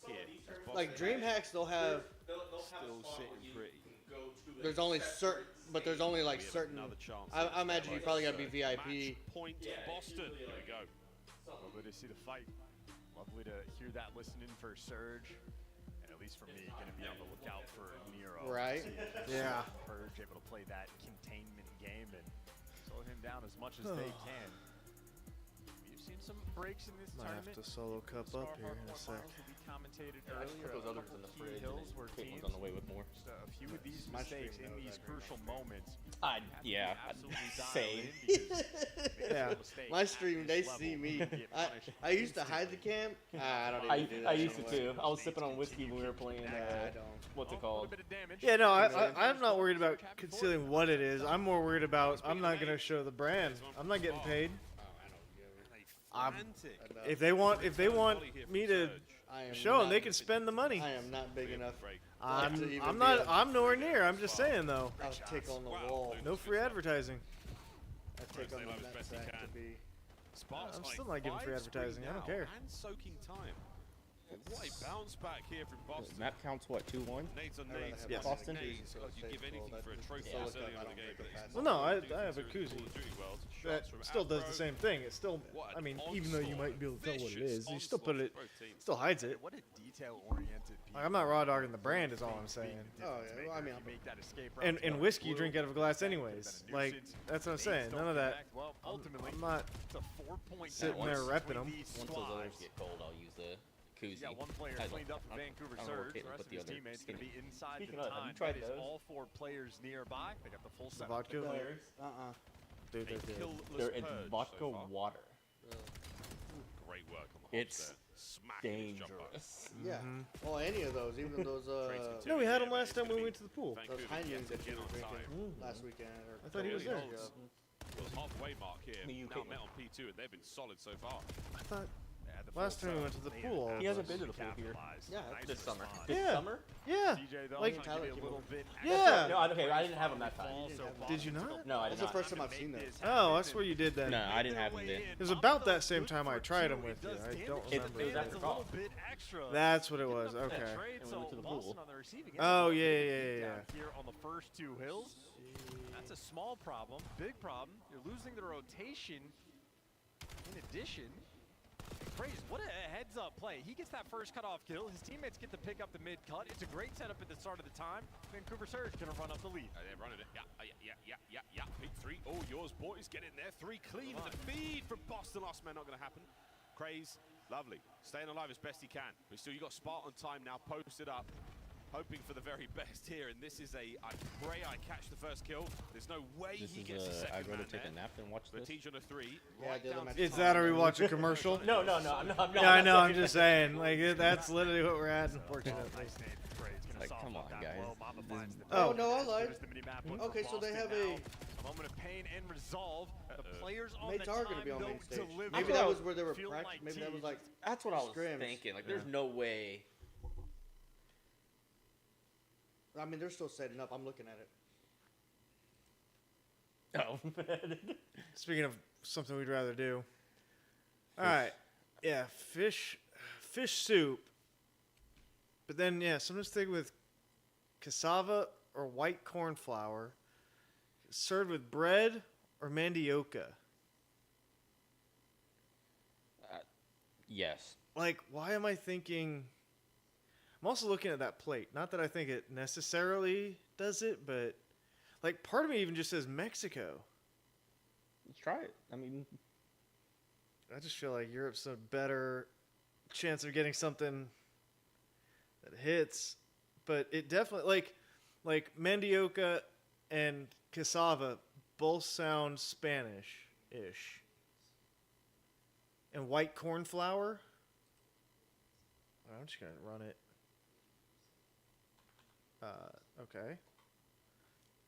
here.
Like DreamHacks, they'll have.
Still sitting pretty.
There's only certain, but there's only like certain. I imagine you probably got to be VIP.
Point Boston. There we go.
Lovely to see the fight. Lovely to hear that listening for Surge. And it at least for me, going to be on the lookout for Nero.
Right. Yeah.
Purge able to play that containment game and slow him down as much as they can. We've seen some breaks in this
Might
tournament.
have to solo cup up here in a sec.
Commentated
I just
earlier,
put those
a
others
couple
in the
key
fridge
hills
and
where
Kate
teams,
was on the way with more.
just a few of these
My
mistakes
stream
in
knows
these
that very
crucial
much.
moments.
Yeah,
Same.
Yeah, my stream, they see me. I used to hide the cam. I don't even do that
I used to
anymore.
too. I was sipping on whiskey when we were playing.
I don't.
What's it called?
Yeah, no, I'm not worried about concealing what it is. I'm more worried about I'm not going to show the brand. I'm not getting paid. If they want me to show them, they can spend the money.
I am not big enough.
I'm nowhere near. I'm just saying though.
I'll tick on the wall.
No free advertising.
I tick on the nutsack to be.
I'm still not giving free advertising. I don't care.
And soaking time. What a bounce back here from Boston.
Map counts what, 2-1?
Nades on
I'd rather
nades.
have
Yes.
Boston?
Nades. You give anything for a trophy
Yeah.
this early on in the game. but it's
Well,
not
no,
what
I
you
have a
do in
koozie.
Call of Duty world.
That
Shots from
still does the
Afro.
same thing. It still,
What
I
an
mean, even though you
onslaught.
might be able to tell what it
Vicious
is, you still put it,
onslaught from both teams.
still hides it.
What a detail-oriented
Like, I'm not raw dogging the brand, is all I'm saying.
Oh yeah, well, I mean,
make that escape
And whiskey you drink out of a glass anyways. Like, that's what I'm saying. None of that.
Well, ultimately,
I'm not
it's a 4-point
sitting there repping them.
Once those others get cold, I'll use the koozie.
Yeah, one player
I
cleaned up
don't-
for Vancouver
I don't know
Surge.
what
The rest
put
of
the
his
other
teammates going to be
skinny.
inside
Speaking
the
of, have you
time.
tried
That is
those?
all 4 players nearby. They got the full
The
set.
vodka. Dude, they're good.
There, it's vodka water.
Great work on the hops
It's
there. Smacking his jumper.
dangerous.
Yeah. Well, any of those, even those
No, we had them last time when we went to the pool.
those Heineken that you were drinking last weekend. Or
I thought he was there.
Well, halfway mark here.
The UK
Now
one.
met on P2, and they've been solid so far.
I thought last time we went to the pool.
He hasn't been to the pool here.
Yeah,
This summer.
Yeah.
This summer?
Yeah.
Like,
a little bit.
Yeah.
No, okay, I didn't have him that time.
Did you not?
No, I
That's
did
the
not.
first time I've seen this.
Oh, that's where you did that.
No, I didn't have him then.
It was about that same time I tried them with you. I don't remember.
It was after golf.
That's what it was. Okay.
And we went to the pool.
Oh, yeah.
Here on the first 2 hills. That's a small problem. Big problem. You're losing the rotation. In addition, Craze, what a heads-up play. He gets that first cutoff kill. His teammates get to pick up the mid-cut. It's a great setup at the start of the time. Vancouver Surge going to run up the lead.
They're running it. Yeah. Big 3. Oh, yours, boys. Get in there. 3 clean. The feed from Boston. Last man not going to happen. Craze, lovely. Staying alive as best he can. But still, you got Spartan time now posted up. Hoping for the very best here, and this is I pray I catch the first kill. There's no way he gets the second
I'd rather
man
take
there.
a nap than watch
But
this.
Teach on a 3.
Yeah,
right
the other
down
match
to
Is that or we
time.
watch a commercial?
No, I'm not.
Yeah, I know. I'm just saying. Like, that's literally what we're at, unfortunately.
Like, come on, guys.
Oh no, I lied. Okay, so they have a.
A moment of pain and resolve. The players on
Mates
the
are
time
going to be on main
don't
stage.
deliver.
Maybe that was where they were
Feel
practicing.
like
Maybe that was like.
That's what I was
scrims.
thinking. Like, there's no way.
I mean, they're still setting up. I'm looking at it.
Oh.
Speaking of something we'd rather do. All right. Yeah, fish soup. But then, yeah, sometimes think with cassava or white corn flour, served with bread or mandioca.
Yes.
Like, why am I thinking... I'm also looking at that plate. Not that I think it necessarily does it, but... Like, part of me even just says Mexico.
Let's try it. I mean...
I just feel like Europe's a better chance of getting something that hits. But it definitely... Like mandioca and cassava both sound Spanish-ish. And white corn flour... I'm just going to run it. Okay.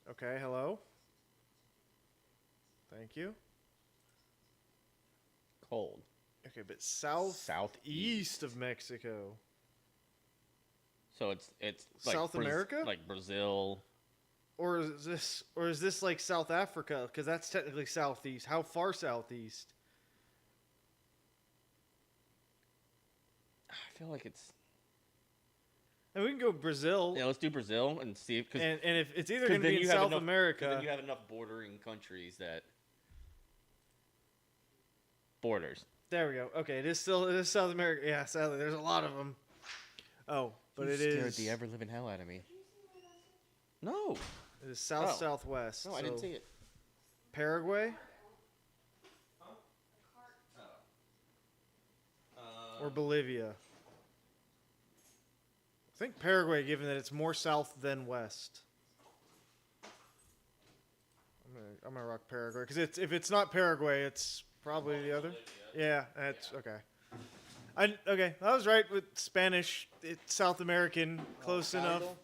Okay, hello. Thank you.
Cold.
Okay, but southeast of Mexico.
So it's like
South America?
like Brazil.
Or is this like South Africa? Because that's technically southeast. How far southeast?
I feel like it's...
And we can go Brazil.
Yeah, let's do Brazil and see if...
And if it's either going to be in South America...
Then you have enough bordering countries that... Borders.
There we go. Okay, it is South America. Yeah, sadly, there's a lot of them. Oh, but
You
it
scared
is.
the ever living hell out of me. No.
It is south-southwest.
No, I didn't
so
see it.
Paraguay or Bolivia. I think Paraguay, given that it's more south than west. I'm gonna rock Paraguay because if it's not Paraguay, it's probably the other. Yeah, that's okay. Okay, I was right with Spanish. It's South American, close enough.
That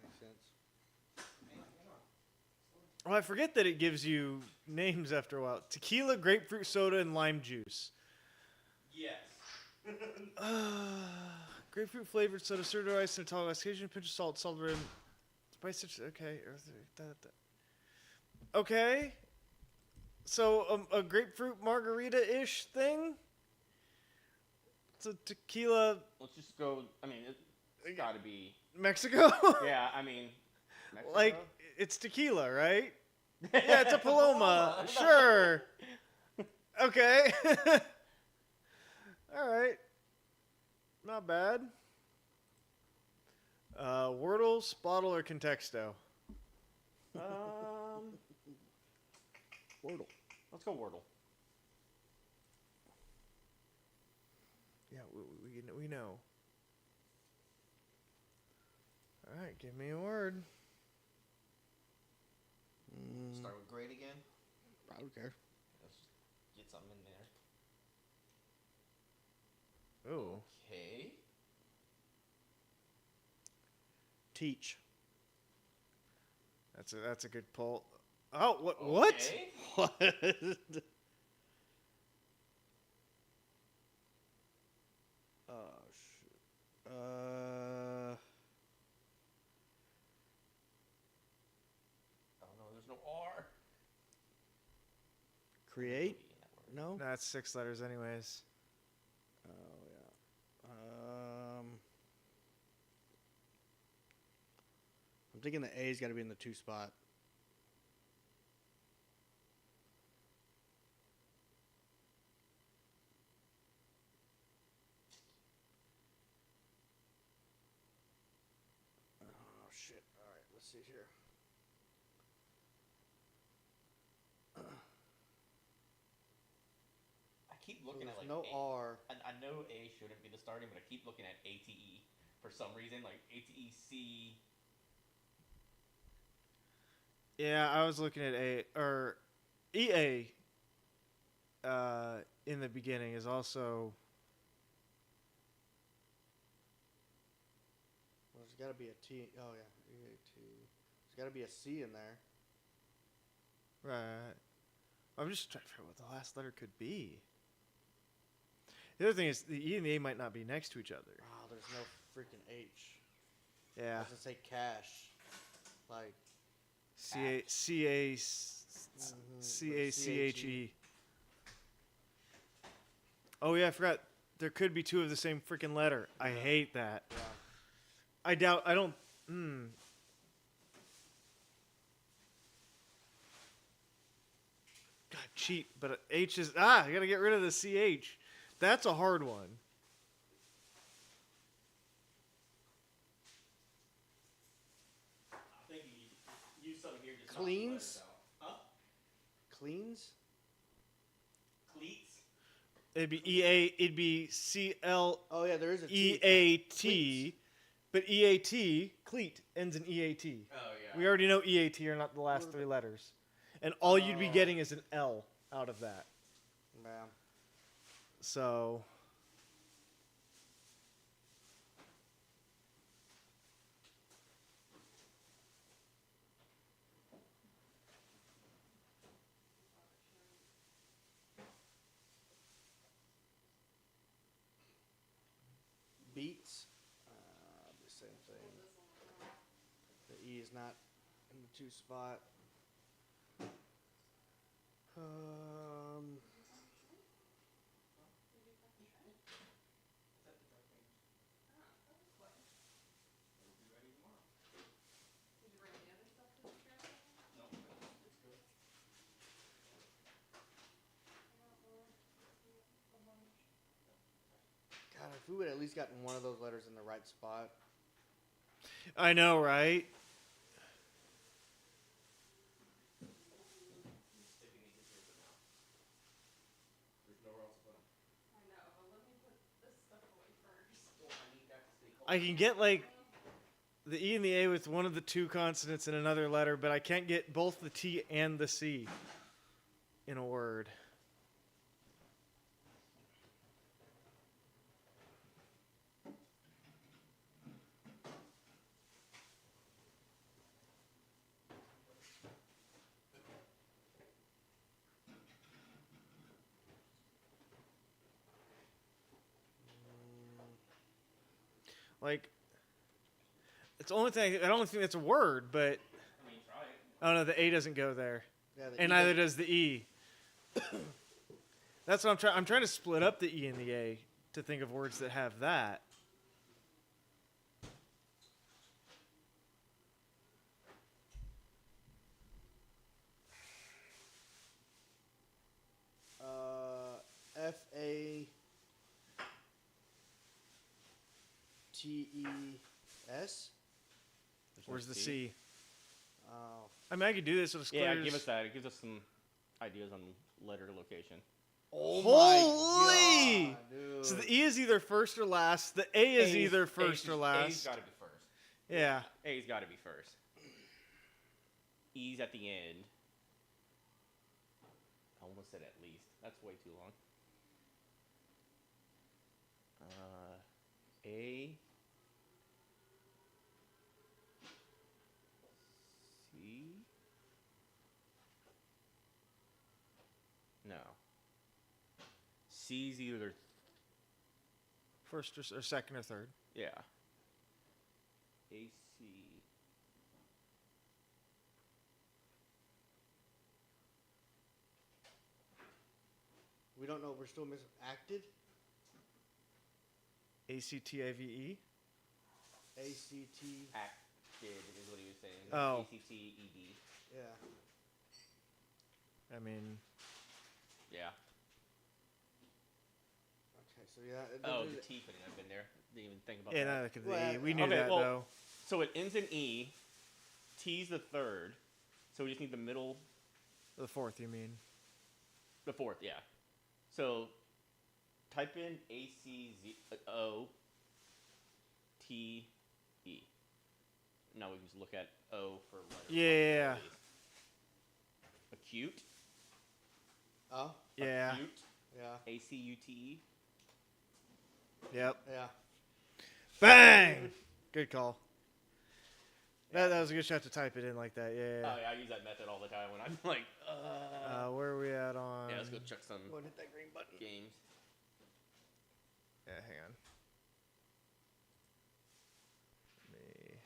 makes sense.
Oh, I forget that it gives you names after a while. Tequila, grapefruit soda, and lime juice.
Yes.
Grapefruit flavored soda, served with ice and a tall glass, occasionally a pinch of salt, salt rim, spice. Okay. Okay. So a grapefruit margarita-ish thing. It's a tequila.
Let's just go. I mean, it's got to be
Mexico.
Yeah, I mean, Mexico?
Like it's tequila, right? Yeah, it's a Paloma. Sure. Okay. All right. Not bad. Wordle, Spottle, or Contexto?
Wordle. Let's go Wordle.
Yeah, we know. All right, give me a word.
Start with grade again.
I don't care.
Let's just get something in there.
Ooh.
Okay.
Teach.
That's a good pull. Oh, what?
Okay.
What? Oh shit.
Oh no, there's no R.
Create? No.
That's 6 letters, anyways.
Oh yeah. I'm thinking the A's got to be in the 2 spot. Oh shit! All right, let's see here.
I keep looking at like
no R.
I know A shouldn't be the starting, but I keep looking at ATE for some reason, like ATEC.
Yeah, I was looking at EA. In the beginning is also.
Well, there's got to be a T. Oh yeah, EAT. There's got to be a C in there.
Right. I'm just trying to figure out what the last letter could be. The other thing is the E and the A might not be next to each other.
Oh, there's no freaking H.
Yeah.
Doesn't say cash. Like.
C-A-C-H-E. Oh yeah, I forgot. There could be 2 of the same freaking letter. I hate that.
Yeah.
I don't. God, cheat. But H is. I gotta get rid of the CH. That's a hard one.
I think you use something here just
Cleans?
Huh?
Cleans?
Cleats?
It'd be EA. It'd be CL.
Oh yeah, there is a T.
EAT. But EAT, cleat, ends in EAT.
Oh, yeah.
We already know EAT are not the last 3 letters. And all you'd be getting is an L out of that.
Man.
So.
Beats. The same thing. The E is not in the 2 spot. God, if we would at least gotten one of those letters in the right spot.
I know, right? I can get like the E and the A with one of the two consonants in another letter, but I can't get both the T and the C in a word. Like, it's the only thing. I don't think that's a word, but oh no, the A doesn't go there,
Yeah, the
and
E
neither does the E. That's what I'm trying. I'm trying to split up the E and the A to think of words that have that.
F-A-T-E-S?
Where's the C?
Oh.
I mean, I could do this with
Yeah,
squares.
give us that. It gives us some ideas on letter location.
Oh
Holy!
my God, dude.
So the E is either first or last. The A is either first or last.
A's got to be first.
Yeah.
A's got to be first. E's at the end. I almost said at least. That's way too long. A. C. No. C's either
First or second or third.
yeah. AC.
We don't know. We're still missing acted.
ACTAVE.
ACT.
Acted is what he was saying.
Oh.
ACTED.
Yeah.
I mean.
Yeah.
Okay, so yeah.
Oh, the T couldn't have been there. Didn't even think about
Yeah,
that.
no, look at the E. We knew that
well,
though.
So it ends in E. T's the third. So we just need the middle.
The fourth, you mean?
The fourth, yeah. So type in ACOTE. Now we can just look at O for letter.
Yeah.
Acute.
Oh.
Yeah.
Acute.
Yeah.
ACUTE.
Yep.
Yeah.
Bang! Good call. That was a good shot to type it in like that. Yeah.
Oh, yeah, I use that method all the time when I'm like,
Where are we at on?
Yeah, let's go check some
Go and hit that green button.
games.
Yeah, hang on. Me.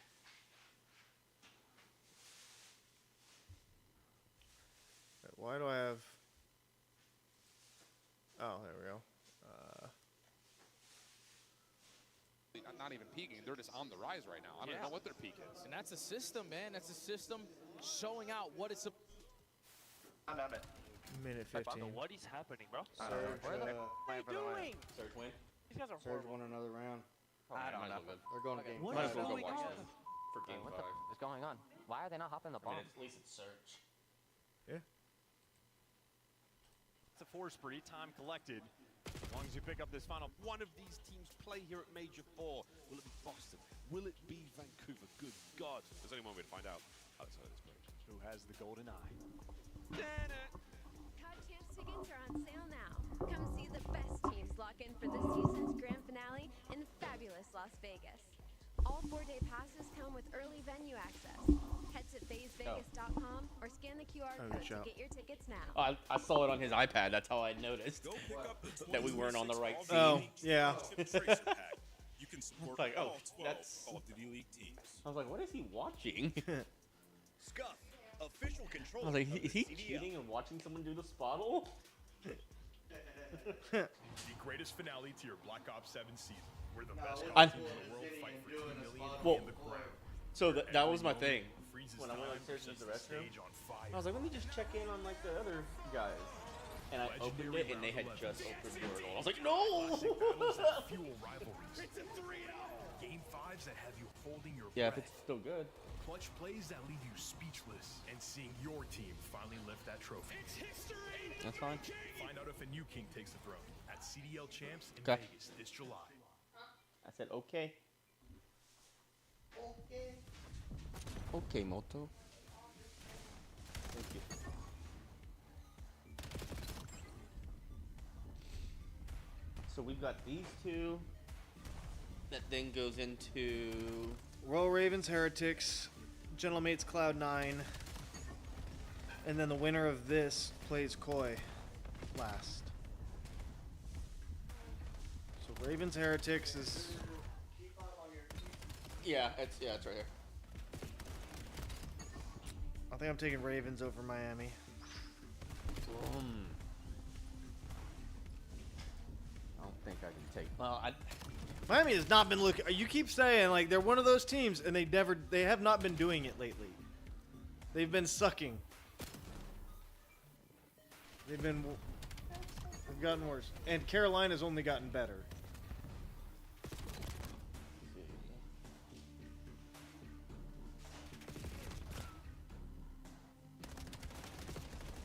Why do I have? Oh, there we go.
Not even peaking. They're just on the rise right now. I don't know what their peak is.
And that's a system, man. That's a system showing out what it's.
Minute 15.
What is happening, bro?
Surge,
What are you doing?
Surge win.
These guys are
Surge
horrible.
won another round.
I don't know.
They're going to game.
What
Might
is
as well go
going
watch
on?
them for game
What
5.
is going on? Why are they not hopping the
I
bomb?
mean, at least it's Surge.
Yeah.
It's a 4-spree, time collected. As long as you pick up this final.
One of these teams play here at Major 4. Will it be Boston? Will it be Vancouver? Good God. There's only one way to find out. Alex heard this break.
Who has the golden eye?
Cod Champs tickets are on sale now. Come see the best teams lock in for this season's grand finale in fabulous Las Vegas. All 4-day passes come with early venue access. Head to phasevegas.com or scan the QR code to get your tickets now.
Oh, I saw it on his iPad. That's how I noticed that we weren't on the right scene.
Oh, yeah.
You can support
like, oh,
all 12
that's...
Call of Duty League teams.
I was like, what is he watching?
Scuff, official control.
I was like, is he cheating and watching someone do the spottle?
The greatest finale to your Black Ops 7 season, where the best
I-
teams in the world fight for $2 million
Well,
in the crown.
so that was my thing.
Freezes
When I went
time,
upstairs to use the
sets
restroom,
stage on fire.
I was like, let me just check in on like the other guys. And I opened it and they had just opened Wordle. I was like, no!
Classic battles that fuel rivalries. Game 5s that have you holding your
Yeah, if
breath.
it's still good.
Clutch plays that leave you speechless, and seeing your team finally lift that trophy. It's history.
That's fine.
Find out if a new king takes the throne at CDL Champs in
Okay.
Vegas this July.
I said okay. Okay. Okay, Moto. Thank you. So we've got these two. That then goes into
Royal Ravens Heretics, Gentlemates Cloud9, and then the winner of this plays Koi last. So Ravens Heretics is
it's right here.
I think I'm taking Ravens over Miami.
I don't think I can take. Well,
Miami has not been looking. You keep saying like they're one of those teams, and they have not been doing it lately. They've been sucking. They've gotten worse, and Carolina's only gotten better.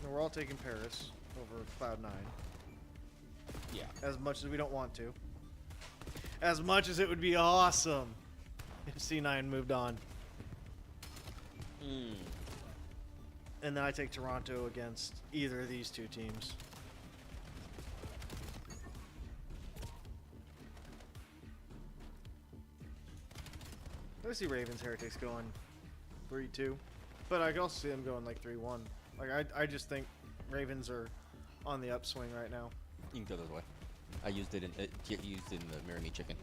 And we're all taking Paris over Cloud9.
Yeah.
As much as we don't want to. As much as it would be awesome if C9 moved on. And then I take Toronto against either of these two teams. I see Ravens Heretics going 3-2, but I can also see them going like 3-1. Like I just think Ravens are on the upswing right now.
You can throw those away. I used it in the Marry Me chicken.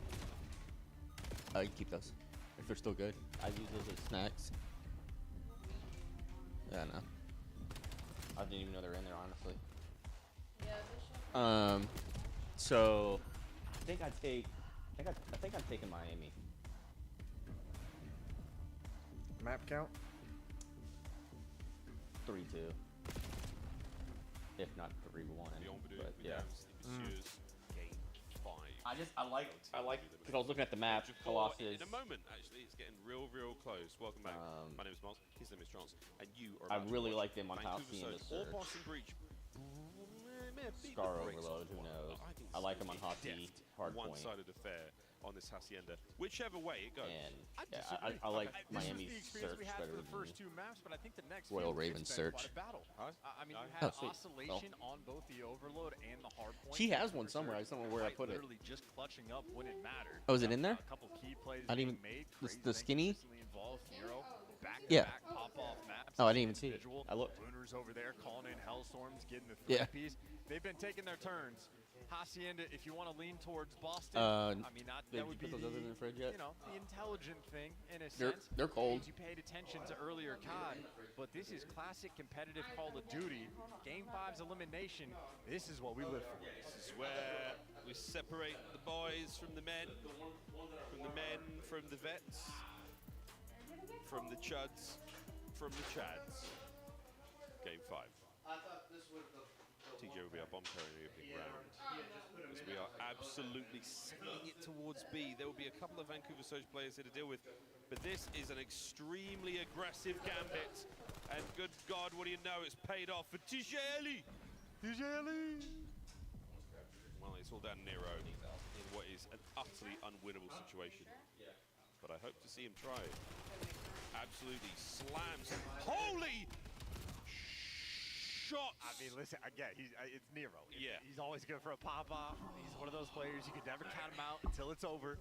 You can keep those if they're still good. I use those as snacks. Yeah, no. I didn't even know they were in there, honestly. So I think I'm taking Miami.
Map count?
3-2. If not 3-1. But yeah. I like because I was looking at the map. Colossus.
In a moment, actually, it's getting real close. Welcome back. My name is Miles. His name is Chance, and you are.
I really like them on Halcyon
Vancouver
to
Surge.
search.
Or Boston Breach.
Scar Overload, who knows? I like him on Hockey, Hardpoint.
One-sided affair on this Hacienda. Whichever way it goes.
And yeah, I like Miami's search better than Royal Ravens search.
I mean, you had oscillation on both the Overload and the Hardpoint.
She has one somewhere. I just don't know where I put it.
Literally just clutching up when it mattered.
Oh, is it in there?
A couple key plays
I didn't even.
made,
The skinny.
involved Hero.
Yeah.
Pop-off maps.
Oh, I didn't even see it. I looked.
Lunars over there calling in Hellstorms, getting the
Yeah.
three-piece. They've been taking their turns. Hacienda, if you want to lean towards Boston, I mean, that would be
those others in the fridge yet?
you know, the intelligent thing in a
They're-
sense.
they're cold.
Means you paid attention to earlier COD, but this is classic competitive Call of Duty. Game 5's elimination. This is what we live for.
This is where we separate the boys from the men, from the vets, from the chuds, from the chads. Game 5. TJ will be our bomb carrier in the opening round. As we are absolutely seeing it towards B. There will be a couple of Vancouver Surge players here to deal with, but this is an extremely aggressive gambit. And good God, what do you know? It's paid off for TJ. Well, it's all down Nero in what is an utterly unwinnable situation. But I hope to see him try it. Absolutely slams. Holy shots!
I mean, listen, again, it's Nero.
Yeah.
He's always good for a pop-off. He's one of those players you could never count him out until it's over.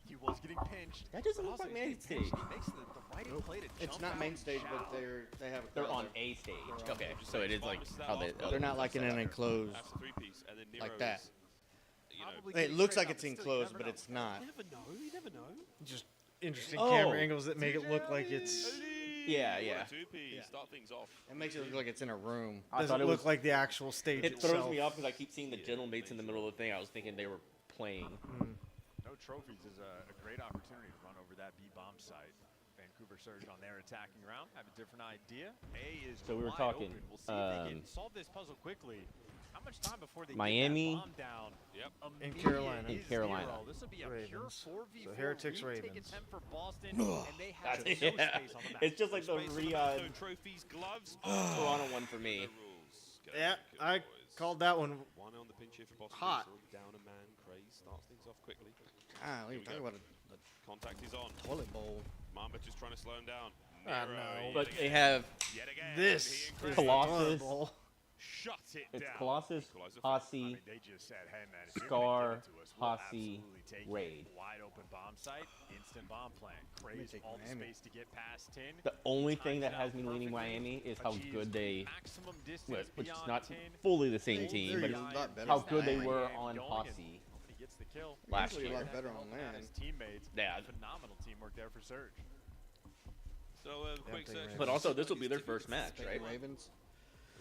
He was getting pinched.
That doesn't
but
look
also
like
he's
main
getting
stage.
pinched. He makes the right play to
It's
jump
not
out
main
and
stage, but
shout.
they have.
They're on a stage. Okay, so it is like how
They're not like in an enclosed
That's a three-piece, and then
like
Nero
that.
is, you know,
It looks like it's enclosed, but it's not.
You never know. You never know.
Just interesting camera angles that make it look like it's.
Yeah.
Two-piece. Start things off.
It makes it look like it's in a room.
Doesn't look like the actual stage
It
itself.
throws me off because I keep seeing the gentlemates in the middle of the thing. I was thinking they were playing.
No trophies is a great opportunity to run over that B-bomb site. Vancouver Surge on their attacking round have a different idea. A is
So we were
wide
talking,
open. We'll see if they can solve this puzzle quickly. How much time before they
Miami.
get that bomb down?
Yep.
In Carolina.
In Carolina.
This will be a pure
Ravens.
4v4
So Heretics,
retake
Ravens.
attempt for Boston, and they have no
Yeah.
space on the map.
It's just like the Riyadh
Trophies, gloves.
Toronto one for me.
Yeah, I called that one
One on the pinch here for Boston.
hot.
Down a man. Craze starts things off quickly.
Ah, we talking about
Contact is on.
a toilet bowl.
Mamba just trying to slow him down.
Ah,
Nero,
no.
yet
But
again.
they have
Yet again.
This
He
is
and
the
Craze.
Colossus.
ball.
Shut it
It's
down.
Colossus,
Equalizer.
Hossy,
They just said, hey man, if you're
Scar,
gonna give it to us, we'll
Hossy,
absolutely take
Raid.
it. Wide open bomb site, instant bomb plant. Craze
take
all the
Miami.
space to get past 10.
The only thing that
Times
has
out
me leaning
perfectly,
Miami is how
achieves
good they,
maximum
which
distance
is
beyond
not
10.
fully the same team, but
They're a lot better
how
than
good they
Miami.
were
Miami
on
going,
Hossy
and he gets the kill.
last
Usually a
year.
lot better on
And
land.
his teammates.
Yeah.
Phenomenal teamwork there for Surge.
So quick search.
But also, this will be their first match, right?
Ravens.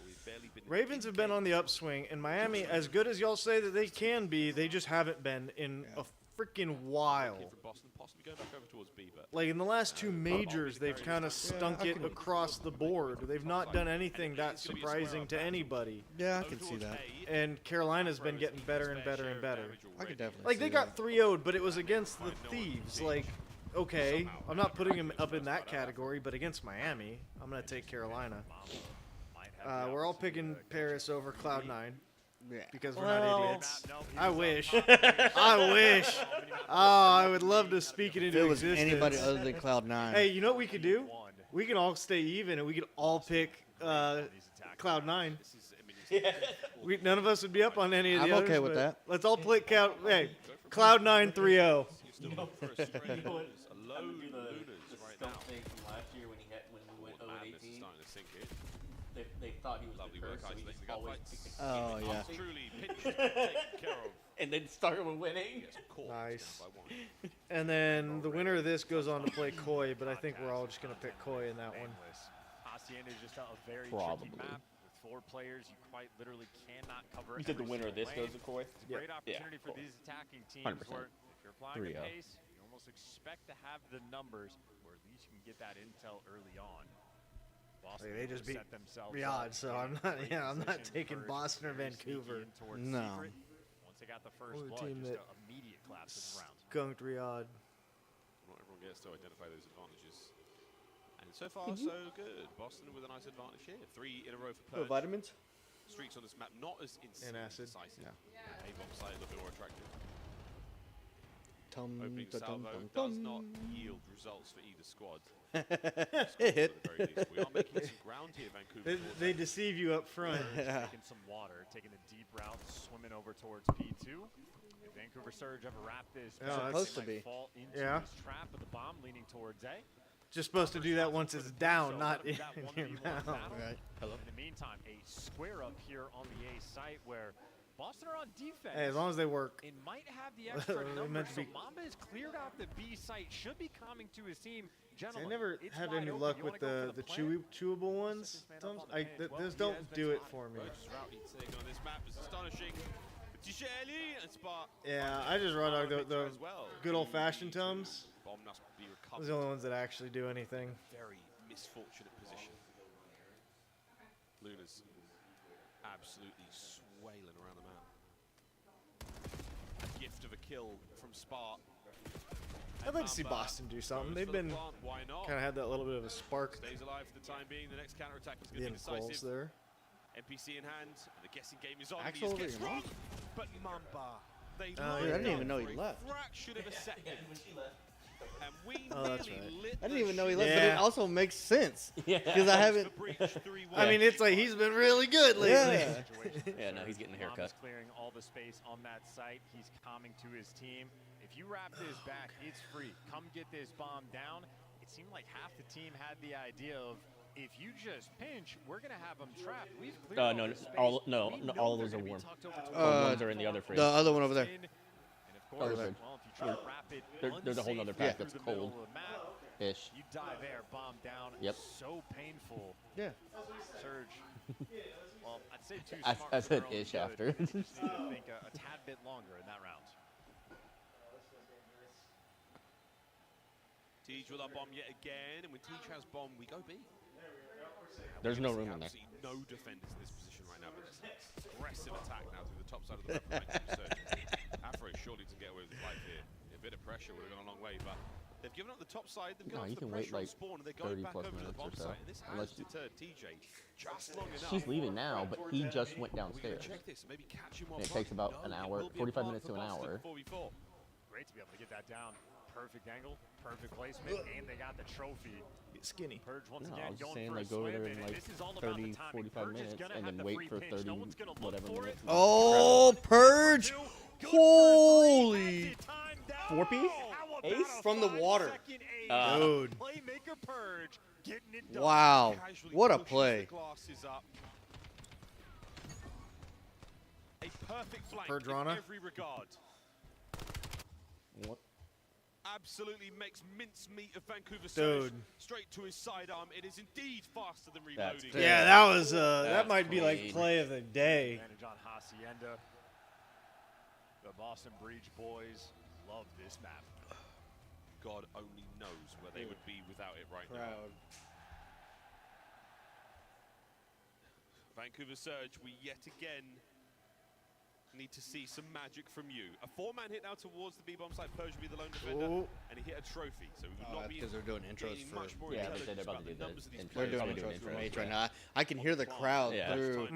We've barely been
Ravens have been on the upswing, and Miami, as good as y'all say that they can be, they just haven't been in a freaking while.
Kid from Boston, possibly going back over towards B, but
Like in the last two majors, they've kind of stunk it across the board. They've not done anything that surprising to anybody.
Yeah, I can see that.
And Carolina's been getting better and better and better.
I could definitely
Like
see
they got 3-0'd, but it was against the Thieves. Like, okay, I'm not putting them up in that category, but against Miami, I'm gonna take Carolina. We're all picking Paris over Cloud9 because we're not idiots. I wish. I wish. Oh, I would love to speak it
If
into
it was
existence.
anybody other than Cloud9.
Hey, you know what we could do? We can all stay even, and we could all pick Cloud9. None of us would be up on any of the
I'm
others.
okay with
but
that.
Let's all play Hey, Cloud9 3-0.
still looking for a strange low Lunas right now.
Thing from last year when we went 0-18.
Madness is starting to sink in.
They thought he was
Lovely
the
work,
curse, so he
isolating
just
the
always
gunfights.
picked
Oh, yeah.
Truly pinched, taken care of.
and then started with winning.
Yes, caught
Nice.
down by one.
And then the winner of this goes on to play Koi, but I think we're all just going to pick Koi in that one.
Hacienda is just a very
Probably.
tricky map. With 4 players, you quite literally cannot cover
You said the
every
winner of
single
this goes
lane.
to Koi?
It's a great opportunity for these attacking teams
100%.
where if you're applying the
3-0.
pace, you almost expect to have the numbers where at least you can get that intel early on. Boston
Like, they just beat
set themselves
Riyadh,
up
so
in
I'm
a
not.
great
Yeah, I'm not
position
taking
first,
Boston or
very sneaky
Vancouver.
in towards
No.
Secret. Once they got the first
Only
blood,
team
just
that
an immediate collapse of the round.
Skunked Riyadh.
Not everyone gets to identify those advantages. And so far, so good. Boston with a nice advantage here. 3 in a row for
Oh,
Purge.
vitamins?
Streaks on this map, not as insane
acid.
decisive.
Yeah.
A-bomb side a little bit more attractive.
Tum,
Opening
da, dum,
salvo
dum,
does
dum.
not yield results for either squad.
It hit.
At the very least. We are making some ground here, Vancouver.
They deceive you up front.
Yeah.
Taking some water, taking a deep route, swimming over towards P2. If Vancouver Surge ever wrap this,
Yeah,
back,
supposed
they
to
might
be.
fall into
Yeah.
this trap with the bomb leaning towards A.
Just supposed to do that once it's down, not in
That
your
1v1
mouth.
battle.
Right.
In the meantime, a square up here on the A site where Boston are on defense.
Hey, as long as they work.
It might have the extra
They're
numbers,
meant to
so
be-
Mamba has cleared out the B site, should be coming to his team.
I
Gentlemen,
never
it's
had
wide
any
open.
luck
You
with
wanna go
the
for the plant?
chewable ones.
Man up on the pin. Well,
Those
he
don't
has
do
been
it for me.
Roach route he's taken on this map is astonishing. Ticheli and Spark.
Yeah, I just raw dog the
as well.
good old fashioned Tums.
Bomb must be
Those
recovered.
are the only ones that actually do anything.
Very misfortunate position. Luna's absolutely swailing around the map. A gift of a kill from Spark.
I'd like to see Boston do something. They've been
Why not?
kind of had that little bit of a spark.
Stays alive for the time being. The next counter attack is going to
Getting
be
close
decisive.
there.
NPC in hand. The guessing game is on.
Axel
These
over
gets
your
wrong,
mouth?
but Mamba. They
Oh,
Dude, I didn't
lined
even know
up
he
for a
left.
fraction of a second. And we
Oh, that's
nearly
right.
lit
I didn't
the
even know he
shit
left, but it
Yeah.
also makes sense.
Yeah.
Because I haven't.
I mean, it's like he's been really good lately.
Yeah.
Yeah, no, he's getting a haircut.
Mamba's clearing all the space on that site. He's calming to his team. If you wrap this back, it's free. Come get this bomb down. It seemed like half the team had the idea of, if you just pinch, we're going to have them trapped. We've cleared all
No,
this space.
all
We
no,
know
all of
they're
those are
gonna be
warm.
tucked over towards
The ones are in the other fridge.
The other one over there.
And of course,
Other
well,
fridge.
if you try to wrap it
There's a whole nother
unsafe
pack
through
that's
the middle
cold.
of the map,
Ish.
you die there, bomb down.
Yep.
So painful.
Yeah.
Surge. Well, I'd say too
I
smart
said
for their own
ish
good.
after.
They just need to think a tad bit longer in that round.
Teach with our bomb yet again, and when Teach has bomb, we go B.
There's no room in there.
Absolutely no defenders in this position right now. But aggressive attack now through the top side of the map. Afro surely doesn't get away with his life here. A bit of pressure would have gone a long way, but they've given up the top side. They've given up the pressure on spawn, and they're going back over to the bomb site. And this has deterred TJ just long enough.
She's leaving now, but he just went downstairs.
Maybe catch him
And it takes about an hour, 45 minutes to an hour.
Great to be able to get that down. Perfect angle, perfect placement, and they got the trophy.
Skinny.
Purge once
No,
again
I was just
going
saying,
for a
like, go over
swim,
there in
and
like
this is all about
30,
the timing.
45
Purge is
minutes,
gonna
and
have
then
the
wait
free
for
pinch.
30
No one's gonna look
whatever
for
minutes.
it.
Oh, Purge! Holy!
4-piece? Ace?
From the water.
Dude. Playmaker Purge getting it done.
Wow. What a play.
A perfect flank
Purge
in
Rana.
every regard.
What?
Absolutely makes mincemeat of Vancouver
Dude.
straight to his sidearm. It is indeed faster than reloading.
Yeah, that was that might be like play of the day.
Advantage on Hacienda. The Boston Breach boys love this map.
God only knows where they would be without it right now. Vancouver Surge, we yet again need to see some magic from you. A 4-man hit now towards the B-bomb site. Purge would be the lone defender, and he hit a trophy. So we would not be
because they're doing intros
gaining
for.
much more
Yeah, they said they're
intelligence
about to
the
do
numbers of
the
these
They're
players.
doing intros for Mage right now. I can hear the crowd through.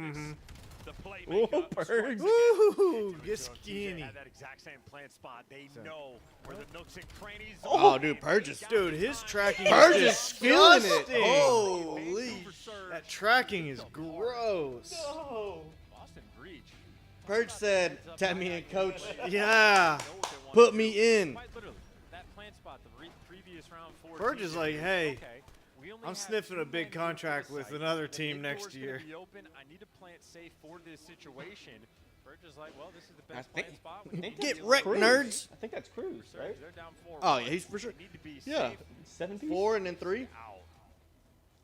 The
Ooh,
playmaker.
Woohoo! Get skinny.
Had that exact same plant spot. They know where the nooks and crannies.
Oh, dude, Purge is.
Dude, his tracking
Purge
is
is feeling it.
disgusting.
Holy.
That tracking is gross.
Boston Breach.
Purge said, "Tap me in, coach."
Yeah.
Put me in.
Quite literally, that plant spot, the previous round 4.
Purge is like, hey,
we only
I'm
have
sniffing
2
a big
men
contract
on the
with
site.
another
The
team
mid
next
door's gonna
year.
be open. I need to plant safe for this situation. Purge is like, well, this is the
I
best
think-
plant spot.
I think
Get
that's
wrecked,
Cruz.
nerds.
I think that's Cruz, right?
They're down 4.
Oh yeah, he's for sure.
They need to be
Yeah,
safe.
7-piece?
4 and then 3.
Out.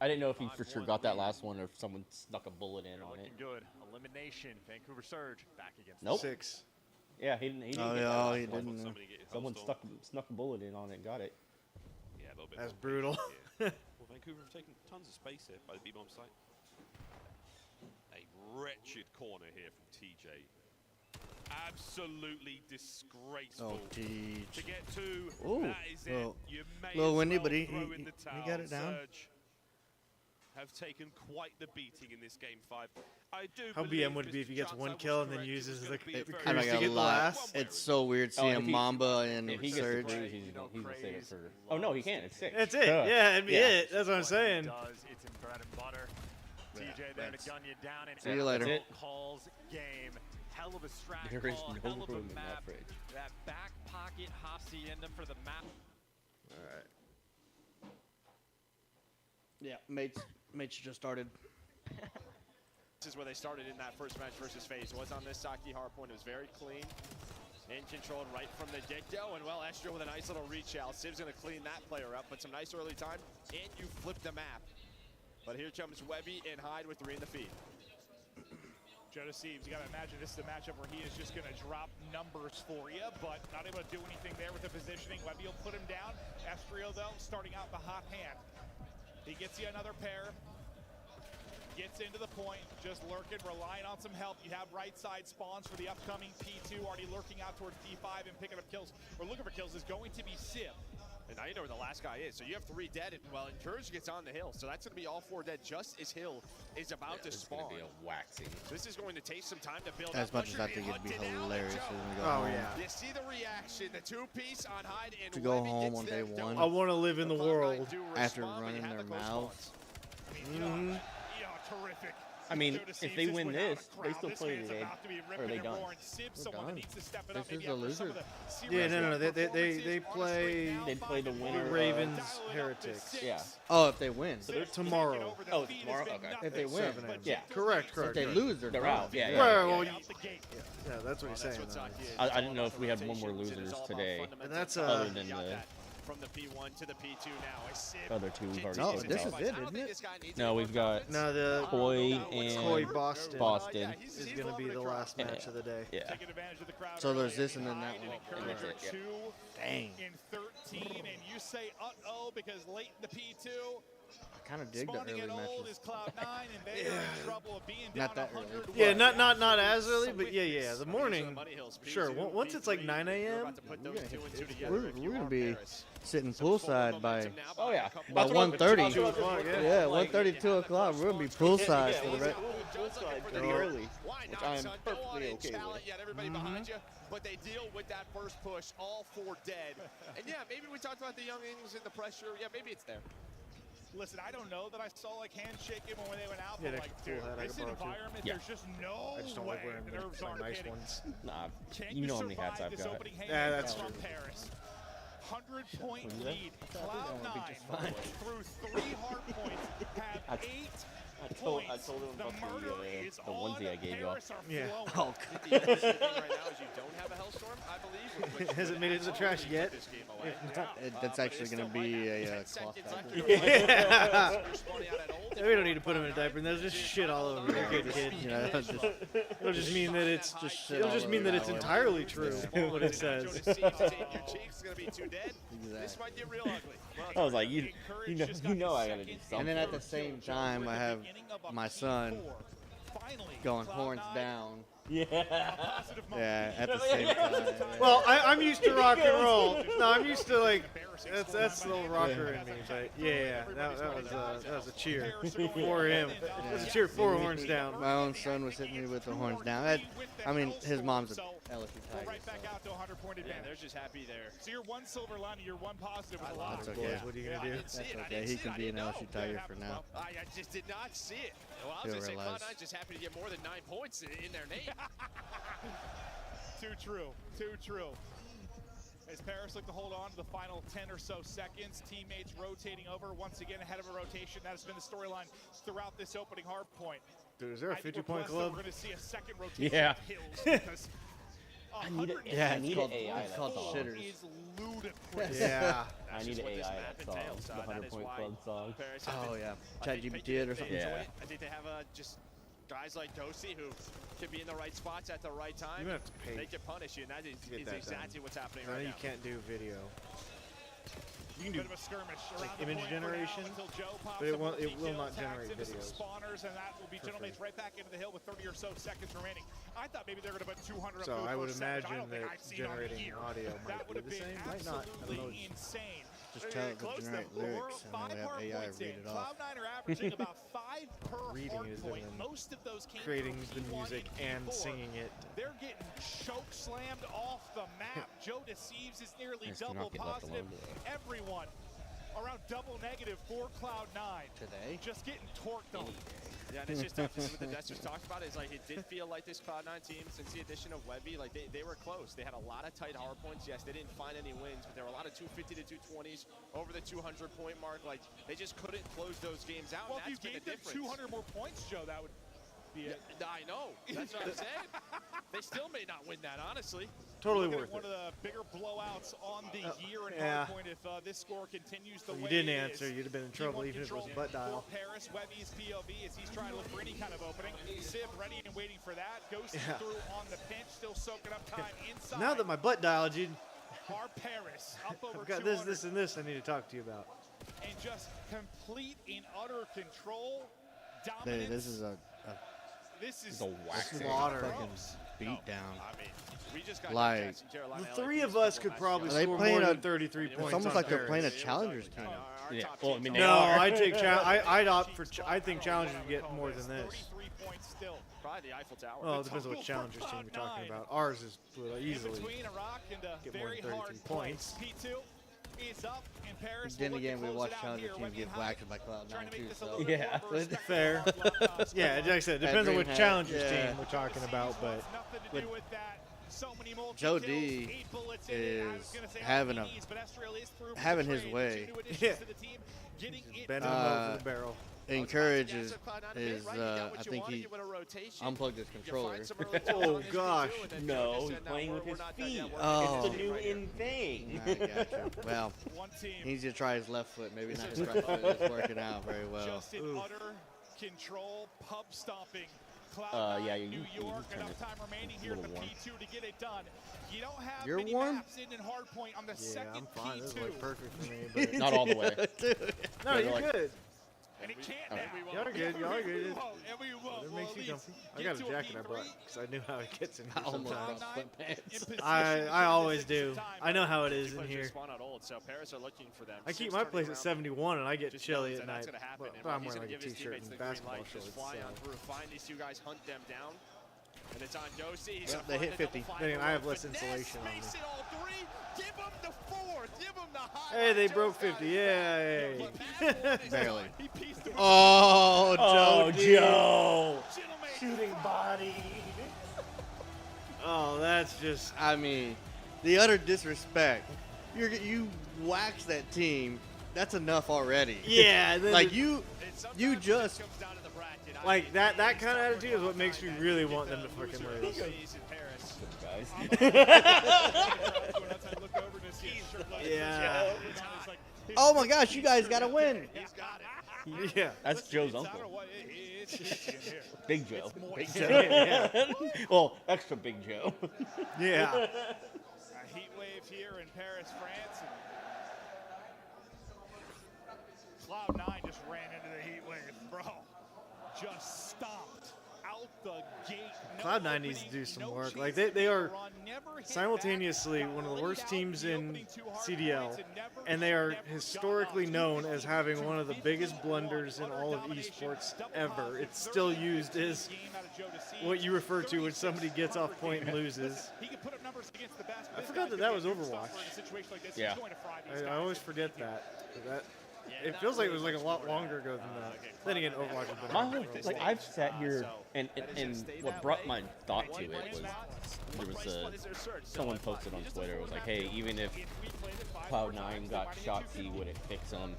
I didn't know if he for sure got that last one or if someone snuck a bullet in on it.
Looking good. Elimination. Vancouver Surge back against
Nope.
6.
Yeah, he didn't. He didn't
Oh
get
yeah,
that
oh,
last
he
one.
didn't.
Someone snuck a bullet in on it. Got it.
Yeah, a little bit.
That's
more.
brutal.
Well, Vancouver have taken tons of space here by the B-bomb site. A wretched corner here from TJ. Absolutely disgraceful.
Oh, Teach.
To get to,
Ooh,
that is it. You may
little
as
windy,
well
but he
throw in the towel.
got it down.
Surge have taken quite the beating in this game 5. I do
How
believe
BM would it be
Mr.
if he gets
Chance,
one
I was
kill and then
correct. It
uses
was
the
gonna be a
Cruz
very
I'm not
to
gonna
get the
lie.
last?
It's so weird
Oh,
seeing
if he-
Mamba and
If he gets the
Surge.
Cruz, he's gonna save it for. Oh no, he can't. It's 6.
That's it.
Duh.
Yeah, that'd be
Yeah.
it. That's what I'm saying.
It's in bread and butter. TJ there to gun you down and
See you later.
That's it.
calls game. Hell of a strat
There is
call,
no
hell of a
room in that
map.
fridge.
That back pocket Hacienda for the map.
All right. Yeah, mates just started.
This is where they started in that first match versus FaZe. Was on this Saki hardpoint. It was very clean and controlled right from the get-go. And well, Estro with a nice little reach out. Siv's going to clean that player up, but some nice early time. And you flip the map. But here comes Webby and Hyde with 3 in the feed.
Joe Sieves, you got to imagine this is a matchup where he is just going to drop numbers for you, but not able to do anything there with the positioning. Webby will put him down. Estrio, though, starting out the hot hand. He gets you another pair. Gets into the point, just lurking, relying on some help. You have right side spawns for the upcoming P2, already lurking out towards D5 and picking up kills, or looking for kills, is going to be Civ.
And now you know where the last guy is. So you have 3 dead, and well, Courage gets on the hill. So that's going to be all 4 dead just as Hill is about to spawn.
It's gonna be a waxing.
This is going to take some time to build
As
up.
much as I think it'd be hilarious when we go
Oh,
home.
yeah.
You see the reaction, the 2-piece on Hyde and
To go
Webby
home
gets
on
there.
day
Don't
1
I want to live in the world.
after running their mouths.
Yeah, terrific.
I mean,
Joe
if
Sieves
they
just
win
without a
this, they
crowd.
still
This
play
man's
today.
about to be
Or are
ripping
they
and
done?
roaring. Civ, someone that needs to step it up.
This is
maybe
the
after some of
loser.
the
Yeah,
serious
no. They
performances.
play
They play the winner.
Ravens
Dial it up to
Heretics.
6.
Yeah.
Oh, if they win.
So they're
Tomorrow.
Oh, it's tomorrow? Okay.
If they win.
7 a.m.
Yeah.
Correct.
If they lose, they're
They're
done.
out. Yeah, yeah.
Right,
yeah,
well,
yeah.
Yeah, that's what he's saying.
I didn't know if we had one more losers today.
And that's
other than the
from the P1 to the P2 now. A Civ
other two we've already
No,
spoken
this
about.
is it, isn't it?
No, we've got
No, the
Koi and
Koi Boston.
Boston.
is going to be the last match of the day.
Yeah.
Taking advantage of the crowd
So there's
early.
this and then that
Hyde
one.
and
And that's
Encourager
it, yeah.
2
Dang.
in 13, and you say uh-oh because late in the P2,
I kind of dig the
spawning
early
in old
matches.
is Cloud9, and they are in trouble.
Not that early.
Yeah, not as early, but yeah. The morning, sure. Once it's like 9 a.m.,
We're gonna be sitting poolside by
Oh yeah.
by 1:30.
2 o'clock,
Yeah, 1:30, 2 o'clock. We're gonna be poolside for the rest.
Pretty early, which I am perfectly okay with.
Yet everybody behind you, but they deal with that first push, all four dead. And yeah, maybe we talked about the youngins and the pressure. Yeah, maybe it's there.
Listen, I don't know that I saw like handshaking when they went out,
Yeah,
but
that
like,
cool
dude,
hat I
this
could borrow, too.
environment,
Yeah.
there's just no
I just don't
way
like wearing
the
the
nerves
like
aren't
nice
hitting.
ones.
Nah,
Can
you know how many hats
survive
I've
this
got.
opening hand
Yeah, that's
from
true.
Paris? 100-point
What is that?
lead. Cloud9 through 3 hard points have 8
I told
points.
him
The
about
murder is
the
on.
onesie I gave y'all.
Paris are
Yeah.
flowing.
Oh,
The thing right now is you don't have a Hellstorm, I believe. which
Has it
would
made it to the trash
absolutely
yet?
put this game away.
that's actually gonna be a cloth factory.
Yeah. We don't need to put him in a diaper. There's just shit all over. They're good kids.
You know, that's just
It'll just mean that it's
Just shit
it'll
all
just mean
over
that it's
that one.
entirely true what it says.
Your cheeks gonna be too dead. This might get real ugly.
I was like, you know I gotta do something.
And then at the same time, I have my son going horns down.
Yeah.
Yeah, at the same time. Yeah.
Well, I'm used to rock and roll. No, I'm used to like that's the little rocker in me. But yeah, that was a cheer for him. It was a cheer for horns down.
My own son was hitting me with the horns down. I mean, his mom's a LSU Tiger.
Right back out to 100-point
Yeah,
advantage.
they're just happy there.
So you're one silver lining, you're one positive with a lot.
That's okay.
What are you gonna do?
That's okay. He can be an LSU Tiger for now.
I just did not see it. Well, I was
He'll
going to say,
realize.
Cloud9 just happy to get more than 9 points in their name.
Too true. Too true. As Paris look to hold on to the final 10 or so seconds, teammates rotating over once again ahead of a rotation. That has been the storyline throughout this opening hard point.
Dude, is there a
I think we're
50-point
blessed that
club?
We're going to see a second rotation.
Yeah.
of Hills because
I need it.
Yeah,
I
it's
need
called,
an AI.
it's called the
song.
shitters.
is ludicrous.
Yeah.
I need an
what this
AI
map
that song.
entails.
The
That is
100-point
why
club song.
Paris has
Oh
been-
yeah,
I think
ChatGPT
they
it or
enjoy
something.
Yeah.
it. I think they have just guys like Dosi who can be in the right spots at the right time.
You're gonna have to pay
They can punish you, and that is
get that
exactly
done.
what's happening
No,
right
you
now.
can't do video. You
Bit
can
of a skirmish
like
around the
image
point for now
generation,
until Joe pops
but it
up
won't-
with
it
the
will
kill,
not
tags
generate
into some
videos
spawners, and that will be
for
gentlemen's
free.
right back into the hill with 30 or so seconds remaining. I thought maybe they were going to put 200 up
So
for the
I would
first savage. I
imagine
don't think
that
I've seen on the
generating
year.
audio
That
might
would
be
have
the
been
same. Might not. I don't know.
absolutely insane.
Just tell it to
Close
generate
to
lyrics, and then
5
we have
hard
AI
points
read
in.
it off.
Cloud9 are averaging about 5 per
Reading
hard
is
point.
different.
Most of those came
Creating
from
the
P1
music and
P4.
singing it.
They're getting choke slammed off the map. Joe Deceives is nearly
Just
double
cannot get left
positive.
alone.
Everyone around double negative for Cloud9.
Today?
Just getting torqued on.
Yeah, and it's just tough. This is what the Desters talked about. Is like it did feel like this Cloud9 team, since the addition of Webby, like they were close. They had a lot of tight hard points. Yes, they didn't find any wins, but there were a lot of 250 to 220s over the 200-point mark. Like they just couldn't close those games out.
Well,
and
if you
that's
gave
been the
them 200
difference.
more points, Joe, that would be it.
Yeah, I know. That's what I'm saying. They still may not win that, honestly.
Totally
Looking at
worth
one
it.
of the bigger blowouts on the year in
yeah.
hardpoint if this score continues the
Well,
way
you didn't
it
answer.
is.
You'd have been in trouble
P1
even if it was a
control
butt dial.
for Paris, Webby's POV as he's trying to look for any kind of opening. Civ ready and waiting for that. Goes
Yeah.
through on the pinch, still soaking up time inside.
Now that my butt dialed, you
Our Paris up over
I've got
200
this, and this I need to talk to you about.
and just complete in utter control,
Hey,
dominance.
this is a
This is
slaughter fucking beat down.
I mean, we just got
Like
Jackson, Carolina,
The
LA
three of
Houston,
us could probably
Are they
score
playing
more
a-
than 33
it's
points.
almost
on
like they're
Paris.
playing a challengers team.
Yeah, well, I mean, they
No,
are.
I take I'd opt for. I think challengers would get more than this.
33 points still.
Probably the Eiffel Tower.
Well, it depends on what challengers team you're talking about. Ours is easily
Between Iraq and a
get more
very
than 33
hard
points.
P2 is up in Paris.
Then
We'll look
again,
to
we
close
watch
it out
challenger
here.
teams
Webby
get
and
whacked by
Trying
Cloud9
to make
too.
this a
So
little bit
Yeah.
more respectable.
Fair. Yeah, like I said, it depends on what
Dreamhack,
challengers
yeah.
team we're talking about, but
Nothing to do with that. So many multi
Joe
kills,
D
8 bullets in it. I was
is
gonna say
having
all
a
he needs, but Estriel is through for
having
the
his
trade.
way.
2 new additions
Yeah.
to the team, getting it
bending
done.
them over the barrel.
Encourage is I think he unplugged his controller.
Oh gosh.
No, he's playing with his feet.
Oh.
It's the new in thing.
I gotcha. Well,
One team
he needs to try his left foot. Maybe not his right foot. It's working out very well.
just in utter control, pub stomping. Cloud9,
yeah,
New
you
York,
turn
enough
it
time remaining here in the
warm.
P2 to get it done. You don't have
You're
many
warm?
maps in hardpoint on the
Yeah,
second
I'm fine. This is
P2.
like perfect for me. But
Not all the way.
no,
Yeah,
you're
like-
good.
And it can't
Okay.
now.
Y'all are good. Y'all are good.
And we won't.
I got a jacket I bought because I knew how it gets in here sometimes.
Sweatpants.
I always do. I know how it is in
Just
here.
spawn out old, so Paris are looking for them.
I keep
Sims
my
turning
place at
around.
71 and I get
Just
chilly
knows
at
that that's
night.
gonna happen,
But
and
I'm
he's
wearing
gonna
like a
give his
t-shirt
teammates
and
the green
basketball
light, just
shorts.
fly on
So.
through, find these two guys, hunt them down. And it's on Dosey. He's
Yep,
gonna
they
find
hit
the
50.
double
Then
five
I have
below.
less
Finesse
insulation on me.
makes it all three. Give him the fourth. Give him the high.
Hey, they broke 50. Yay.
Barely.
He pieced it.
Oh,
Oh,
Joe. Shooting body.
Oh, that's just.
I mean, the utter disrespect. You wax that team. That's enough already.
Yeah. Then
Like you just.
Like that kind of attitude is what makes me really want them to fucking lose. Yeah.
Oh my gosh, you guys gotta win.
Yeah.
That's Joe's uncle. Big Joe.
Big Joe. Yeah.
Well, extra Big Joe.
Yeah.
A heat wave here in Paris, France. And Cloud9 just ran into the heat wave, bro. Just stopped out the gate.
Cloud9 needs to do some work. Like they are simultaneously one of the worst teams in CDL, and they are historically known as having one of the biggest blunders in all of esports ever. It's still used as what you refer to when somebody gets off point and loses. I forgot that was Overwatch.
Yeah.
I always forget that. It feels like it was like a lot longer ago than that. Then again, Overwatch has been
My
on
whole
for a
like
while.
I've sat here and what brought my thought to it was there was someone posted on Twitter. It was like, hey, even if Cloud9 got Shotzi, would it fix them?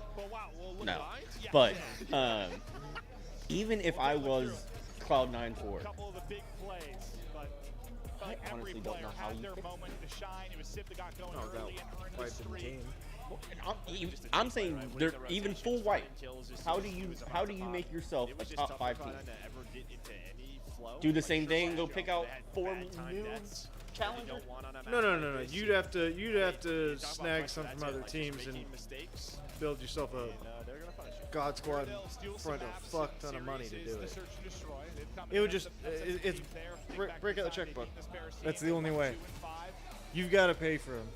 No, but even if I was Cloud9 for it, I honestly don't know how you fix I'm saying they're even full white. How do you make yourself a top 5 team? Do the same thing. Go pick out 4 new challengers.
No. You'd have to snag some from other teams and build yourself a God Squad in front of a fuck ton of money to do it. It would just it's break out the checkbook. That's the only way. You've got to pay for them.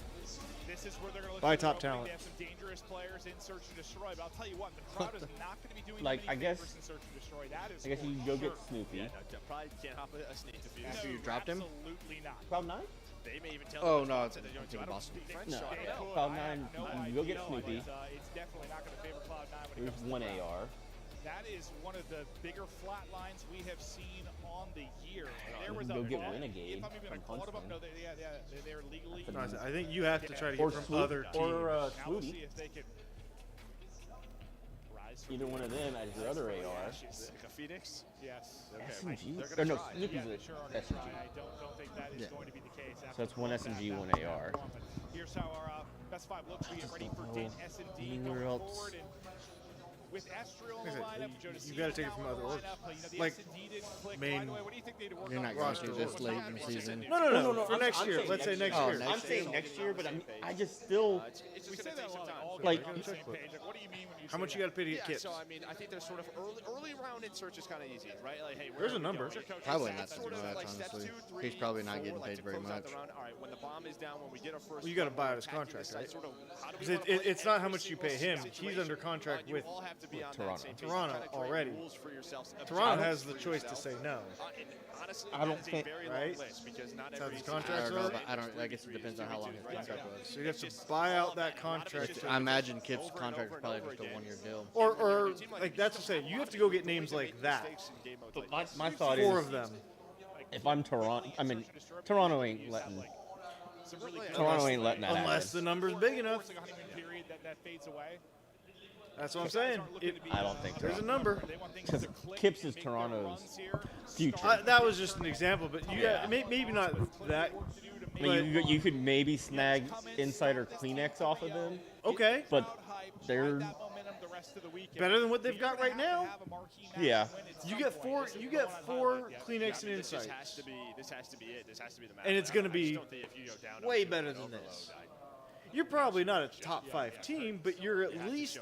This is where they're going to
Buy top talent.
They have some dangerous players in Search and Destroy, but I'll tell you what, the crowd is not going to be doing
Like, I guess
in Search and Destroy. That is
you can go get Snoopy.
Probably can't hop a sneak defuse.
After you dropped him?
Absolutely not.
Cloud9?
They may even tell
Oh
them
no,
that they don't
it's
do. I don't
Boston.
speak French,
No,
so I don't know.
Cloud9. You go get Snoopy.
It's definitely not going to favor Cloud9 when it
There's
comes to
one AR.
That is one of the bigger flat lines we have seen on the year. There was
Go
a
get
bump,
Renegade
if I'm even
from
call it a bump, no,
Huntsman.
they're legally.
I think you have to try to
Or
get from other teams.
or
Now we'll
Swooty.
see if they can rise from
Either one of them as your other AR.
Like a Phoenix?
Yes.
SMG? Or no, Snoopy's a SMG.
I don't think that is going to be the case.
So it's one SMG, one AR.
Here's how our best 5 looks. We get ready for Din S&D
Anywhere
going
else?
forward. And with Astro in the
Like I said,
lineup, Joe
you gotta take it from other orgs. Like, main
You're not going to this late in the season.
No. For next year. Let's say next year.
I'm saying next year, but I just still
We say that all the time.
like.
on the same page. Like, what do you mean when you
How
say
much you got to pay to get kits?
So I mean, I think there's sort of early round in search is kind of easy, right? Like, hey,
There's a number.
Probably not too much, honestly. He's probably not getting paid very much.
All right, when the bomb is down, when we get our first.
Well, you got to buy out his contract, right? Because it's not how much you pay him. He's under contract with Toronto already. Toronto has the choice to say no.
I don't think,
right? That's how his contracts are.
I guess it depends on how long his contract was.
So you have to buy out that contract.
I imagine Kip's contract is probably just a 1-year deal.
Or like that's to say, you have to go get names like that.
But my thought is
4 of them.
If I'm Toronto, I mean Toronto ain't letting. Toronto ain't letting that
Unless
happen.
the number's big enough.
period that fades away.
That's what I'm saying.
I don't think
There's a number.
Because Kips is Toronto's future.
That was just an example, but you got, maybe not that.
I mean, you could maybe snag Insider Kleenex off of them.
Okay.
But they're
better than what they've got right now.
Yeah.
You get 4 Kleenex and Insights.
This has to be it. This has to be the match.
And it's going to
I just
be
don't think if you go down
way better than this. you're probably not a top 5 team, but you're at least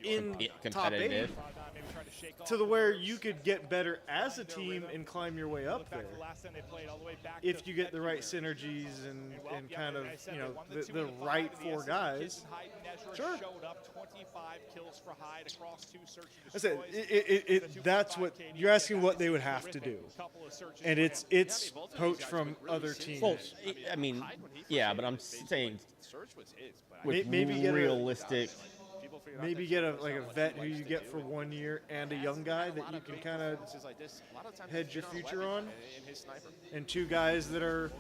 in top 8 to the where you could get better as a team and climb your way up there if you get the right synergies and kind of, you know, the right 4 guys. Sure. I said that's what you're asking, what they would have to do, and it's poached from other teams.
Well, I mean, yeah, but I'm saying with
maybe get
realistic.
Maybe get a vet who you get for 1 year and a young guy that you can kind of hedge your future on, and 2 guys that are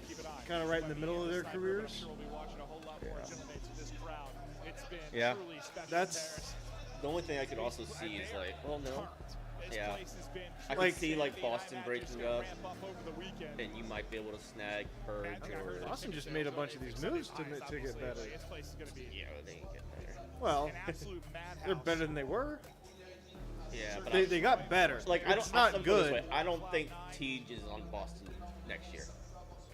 kind of right in the middle of their careers.
Yeah.
That's
the only thing I could also see is like, well, no. Yeah. I
Like-
could see like Boston breaking up, and you might be able to snag Purge or.
Boston just made a bunch of these moves to get better.
Yeah, they ain't getting better.
Well, they're better than they were.
Yeah, but
They got better.
Like
it's
I'll
not
put it this
good.
way, I don't think Tej is on Boston next year.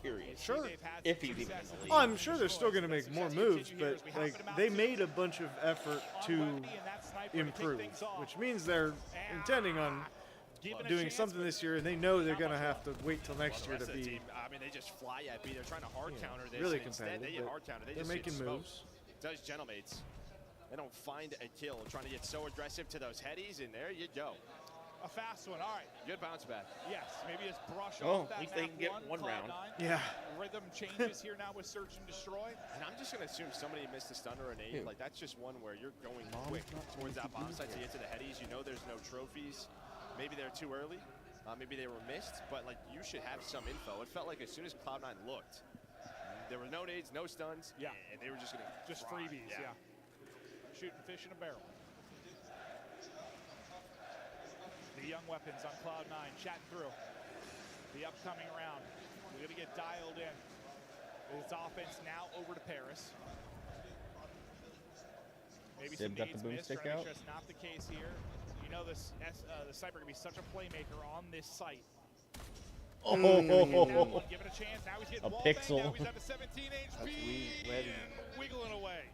Period.
Sure.
If he's even in the league.
Oh, I'm sure they're still going to make more moves, but like they made a bunch of effort to improve, which means they're intending on doing something this year, and they know they're going to have to wait till next year to be.
I mean, they just fly at B. They're trying to hard counter this.
really
and instead
competitive,
They get
but
hard counter. They
they're
just
making
get smoked.
moves.
Does Gentlemates. They don't find a kill. Trying to get so aggressive to those headies, and there you go.
A fast one. All right.
Good bounce back.
Yes. Maybe just brush
Oh,
off that
at least they can get one round.
Yeah.
Rhythm changes here now with Search and Destroy.
And I'm just going to assume somebody missed a stun or an 8. Like, that's just one where you're going quick towards that bomb site to get to the headies. You know there's no trophies. Maybe they're too early. Maybe they were missed. But, like, you should have some info. It felt like as soon as Cloud9 looked, there were no nades, no stuns.
Yeah.
And they were just going to
Just freebies, yeah. Shooting fish in a barrel. The young weapons on Cloud9 chatting through the upcoming round. We're going to get dialed in. It's offense now over to Paris. Maybe some
Sib got the
nades missed.
boomstick
Trying to make
out.
sure that's not the case here. You know the sniper going to be such a playmaker on this site.
Oh,
Give it a chance. Now he's getting
a
wall
pixel.
banged. Now he's up to 17 HP. Wiggling away.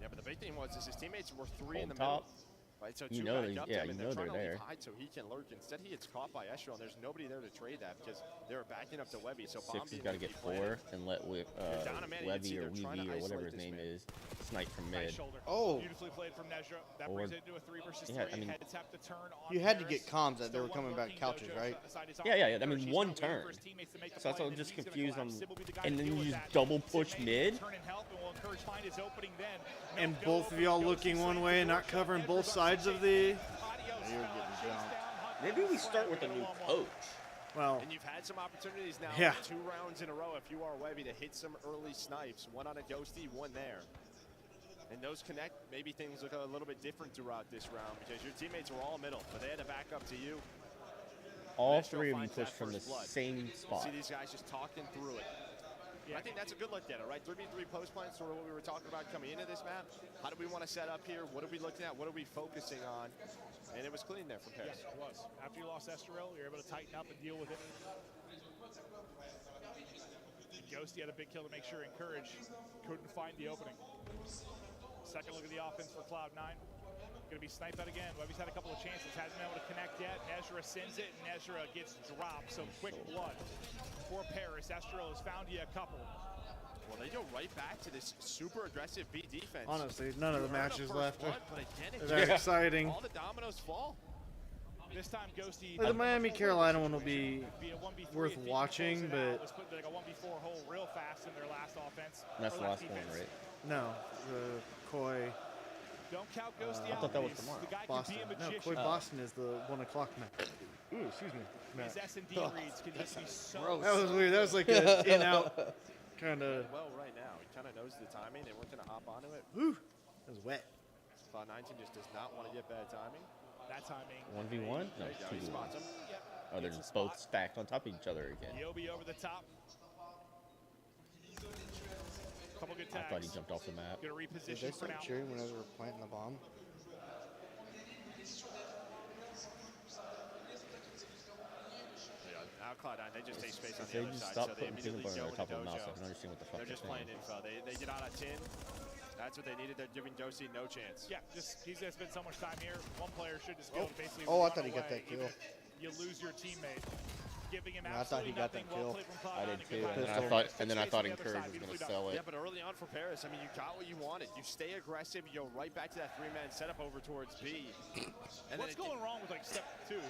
Yeah, but the big thing was his teammates were 3 in the
top.
middle. Right, so
You
2
know
backed
they-
up to
yeah,
him, and
you
they're
know
trying
they're
to leave
there.
hide so he can lurk. Instead, he gets caught by Estro, and there's nobody there to trade that because they were backing up to Webby. So
Six has got to get 4 and let
down a man, you can see
Webby or
they're trying to
Weeby or whatever
isolate
his
this
name
man.
is snipe from mid.
Oh.
Beautifully played from Nezra. That
Or-
brings it into a 3 versus 3.
yeah, I mean-
Heads have to turn on
You had to
Paris.
get comms that they
Still
were coming
one
back
working
couches,
Dojo
right?
side is
Yeah,
on
yeah, yeah. I
Paris.
mean,
He's
one
not waiting
turn.
for his teammates to make the
So that's
play,
all
and
just
he's gonna
confused
collapse.
on.
Sib will be the guy
And
to
then
deal
you
with
just
that.
double
Sib
push
may
mid.
turn and help, and will encourage find his opening then.
And both of y'all looking one way and not covering both sides of the.
Maybe we start with a new coach.
Well,
And you've had some opportunities now,
Yeah.
2 rounds in a row, if you are Webby, to hit some early snipes. 1 on a Ghosty, 1 there. And those connect, maybe things look a little bit different throughout this round because your teammates were all middle, but they had to back up to you.
All
Nestro
3 of them
finds that
pushed from the
first blood.
same spot.
See these guys just talking through it. I think that's a good look at it, right? 3v3 post plan, sort of what we were talking about coming into this map. How do we want to set up here? What are we looking at? What are we focusing on? And it was clean there from Paris.
Yes, it was. After you lost Estrell, you're able to tighten up and deal with it. Ghosty had a big kill to make sure Encourage couldn't find the opening. Second look at the offense for Cloud9. Going to be sniped out again. Webby's had a couple of chances, hasn't been able to connect yet. Nezra sends it, and Nezra gets dropped. So quick blood for Paris. Estrell has found you a couple.
Well, they go right back to this super aggressive B defense.
Honestly, none of the
You earn a
matches
first
left
blood, but again, it's
They're
just
exciting.
All the dominoes fall.
This time, Ghosty.
The Miami Carolina one will be
Be a 1v3
worth
if he
watching,
closes it out.
but
Let's put like a 1v4 hole real fast in their last offense.
That's
or
the last one,
defense.
right?
no, the Koi
Don't count Ghosty
I
out.
thought that was
He's-
tomorrow.
The guy
Boston.
can be a
No,
magician.
Koi Boston is the 1 o'clock match. Ooh, excuse me.
His
Matt.
S&D reads can just be so
That was weird. That was like an in-out kind of.
Well, right now, he kind of knows the timing. They weren't going to hop onto it.
Woo, that was wet.
Cloud9 just does not want to get bad timing.
that timing.
1v1? No,
There you go, he spots
2v1.
him.
Oh, they're just both stacked on top of each other again.
Yobi over the top. Couple good
I
tags.
thought he jumped off the map.
Gonna
Did
reposition
they
for now.
start cheering whenever we're planting the bomb?
Now Cloud9, they just take space on
They
the other
just
side,
stop
so they
putting peanut
immediately
butter on
go
top
into
of the mouse. I
dojo.
can understand what the fuck
They're just playing info. They get out of tin. That's what they needed. They're giving Josie no chance.
Yeah, just he's gonna spend so much time here. One player should just go and basically
Oh, I
run
thought he got
away,
that kill.
even if You lose your teammate, giving him
No, I thought he
absolutely
got
nothing.
that
Well
kill.
played from
I
Cloud9
did
and
too,
good
and then I thought Encourage was going to sell it.
Yeah, but early on for Paris, I mean, you got what you wanted. You stay aggressive, you go right back to that three-man setup over towards B. And
What's going wrong with like step 2 here?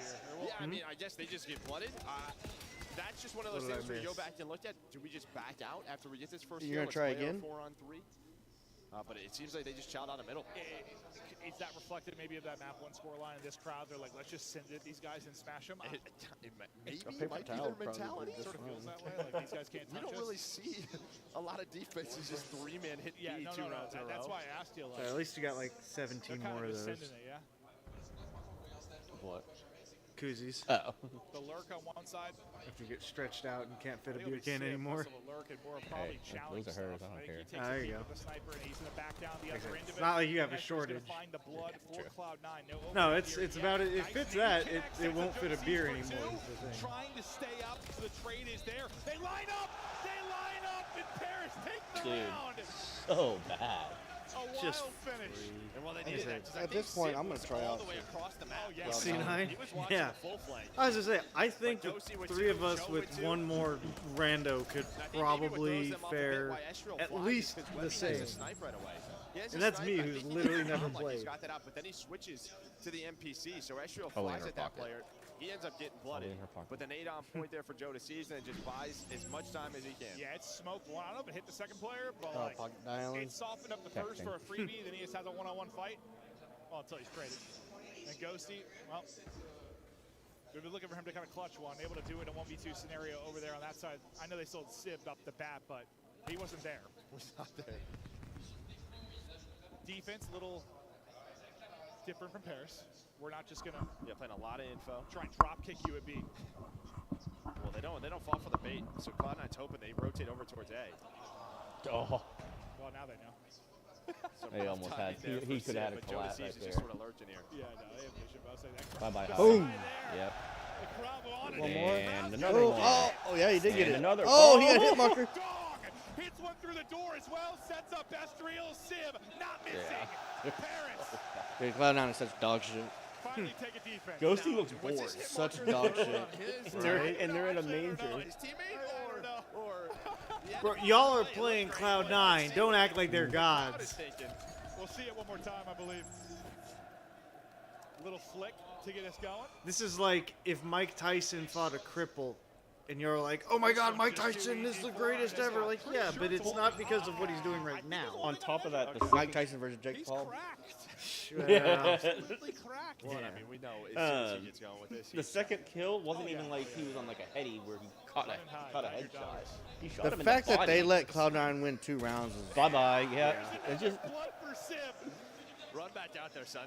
Yeah, I mean, I guess they just get blooded. That's just one of those things where you go back and look at, do we just back out after we get this first
You're
kill?
gonna try
Let's play
again?
4-on-3? But it seems like they just chowed out the middle.
Is that reflected maybe of that map 1 scoreline in this crowd? They're like, let's just send it these guys and smash them.
Maybe
paper
might be
towel
their mentality.
probably
Sort of feels that way. Like these guys can't touch
We don't
us.
really see a lot of defenses just three-man hit B two rounds in a row.
That's why I asked you. Like,
So at least you got like 17
they're
more
kind
of
just
those.
sending it, yeah?
What?
Koozies.
Oh.
The lurk on one side.
If you get stretched out and can't fit a
I think
beer can
it'll be
anymore.
Sib, lurk and more probably challenge
those are hers.
stuff.
I don't care.
think he takes
There
a
you
peek
go.
with the sniper and he's gonna back down the other end of
It's
it.
not like you have a
Escher's gonna
shortage.
find the blood for Cloud9.
No,
overhead
it's
here.
about it. It
Nice
fits
nade
that.
connects,
It
sends
won't fit a
Josie
beer
for
anymore.
two.
is the thing.
Trying to stay up, so the trade is there. They line up. They line up, and Paris take the
Dude,
round.
so bad.
A wild
Just
finish.
And well, they
Like I
needed
said,
that, 'cause I
at
think
this point,
Sid
I'm gonna
was
try
all
out
the way
for-
across the map.
yeah.
C9?
He was watching
Yeah.
the full flank.
I was gonna say, I think the
Josie with
three
two,
of us
Joe
with
with two.
one more rando could
I think maybe what throws
probably
them off a bit
fare
why Escheril
at
flies
least
is 'cause
the
Webby has
same.
a snipe right away. He has
And
a
that's
snipe.
me,
I
who's
think he
literally
makes it
never
sound like He's
played.
got that out, but then he switches to the NPC. So Escheril
Probably in
flies
her
at that
pocket.
player. He ends up getting blooded.
in her pocket.
But the nade on point there for Joe to season and just buys as much time as he can.
Yeah, it's smoked one. I don't know if it hit the second player, but
Oh,
like,
pocket dialing.
it softened up the first for a freebie. Then he just has a one-on-one fight. Well, until he's traded. And Ghosty, well, we've been looking for him to kind of clutch one, able to do it in a 1v2 scenario over there on that side. I know they sold Sib up the bat, but he wasn't there.
Was not there.
Defense, a little different from Paris. We're not just gonna
Playing a lot of info.
try and drop kick you at B.
Well, they don't fall for the bait. So Cloud9's hoping they rotate over towards A.
Oh.
Well, now they know.
So
He
rough
almost
timing
had.
there
He
for
could have had
Sid,
a
but Joe
collapse
DeCeves
right
is
there.
just sort of lurking here.
Yeah, no, they have vision, but I'll say that.
Bye bye.
Boom.
Yep.
The crowd wanted
One
it.
more.
And another
Oh,
one.
oh, yeah, he did get
And
it.
another.
Oh, he got a hit marker.
Dog hits one through the door as well. Sets up Estriel. Sib not missing. Paris
Dude, Cloud9 is such dog shit.
finally take a defense.
Ghosty
Now,
looks
What's
bored.
his hit
Such
marker?
dog shit.
And they're in a manger.
His teammate or the
Bro,
enemy?
y'all are playing Cloud9. Don't act like they're
Crowd is
gods.
thinking.
We'll see it one more time, I believe. Little flick to get us going.
This is like if Mike Tyson fought a cripple and you're like, oh my god, Mike Tyson is the greatest ever. Like, yeah, but it's not because of what he's doing right now.
On top of that, the
Mike Tyson versus Jake Paul.
Yeah.
Completely cracked.
Well, I mean, we know as soon as he gets going with this.
The second kill wasn't even like he was on like a heady where he caught a headshot. He shot
The
him in
fact that
body.
they let Cloud9 win 2 rounds is
Bye bye. Yeah. It's just.
Blood for Sib.
Run back out there, son.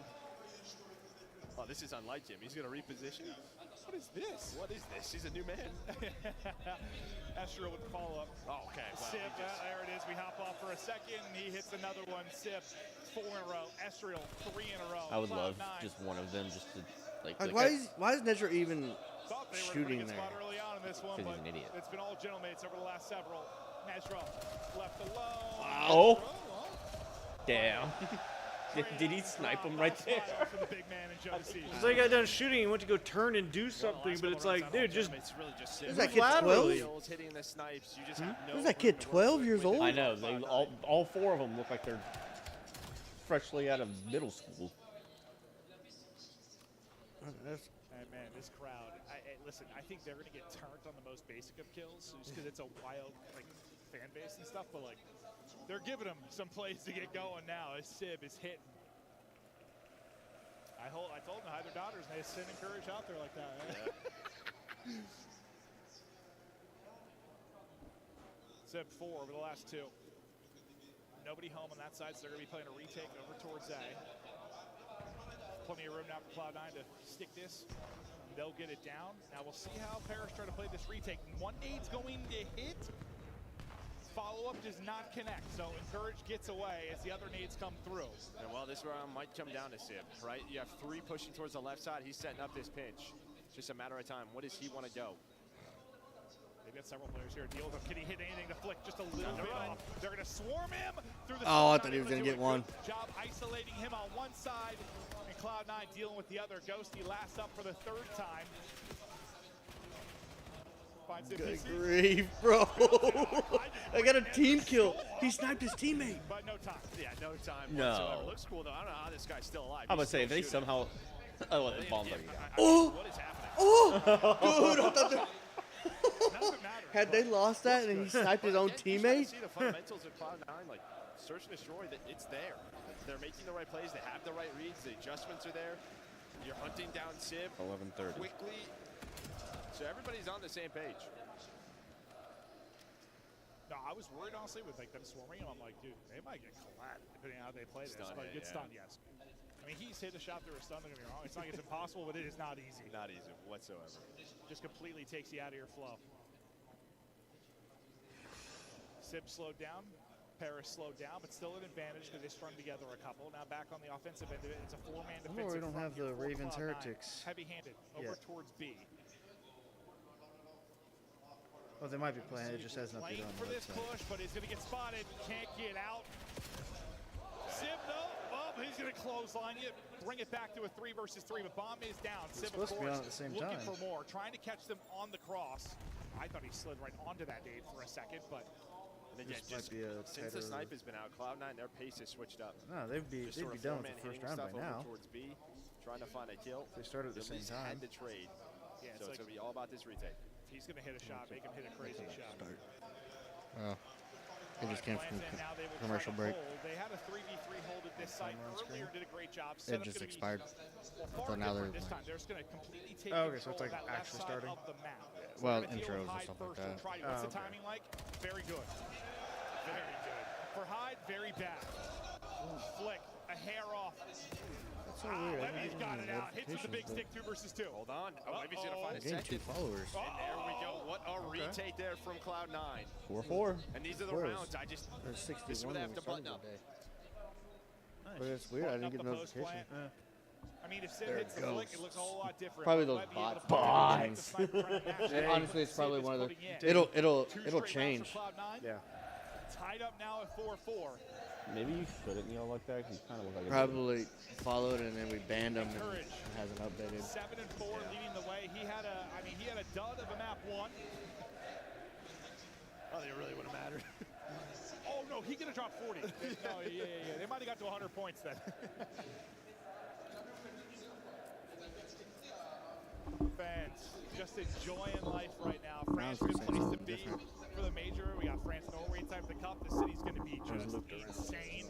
Oh, this is unlike him. He's going to reposition. What is this? What is this? He's a new man.
Estriel would follow up.
Oh, okay. Wow,
Sib,
he just-
there it is. We hop off for a second. He hits another one. Sib, 4 in a row. Estriel, 3 in a row.
I would love
Cloud9.
just one of them just to like.
like, why is Nedger even
Thought they were in a pretty
shooting
good
there?
spot early on in this one,
'Cause he's
but
an idiot.
it's been all gentlemates over the last several. Nezra left alone.
Oh. Damn. Did he snipe him right there?
For the big man in Joe DeCeves.
So he got done shooting and went to go turn and do something, but it's like, dude, just
It's really just
Who's
Sid.
that kid, 12?
Kills, hitting the snipes. You just have no
Who's that kid,
room to work
12
with
years
with
old?
I know. They all 4 of them look like they're freshly out of middle school.
Hey man, this crowd. Listen, I think they're gonna get turned on the most basic of kills, just because it's a wild like fan base and stuff. But like, they're giving them some plays to get going now. As Sib is hitting. I told them to hide their daughters, and they send Encourage out there like that. Right? Sib 4 over the last 2. Nobody home on that side, so they're gonna be playing a retake over towards A. Plenty of room now for Cloud9 to stick this. They'll get it down. Now we'll see how Paris try to play this retake. One nade's going to hit. Follow-up does not connect, so Encourage gets away as the other nades come through.
And well, this round might come down to Sib, right? You have 3 pushing towards the left side. He's setting up this pinch. It's just a matter of time. What does he want to go?
They've got several players here. Deals with, can he hit anything to flick just a little bit off? They're going to swarm him through the
Oh, I thought he was going to get one.
Job isolating him on one side, and Cloud9 dealing with the other. Ghosty last up for the third time.
Good grief, bro. I got a team kill. He sniped his teammate.
But no time. Yeah, no time
No.
whatsoever. Looks cool, though. I don't know how this guy's still alive.
I'm gonna
He's
say if
still
they
shooting.
somehow. Oh, the bomb's already down.
Oh!
What is happening?
Oh! Dude, I thought that... Had they lost that and he sniped his own teammate?
See the fundamentals of Cloud9, like search and destroy, that it's there. They're making the right plays. They have the right reads. The adjustments are there. You're hunting down Sib
11:30.
quickly. So everybody's on the same page.
No, I was worried, honestly, with like them swarming him. I'm like, dude, they might get collab depending on how they play this.
Stun
But
it,
get
yeah.
stunned, yes. I mean, he's hit a shot through a stun, don't get me wrong. It's not like it's impossible, but it is not easy.
Not easy whatsoever.
Just completely takes you out of your flow. Sib slowed down. Paris slowed down, but still an advantage because they strung together a couple. Now back on the offensive end of it, it's a four-man
I
defensive
wonder we don't
front
have
here
the
for
Ravens
Cloud9.
Heretics
Heavy-handed over
yet.
towards B.
Oh, they might be playing. It just hasn't
Playing
updated on
for
the
this
website.
push, but he's going to get spotted. Can't get out. Sib, no. Oh, he's going to clothesline you. Bring it back to a 3 versus 3, but bomb is down.
They're
Sib, of
supposed to be
course,
on at the same
looking
time.
for more, trying to catch them on the cross. I thought he slid right onto that Dave for a second, but
And again,
This might
just
be a
since the
tighter-
snipe has been out, Cloud9, their pace has switched up.
No, they'd be
Just sort of
done with
four-man
the first
hitting
round by
stuff over
now.
towards B, trying to find a kill.
They started at the same
least
time.
had to trade.
Yeah,
So it's going to be all about this retake.
if he's going to hit a shot, make him hit a crazy shot.
Oh. It just came from
Plans in now, they will
commercial
try to
break.
hold. They had a 3v3 hold at this site earlier, did a great job.
It just expired.
Well,
So now they're
this time. They're just going to completely take
Oh, okay, so
control
it's like
of that left
actually
side
starting?
of the map.
Well,
They're gonna deal with
intros and
Hyde
stuff like
first and
that.
try to- What's the
okay.
timing like? Very good. Very good. For Hyde, very bad. Flick, a hair off.
That's so weird. I
Webby's
didn't
got
get
it out. Hits with the big
notifications,
stick, 2 versus 2.
Hold on. Oh, Webby's going to find a
Getting
second.
2 followers.
And there we go. What a retake there from Cloud9.
4-4.
And these are the
Fours.
rounds.
There's
This is where
61
they
when
have
we
to button
started
up.
today. But it's weird. I didn't get a
Button up the post
notification.
plant. I mean, if Sid
There
hits
it
the flick,
goes.
it looks a whole lot different.
Probably those
Webby able to
bots.
put it in the
Bots.
sniper front match.
Yeah, honestly, it's
Sid
probably
is
one of the.
putting in.
It'll
Two
it'll
straight rounds
change.
for Cloud9.
Yeah.
Tied up now at 4-4.
Maybe you shouldn't yell like that because you kind of look like a
Probably followed and then we banned him and
Encourage.
it hasn't updated.
7-4 leading the way. He had a dud of a map 1.
Oh, they really would have mattered.
Oh no, he could have dropped 40. No, yeah. They might have got to 100 points then. Fans just enjoying life right now. France, good place to be for the major. We got France, Norway type the cup. The city's going to be just insane.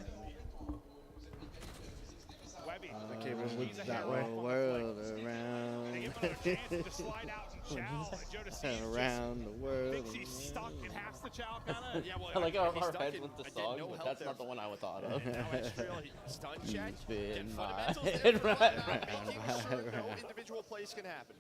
Webby,
The cable
he's
loops
a
that
hair
way.
off on the
World
flick. They
around.
give him another chance to slide out and chow. And Joe DeCease
Around the world.
thinks he's stuck and has to chow, kind of. Yeah, well,
I like our
he's stuck
heads
in-
with the
again,
song,
no
but
help
that's
there.
not the one I would thought of.
Now Estriel, stun check.
Spin
And
my
fundamentals
head
there for
right
Cloud9,
round,
making
right
sure no
round.
individual plays can happen.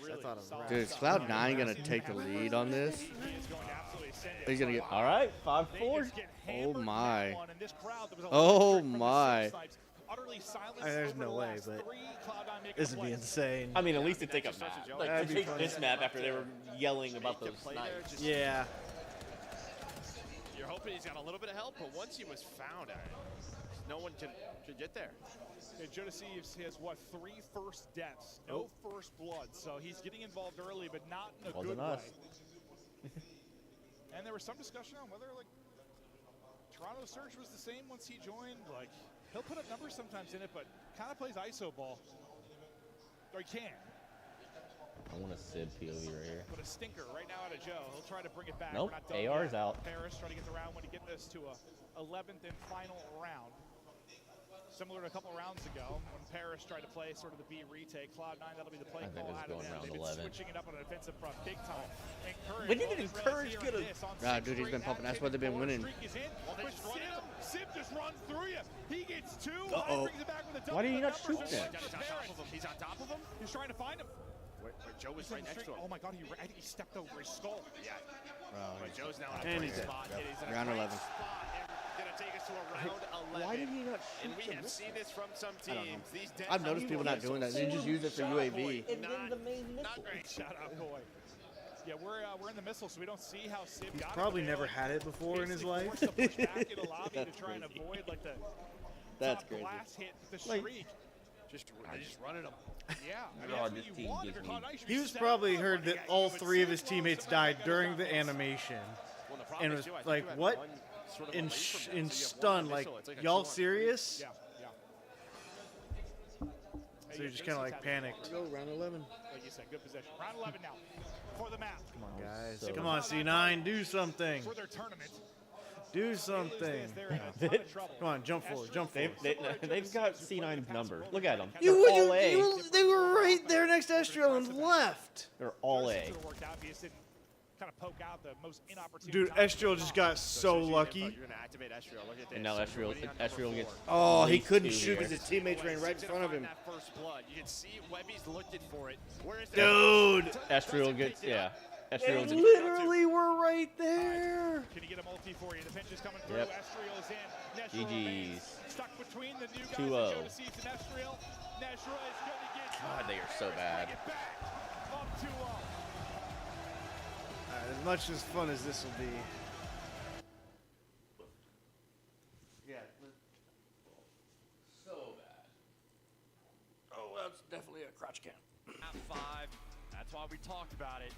Really
thought of
solid
Dude, is
stuff.
Cloud9 gonna take the lead on this?
He is going to absolutely send it.
He's gonna get.
All right,
They
5-4.
just get
Oh
hammered in
my.
that one, and this crowd that was
Oh
electric from the
my.
Sib snipes, utterly silenced
There's
over
no
the
way,
last
but
3. Cloud9 making
this
a
would be
play.
insane.
I mean, at least to take a
That's just
map.
such a joke.
Like,
That'd
to
be
take
funny.
this map after they were yelling about
Make a
those
play there,
snipes.
just-
Yeah.
You're hoping he's got a little bit of help, but once he was found, no one can get there.
Yeah, Joe DeCease has, what, 3 first deaths, no first blood, so he's getting involved early, but not in a
Wasn't
good
us.
way. And there was some discussion on whether, like, Toronto Surge was the same once he joined. Like, he'll put up numbers sometimes in it, but kind of plays ISO ball. Or he can.
I want a Sid POV right here.
But a stinker right now out of Joe. He'll try to bring it back.
Nope,
We're not done
AR's
yet.
out.
Paris trying to get the round when to get this to a 11th and final round. Similar to a couple rounds ago when Paris tried to play sort of the B retake. Cloud9, that'll be the play
I think
call
it's
out of
going
them.
round
They've been
11.
switching it up on a defensive front big time. Encourage.
When did Encourage get a...
Ah, dude, he's been pumping. That's why they've been winning.
But Sib just runs through you. He gets 2.
Uh-oh.
Brings it back with a double.
Why did he not
Numbers
shoot
are
that?
one for Paris.
He's on top of him.
He's trying to find him.
Wait, Joe was right next to him.
Oh my God! I think he stepped over his skull.
Yeah.
Bro,
But Joe's now
And
in a
he's
great
dead.
spot.
Yep.
It is in a
Round
great
11.
spot. And gonna take us to a round 11.
Why did he not
And
shoot
we
the
have
missile?
seen this from some
I don't know.
teams. These dead
I've noticed people not doing that. They just use it for UAV.
And then the main
Not
missile.
great.
Shout out, boy. Yeah, we're in the missile, so we don't see how Civ
He's
got it.
probably never had it before in his life.
Forced to push back in the lobby to
That's
try and
crazy.
avoid like the
That's
top
crazy.
glass hit, the
Like-
shriek.
They just running them.
Yeah, I mean,
God,
that's
this
what
team
you want.
gives
If
me-
you're caught nice,
He
you
was
set
probably
up
heard
running
that
at
all
you, but
3 of
Civ
his
slows
teammates
them back
died
up
during
on
the
us.
animation.
Well, the
And
problem
was
is, too, I think
like,
you had
what?
one sort of
In
away from them, so you have one
stun, like,
missile, it's like a
y'all
2-on-3.
serious?
Yeah, yeah.
So you just kind of like panicked.
Go round 11.
Like you said, good possession. Round 11 now for the map.
Come on, guys.
So
Come on, C9, do something.
For their tournament.
Do something.
They're in a ton of trouble.
Come on, jump forward, jump forward.
They've got C9's number. Look at them.
You,
They're all A.
they were right there next to Estriel and left.
They're all A.
Could've worked out if he just didn't kind of poke out the most inopportune
Dude,
time.
Estriel just got so lucky.
You're going to activate Estriel. Look at this.
And now Estriel gets.
Oh,
at
he
least
couldn't
2
shoot
here.
because his teammates ran right in front of him.
That first blood. You can see Webby's looking for it. Where is
Dude.
Estriel gets, yeah.
They
Estriel gets.
literally were right there.
Can you get a multi for you? The pinch is coming through.
Yep.
Estriel is in. Neshra remains
GG's.
stuck between the new guys.
2-0.
Joe Deceits and Estriel. Neshra is going to get.
God, they are so bad.
Get back. Up 2-0.
As much as fun as this will be. Yeah.
So bad. Oh, that's definitely a crotch can.
Top 5. That's why we talked about it.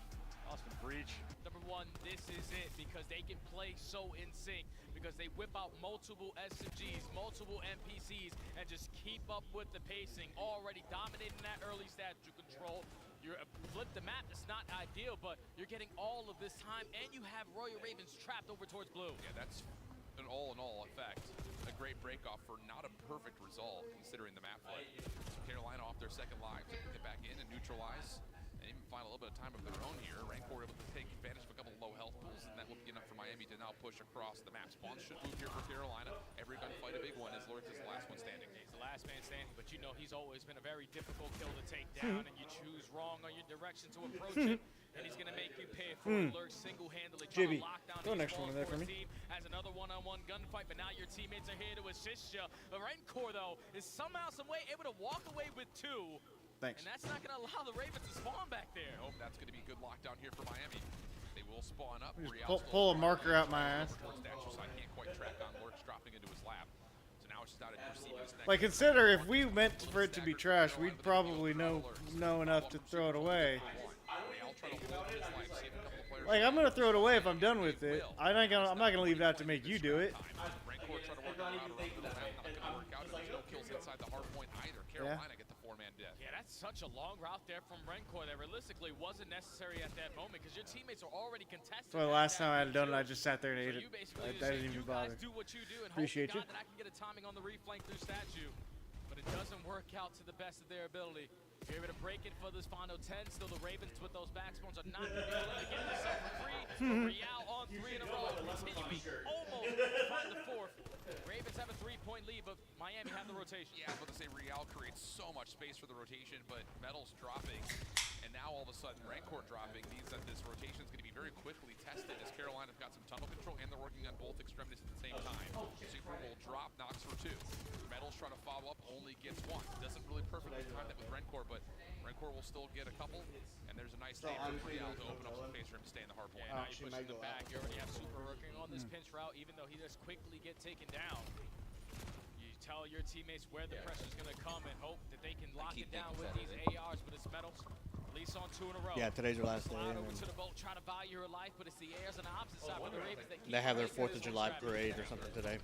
Austin Breach?
Number 1, this is it because they can play so in sync because they whip out multiple SMGs, multiple NPCs, and just keep up with the pacing. Already dominating that early statue control. You're flip the map. It's not ideal, but you're getting all of this time, and you have Royal Ravens trapped over towards blue.
Yeah, that's an all-in-all effect. A great break-off for not a perfect result, considering the map flip. So Carolina off their second live to get back in and neutralize, and even find a little bit of time of their own here. Rancor able to take advantage of a couple of low health pools, and that will be enough for Miami to now push across the map. Spawns should move here for Carolina. Every gunfight a big one as Lurk is the last one standing.
He's the last man standing, but you know he's always been a very difficult kill to take down, and you choose wrong on your direction to approach it, and he's going to make you pay for it. Lurk single-handedly trying
JB,
to lock down
throw an
his
extra one in
ball
there for
his
me.
team. Has another one-on-one gunfight, but now your teammates are here to assist you. The Rancor, though, is somehow, some way able to walk away with 2.
Thanks.
And that's not going to allow the Ravens to spawn back there.
Oh, that's going to be a good lockdown here for Miami. They will spawn up.
Just
Real's
pull a
still
marker out my ass.
towards statue, so I can't quite track on Lurk's dropping into his lap. So now it's just out of receiving his next.
Like, consider if we meant for it to be trash, we'd probably know enough to throw it away.
Real trying to hold his life, save a couple of players.
Like, I'm gonna throw it away if I'm done with it. I'm not gonna leave that to make you do it.
Rancor trying to work around the map, not going to work out. There's no kills inside the hard point either. Carolina get the 4-man death.
Yeah, that's such a long route there from Rancor that realistically wasn't necessary at that moment because your teammates are already contesting.
So the last time I had done it, I just sat there and ate
So
it.
you basically just
I
say,
didn't
you
even
guys
bother.
do what you do and
Appreciate
hope to
you.
God that I can get a timing on the reflank through statue. But it doesn't work out to the best of their ability. You're able to break it for this final 10. Still the Ravens with those backspawns are not going to be able to get this up for free. Real on 3 in a row. Continuing almost find the 4th. Ravens have a 3-point lead, but Miami have the rotation.
Yeah, I was about to say Real creates so much space for the rotation, but Metal's dropping, and now all of a sudden Rancor dropping means that this rotation is going to be very quickly tested as Carolina's got some tunnel control and they're working on both extremities at the same time. Super will drop, knocks for 2. Metal's trying to follow up, only gets 1. Doesn't really perfectly time that with Rancor, but Rancor will still get a couple, and there's a nice name for Real to open up some space for him to stay in the hard point.
Yeah, now you push in the back. You already have Super working on this pinch route, even though he does quickly get taken down. You tell your teammates where the pressure's going to come and hope that they can lock it down with these ARs, but it's Metal. Release on 2 in a row.
Yeah, today's our last day.
Slide
And
over to the boat, trying to buy your life, but it's the airs on the opposite side for the Ravens that keep
they have their
breaking
4th of
this
July
one
parade or
strategy.
something today.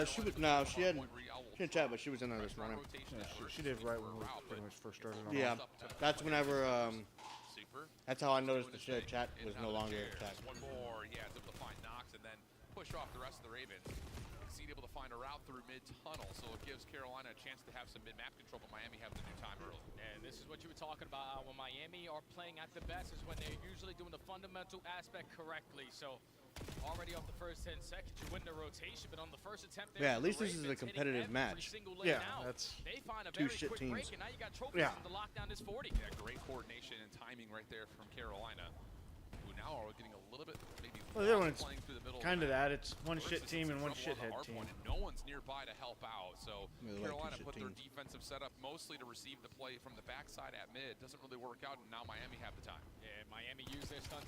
She was she didn't chat, but she was in there this morning.
Yeah, she did right when we pretty much first started on.
Yeah, that's whenever. That's how I noticed the chat was no longer chat.
One more, yeah, it's able to find Knox and then push off the rest of the Ravens. Seed able to find a route through mid-tunnel, so it gives Carolina a chance to have some mid-map control, but Miami have the new time early.
And this is what you were talking about. When Miami are playing at the best is when they're usually doing the fundamental aspect correctly. So already off the first 10 seconds, you win the rotation, but on the first attempt,
Yeah, at least this is a competitive match.
Yeah, that's
they find a
2
very
shit
quick
teams.
break, and now you got trophies to lock down this 40.
Yeah, great coordination and timing right there from Carolina, who now are getting a little bit maybe
Well, the other one's
playing through the middle.
kind of that. It's one
For
shit
instance,
team
it's
and one
trouble on the
shithead
hard
team.
point, and no one's nearby to help out. So
Yeah, like
Carolina
two
put
shit
their
teams.
defensive setup mostly to receive the play from the backside at mid. Doesn't really work out, and now Miami have the time.
Yeah, Miami used their stun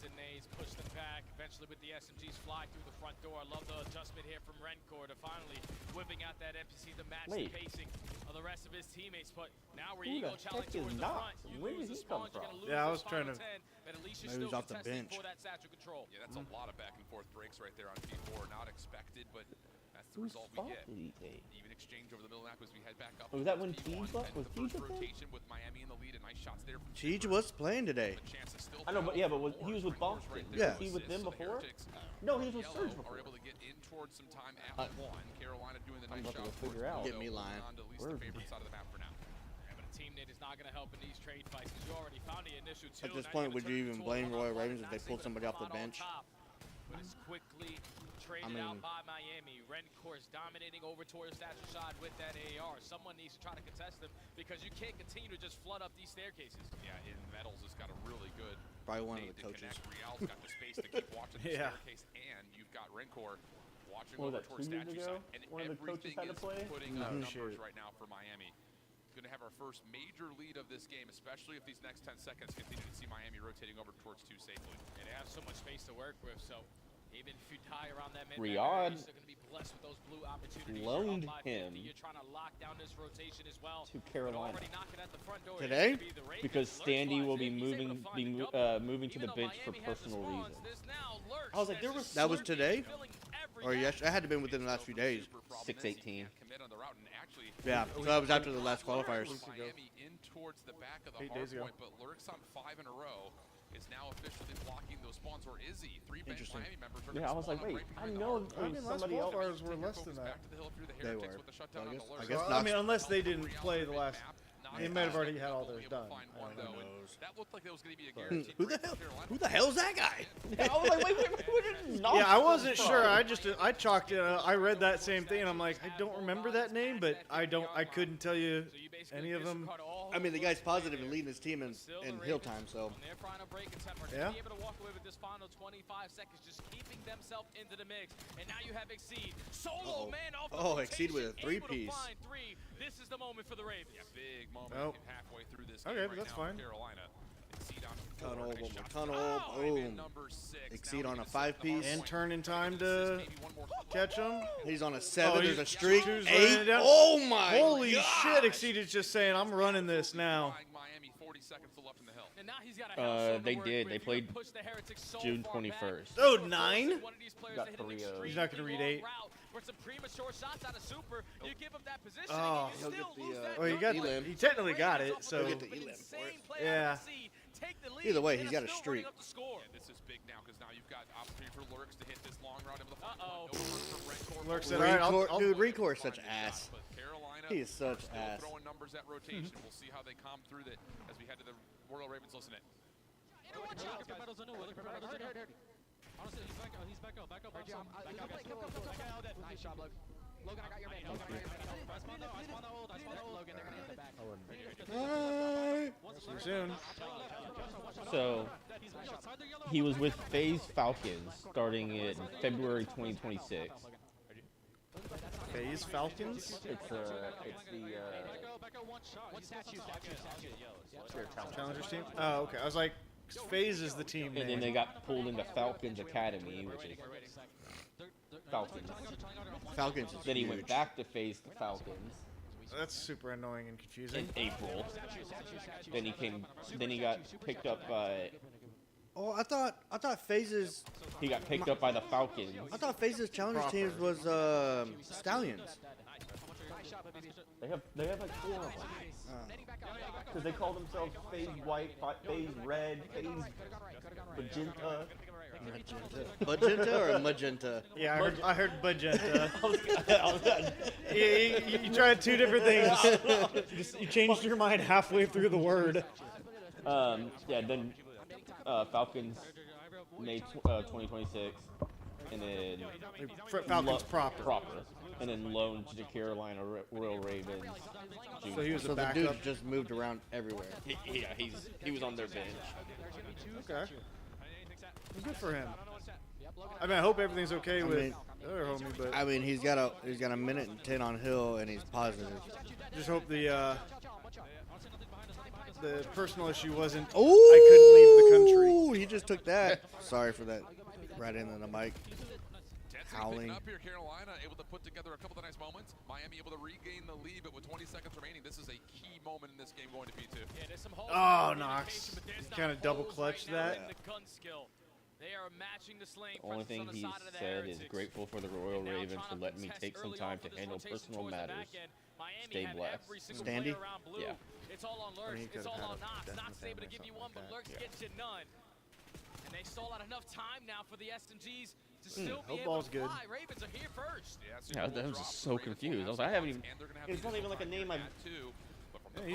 the pack. Eventually with the SMGs fly through the front door. I love the adjustment here from Rencor to finally whipping out that NPC to match the pacing of the rest of his teammates. But now we're ego challenge towards the front. You lose the spawns, you're going to lose
I was trying to.
10, but at least you're
Maybe
still
he's off the
contesting
bench.
for that satchel control.
Yeah, that's a lot of back and forth breaks right there on P4. Not expected, but that's the result we get. Even exchange over the middle map as we head back up.
Was that when Siege left? Was Siege
first
up there?
rotation with Miami in the lead and nice shots there from
Siege was playing today.
I know, but yeah, but he was with Boston.
Yeah.
Was he with them before? No, he was with Surge before.
Are able to get in towards some time at one. Carolina doing the
I'm
nice
about to
job.
go figure out.
Get me lying.
On to at least the favorite side of the map for now.
Yeah, but a team nade is not going to help in these trade fights because you already found the initial two.
At this point, would you even blame Royal Ravens if they pulled somebody off the bench?
But it's quickly traded out by Miami. Rencor's dominating over towards Thatcher side with that AR. Someone needs to try to contest them because you can't continue to just flood up these staircases.
Yeah, in Metals has got a really good
Probably one of
nade
the
to
coaches.
connect. Real's got the space to keep watching the staircase, and you've got Rencor watching
What
over
was that,
towards
2 years
Statue
ago?
side. And
One of the coaches
everything
had to
is
play?
putting
No,
up numbers
sure.
right now for Miami. Going to have our first major lead of this game, especially if these next 10 seconds continue to see Miami rotating over towards 2 safely.
And they have so much space to work with, so even if you die around that mid
Riyadh
you're still going to be blessed with those blue opportunities.
loaned
You're up by 50.
him
You're trying to lock down this rotation as well.
to Carolina.
Already knocking at the front door.
Today?
It's gonna be the Ravens.
Because
Lurch
Standy
flies
will be
in. He's able
moving
to find the double.
moving to
Even
the
though
bench for
Miami has the
personal
spawns,
reasons.
there's now Lurch
I was like,
that's
there was
just
That was
lurking,
today?
filling every
Or
gap.
yes, it had to have been within the last few days.
6:18.
Commit on the route, and actually,
Yeah, so that was after the last qualifiers.
Miami in towards the back of the
8
hard
days ago.
point, but Lurks on 5 in a row is now officially blocking those spawns. Or Izzy, 3 bench
Interesting.
Miami members are
Yeah, I was like, wait, I know it was somebody else.
qualifiers were less than that.
They were. So I guess
Well, I mean,
Knox,
unless they didn't play the last. They might have already had all theirs done.
who knows?
That looked like it was going to be a
Who
guaranteed
the
break
hell?
for Carolina.
Who the hell's that guy?
I was like, wait, where did Knox
Yeah, I
come
wasn't
from?
sure. I chalked it. I read that same thing, and I'm like, I don't remember that name, but I couldn't tell you any of them.
I mean, the guy's positive and leading his team in hill time, so.
On their final break attempt, are
Yeah.
be able to walk away with this final 25 seconds, just keeping themselves into the mix. And now you have Exceed. Solo man off the
Exceed with a
rotation, able to
3-piece.
find 3. This is the moment for the Ravens.
Yeah, big moment
Oh.
halfway through this
Okay,
game
but
right
that's
now
fine.
for Carolina. Exceed on
Tunnel,
4,
one
nice
more
shot.
tunnel,
Oh, and
boom.
number 6.
Exceed
Now
on
we
a
can set the
5-piece.
hard
And
point.
turn in time
This is
to
maybe one more
catch him.
He's on a 7. There's a
he's-
streak.
Two's
8.
running it down.
Oh my
Holy
God.
shit! Exceed is just saying, I'm running this now.
Miami 40 seconds to left in the hill.
And now he's got a house on
They
the
did.
work
They
with.
played
You push the Heretics so
June
far
21st.
back.
Oh, 9?
One of these players
Got
that hit an
3 of.
He's not gonna read 8.
route for some premature shots out of Super. You give him that position,
Oh.
and you
He'll
still
get the,
lose that
Well, he got.
Elim.
He technically got it. So
He'll get the Elim for it.
Yeah.
Either way, he's got a streak.
Yeah, this is big now because now you've got opportunity for Lurks to hit this long route into the front.
Uh-oh.
No word from Rencor.
Lurks said, all right, I'll
Dude, Recore is such ass.
But Carolina
He is such
still
ass.
throwing numbers at rotation. We'll see how they calm through that as we head to the Royal Ravens. Listen in.
Nice shot, Logan. Logan, I got your man. Logan, I got your man. I spawned the ult. Logan, they're gonna hit the back.
See you soon.
So he was with FaZe Falcons starting in February 2026.
FaZe Falcons.
It's the
Challengers team. Oh, okay. I was like, FaZe is the team
and then
name.
they got pulled into Falcons Academy, which is Falcons.
Falcons is
Then he
huge.
went back to FaZe to Falcons
That's super annoying and confusing.
in April. Then he got picked up by.
Oh, I thought FaZe's
He got picked up by the Falcons.
I thought FaZe's challenge teams was Stallions.
They have like 4 of them. Because they call themselves FaZe White, FaZe Red, FaZe Magenta.
Magenta or magenta?
Yeah, I heard magenta.
I was
you tried 2 different things. You changed your mind halfway through the word.
Yeah, then Falcons May 2026, and then
Falcons proper.
and then loaned to the Carolina Royal Ravens.
So he was
So
a
the
backup.
dude just moved around everywhere.
Yeah, he was on their bench.
Okay. Good for him. I mean, I hope everything's okay with the other homie, but
I mean, he's got a minute and 10 on hill, and he's positive.
just hope the personal issue wasn't.
Ooh,
I couldn't leave the country.
He just took that. Sorry for that. Right into the mic. Howling.
Up here, Carolina able to put together a couple of nice moments. Miami able to regain the lead, but with 20 seconds remaining, this is a key moment in this game going to P2.
Yeah, there's some holes
Oh,
in the
Knox.
communication, but there's
Kind of
not
double
holes
clutched
right now
that.
in the gun skill. They are matching the slaying
Only
presence
thing
on the
he
side of the
said is
heretics.
grateful for the Royal
And now
Ravens
trying
for
to
letting me
contest
take some
early
time
on for
to
this
handle
rotation
personal
towards the
matters.
back end. Miami
Stay
had
blessed.
every single
Standy?
player around blue.
Yeah.
It's all on
Or he
Lurks. It's
could've
all
had
on
a
Knox.
death
Knox is able to
or
give you
something
one,
like
but Lurks
that.
gets you none. And they stole out enough time now for the SMGs to still be
Hope
able
ball's
to
good.
fly. Ravens are here first.
Yeah, I was just so confused. I was like, I haven't even. It's not even like a name I've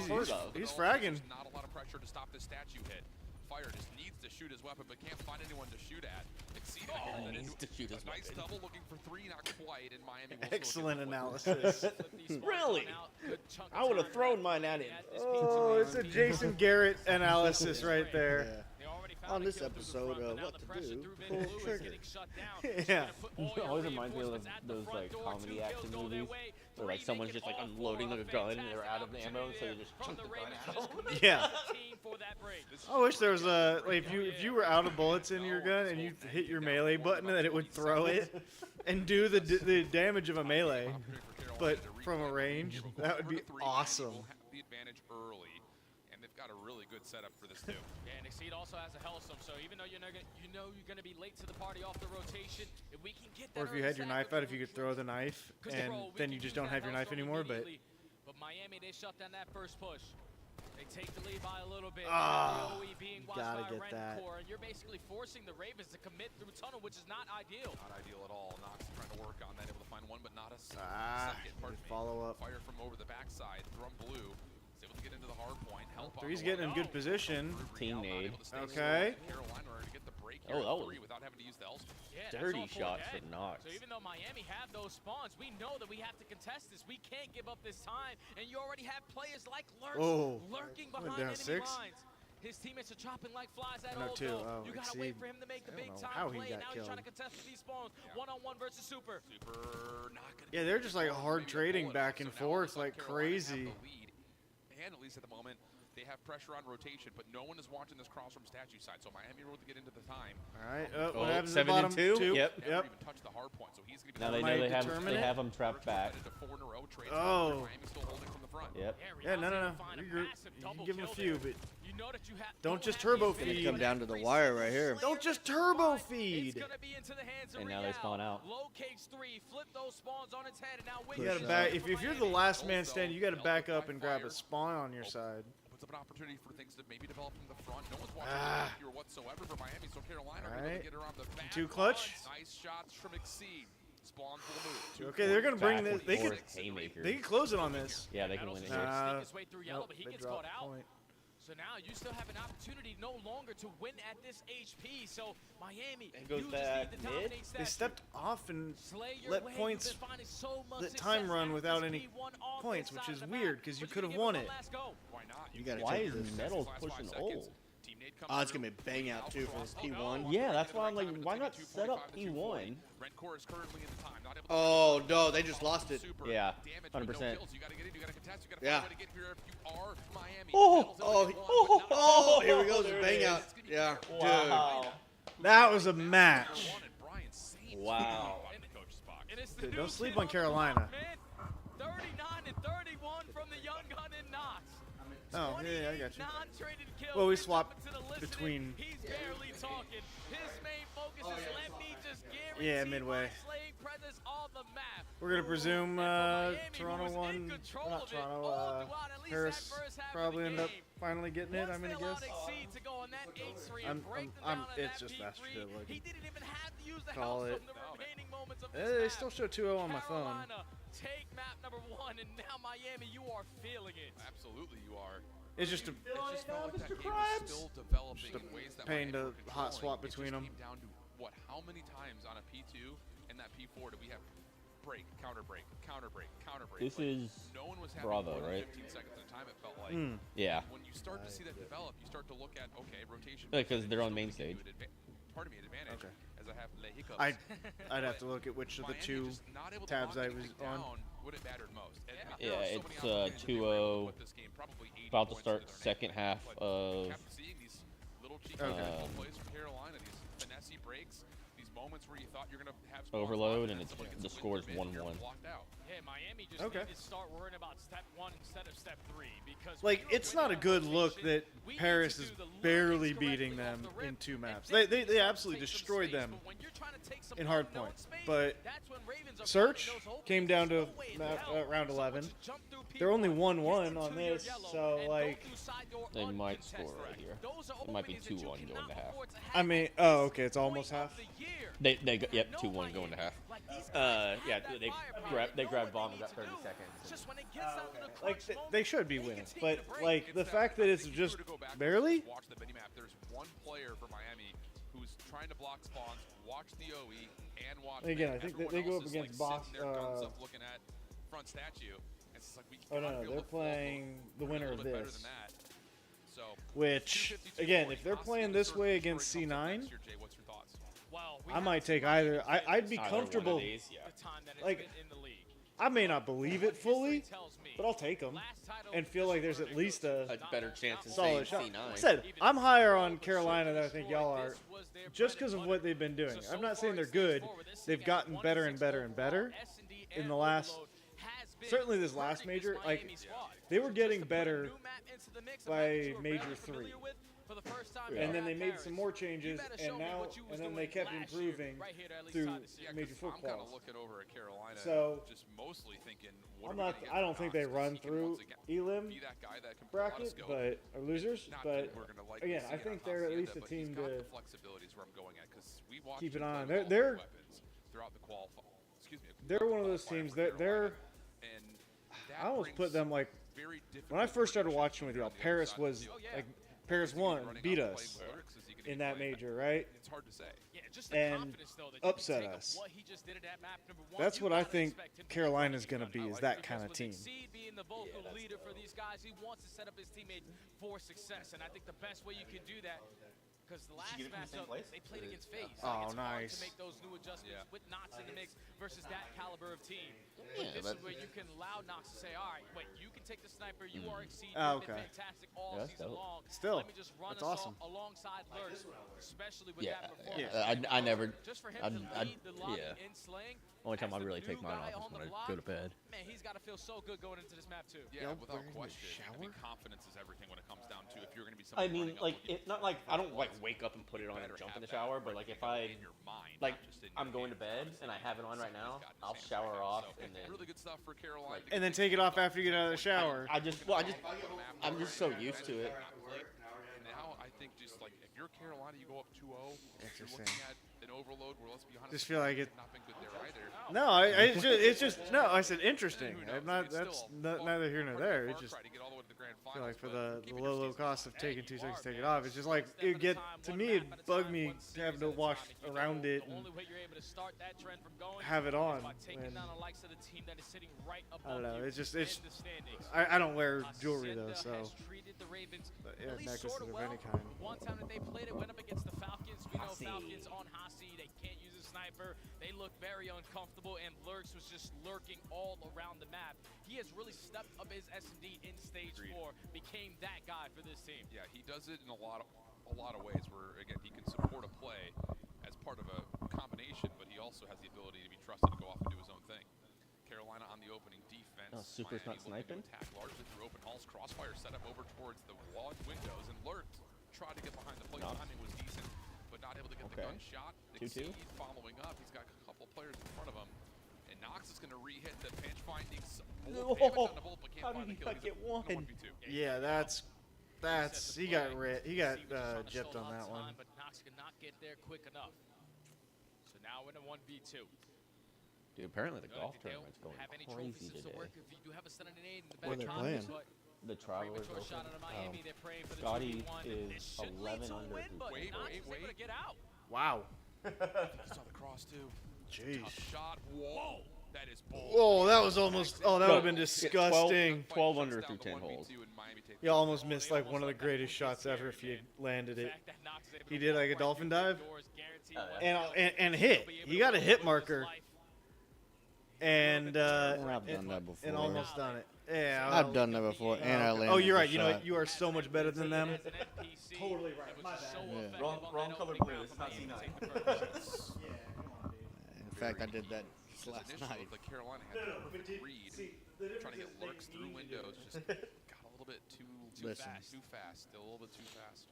heard of.
He's fragging.
Not a lot of pressure to stop this statue hit. Fire just needs to shoot his weapon, but can't find anyone to shoot at. Exceed
needs to shoot his
a nice
weapon.
double looking for 3, not quite, and Miami will
Excellent
still get
analysis.
Really? I would have thrown mine at him.
Oh, it's a Jason Garrett analysis right there.
On this episode of What to Do, pull trigger.
Yeah.
It always reminds me of those like comedy action movies where like someone's just like unloading like a gun and they're out of ammo, so you just chunk the gun at them.
Yeah. I wish there was a like if you were out of bullets in your gun and you hit your melee button, that it would throw it and do the damage of a melee, but from a range. That would be awesome.
The advantage early, and they've got a really good setup for this too.
Yeah, and Exceed also has a Hellstorm, so even though you're going to be late to the party off the rotation, if we can get that
Or if you had your knife out, if you could throw the knife, and then you just don't have your knife anymore. But
Miami, they shut down that first push. They take the lead by a little bit.
Ah,
the OE being watched
gotta
by
get that.
Rencore, and you're basically forcing the Ravens to commit through tunnel, which is not ideal.
Not ideal at all. Knox trying to work on that, able to find one, but not a second.
good follow up.
Fire from over the backside from blue. Is able to get into the hard point. Help on
He's
the
getting in
way.
good position.
Team nade.
Okay.
Carolina are to get the break
Oh,
here
that
at
was
3 without having to use the Elspeth.
Yeah, that's
dirty
all
shots
for
for Knox.
So even though Miami have those spawns, we know that we have to contest this. We can't give up this time, and you already have players like Lurks lurking
Went
behind
down
enemy
6.
lines. His teammates are chopping like flies at
No,
Old
2.
though.
Oh,
You gotta
Exceed.
wait for him to make the
I don't
big
know
time
how he
play.
got
Now he's trying to
killed.
contest with these spawns. One-on-one versus Super.
Super not gonna
Yeah, they're just like hard trading back and forth like crazy.
And at least at the moment, they have pressure on rotation, but no one is watching this cross from statue side, so Miami able to get into the time.
All right, what happens at the
7
bottom?
and 2?
2?
Yep.
Never even touched the hard point, so he's going to be
Now they know they have them trapped back.
Oh.
Miami still holding from the front.
Yep.
Yeah, no. Regroup. You can give him a few, but don't just turbo
It's gonna
feed.
come down to the wire right here.
Don't just turbo feed.
And now they spawn out.
Locates 3, flip those spawns on its head, and now
You gotta back. If you're the last man standing, you gotta back up and grab a spawn on your side.
Puts up an opportunity for things to maybe develop from the front. No one's watching here whatsoever for Miami, so Carolina are able to get around the back.
Too clutch.
Nice shots from Exceed. Spawns will move.
Okay, they're gonna bring this. They could
haymaker.
close it on this.
Yeah, they can win it here.
Sneak his way through yellow, but he
they
gets
dropped
caught out.
point.
So now you still have an opportunity no longer to win at this HP. So Miami,
And goes
you
back
just need to
mid.
dominate
They
Statue.
stepped off and
Slay your
let
way.
points,
You've been finding so much
let
success
time run
at
without
this
any
P1 on
points,
this
which
side
is
of the
weird
map.
because you
But
could have
give it
won
one
it.
last go.
Why not?
You gotta
Why
take
is
this.
Metals pushing old?
Oh, it's gonna be bang out too for this P1.
Yeah, that's why I'm like, why not set up P1?
Rencore is currently in the time. Not able to
Oh no, they just lost it.
Yeah,
damage, but no
100%.
kills. You gotta get in, you gotta contest, you gotta
Yeah.
find a way to get here if you are Miami.
Oh, here we go, the bang out. Yeah,
Wow.
That was a match.
Wow.
Dude, don't sleep on Carolina.
39-31 from the young gun in Knox.
Oh, yeah, I got you.
Non-traded kills.
Well, we
You're
swapped
jumping to the listening.
between.
He's barely talking. His main focus is let me just guarantee
Yeah, midway.
my slaying presence on the map.
We're gonna presume Toronto
who was in
won.
control
Not
of it
Toronto.
all throughout at least
Harris
that first half of
probably
the
end up
game.
finally getting it.
Once
I'm gonna
they allowed
guess.
Exceed to go on that H3 and break them down at
It's
that
just
P3.
faster to like
He didn't even have to use the
call
help
it.
from the remaining moments of
They
this
still
map.
show 2-0 on my phone.
Carolina, take map number 1, and now Miami, you are feeling it.
Absolutely, you are.
It's just a
It just felt like that game was still developing in ways that
pain
Miami
to
were
hot swap
controlling.
between
It
them.
just came down to what? How many times on a P2 and that P4 do we have break, counter break, counter break, counter break?
This
Like,
is
no one was having
Bravo,
more than
right?
15 seconds at a time. It felt like.
Yeah.
When you start to see that develop, you start to look at rotation.
Because they're on main stage.
Pardon me, an advantage.
Okay.
As I have Le Hiccups.
I'd have to look at which of the
Miami
two
just not able to
tabs
lock
I was
anything
on.
down when it mattered most. And
Yeah,
there are so many
it's
opportunities that they were able to
2-0.
put this game probably 80
About to
points
start
into their
second
name.
half
But
of
kept seeing these little cheeky
Okay.
plays from Carolina. mistakes, these moments where you thought you're gonna have
Overload, and the score is 1-1.
Yeah, Miami just
Okay.
needed to start worrying about step 1 instead of step 3 because
Like, it's not a good look that Paris is barely beating them in 2 maps. They absolutely destroyed them in hardpoint. But Search came down to round 11. They're only 1-1 on this, so like
They might score right here. It might be 2-1 going to half.
I mean, oh, okay, it's almost half.
Yep, 2-1 going to half. Yeah, they grabbed bombs at 30 seconds.
Like they should be winning, but like the fact that it's just barely.
Watch the minimap. There's one player for Miami who's trying to block spawns, watch the OE, and watch.
Again, I think
Everyone
they go
else
up
is,
against
like,
Boss.
sitting there, guns up, looking at front statue. It's just like we
Oh no,
gotta be able
they're
to fall
playing the
a
winner
little
of
bit better
this.
than that. So,
Which, again, if they're playing this way against C9,
Jay, what's your thoughts?
I might take either. I'd be comfortable. Like, I may not believe it fully, but I'll take them and feel like there's at least a
better chance of
solid
saying
shot.
C9.
I said I'm higher on Carolina than I think y'all are, just because of what they've been doing. I'm not saying they're good. They've gotten better and better and better in the last. Certainly this last major, like they were getting better by major 3. And then they made some more changes, and then they kept improving through major 4
I'm kind of
quals.
looking over at Carolina,
So
just mostly thinking,
I don't think they run through Elim bracket, but or losers. But again, I think they're at least a team to
flexibility is where I'm going at because we watched
keep an
them
eye on.
play with
They're
weapons throughout the excuse me.
they're one of those teams that they're. I almost put them like when I first started watching with y'all. Paris was like Paris won, beat us in that major, right?
It's hard to say.
And upset us. That's what I think Carolina's going to be, is that kind of team.
Being the vocal leader for these guys, he wants to set up his teammate for success, and I think the best way you can do that, because the last matchup they played against FaZe.
Oh,
it's hard
nice.
to make those new adjustments with Nox in the mix versus that caliber of team.
Yeah,
This is where you can allow Nox to say, all right, wait, you can take the sniper, you are exceed,
Oh,
you've been
okay.
fantastic all
Yeah, that's
season
dope.
long.
Still,
Let me just run
that's
us
awesome.
alongside Lurks, especially with
Yeah,
that performance.
I never.
Just for him
I'd,
to
I'd,
lead the lobby
yeah.
in slaying.
Only time I
as the
really take
new
mine
guy
off is
on
when
the
I go to
block,
bed.
Man, he's got to feel so good going into this map too.
Yeah,
Yep,
without
we're in the
question. I mean,
shower?
confidence is everything when it comes down to if you're going to be
I
somebody
mean,
running up
like,
looking
it, not like I don't like wake up and put it on and jump in the shower, but like if I like I'm going to bed and I have it on right now, I'll shower off and then
really good stuff for Carolina.
And then take it off after you get out of the shower.
I'm just so used to it.
Now I think just like if you're Carolina, you go up 2-0. If you're looking at an overload where, let's be honest,
Just feel like it.
not been good there either.
No, it's just no. I said interesting. I'm not. That's neither here nor there. It's just. I feel like for the low cost of taking 2 seconds to take it off, it's just like it get to me. It bugged me having to wash around it and have it on. And I don't know. It's just I don't wear jewelry though, so. But yeah, necklaces of any kind.
One time that they played it, went up against the Falcons. We know Falcons on Hasi, they can't use a sniper. They look very uncomfortable, and Lurks was just lurking all around the map. He has really stepped up his S&D in stage 4, became that guy for this team.
Yeah, he does it in a lot of ways where, again, he can support a play as part of a combination, but he also has the ability to be trusted to go off and do his own thing. Carolina on the opening defense.
Oh, Super's not sniping?
Attack largely through open halls. Crossfire set up over towards the wall windows, and Lurk tried to get behind the plate. Timing was decent, but not able to get the gun shot.
2-2.
Following up, he's got a couple players in front of him, and Nox is going to re-hit the pinch findings.
No, how did he not get one? Yeah, that's he got gypped on that one.
But Nox could not get there quick enough. So now in a 1v2.
Dude, apparently the golf tournament's going crazy today.
What are they playing?
The Travelers Open. Scotty is 11 under through 10 holes.
Wow.
He saw the cross too.
Jeez.
Tough shot. Whoa. That is bold.
Whoa, that was almost. Oh, that would have been disgusting.
12 under through 10 holes.
You almost missed like one of the greatest shots ever if you landed it. He did like a dolphin dive, and hit. He got a hit marker, and
I've done that before.
and almost done it. Yeah.
I've done that before, and I landed.
Oh, you're
the
right. You know
shot.
what? You are so much better than them.
Totally right. My bad.
Yeah.
Wrong color blue. It's not C9.
In fact, I did that just last
Initially,
night.
looked like Carolina had the perfect read, trying to get lurks through windows. Just got a little bit too fast. Too fast. Still a little bit too fast.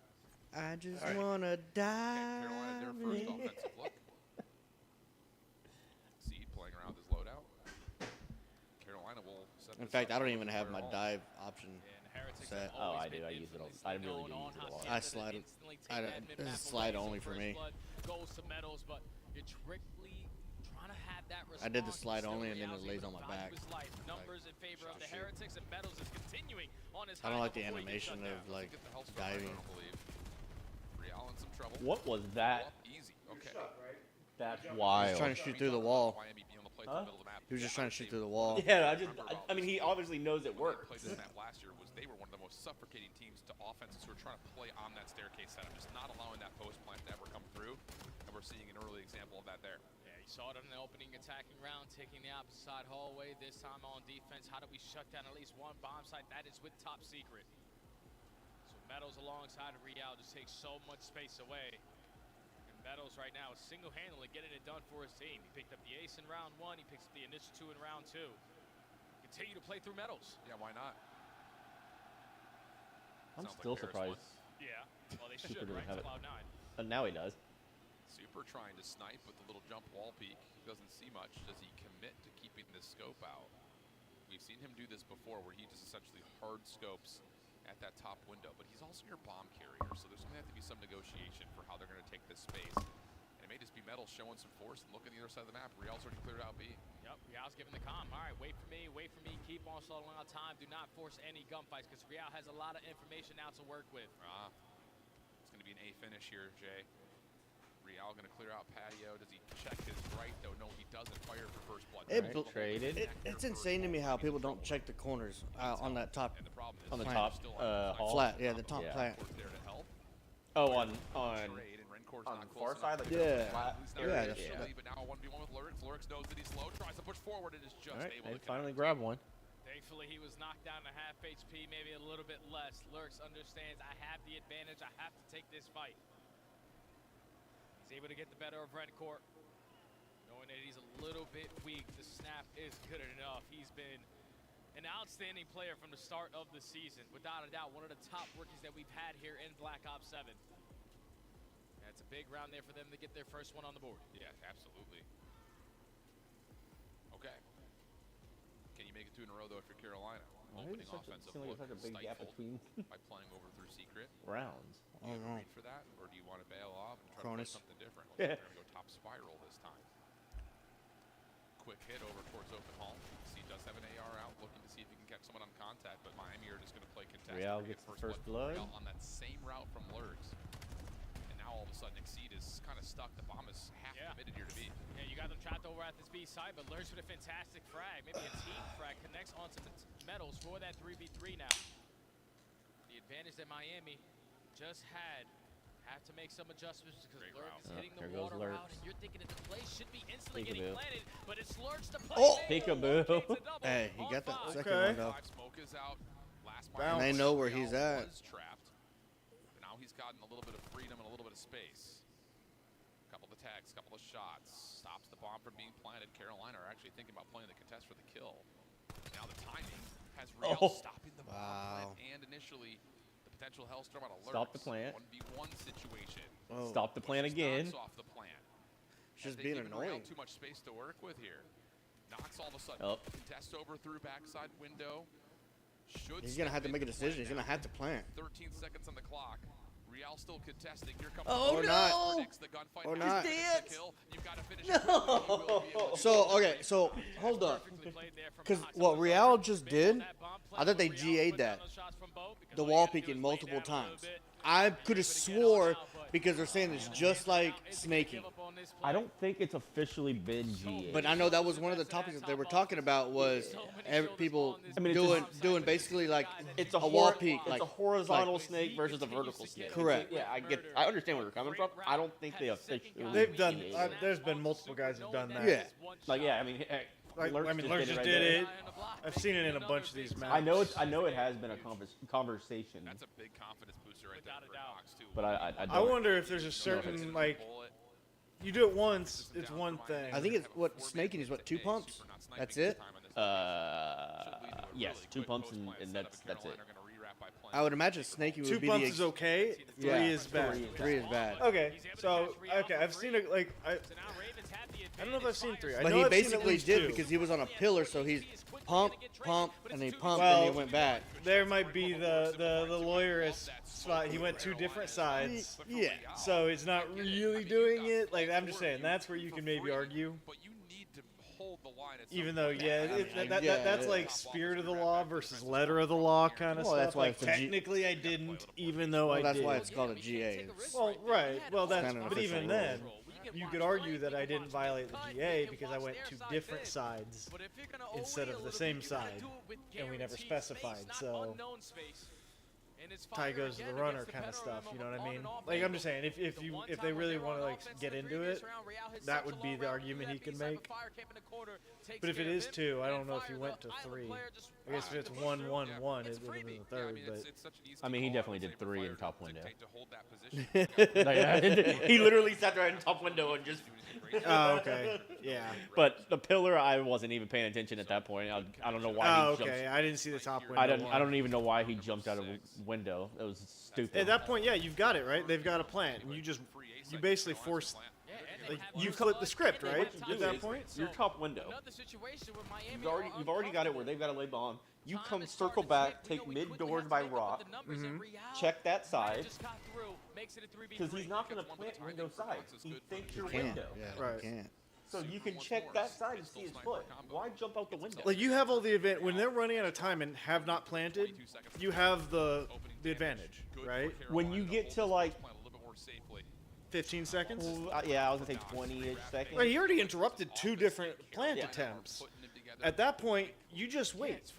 I just wanna die.
Carolina, their first offensive look. Seed playing around his loadout. Carolina will set
In
this
fact,
up
I don't
for
even have my
Hall.
dive option set.
Oh, I do. I use it all. I really do use it a lot.
I slide it. This is slide only for me.
Goes to Metals, but you're strictly trying to have that
I did the
response.
slide
Still
only, and then it
Real's
lays
able
on
to
my
value
back.
his life. Numbers in favor of the Heretics, and Metals is continuing on his
I don't
high
like the
before he gets
animation
shut
of
down.
like diving.
Real in some trouble.
What was that?
Easy. Okay.
That's
He
wild.
was trying to shoot through the wall.
Huh?
He was just trying to shoot through the wall.
Yeah, I mean, he obviously knows it works.
Played this map last year was they were one of the most suffocating teams to offenses who are trying to play on that staircase setup, just not allowing that post plant to ever come through. And we're seeing an early example of that there.
Yeah, you saw it in the opening attacking round, taking the opposite side hallway. This time on defense, how do we shut down at least one bomb site? That is with Top Secret. So Metals alongside of Real just takes so much space away. And Metals right now is single-handedly getting it done for his team. He picked up the ace in round 1. He picks up the initial 2 in round 2. Continue to play through Metals.
Yeah, why not?
I'm
Sounds
still
like Paris
surprised.
Yeah, well, they
Super
should,
didn't
right?
have it.
Cloud9.
And now he does.
Super trying to snipe with the little jump wall peek. He doesn't see much. Does he commit to keeping this scope out? We've seen him do this before where he just essentially hard scopes at that top window, but he's also your bomb carrier, so there's going to have to be some negotiation for how they're going to take this space. And it may just be Metal showing some force and look at the other side of the map. Real's already cleared out B.
Yep, Real's giving the comm. All right, wait for me, keep on slowing out time. Do not force any gunfights because Real has a lot of information now to work with.
It's going to be an A finish here, Jay. Real going to clear out patio. Does he check his right, though? No, he doesn't. Fire for first blood.
It's insane to me how people don't check the corners on that top.
On the
plant.
top hall?
Flat, yeah, the top
Yeah.
plant.
Oh, on
the
far side, like
Yeah.
flat
Yeah,
area?
that's
Yeah.
But now 1v1 with Lurks. Lurks knows that he's low, tries to push forward, and is just
All right,
able
they
to
finally grabbed one.
Thankfully, he was knocked down to half HP, maybe a little bit less. Lurks understands I have the advantage. I have to take this fight. He's able to get the better of Redcourt. Knowing that he's a little bit weak, the snap is good enough. He's been an outstanding player from the start of the season. Without a doubt, one of the top rookies that we've had here in Black Ops 7. That's a big round there for them to get their first one on the board.
Yeah, absolutely. Okay. Can you make it 2 in a row, though, if you're Carolina?
Why
Opening
is it
offensive
seem like
look,
there's such a big gap
stifled
between
by playing over through secret.
rounds?
Do you have a read for that, or do you want to bail off and try to
Cronus.
play something different? Looks like they're going to go top spiral this time. Quick hit over towards open hall. He does have an AR out, looking to see if he can catch someone on contact, but Miami are just going to play contest.
Real
They're gonna
gets
get
the first blood.
Real on that same route from Lurks. And now all of a sudden, Exceed is kind of stuck. The bomb is half committed here to B.
Yeah, you got them trapped over at this B side, but Lurks with a fantastic frag. Maybe a team frag connects onto Metals for that 3v3 now. The advantage that Miami just had. Have to make some adjustments because Lurks is hitting the
here goes
water
Lurks.
route, and you're thinking that the play should be instantly getting
Peekaboo.
planted, but it's Lurks to play.
Oh!
Peekaboo.
Hey, he got that second
Okay.
one though.
Smoke is out. Last
And they know where he's at.
Was trapped. But now he's gotten a little bit of freedom and a little bit of space. Couple of attacks, couple of shots. Stops the bomb from being planted. Carolina are actually thinking about playing the contest for the kill. Now the timing has Real stopping the bomb plant and initially the potential hellstorm on a Lurks.
Stop the plant.
1v1 situation.
Oh.
Stop the plant again.
Knocks off the plant.
It's just
They've
being
given Real
annoying.
too much space to work with here. Knocks all of a sudden.
Oh.
Contest over through backside window. Should
He's gonna have to
step
make a
in to
decision.
plant
He's gonna
now.
have to plant.
13 seconds on the clock. Real still contesting. Here comes
Oh,
the
no!
predicts the gunfight.
Or
Now
not.
he's gonna kill. You've got to finish it quickly. You will be able to
So okay, so hold up, because what Real just did, I thought they GA'd that, the wall peeking multiple times. I could have swore because they're saying it's just like snaking.
I don't think it's officially been GA.
But I know that was one of the topics that they were talking about was people
I mean,
doing basically like
it's
a wall peek,
It's
like
a horizontal
like-
snake versus a vertical snake.
Correct.
Yeah, I understand where you're coming from. I don't think they officially.
They've done.
GA'd it.
There's been multiple guys who've done that.
Yeah.
Like, yeah, I mean,
I mean, Lurk just did it. I've seen it in a bunch of these maps.
I know it has been a conversation.
That's a big confidence booster right there for Knox too.
But
I wonder if there's a certain like. You do it once, it's one thing.
I think it's what snaking is what 2 pumps. That's it.
Yes, 2 pumps and that's it.
I would imagine snaking would
2
be
pumps is okay. 3 is bad.
3 is bad.
Okay, so I've seen it like I don't know if I've seen 3. I
But
know
he
I've seen
basically
at least
did
2.
because he was on a pillar, so he's pump, and he pumped,
Well,
and he went back.
There might be the lawyerist spot. He went 2 different sides.
Yeah.
So he's not really doing it. Like I'm just saying, that's where you can maybe argue. Even though, that's like spirit of the law versus letter of the law kind of
Well,
stuff.
that's why
Like
it's a G-
technically, I didn't, even though I
That's
did.
why it's called a GA. It's
Well, right. Well, that's
kind of an
but
official
even
rule.
then, you could argue that I didn't violate the GA because I went to different sides instead of the same side, and we never specified. So tie goes to the runner kind of stuff. You know what I mean? Like I'm just saying, if they really want to like get into it, that would be the argument he could make. But if it is 2, I don't know if he went to 3. I guess if it's 1-1-1, it would have been the third. But
I mean, he definitely did 3 in top window. He literally sat there in top window and just.
Oh, okay. Yeah.
But the pillar, I wasn't even paying attention at that point. I don't know why.
Oh,
he
okay.
jumped.
I didn't see the top window.
I don't even know why he jumped out of a window. It was stupid.
At that point, yeah, you've got it right. They've got a plan, and you basically force. Like, you flip the script, right? At that point,
your top window. You've already got it where they've got a label on. You come circle back, take mid doors by rock, check that side, because he's not going to plant window sides. He thinks your window.
Yeah,
Right.
Can't.
So you can check that side and see his foot. Why jump out the window?
Like you have all the event when they're running out of time and have not planted, you have the advantage, right?
When you get to like
15 seconds.
Yeah, I was gonna say 20-ish seconds.
Right, he already interrupted 2 different plant attempts. At that point, you just wait.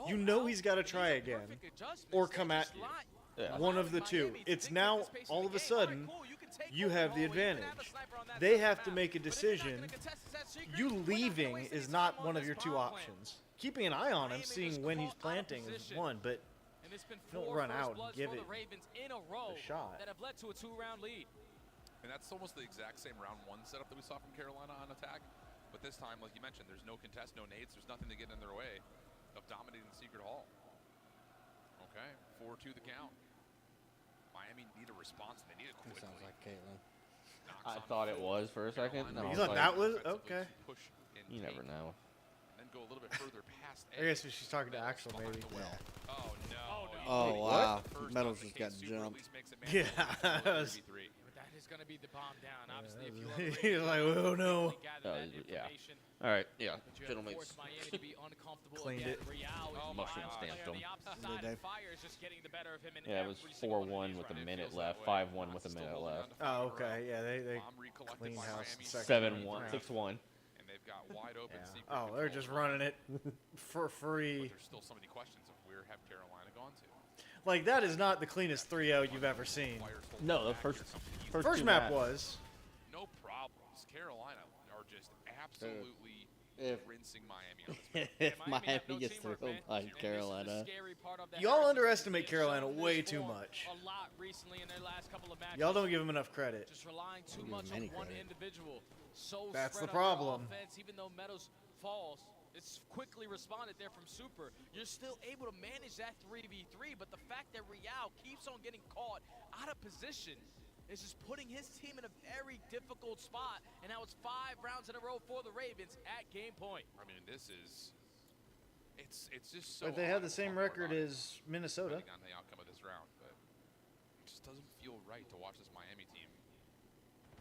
You know he's got to try again, or come at you.
Yeah.
One of the 2. It's now all of a sudden you have the advantage. They have to make a decision. You leaving is not one of your 2 options. Keeping an eye on him, seeing when he's planting is one, but don't run out and give it a shot.
And that's almost the exact same round 1 setup that we saw from Carolina on attack. But this time, like you mentioned, there's no contest, no nades. There's nothing to get in their way of dominating the Secret Hall. Okay, 4-2 the count. Miami need a response. They need it quickly.
Sounds like Caitlin.
I thought it was for a second.
You thought that was okay.
You never know.
And then go a little bit further past
I guess if she's talking to Axel, maybe.
Oh no.
Oh wow. Metals just got jumped.
Yeah.
That is going to be the bomb down. Obviously, if you
He's like, oh no.
Yeah. All right. Yeah. Gentlemen.
Cleaned it.
Mushroom stamped him.
Did they?
Yeah, it was 4-1 with a minute left. 5-1 with a minute left.
Oh, okay. Yeah, they cleaned house.
7-1, 6-1.
And they've got wide open secret.
Oh, they're just running it for free.
There's still so many questions of where have Carolina gone to.
Like, that is not the cleanest 3-0 you've ever seen.
No, the first
First map was.
No problems. Carolina are just absolutely rinsing Miami on this map.
If Miami gets through by Carolina.
Y'all underestimate Carolina way too much. Y'all don't give them enough credit.
Just relying too much on one individual. So
that's the
spread on their
problem.
offense, even though Meadows falls, it's quickly responded there from Super. You're still able to manage that 3v3, but the fact that Real keeps on getting caught out of position is just putting his team in a very difficult spot. And now it's 5 rounds in a row for the Ravens at game point.
I mean, this is, it's just so.
But they have the same record as Minnesota.
On the outcome of this round, but it just doesn't feel right to watch this Miami team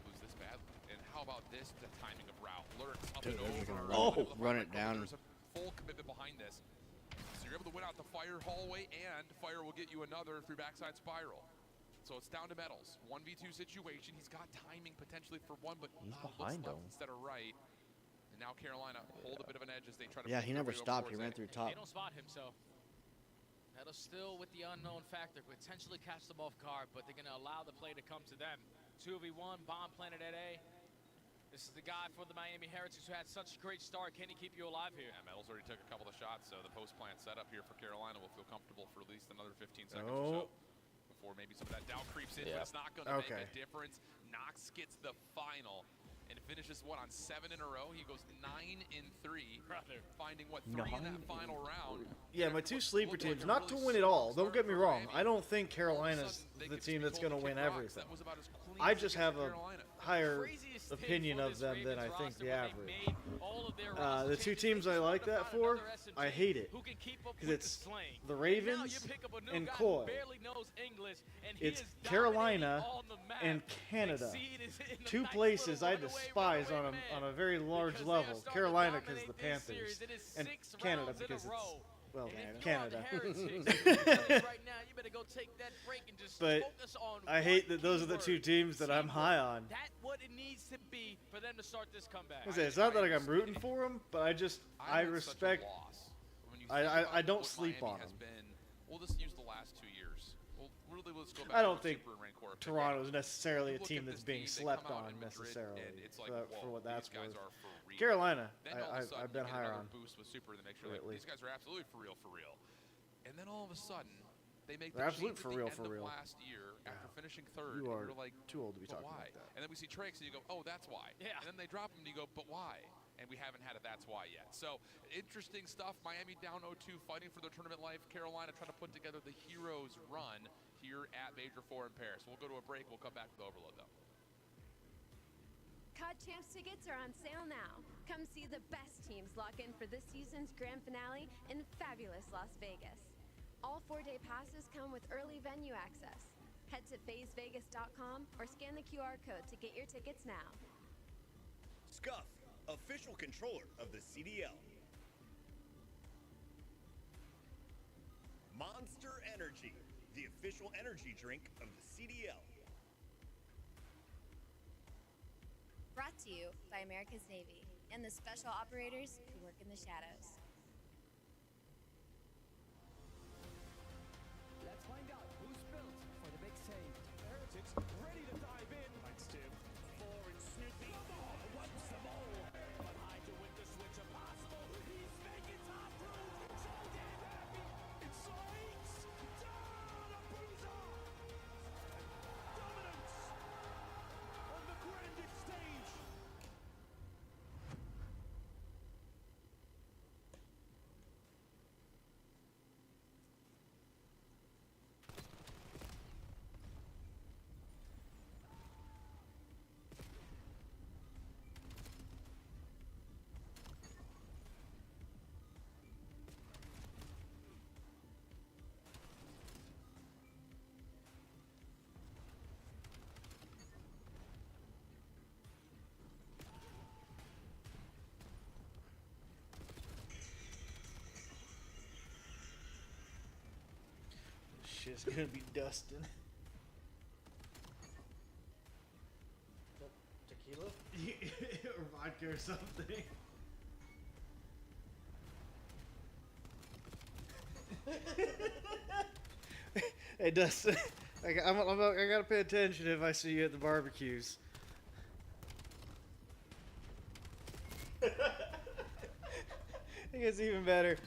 lose this badly. And how about this? The timing of route, lurks up and over.
Run it down.
There's a full commitment behind this, so you're able to win out the fire hallway, and fire will get you another through backside spiral. So it's down to Metals. 1v2 situation. He's got timing potentially for 1, but
he's
left
behind him
instead of right. And now Carolina hold a bit of an edge as they try to.
Yeah, he never stopped. He ran through top.
They don't spot him, so Meadows still with the unknown factor, potentially catch them off guard, but they're going to allow the play to come to them. 2v1, bomb planted at A. This is the guy for the Miami Heretics who had such a great start. Can he keep you alive here?
Yeah, Metals already took a couple of shots, so the post plant setup here for Carolina will feel comfortable for at least another 15 seconds or so. Before maybe some of that doubt creeps in, but it's not going to make a difference. Knox gets the final and finishes, what, on 7 in a row? He goes 9-3, finding, what, 3 in that final round.
Yeah, my two sleeper teams, not to win it all. Don't get me wrong. I don't think Carolina's the team that's going to win everything. I just have a higher opinion of them than I think the average. The two teams I like that for, I hate it. Because it's the Ravens and Koi. It's Carolina and Canada. Two places I despise on a very large level. Carolina because the Panthers, and Canada because it's, well, Canada. But I hate that those are the two teams that I'm high on.
That's what it needs to be for them to start this comeback.
It's not that like I'm rooting for them, but I respect. I don't sleep on them.
We'll just use the last 2 years. Really, let's go back
I don't
to
think Toronto is necessarily a team that's being slept on necessarily for what that's worth. Carolina, I've been higher on.
Boost with super to make sure that these guys are absolutely for real. And then all of a sudden, they make
They're
the
absolute
change
for
at
real,
the
for
end
real.
of last year after finishing third.
You are
and you're like,
too old to be
but
talking
why?
about that.
And then we see Trakes and you go, oh, that's why.
Yeah.
And then they drop him and you go, but why? And we haven't had a that's why yet. So interesting stuff. Miami down 0-2, fighting for their tournament life. Carolina trying to put together the Heroes run here at Major 4 in Paris. We'll go to a break. We'll come back with Overload, though.
COD Champs tickets are on sale now. Come see the best teams lock in for this season's grand finale in fabulous Las Vegas. All 4-day passes come with early venue access. Head to phasevegas.com or scan the QR code to get your tickets now.
Scuff, official controller of the CDL. Monster Energy, the official energy drink of the CDL.
Brought to you by America's Navy and the special operators who work in the shadows.
Let's find out who's built for the big save. Heretics ready to dive in. Lights Tim. Forward Snoopy. What's the ball? But hide you with the switch impossible. He's making top room. So damn happy. It's Sykes. Down a bruiser. Dominance on the grandest stage.
Shit's gonna be dusting. Tequila? Or vodka or something. Hey Dustin, I gotta pay attention if I see you at the barbecues. I think it's even better.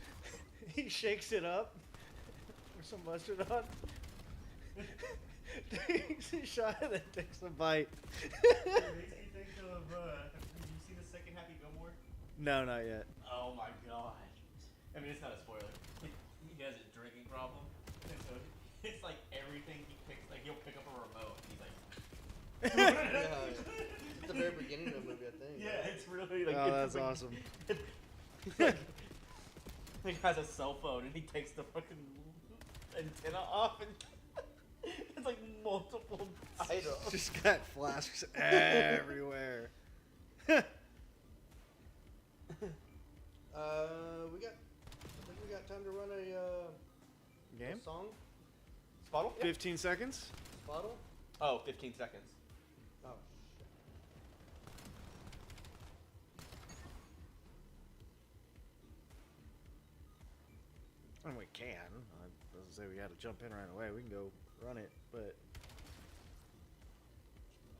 He shakes it up. Some mustard on. Takes a shot and then takes a bite.
It makes me think of, have you seen the second Happy Gilmore?
No, not yet.
Oh my god. I mean, it's not a spoiler. He has a drinking problem. And so it's like everything he picks, like he'll pick up a remote and he's like.
Yeah, it's the very beginning of the movie, I think.
Yeah, it's really like.
Oh,
it's
that's
like,
awesome.
He has a cell phone and he takes the fucking antenna off and it's like multiple items.
Just got flasks everywhere.
I think we got time to run a
game?
a song.
Spottle?
15 seconds?
Bottle?
Oh, 15 seconds.
Oh.
And we can. I was gonna say we gotta jump in right away. We can go run it, but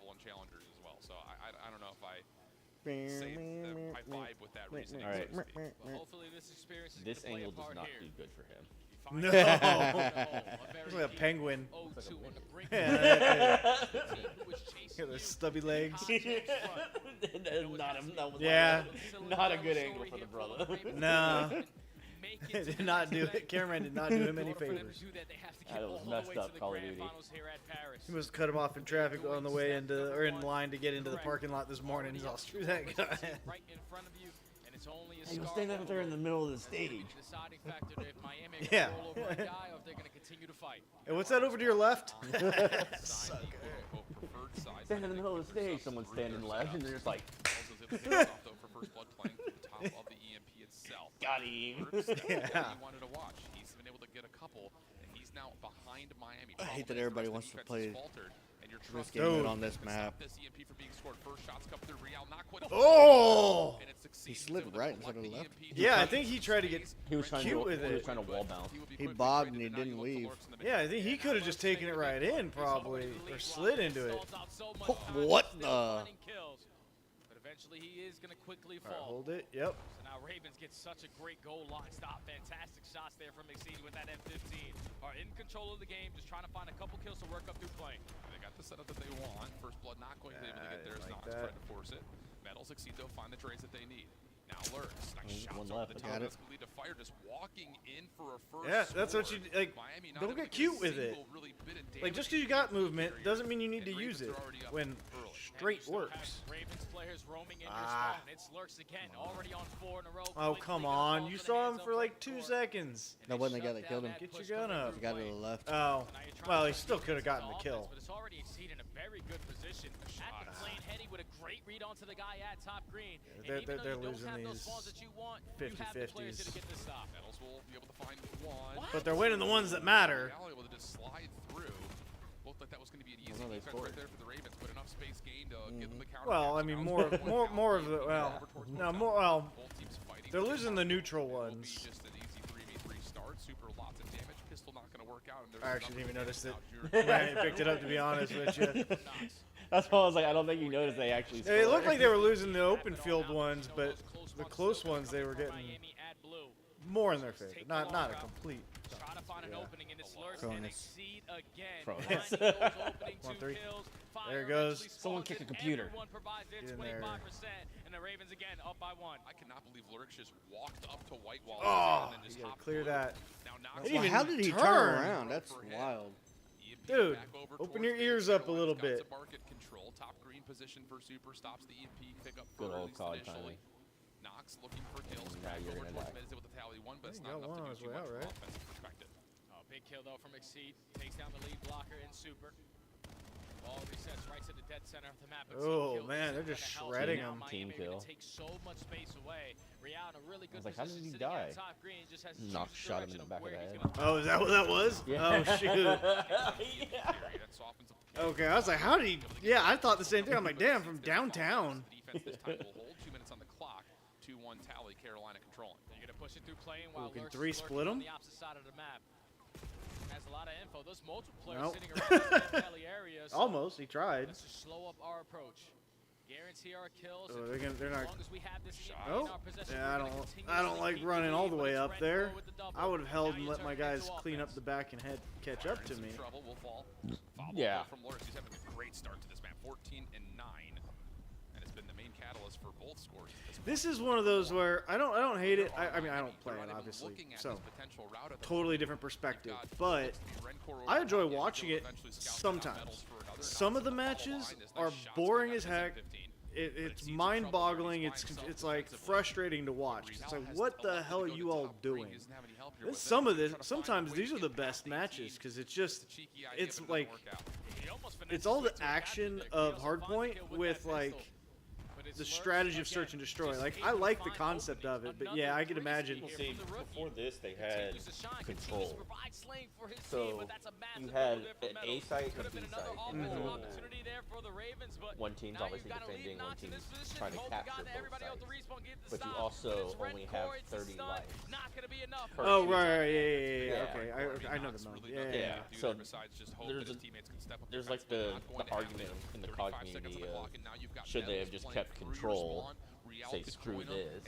level on challengers as well. So I don't know if I say I vibe with that reasoning.
All right.
So to speak.
Well, hopefully this experience is
This
gonna play
angle
a
does
part
not
here.
do good for him.
No. It's like a penguin.
Yeah.
Got those stubby legs.
Yeah. Not a good angle for the brother.
No. Did not do it. Cameraman did not do him any favors.
That was messed up, Call of Duty.
He must cut him off in traffic on the way into, or in line to get into the parking lot this morning. He's all, screw that guy.
He was standing up there in the middle of the stage.
Yeah. Hey, what's that over to your left? So
Stand in the middle of the stage, someone's standing left, and they're just like. Got him.
Yeah.
Wanted to watch. He's been able to get a couple, and he's now behind Miami.
I hate that everybody wants to play this game
Dude.
on this map.
Oh!
He slid right instead of left.
Yeah, I think he tried to get
He was trying
cute
to.
with
He was
it.
trying to wall bounce.
He bobbed and he didn't weave.
Yeah, I think he could have just taken it right in, probably, or slid into it.
What the?
But eventually he is going to quickly
All right,
fall.
hold it. Yep.
So now Ravens get such a great goal line stop. Fantastic shots there from McSeedy with that M15. Are in control of the game, just trying to find a couple kills to work up through playing.
They got the setup that they want. First Blood not going to be able to get theirs.
like
Knox
that.
trying to force it. Metals Exito find the trades that they need. Now Lurks. Nice
One
shots
left.
over the
Got
top.
it.
That's going to lead to Fire just walking in for a first
Yeah, that's what
score.
you like.
Miami not
Don't
able
get
to
cute
a
with it.
single really bit of
Like,
damage
just because you got movement doesn't mean you need to use it when
early.
straight works.
Ravens players roaming in your
Ah.
spawn. It's Lurks again, already on 4 in a row.
Oh, come on. You saw him for like 2 seconds.
That wasn't the guy that killed him.
Get your gun up.
The guy to the left.
Oh. Well, he still could have gotten the kill.
But it's already exceeding a very good position. At the plane heading with a great read onto the guy at top green.
They're
And even though you don't
losing
have those
these
spawns that you want, you have the players here to
50-50s.
get the stop.
Metals will be able to find one.
But they're winning the ones that matter.
Real able to just slide through. Looked like that was going to be an easy
know they
defense
scored.
right there for the Ravens, but enough space gained to get them the counter.
Well, I mean, more of the, well, no, more, well, they're losing the neutral ones.
Just an easy 3v3 start. Super lots of damage. Pistol not going to work out. And
I actually didn't even notice it. I picked it up, to be honest with you.
That's why I was like, I don't think you noticed they actually.
It looked
scored.
like they were losing the open field ones, but the close ones they were getting more in their favor. Not a complete.
Trying to find an opening in this Lurks and exceed again.
Cronus.
Finding those opening
1-3.
2 kills.
There it goes.
Someone kick a computer.
Everyone provides their
Get in
25%,
there.
and the Ravens again up by 1.
I cannot believe Lurks just walked up to White Wall
Oh,
and then just
you gotta
hopped
clear
blue.
that.
Now
Well,
Knox
Well, how did he turn around? That's wild.
Dude,
back over
open
towards
your
the
ears up a
Carolina's
little
got
bit.
some market control. Top green position for Super stops the EMP pick up
Good
for
old
at least
COD
initially. Knox looking for kills.
Now
Back
you're
over
gonna
towards
die.
mid is able to tally one, but it's
He
not
got
enough
one on
to
his
do too
way
much
out,
from an
right?
offensive perspective.
Oh, big kill though from Exceed. Takes down the lead blocker in Super. Ball resets right to the dead center of the map. Exceed
Oh,
kill
man, they're
isn't
just
gonna help.
shredding
Now
him.
Miami
Team
are gonna
kill.
take so much space away. Real in a really good
I was like, how did
position
he
sitting at
die?
top green, just has to
Knox
choose the
shot him in
direction
the back of
where
the
he's
head.
gonna
Oh, is that what that was?
Yeah.
Oh, shoot.
That's offensive.
Okay, I was like, how did he? Yeah, I thought the same thing. I'm like, damn, from downtown.
The defense this time will hold 2 minutes on the clock. 2-1 tally. Carolina controlling.
They're gonna push it through playing while
Can
Lurks
3
is
split
lurking on
him?
the opposite side of the map. Has a lot of info. Those multiple players
Nope.
sitting around the valley area. So
Almost, he tried.
let's just slow up our approach. Guarantee our kills.
Oh,
and
they're
as
not.
long as we have this in
Oh,
our possession,
yeah,
we're gonna
I don't like
continuously
running
keep
all
the
the
lead,
way
but
up
it's
there.
Red Bull with the double.
I would have held
Now
and
you
let
turn
my
it
guys
into
clean up
offense.
the back and catch up to
Some
me.
trouble will fall. Follow
Yeah.
from Lurks. He's having a great start to this map. 14 and 9, and it's been the main catalyst for both scores.
This is one of those where I don't hate it. I mean, I don't play it obviously, so totally different perspective. But I enjoy watching it sometimes. Some of the matches are boring as heck. It's mind-boggling. It's like frustrating to watch. It's like, what the hell are you all doing? Sometimes these are the best matches because it's like it's all the action of Hardpoint with like the strategy of search and destroy. Like, I like the concept of it, but yeah, I can imagine.
Well, see, before this, they had control. So you had an A site and B site in the middle of the one team's obviously defending, one team's trying to capture both sides. But you also only have 30 life.
Oh, right, yeah. Okay, I know the mode. Yeah.
So there's like the argument in the COD community of should they have just kept
control, say screw this,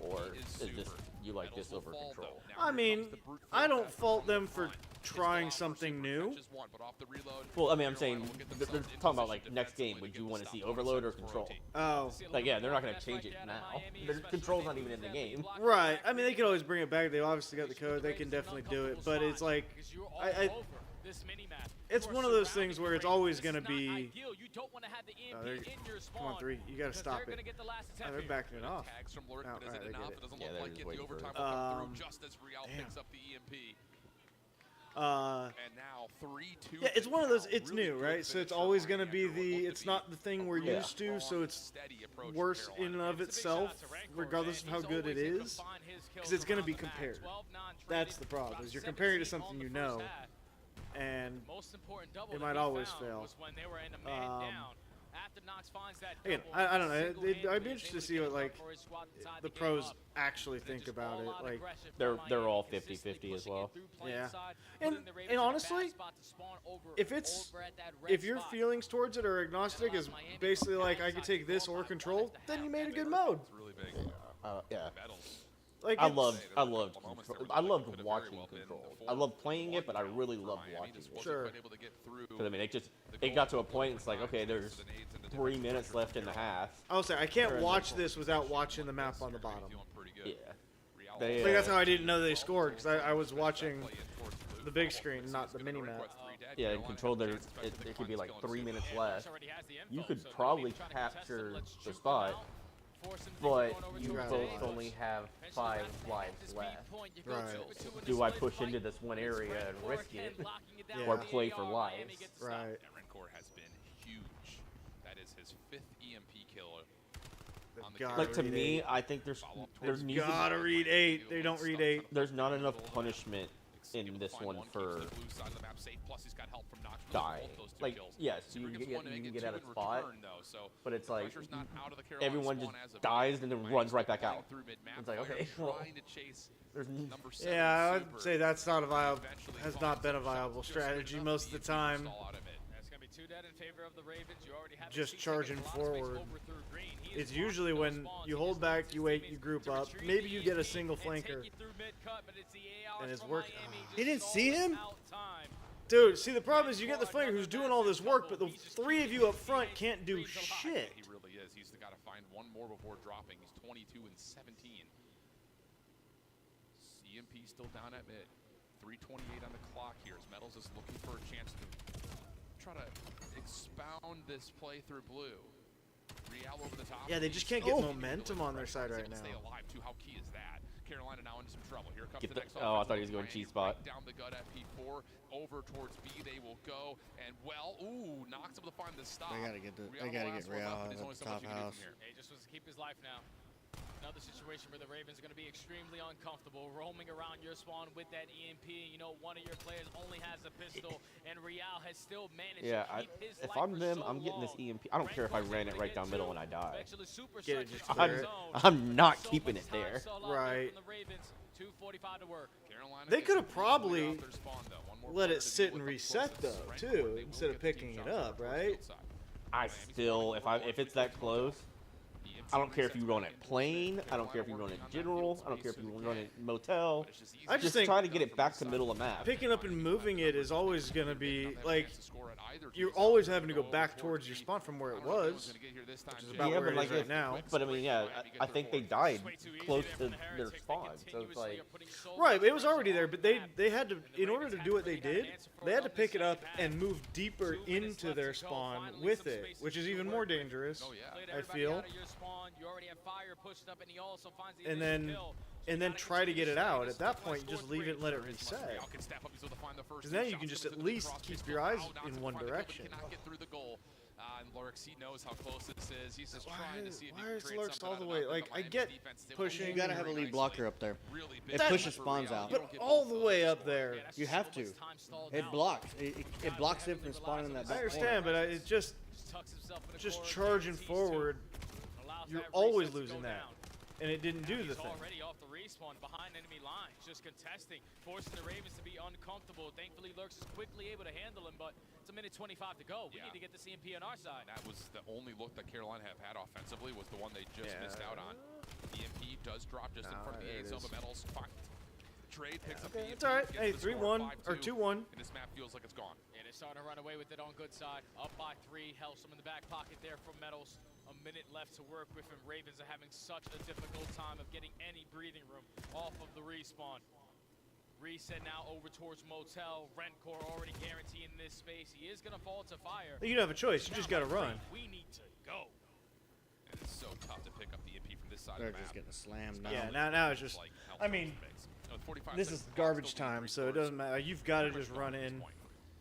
or is this you like this over control?
I mean, I don't fault them for trying something new.
Well, I mean, I'm saying they're talking about like next game. Would you want to see overload or control?
Oh,
like yeah, they're not going to change it now. Their control's not even in the game.
Right. I mean, they can always bring it back. They obviously got the code. They can definitely do it. But it's like, it's one of those things where it's always going to be. Come on, 3. You got to stop it. Oh, they're backing it off. Oh, all right, they get it.
Yeah, they're just waiting for it.
Yeah, it's one of those. It's new, right? So it's always going to be the. It's not the thing we're used to, so it's worse in and of itself, regardless of how good it is, because it's going to be compared. That's the problem. Is you're comparing it to something you know, and it might always fail. Again, I don't know. I'd be interested to see what like the pros actually think about it. Like
they're all 50-50 as well.
Yeah, and honestly, if your feelings towards it are agnostic, is basically like I could take this or control, then you made a good mode.
Yeah.
Like
I loved watching control. I love playing it, but I really love watching it.
Sure.
Because I mean, it got to a point. It's like, okay, there's 3 minutes left in the half.
I'll say I can't watch this without watching the map on the bottom.
Yeah.
Like that's how I didn't know they scored, because I was watching the big screen, not the mini map.
Yeah, in control, there could be like 3 minutes left. You could probably capture the spot, but you both only have 5 lives left.
Right.
Do I push into this one area and risk it, or play for lives?
Right.
Has been huge. That is his 5th EMP killer.
Like to me, I think there needs
gotta read 8. They don't read 8.
There's not enough punishment in this one for dying. Like, yes, you can get out of spot, but it's like everyone just dies and then runs right back out. It's like, okay, well,
yeah, I would say that's not a viable, has not been a viable strategy most of the time. Just charging forward. It's usually when you hold back, you wait, you group up. Maybe you get a single flanker. And it's working.
He didn't see him?
Dude, see, the problem is you get the flanker who's doing all this work, but the 3 of you up front can't do shit.
He really is. He's got to find one more before dropping. He's 22 and 17. CMP still down at mid. 3:28 on the clock here. As Metals is looking for a chance to try to expound this play through blue. Real over the top.
Yeah, they just can't get momentum on their side right now.
Stay alive too. How key is that? Carolina now into some trouble. Here comes
the
next
I thought he was going cheese spot.
Down the gut at P4, over towards B they will go, and knocks able to find the stop.
They gotta get Real out of the top house.
He just wants to keep his life now. Another situation where the Ravens are going to be extremely uncomfortable roaming around your spawn with that EMP. You know, one of your players only has a pistol, and Real has still managed to keep his life.
If I'm them, I'm getting this EMP. I don't care if I ran it right down middle and I die.
Get it, just
I'm not keeping it there.
Right. They could have probably let it sit and reset though, too, instead of picking it up, right?
I still, if it's that close, I don't care if you run it plain. I don't care if you run it general. I don't care if you run it motel.
I just think
try to get it back to middle of map.
Picking up and moving it is always going to be like you're always having to go back towards your spawn from where it was, which is about where it is right now.
But I mean, yeah, I think they died close to their spawn, so it's like
right. It was already there, but they had to, in order to do what they did, they had to pick it up and move deeper into their spawn with it, which is even more dangerous. I feel. And then try to get it out. At that point, you just leave it and let it reset. Because then you can just at least keep your eyes in one direction.
And Lurks, he knows how close this is. He's just trying to see if he
Why
can
is
create
Lurks
something
all the
out
way?
of
Like, I get pushing.
You gotta have a lead blocker up there. It
That-
pushes spawns out.
But all the way up there.
You have to. It blocks. It blocks it from spawning in that
I
back
understand,
corner.
but it's just charging forward. You're always losing that. and it didn't do the
He's
thing.
already off the respawn behind enemy lines, just contesting, forcing the Ravens to be uncomfortable. Thankfully, Lurks is quickly able to handle him, but it's a minute 25 to go. We need to get the CMP on our side.
That was the only look that Carolina have had offensively, was the one they just missed out on. The EMP does drop just in front of the 8 zone, but Metals trade picks up the EMP.
It's all right. Hey,
gets the
3-1
score,
or 2-1.
5-2, And this map feels like it's gone.
Yeah, they're starting to run away with it on good side. Up by 3, Hellstorm in the back pocket there from Metals. A minute left to work with, and Ravens are having such a difficult time of getting any breathing room off of the respawn. Reset now over towards Motel. Rencore already guaranteeing this space. He is going to fall to fire.
You don't have a choice. You just got to run.
We need to go.
And it's so tough to pick up the EMP from this side
They're
of the
just
map.
getting slammed now.
Yeah, now it's just. I mean, this is garbage time, so it doesn't matter. You've got to just run in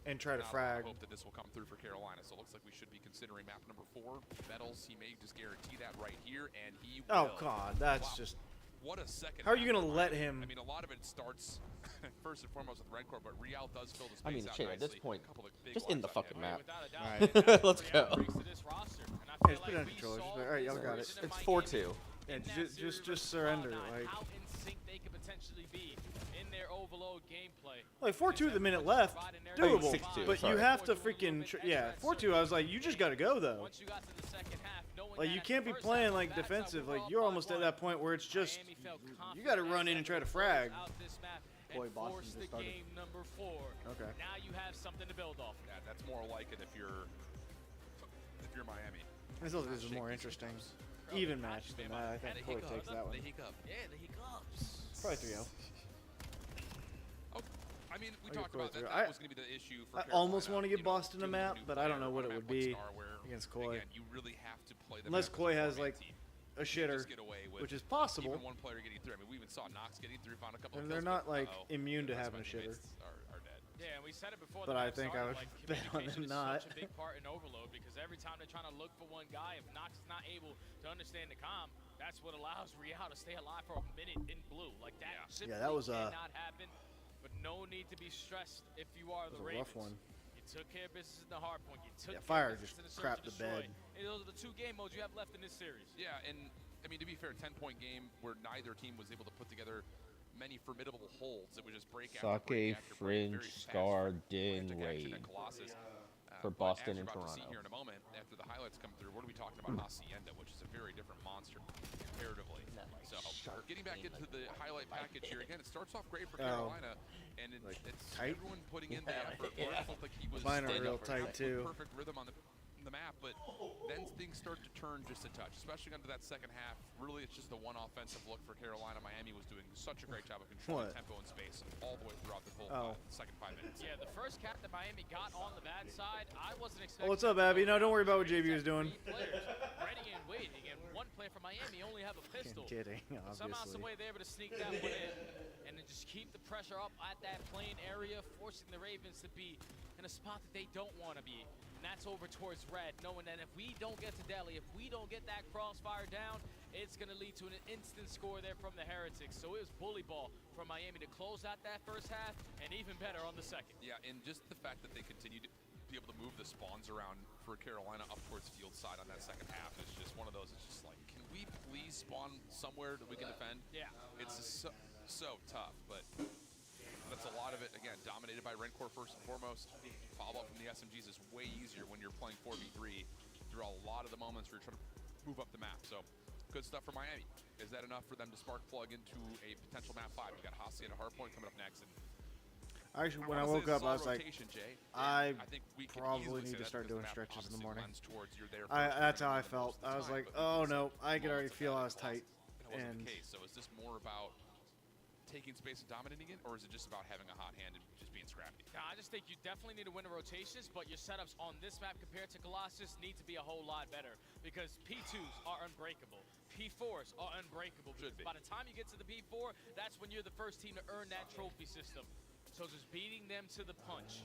and try to frag.
I hope that this will come through for Carolina. So it looks like we should be considering map number 4. Metals, he may just guarantee that right here, and he will.
Oh God, that's just.
What a second.
How are you gonna let him?
I mean, a lot of it starts first and foremost with Redcore, but Real does fill the space
I mean,
out
shit, at this
nicely.
point,
A couple of big
just in the
ones out
fucking
here.
map. Alright, let's go.
Hey, put it under control. All right, y'all got it.
It's 4-2.
Yeah, just surrender. Like.
How in sync they could potentially be in their overload gameplay.
Like 4-2 with a minute left, doable. But you have to freaking 4-2. I was like, you just got to go though. Like you can't be playing like defensive. Like you're almost at that point where it's just you got to run in and try to frag.
Boy, Boston just started.
Game number 4.
Okay.
Now you have something to build off.
Yeah, that's more like it if you're Miami.
This is more interesting. Even match than that. I think Koi takes that one.
Yeah, the hiccups.
Probably 3-0.
Oh, I mean, we
I'll
talked
give
about
Koi
that.
3-0.
That was going to be the issue for
I
Carolina.
almost want to give
You know,
Boston a
doing
map,
new
but I don't know
player
what it
on a
would
map like
be
Star, where,
against Koi.
Again, you really have to play the
Unless
map
Koi
with
has
your
like
team.
a shitter,
Just get away with
which is possible.
Even one player getting through. I mean, we even saw Knox getting through, found a couple
And
of
they're
kills,
not
but,
like immune to having a shitter.
Are dead.
Yeah, and we said it before.
But I
the match
think I
started,
would
like,
bet on them
communication is
not.
Such a big part in overload because every time they're trying to look for one guy, if Knox is not able to understand the comm, that's what allows Real to stay alive for a minute in blue. Like that simply
Yeah, that was
cannot happen. But no need to be stressed if you are the
a
Ravens.
rough one.
You took care of business in the hard point. You took
Fire
care of
just
business in the
crapped
search
the
and
bed.
destroy. And those are the 2 game modes you have left in this series.
Yeah, and I mean, to be fair, 10-point game where neither team was able to put together many formidable holds. It was just break after break
Sake
after break, very
Fringe
fast
Scar
for
Din
quick action
Raid
at Colossus.
for
But
Boston
as
and
you're about to see
Toronto.
here in a moment, after the highlights come through, what are we talking about Hacienda, which is a very different monster comparatively. So getting back into the highlight package here again, it starts off great for Carolina, and it's
tight?
everyone putting in the effort. I felt like he was
Mine are
staying
real
up
tight,
with
too.
perfect rhythm on the map, but then things start to turn just a touch, especially under that second half. Really, it's just the one offensive look for Carolina. Miami was doing such a great job of controlling tempo and space all the way throughout the whole second 5 minutes.
Yeah, the first cap that Miami got on the bad side, I wasn't
Oh,
expecting.
what's up, Abby? No, don't worry about what JV was doing.
Ready and waiting, and one player from Miami only have a pistol.
Kidding,
Somehow,
obviously.
some way, they're able to sneak that one in, and then just keep the pressure up at that plain area, forcing the Ravens to be in a spot that they don't want to be. And that's over towards red, knowing that if we don't get to Delhi, if we don't get that crossfire down, it's going to lead to an instant score there from the Heretics. So it was bully ball from Miami to close out that first half, and even better on the second.
Yeah, and just the fact that they continued to be able to move the spawns around for Carolina up towards field side on that second half is just one of those. It's just like, can we please spawn somewhere that we can defend?
Yeah.
It's so tough, but that's a lot of it. Again, dominated by Rencore first and foremost. Follow-up from the SMGs is way easier when you're playing 4v3 through a lot of the moments where you're trying to move up the map. So good stuff for Miami. Is that enough for them to spark plug into a potential map 5? We've got Hacienda Hardpoint coming up next. And
Actually, when I woke up, I was like,
Jay.
I
think we can
probably
easily
need to
say that's
start
because
doing
the map
stretches in the
obviously
morning.
lends towards you're there
That's how I
for
felt.
most of the
I was
time,
like,
but
oh
just
no, I could already
moments
feel I
of
was tight.
That wasn't
And
the case. So is this more about taking space and dominating it, or is it just about having a hot hand and just being scrappy?
I just think you definitely need to win the rotations, but your setups on this map compared to Colossus need to be a whole lot better because P2s are unbreakable. P4s are unbreakable.
Should be.
By the time you get to the P4, that's when you're the first team to earn that trophy system. So just beating them to the punch,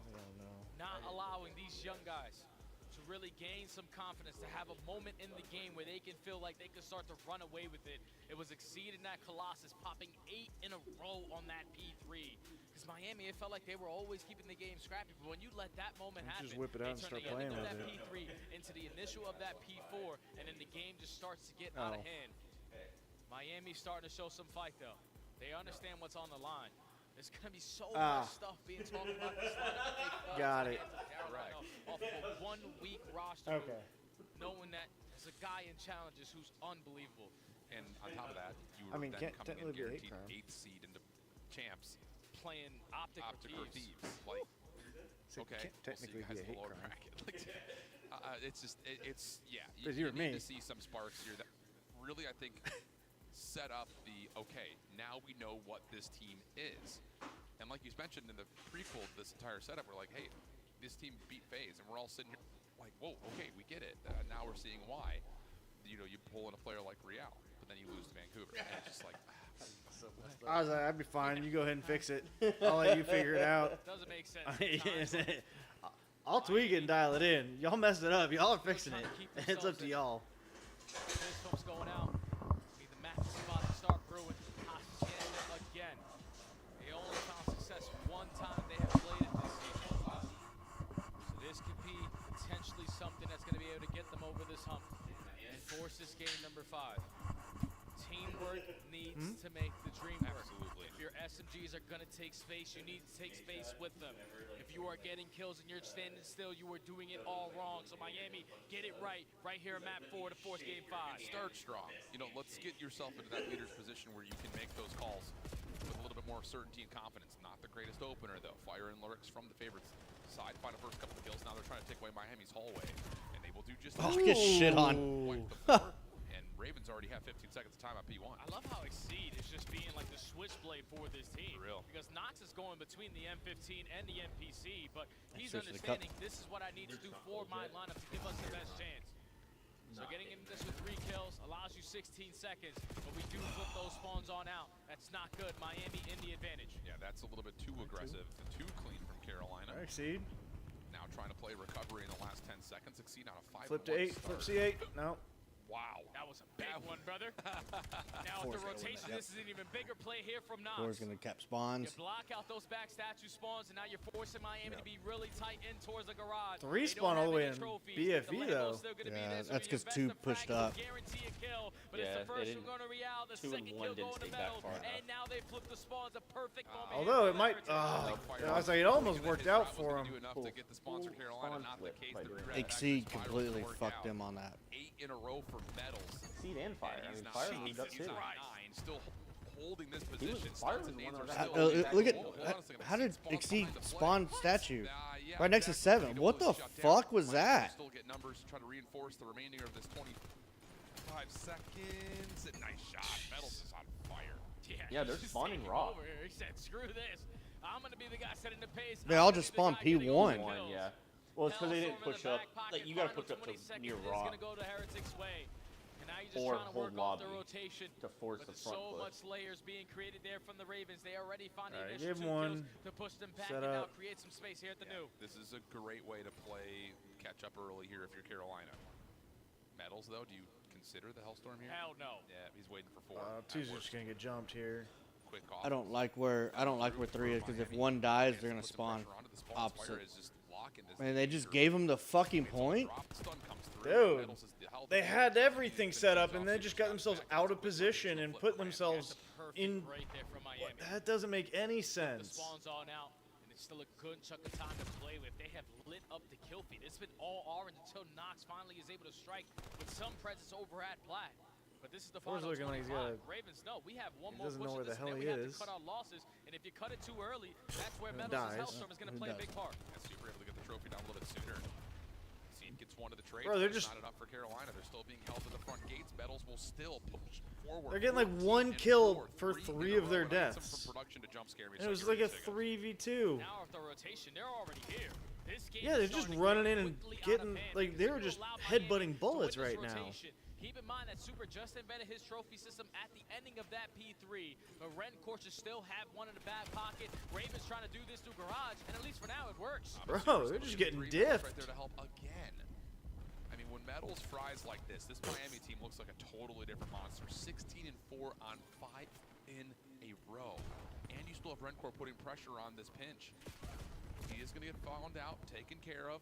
not allowing these young guys to really gain some confidence, to have a moment in the game where they can feel like they can start to run away with it. It was exceeding that Colossus, popping 8 in a row on that P3. Because Miami, it felt like they were always keeping the game scrappy, but when you let that moment happen,
just whip it out and start playing with
that
it.
P3 into the initial of that P4, and then the game just starts to get out of hand. Miami's starting to show some fight, though. They understand what's on the line. There's going to be so much stuff being talked about this lineup.
Got it.
Off of a 1 week roster.
Okay.
Knowing that there's a guy in challenges who's unbelievable.
And on top of that, you
I
were
mean,
then
can't
coming in
technically be a
guaranteed
hate crime.
8th seed into champs.
Playing OpTic
or Thieves. Like,
So it
okay,
can't technically
we'll see
be
you
a
guys in the
hate
lower
crime.
bracket. Like, it's just, it's yeah.
Because
You
you or
need
me.
to see some sparks here that really, I think, set up the, okay, now we know what this team is. And like you mentioned in the prequel to this entire setup, we're like, hey, this team beat FaZe, and we're all sitting here like, whoa, okay, we get it. Now we're seeing why. You know, you pull in a player like Real, but then you lose to Vancouver. And it's just like,
I was like, I'd be fine. You go ahead and fix it. I'll let you figure it out.
Doesn't make sense.
I'll tweak it and dial it in. Y'all messed it up. Y'all are fixing it. It's up to y'all.
This hook's going out. Need the match spot to start brewing. Hostage again. They only found success one time they have played it this season. So this could be potentially something that's going to be able to get them over this hump and force this game number 5. Teamwork needs to make the dream work.
Absolutely.
If your SMGs are going to take space, you need to take space with them. If you are getting kills and you're standing still, you are doing it all wrong. So Miami, get it right here in map 4 to force game 5.
start strong. You know, let's get yourself into that leader's position where you can make those calls with a little bit more certainty and confidence. Not the greatest opener, though. Fire and Lurks from the favorites side. Find a first couple of kills. Now they're trying to take away Miami's hallway, and they will do just that.
Get shit on.
And Ravens already have 15 seconds of time at P1.
I love how Exceed is just being like the switchblade for this team.
For real.
Because Nox is going between the M15 and the NPC, but he's
Switch to the
understanding this is what I need to do for my lineup to give us the best chance. So getting into this with 3 kills allows you 16 seconds, but we do flip those spawns on out. That's not good. Miami in the advantage.
Yeah, that's a little bit too aggressive, too clean from Carolina.
Exceed.
Now trying to play recovery in the last 10 seconds. Exceed on a 5-1
Flip to 8. Flip C8. No.
Wow.
That was a big one, brother. Now with the rotation, this is an even bigger play here from Nox.
Four's gonna cap spawns.
You block out those back statue spawns, and now you're forcing Miami to be really tight in towards the garage.
3 spawn all the way in BFE, though.
Yeah, that's because 2 pushed up.
Guarantee a kill, but
Yeah,
it's the first
they
one going to Real, the
2 and
second
1
kill
didn't
going to
stay back
Metal,
far enough.
and now they flip the spawns. A perfect moment.
Although it might, I was like, it almost worked out for him.
Do enough to get the sponsor Carolina, not the case.
Exceed completely fucked him on that.
8 in a row for Metals.
Exceed and Fire. I mean, Fire moved up too.
Still holding this position.
Fire was the one that was
Look at how did Exceed spawn statue right next to 7? What the fuck was that?
Still get numbers to try to reinforce the remainder of this 25 seconds. And nice shot. Metals is on fire.
Yeah, they're spawning raw.
He said, "Screw this. I'm going to be the guy setting the pace."
They all just spawned P1.
Yeah. Well, it's because they didn't push up. Like, you got to push up to near raw. Or hold lobby to force the front
so
foot.
much layers being created there from the Ravens. They already found the
give
initial 2
one.
kills to push them back
Set
and now
up.
create some space here at the new.
This is a great way to play catch up early here if you're Carolina. Metals, though, do you consider the Hellstorm here?
Hell no.
Yeah, he's waiting for 4.
2's just gonna get jumped here.
Quick
I don't like where 3 is because if 1 dies, they're gonna spawn opposite. Man, they just gave him the fucking point.
Dude, they had everything set up and they just got themselves out of position and put themselves in. That doesn't make any
The
sense.
spawn's on out, and it's still a good chunk of time to play with. They have lit up the kill feed. It's been all orange until Nox finally is able to strike with some presence over at Plat. But this is the
Four's
final
looking like he's
25.
got
Ravens, no, we have one
he
more
doesn't
push
know where
of
the
this,
hell
and then
he
we have
is.
to cut our losses. And if you cut it too early, that's where
Who
Metals'
dies?
Hellstorm is going to
Who
play a
does?
big part.
Yes, you were able to get the trophy down a little bit sooner. Seed gets 1 of the trades.
Bro, they're
but it's
just-
not enough for Carolina. They're still being held to the front gates. Metals will still push forward.
They're getting like
14
1
and
kill
4,
for
3
3
in a
of their
row, and I need some
deaths.
from production to jump scare me
And it was
second
like a
second.
3v2.
Now with the rotation, they're already here. This game
Yeah, they're
is
just
starting to
running
get
in and
quickly out of
getting,
hand
like, they
because
were
if you
just
allow Miami
headbutting
to
bullets
win this
right now.
rotation, keep in mind that Super just embedded his trophy system at the ending of that P3. But Ren Corsa still have one in the back pocket. Ravens trying to do this through Garage, and at least for now it works.
Bro, they're just getting diffed.
Right there to help again. I mean, when Metals fries like this Miami team looks like a totally different monster. 16 and 4 on 5 in a row. And you still have Rencor putting pressure on this pinch. He is going to get found out, taken care of.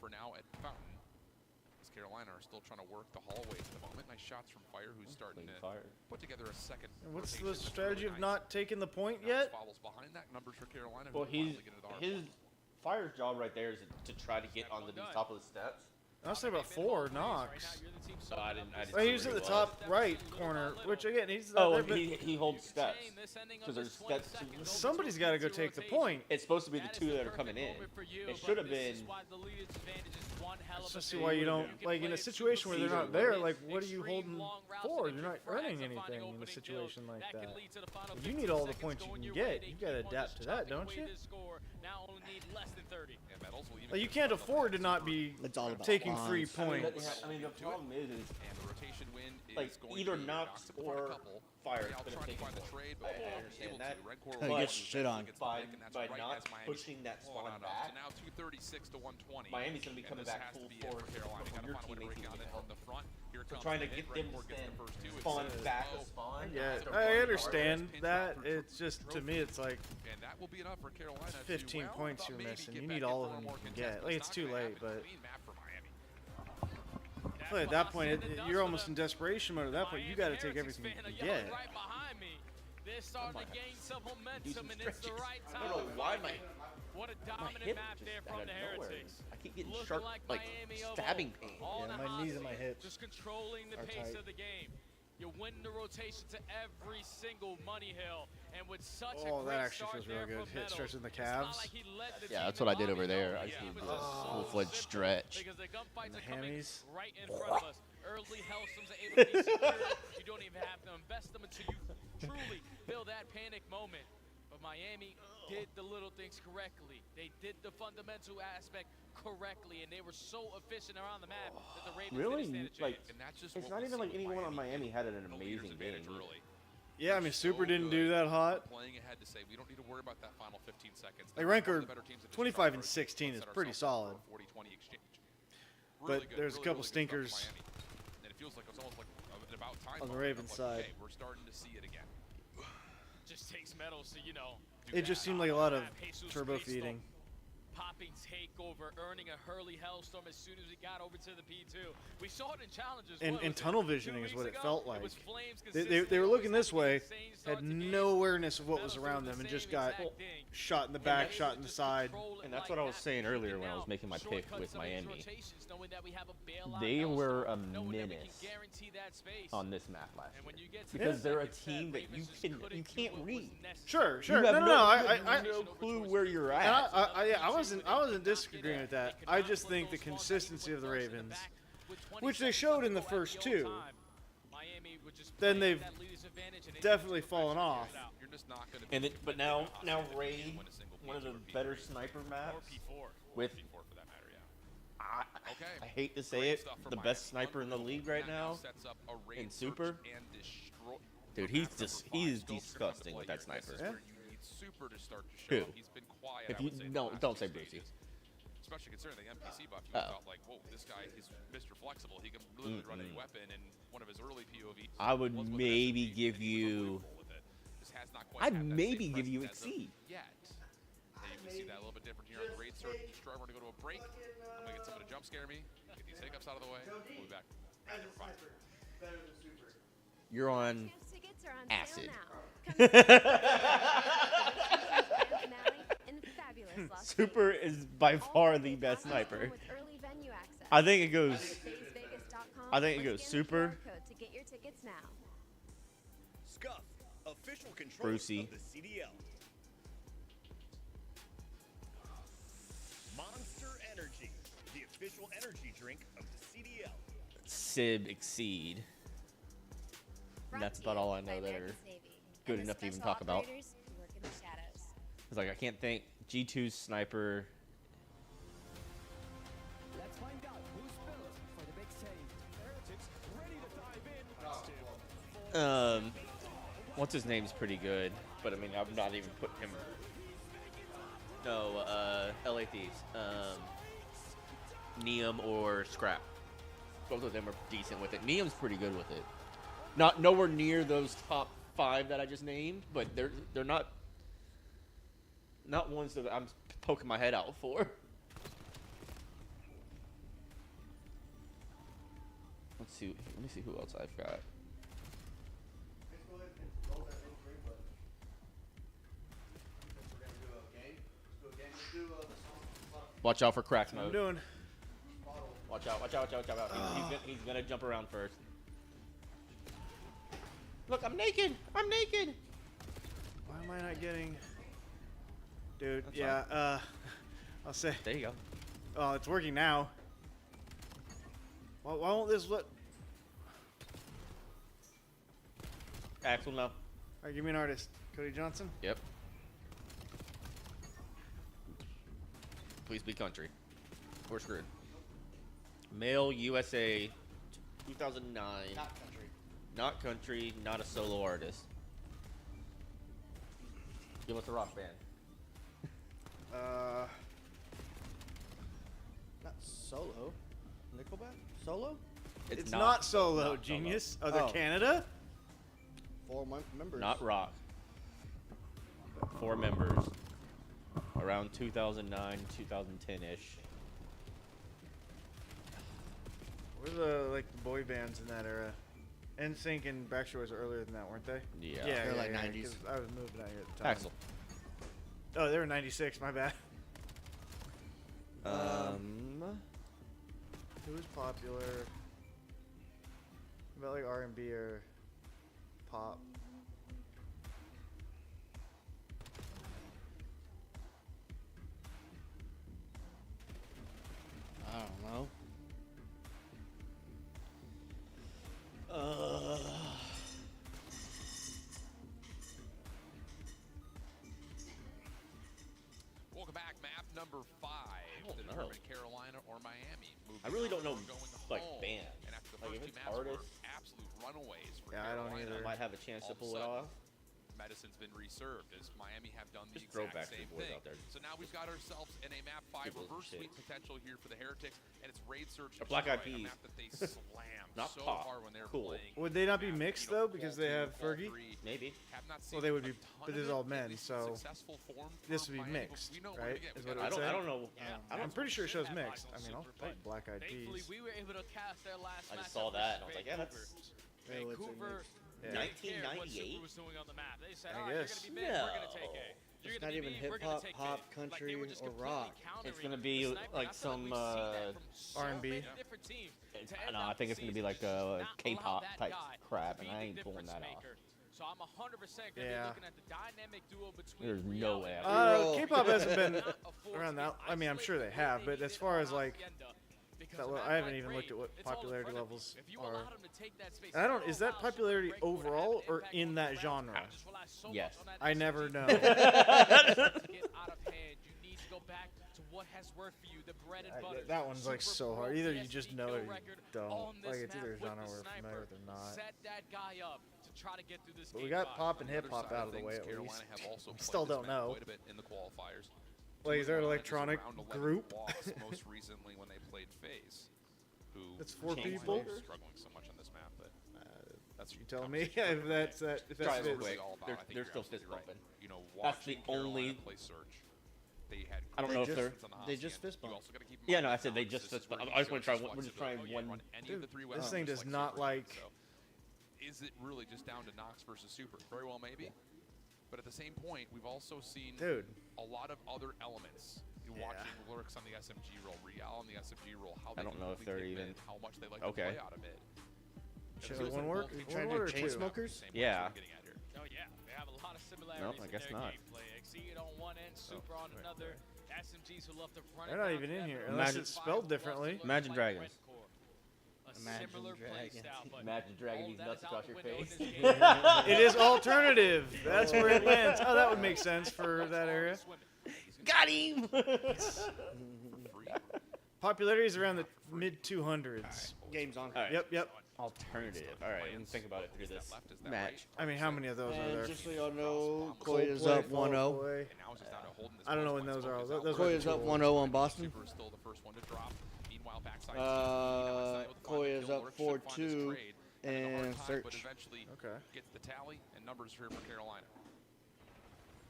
for now at Fountain. As Carolina are still trying to work the hallways at the moment. Nice shots from Fire, who's starting to put together a second.
And what's the
rotation.
strategy of not taking the point
Now
yet?
follows behind that. Numbers for Carolina.
Well,
who finally get into the hard
his Fire's job right there is to try to get on the top of the steps.
I was saying about 4 knocks.
So I didn't
Well, he was at the top right corner, which again, he's not
Oh,
there,
and
but
he holds steps. Because there's steps.
Somebody's got to go take the point.
It's supposed to be the 2 that are coming in. It should have been.
Let's just see why you don't, like, in a situation where they're not there, like, what are you holding for? You're not earning anything in a situation like that. If you need all the points you can get, you got to adapt to that, don't you? Like, you can't afford to not be taking free points.
I mean, the problem is like either Knox or Fire is going to take a point. I understand that.
He gets shit on.
By not pushing that spawn back,
now 236 to 120.
Miami's going to be coming back full force from your teammates even help. So trying to get them to spawn back a spawn.
Yeah, I understand that. It's just, to me, it's like,
and that will be enough for Carolina.
15 points you're missing. You need all of them you can get. Like, it's too late, but at that point, you're almost in desperation mode. At that point, you got to take everything you can get.
They're starting to gain some momentum, and it's the right time.
I don't know why my
dominant map there from the Heretics.
I keep getting sharp, like stabbing pain.
Yeah, my knees and my hips.
Just controlling the pace of the game. You win the rotation to every single money hill, and with such a great
that actually
start
feels real
there
good.
from
Hit
Metal,
stretching the
it's not
calves.
like he led the
Yeah,
team
that's
in
what I did over
money,
there.
though.
I just need to do
It was
a
so
full-fledged
simple
stretch.
because the gunfights
The
are coming
hammies.
right in front of us. Early Hellstorms are able to be secured. You don't even have to invest them until you truly feel that panic moment. But Miami did the little things correctly. They did the fundamental aspect correctly, and they were so efficient around the map that the Ravens
Really?
didn't stand a
Like,
chance.
And that's just
it's
what
not
we'll
even
see
like
with
anyone on
Miami.
Miami had an
The leader's
amazing
advantage
game.
early.
Yeah, I mean, Super didn't do that hot.
Playing ahead to say we don't need to worry about that final 15 seconds.
Like, Ranker 25 and 16 is pretty solid.
40-20 exchange.
But there's a couple stinkers
And it feels like it's almost like an about time
on the
moment.
Ravens
I'm like,
side.
okay, we're starting to see it again.
Just takes Metal, so you know.
It just seemed like a lot of turbo feeding.
Popping takeover, earning a Hurley Hellstorm as soon as we got over to the P2. We saw it in challenges.
And tunnel visioning is what it felt like. They were looking this way, had no awareness of what was around them, and just got shot in the back, shot in the side.
And that's what I was saying earlier when I was making my pick with Miami.
They were a menace on this map last year because they're a team that you can't read.
Sure.
You have no clue where you're at.
I wasn't disagreeing with that. I just think the consistency of the Ravens, which they showed in the first 2, then they've definitely fallen off.
And but now Ray, one of the better sniper maps with. I hate to say it, the best sniper in the league right now in Super. Dude, he is disgusting with that sniper.
Yeah.
Super to start to show.
Who?
He's been quiet.
If
I
you
would say,
don't say Brucey.
Especially considering the NPC buff, you thought like, whoa, this guy is Mr. Flexible. He can literally run any weapon. And one of his early POVs.
I would maybe give you. I'd maybe give you Exceed.
Yet. And you can see that a little bit different here on the raid search. Destroy. We're gonna go to a break. I'm gonna get someone to jump scare me. Get these hiccups out of the way. We'll be back.
You're on acid. Super is by far the best sniper. I think it goes. Super.
Scuff, official control
Brucey.
of the CDL. Monster Energy, the official energy drink of the CDL.
Sib Exceed. And that's about all I know that are good enough to even talk about. It's like I can't think. G2's sniper.
Let's find out who's built for the big save. Heretics ready to dive in.
What's his name's pretty good, but I mean I'm not even putting him. No, LA Thieves. Neum or Scrap. Both of them are decent with it. Neum's pretty good with it. Not nowhere near those top 5 that I just named, but they're not ones that I'm poking my head out for.
Let's see. Let me see who else I've got. Watch out for crack mode.
I'm doing.
Watch out! Watch out! Watch out! Watch out! He's gonna jump around first. Look, I'm naked. I'm naked.
Why am I not getting? Dude,
That's
yeah. I'll say.
There you go.
Oh, it's working now. Why won't this let?
Axel, no.
All right, give me an artist. Cody Johnson.
Yep. Please be country. We're screwed. Male USA 2009.
Not country.
Not country, not a solo artist. Give us a rock band.
Not solo. Nickelback? Solo?
It's not solo, genius.
Solo.
Other Canada?
4 members.
Not rock. 4 members. Around 2009, 2010-ish.
What are the boy bands in that era? NSYNC and Backstreet Boys were earlier than that, weren't they?
Yeah.
Yeah,
They're
yeah,
like
yeah,
90s.
'cause I was moving out here at the time.
Axel.
Oh, they were 96. My bad. Who was popular? About like R&B or pop?
I don't know.
Welcome back. Map number 5 to
know.
determine Carolina or Miami.
I really don't know,
Going
like,
home.
bands.
And after the
Like,
first
if
two
it's
maps were
artists-
absolute runaways for
Yeah, I don't
Carolina.
either.
Might have a chance to
All of a
pull it
sudden,
off.
Medicine's been reserved as Miami have done the
Just throw
exact
Backstreet
same
Boys
thing.
out there.
So now we've got ourselves in a map 5
People's
reverse
shit.
sweep potential here for the Heretics, and it's raid search.
Or Black Eyed
Destroy, a
Peas.
map that they slammed
Not
so
pop.
hard when they were
Cool.
playing.
Would they not be
Map,
mixed
you know,
though because
Qual
they
2,
have
Qual
Fergie?
3.
Maybe.
Have not
Well,
seen
they would be,
a ton
but
of
this is
it,
all
at
men,
least
so
successful form
this
from
would be
Miami, but
mixed,
we know
right?
we're gonna
Is
get-
what it would say?
I don't know.
Yeah.
I'm pretty sure it shows
That
mixed.
might
I
be
mean, I'll
super,
take Black Eyed
Thankfully,
Peas.
we were able to cast their last
I
matchup
just saw that and I was
versus
like, yeah,
Vancouver.
that's
Vancouver
Yeah.
didn't care what
1998?
Super was doing on the map. They said,
I
"Oh, you're
guess.
gonna be big, we're gonna take
No.
A. You're
It's
gonna
not
be
even
B, we're gonna
hip-hop,
take
pop,
A."
country,
Like, they were just
or
completely
rock.
countering
It's gonna
the
be
sniper.
like
I feel
some,
we've seen that from so
R&B.
many different teams. To end
no, I
out
think
the
it's gonna be like
season,
a
not
K-pop
allow that
type
guy
crap,
to
and
be
I
the
ain't pulling
difference
that off.
maker. So I'm 100% gonna
Yeah.
be looking at the dynamic duo between
There's
Real
no
and
way I
Vancouver.
K-pop hasn't
They
been
cannot afford
around
to
that.
be
I mean, I'm sure they
isolated
have,
the way
but
they
as
did
far
on
as like,
Hacienda. Because
that,
a map
I haven't
like
even looked at
Raid,
what
it's all in
popularity
front of you.
levels
If you
are.
allow them to take that space,
I don't.
if you
Is that
allow
popularity
Breakthrough to have an
overall or
impact
in
on
that
the round,
genre?
you just rely so much
Yes.
on that
I
SMG.
never know.
Get out of hand. You need to go back to what has worked for you, the bread and butter.
That one's like
Super
so
Pro
hard. Either you
PSD
just know
kill
it or you
record
don't.
on this
Like it's
map
either a
with
genre
the
we're familiar
sniper.
with or not.
Set that guy up to try to get through this
But
game
we got
five.
pop and
On the
hip
other
hop
side
out of the
things,
way at
Carolina
least.
have also
We
played
still
this
don't
map
know.
quite a bit in the qualifiers.
Like, is there an
2-1 is a
electronic
round 11
group?
loss most recently when they played FaZe, who
That's 4
Carolina
people?
is struggling so much on this map, but that's
You tell me
conversation
if
for
that's
another
that. If
Try
that's
it
it.
real quick.
all about.
They're-
I think
they're
you're
still fist
absolutely right.
bumping.
You know,
That's the
watching Carolina
only-
play Search, they had
I don't
great
know if they're-
defense on the
they
Husky
just
end.
fist
You
bump.
also gotta keep in
Yeah,
mind
no, I
that
said they
balance.
just
This is
fist
where
bump.
you
I just
see
want to try
Search's
one. We're just trying
flexibility.
one.
You run any of
Dude,
the three
this
weapons
thing
just
does
like
not
Super
like.
did, so is it really just down to Nox versus Super? Very well, maybe. But at the same point, we've also seen
Dude.
a lot of other elements. You're watching Lurks on the SMG roll, Real on the SMG roll, how they
I don't know if
can
they're
really
even-
hit how much they like
Okay.
to play out of it.
Should
It
one
feels like
work?
both
You
teams
trying to
are
do
playing
Chainsmokers?
the same way,
Yeah.
that's what I'm getting at here.
Oh yeah, they have a lot of similarities
I
in
guess
their
not.
gameplay. Exceed on one end, Super on another. SMGs who love to run
They're
it
not
down
even in
together.
here unless
Imagine-
it's spelled differently.
Imagine Dragons.
A
Imagine
similar play
Dragons.
style, but
Imagine dragging
all
these
that
nuts
is out
across
the
your
window in
face.
this game.
It is alternative. That's where it lands. Oh, that would make sense for that area.
Got him!
Popularity is around the mid 200s.
Game's on.
All right.
Yep.
Alternative. All right, let me think about it through this match.
I mean, how many of those are
And
there?
just so y'all know, Koi is
Coldplay,
up 1-0.
Fall Boy.
And now it's just down to holding this
I don't know
post
when
points
those are.
focus
Those
out.
Koi
are
is
the
up
two
1-0 on Boston.
Super is still the first one to drop. Meanwhile, backside
Koi is up 4-2 and Search.
But eventually
Okay.
gets the tally and numbers here for Carolina.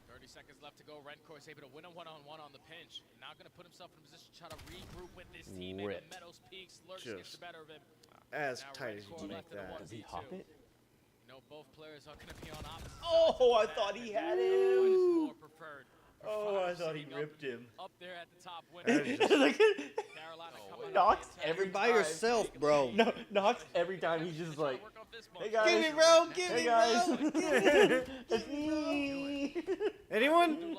30 seconds left to go. Rencore is able to win a one-on-one on the pinch. Now going to put himself in a position to try to regroup with this team in the
Ripped.
Meadows Peaks. Lurks gets
Just
the better of him.
as tight as you can make that.
Does he hop it?
You know, both players are going to be on opposite
Oh, I thought he had him.
more preferred.
Oh, I thought he ripped him.
Up there at the top
That is just-
Carolina coming
Knox
up
every
By
time.
yourself, bro.
No, Knox every time. He's just like, hey guys.
Give me, bro. Give
Hey
me,
guys.
bro. Give me.
It's me.
Anyone?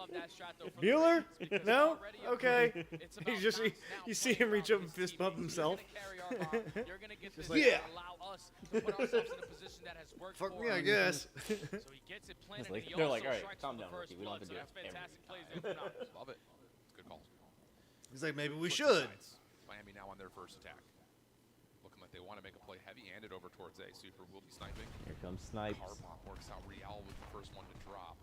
Bueller? No? Okay. He's just you see him reach up and fist bump himself.
Just
like, yeah.
Allow us to put ourselves in a position that has worked
Fuck
for
me, I
us.
guess.
So he gets it planted.
Like,
and he
they're like,
also
all right,
strikes
calm
for the
down,
first
Ricky. We don't have to
blood,
do
so
it
that's
every
fantastic plays there from Knox.
Love it. It's good calls.
He's like, maybe we
Switch
should.
sides. Miami now on their first attack. Looking like they want to make a play heavy-handed over towards A. Super will be sniping.
Here comes Snipes.
Hardlock works out. Real was the first one to drop.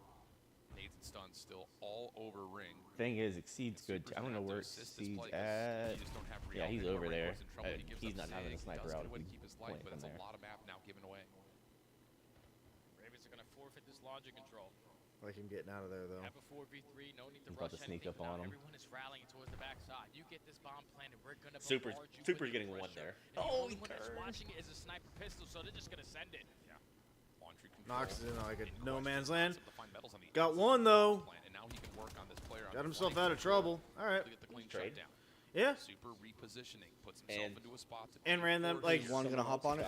Nades and stuns still all over ring.
Thing is, Exceed's good. I don't know where Exceed's at. Yeah, he's over there. He's not having a sniper out. He's playing
But
from
it's
there.
a lot of map now given away.
Ravens are going to forfeit this laundry control.
Like him getting out of there though.
Have a 4v3, no need to
I'm about
rush
to sneak
anything,
up on
now
him.
Everyone is rallying towards the backside. You get this bomb planted, we're going to
Super's getting one there. Oh, he
one that's
turned.
watching it is a sniper pistol, so they're just going to send it.
Yeah. Laundry control.
Knox is in like a no man's land.
To find metals on the
Got
inside
one though.
plan, and now he can work on this player on
Got
the
himself
flank
out of trouble. All right.
to get the clean
Trade.
shutdown.
Yeah.
Super repositioning, puts himself into a spot to
And ran them like
One gonna hop on it.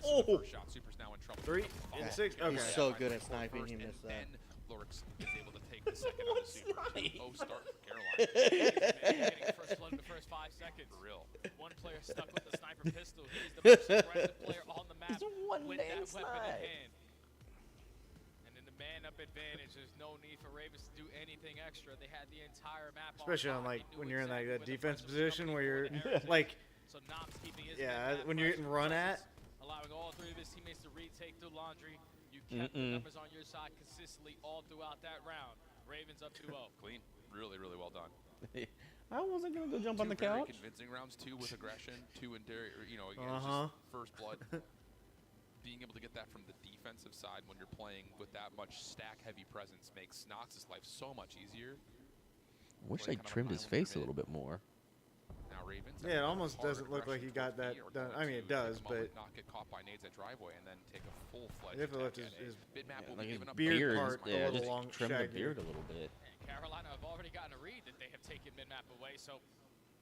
Oh! Super's now in trouble.
3 and 6. Okay.
He's so good at sniping. He missed that.
Lurks is able to take the second on the Super. 2-0 start for Carolina.
Getting first blood in the first 5 seconds.
For real.
One player stuck with the sniper pistol. He's the most aggressive player on the map
He's a one
with
man
that weapon in
snipe.
hand. And in the man-up advantage, there's no need for Ravens to do anything extra. They had the entire map
Especially on
lock.
like
They knew
when you're in like
exactly
that
where the
defense
pressure was
position
coming
where you're
from and everything.
like,
So Knox keeping his
yeah,
man-map
when you're getting run at.
allowing all three of his teammates to retake through laundry. You kept the numbers on your side consistently all throughout that round. Ravens up 2-0.
Clean. Really, really well done.
I wasn't gonna go jump on the
Two very
couch.
convincing rounds, 2 with aggression, 2 in you know, again,
Uh-huh.
just first blood. Being able to get that from the defensive side when you're playing with that much stack-heavy presence makes Knox's life so much easier.
Wish
Play
I
kind of an
trimmed his
island
face a little bit more.
Now Ravens.
Yeah, it almost doesn't look like he got that done. I mean, it does, but
not get caught by nades at driveway and then take a full-fledged
if it left
attack
his
at A. Bitmap will
Like
be
his
giving up
beard
beard,
part
yeah,
a little
just
long,
trim the
shaggy.
beard a little bit.
And Carolina have already gotten a read that they have taken mid-map away, so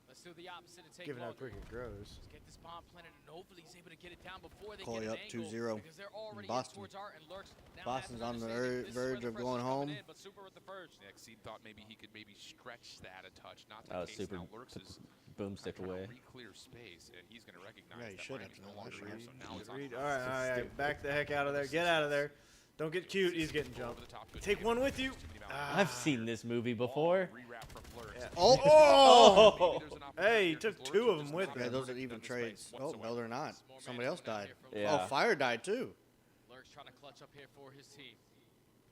let's do the opposite and take
Given how
laundry.
quick it grows.
Let's get this bomb planted, and hopefully he's able to get it down before they
Call
get
you
an
up
angle,
2-0
because they're already in
Boston.
towards Art, and Lurks now
Boston's
has
on
an
the
understanding this is where
verge of
pressure's
going
coming
home.
in, but Super with the first.
Yeah, Exceed thought maybe he could maybe stretch that a touch. Not
Oh,
the case.
Super
Now Lurks is
boomstick
trying
away.
to re-clear space, and he's going to recognize
Yeah, he
that
should
Miami's
have
no
done
longer
that.
here, so now he's on
Read.
the
All right, all right, back the heck out of there. Get out of there. Don't get cute. He's getting jumped. Take one with you.
I've seen this movie before.
Yeah.
Oh!
Oh! Hey, he took 2 of them with
Yeah,
him.
those are even trades. Oh, no, they're not. Somebody else died.
Yeah.
Oh, Fire died too.
Lurks trying to clutch up here for his team.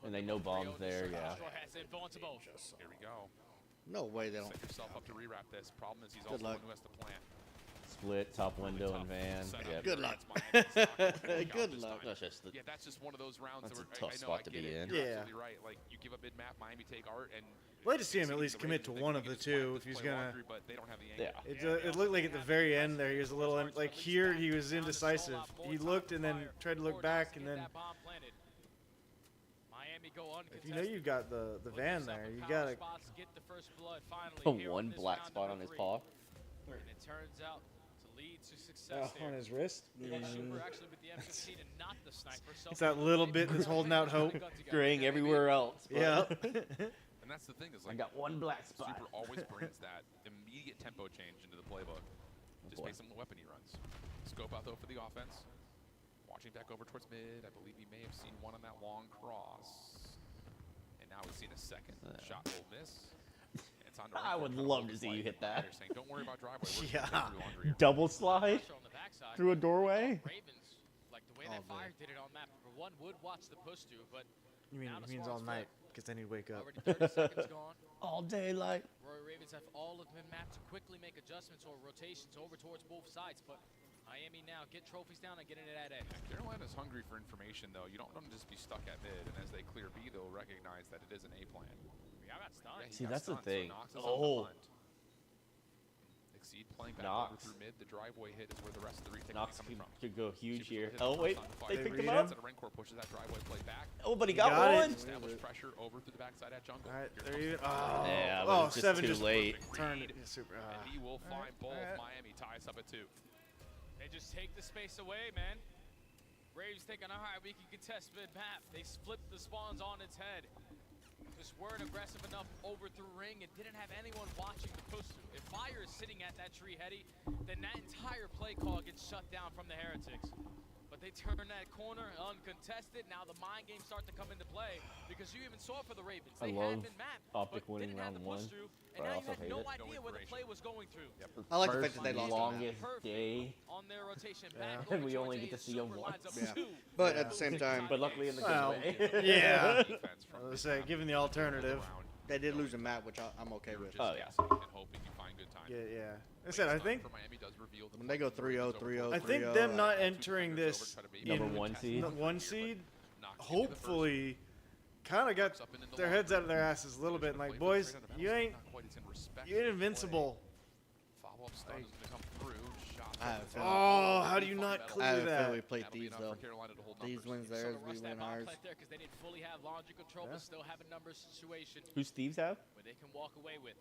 And they know bombs there, yeah.
Straw Hats invincible.
Here we go.
No way they don't.
Set yourself up to rewrap this. Problem is he's
Good
also the
luck.
one who has to plant.
Split, top window, and van. Yep.
Good luck. Good luck.
That's just the,
Yeah, that's just one of those rounds
That's
that
a tough
I know,
spot
I
to
get
be
it.
in.
You're
Yeah.
absolutely right. Like, you give up mid-map, Miami take Art, and
I'd like to see him at
Exceed
least
the
commit to
Ravens,
one
they
of
can
the
just play
two
this
if he's
play
gonna.
laundry, but they don't have the
yeah.
It looked like at the very end there, he was a little like here he was indecisive. He looked and then tried to look back and then.
Miami go
If you know you got the van there, you gotta.
Put one black spot on his paw.
And it turns out to lead to success
On
there.
his wrist.
Super actually with the M15 and not the sniper. So
It's that little bit that's holding out hope.
Graying everywhere else. but-
Yeah.
And that's the thing is,
I
like,
got one black spot.
Super always brings that immediate tempo change into the playbook, just
boy.
based on the weapon he runs. Scope out though for the offense. Watching back over towards mid, I believe he may have seen one on that long cross, and now he's seen a second shot will miss. It's on to
I would love to see you hit that.
Saying, don't worry about driveway. We're
Yeah.
through laundry here."
Double slide
Pressure on the backside.
through a doorway.
Ravens, like the way that Fire did it on map number 1, would watch the push to, but
You mean
now
it
the
means all
Swans
night because they need to wake up.
already 30 seconds gone.
All daylight.
Roy Ravens have all of them mapped to quickly make adjustments or rotations over towards both sides, but Miami now get trophies down and get into that edge.
Carolina's hungry for information, though. You don't want to just be stuck at mid, and as they clear B, they'll recognize that it is an A plan.
I got stunned.
Yeah, he
See,
got
that's the
stunned, so
thing.
Knox is on the
Oh.
hunt. Exceed Seed playing back
Knox.
over through mid. The driveway hit is where the rest of the retake
Knox
is coming from.
could go huge here.
Hit
Oh,
the
wait.
first on the
They
fire.
picked him
read
up.
And Rancor pushes that driveway play back.
Oh, but he
Got
got one.
Establish pressure over through the backside at jungle.
All right,
Here
there
comes
you
the
go.
driveway.
Yeah, but
Oh,
it's just
7
too
just
late.
turned it. Super.
And he will find both.
Alright.
Miami ties up at 2.
They just take the space away, man. Braves thinking, all right, we can contest mid-map. They flipped the spawns on its head. Just weren't aggressive enough over through ring and didn't have anyone watching the push through. If Fire is sitting at that tree heady, then that entire play call gets shut down from the Heretics. But they turn that corner uncontested. Now the mind games start to come into play because you even saw for the Ravens. They had been mapped,
OpTic
but
winning
didn't have
round
the push
1.
through,
But
and
I
now you
also
had
hate
no
it.
idea where the play was going through.
I like the fact that they lost the map.
longest day.
On their rotation
Yeah.
back
And we
over
only
towards
get to
A,
see 'em
Super
once.
lines up
Yeah.
2.
But at the same time,
But luckily in the good
Well,
way.
yeah.
Defense from
I was saying, given the alternative.
they did lose a map, which I'm okay with.
Just
Oh, yeah.
guessing and hoping you find good time.
Yeah. I said, I think
For Miami does reveal the
When they go 3-0, 3-0,
I think
3-0,
them not entering this
Number
in
1 seed.
the 1 seed, hopefully, kind of got their heads out of their asses a little bit. And like, boys, you ain't invincible.
Follow-up stun is going to come through. Shots
I have a
over
feeling-
Oh, how do you not
I
clear
have a feeling
that?
we played
That'll be
these
enough
though.
for Carolina to hold
These
numbers.
wins
So
theirs,
to
we
rush that
win
bomb
ours.
plant there because they didn't fully have laundry control, but still have a numbers situation
Who's Thieves have?
where they can walk away with.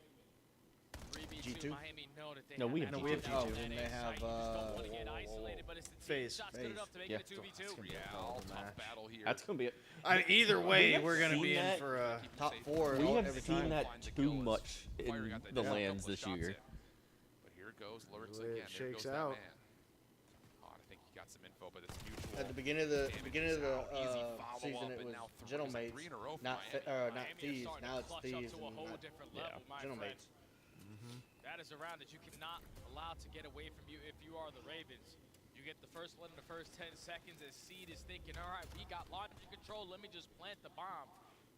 3v2
G2?
Miami know that they
No,
have
we
that
have
No, we have
G2
G2,
down
and
at
they
A
have,
site. You just don't want to get isolated, but it's the team
Phase.
shots good enough to make
Yeah.
it a 2v2.
Real tough battle here.
That's going to be it.
I mean, either way,
have
we're gonna
seen
be in
that.
for a.
Top 4.
We have
every
seen
time.
that too much in the lands this year.
But here it goes, Lurks
The way it
again. There
shakes
goes
out.
that man. Oh, I think he got some info, but it's mutual.
At the beginning of the
Damages out, easy follow-up,
season, it
and
was
now three-
Gentlemates,
three in a row for
not
Miami.
not
Miami is
Thieves.
starting to
Now it's
clutch up
Thieves
to a
and
whole
not
different level, my
Gentlemates.
That is a round that you cannot allow to get away from you if you are the Ravens. You get the first one in the first 10 seconds as Seed is thinking, all right, we got laundry control, let me just plant the bomb.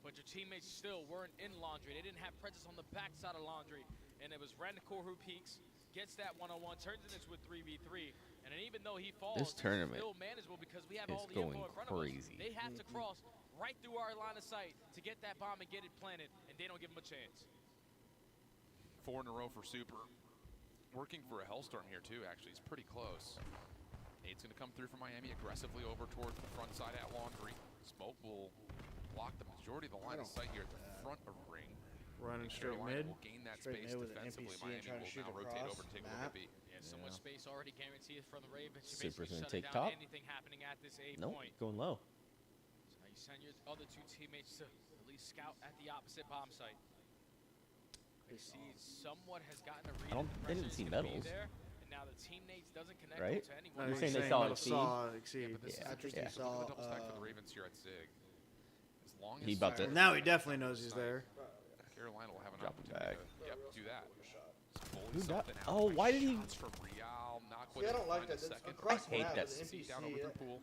But your teammates still weren't in laundry. They didn't have presence on the backside of laundry. And it was Rancor who peaks, gets that one-on-one, turns it into a 3v3. And then even though he falls,
This tournament
it's still manageable because we have
is
all the
going
info in front
crazy.
of us. They have to cross right through our line of sight to get that bomb and get it planted, and they don't give them a chance.
4 in a row for Super. Working for a Hellstorm here, too, actually. It's pretty close. Nate's going to come through from Miami aggressively over towards the front side at Laundry. Smoke will block the majority of the line of sight here at the front of Ring.
Running straight
Carolina
mid.
will gain that
Straight
space
mid with an
defensively.
NPC and
Miami
trying to
will
shoot
now rotate
across
over to take a look
map.
at B.
Yeah, so much space already guaranteed from the Ravens. You're
Super's
basically
gonna
shutting
take
down
top.
anything happening at this A
Nope,
point.
going low.
So now you send your other two teammates to at least scout at the opposite bomb site. You see, somewhat has gotten a read.
I don't-
that the
they didn't
pressure
see
is gonna be
Medals.
there, and now the teammates doesn't connect
Right?
to anyone.
No,
You're
he's
saying they
saying
saw
Metal
Exceed?
saw
Yeah,
Exceed.
but this
Yeah,
is
I think
interesting.
he
Look at the
saw,
double stack for the Ravens here at Zig. As long
He
as
about to-
Well, now he definitely knows he's there.
Carolina will have an
Drop it
opportunity
back.
to do that.
Who got- oh, why did he-
Shots from Real, not
See, I don't like that.
Second.
That's across
I hate
map
that.
with an
See down
NPC.
over through pool.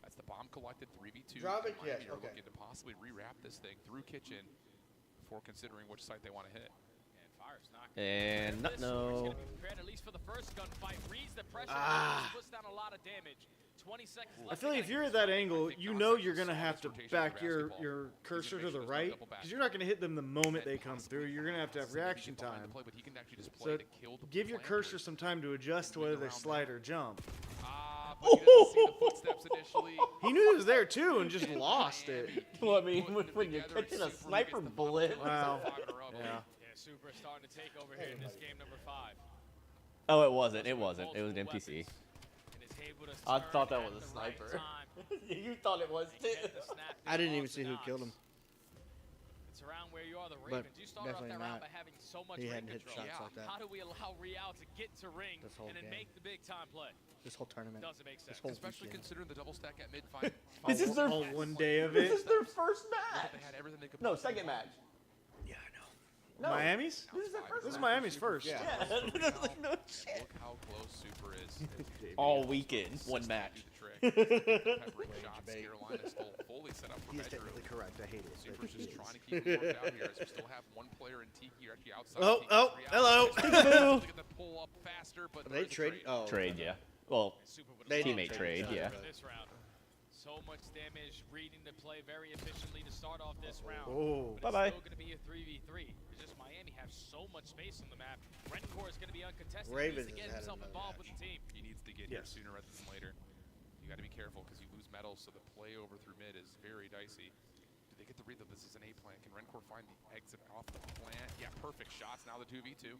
That's the bomb collected 3v2.
Drop it,
Miami
yes,
are
okay.
looking to possibly rewrap this thing through kitchen before considering which site they want to hit.
And Fire's not
And
He's
no.
gonna be prepared at least for the first gunfight. Reads the pressure, puts down a lot of damage. 20 seconds left.
I feel like if you're at that angle, you know you're gonna have to back your cursor to the right because you're not gonna hit them the moment they come through. You're gonna have to have reaction time.
But he can actually just play
So
to kill the
give your cursor some time to adjust to whether they slide or jump.
but he doesn't see the footsteps initially.
He knew it was there too and just lost it.
Well, I mean, when you're catching a sniper bullet.
Wow.
Yeah.
Yeah.
Yeah, Super is starting to take over here in this game number 5.
Oh, it wasn't. It wasn't. It was an NPC.
And is able to
I
turn
thought that
at
was a
the right
sniper.
time
You thought it was
and
too.
get the snap
I didn't even
off
see
the
who
Knox.
killed him.
It's around where you are, the
But
Ravens. You started off
definitely
that round
not.
by having so much
He
ring
hadn't hit
control.
shots like that.
How do we allow Real to get to ring
This whole
and then
game.
make the big time play?
This whole tournament.
Doesn't make sense.
This whole
Especially
weekend.
considering the double stack at mid fight.
This is their
All one day of
This
it.
is their first match.
They had everything they could
No,
possibly
second match.
Yeah, I know.
No.
Miami's?
This is their first
This is
match.
Miami's first.
Yeah.
That's like no shit.
Look how close Super is.
All weekend, one match.
Peppering shots. Carolina still fully set up for
He's
bedroom.
technically correct. I hate it.
Super's just trying to keep it worked out here as we still have one player in Tiki actually outside.
Oh,
Tiki's
oh,
Real.
hello.
Peekaboo.
Look at the pull up faster, but
Are
there
they
is a
trading? Oh,
Trade, yeah. Well,
Super would
They
love
didn't
teammate
trade,
trade, yeah.
for this round. So much damage, reading the play very efficiently to start off this round.
Oh.
But
Bye-bye.
it's still going to be a 3v3. It's just Miami have so much space on the map. Rencore is going to be uncontested.
Ravens
he needs to get
has had
himself
another
involved with the team.
He needs to get here sooner rather than later. You got to be careful because you lose metals, so the play over through mid is very dicey. Do they get the read that this is an A plant? Can Rencore find the exit off the plant? Yeah, perfect shots. Now the 2v2.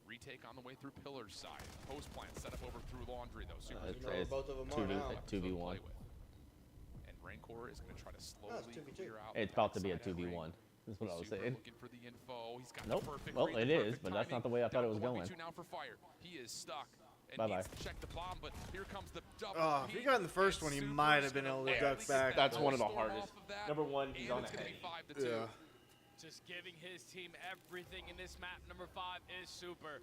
Retake on the way through Pillar's side. Post plant set up over through Laundry though. Super
both of them are now.
2v1.
And Rancor is going to try to slowly clear out.
It's about to be a 2v1. That's what I was saying.
Looking for the info. He's got
Nope.
the perfect
Well,
read,
it
the
is,
perfect
but that's not
timing.
the way I thought it was
Down
going.
1v2 now for Fire. He is stuck. And
Bye-bye.
needs to check the bomb, but here comes the double.
Oh, if he got in the first one, he might have been able to duck back.
That's one of the hardest. Number one, he's on a head.
Yeah.
Just giving his team everything in this map. Number 5 is Super.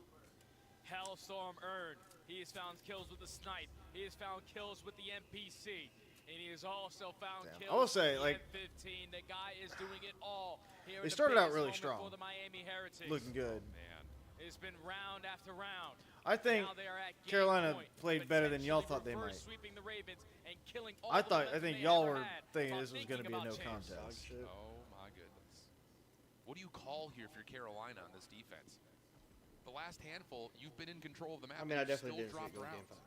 Hellstorm earned. He has found kills with the snipe. He has found kills with the NPC. And he has also found kills
I will say,
with
like,
the M15. The guy is doing it all. Here
they
in the
started out
biggest
really
moment
strong.
for the Miami Heritage.
Looking good.
Man.
It's been round after round.
I think
Now they are at game
Carolina
point,
played better than y'all thought they
reverse
might.
sweeping the Ravens and killing all
I
the momentum
think
they
y'all
ever
were
had
thinking
while
this was going to be a
thinking
no
about champs.
contest.
Oh my goodness. What do you call here if you're Carolina on this defense? The last handful, you've been in control of the map.
I mean, I
and you've
definitely
still
did
dropped
game
rounds.
5.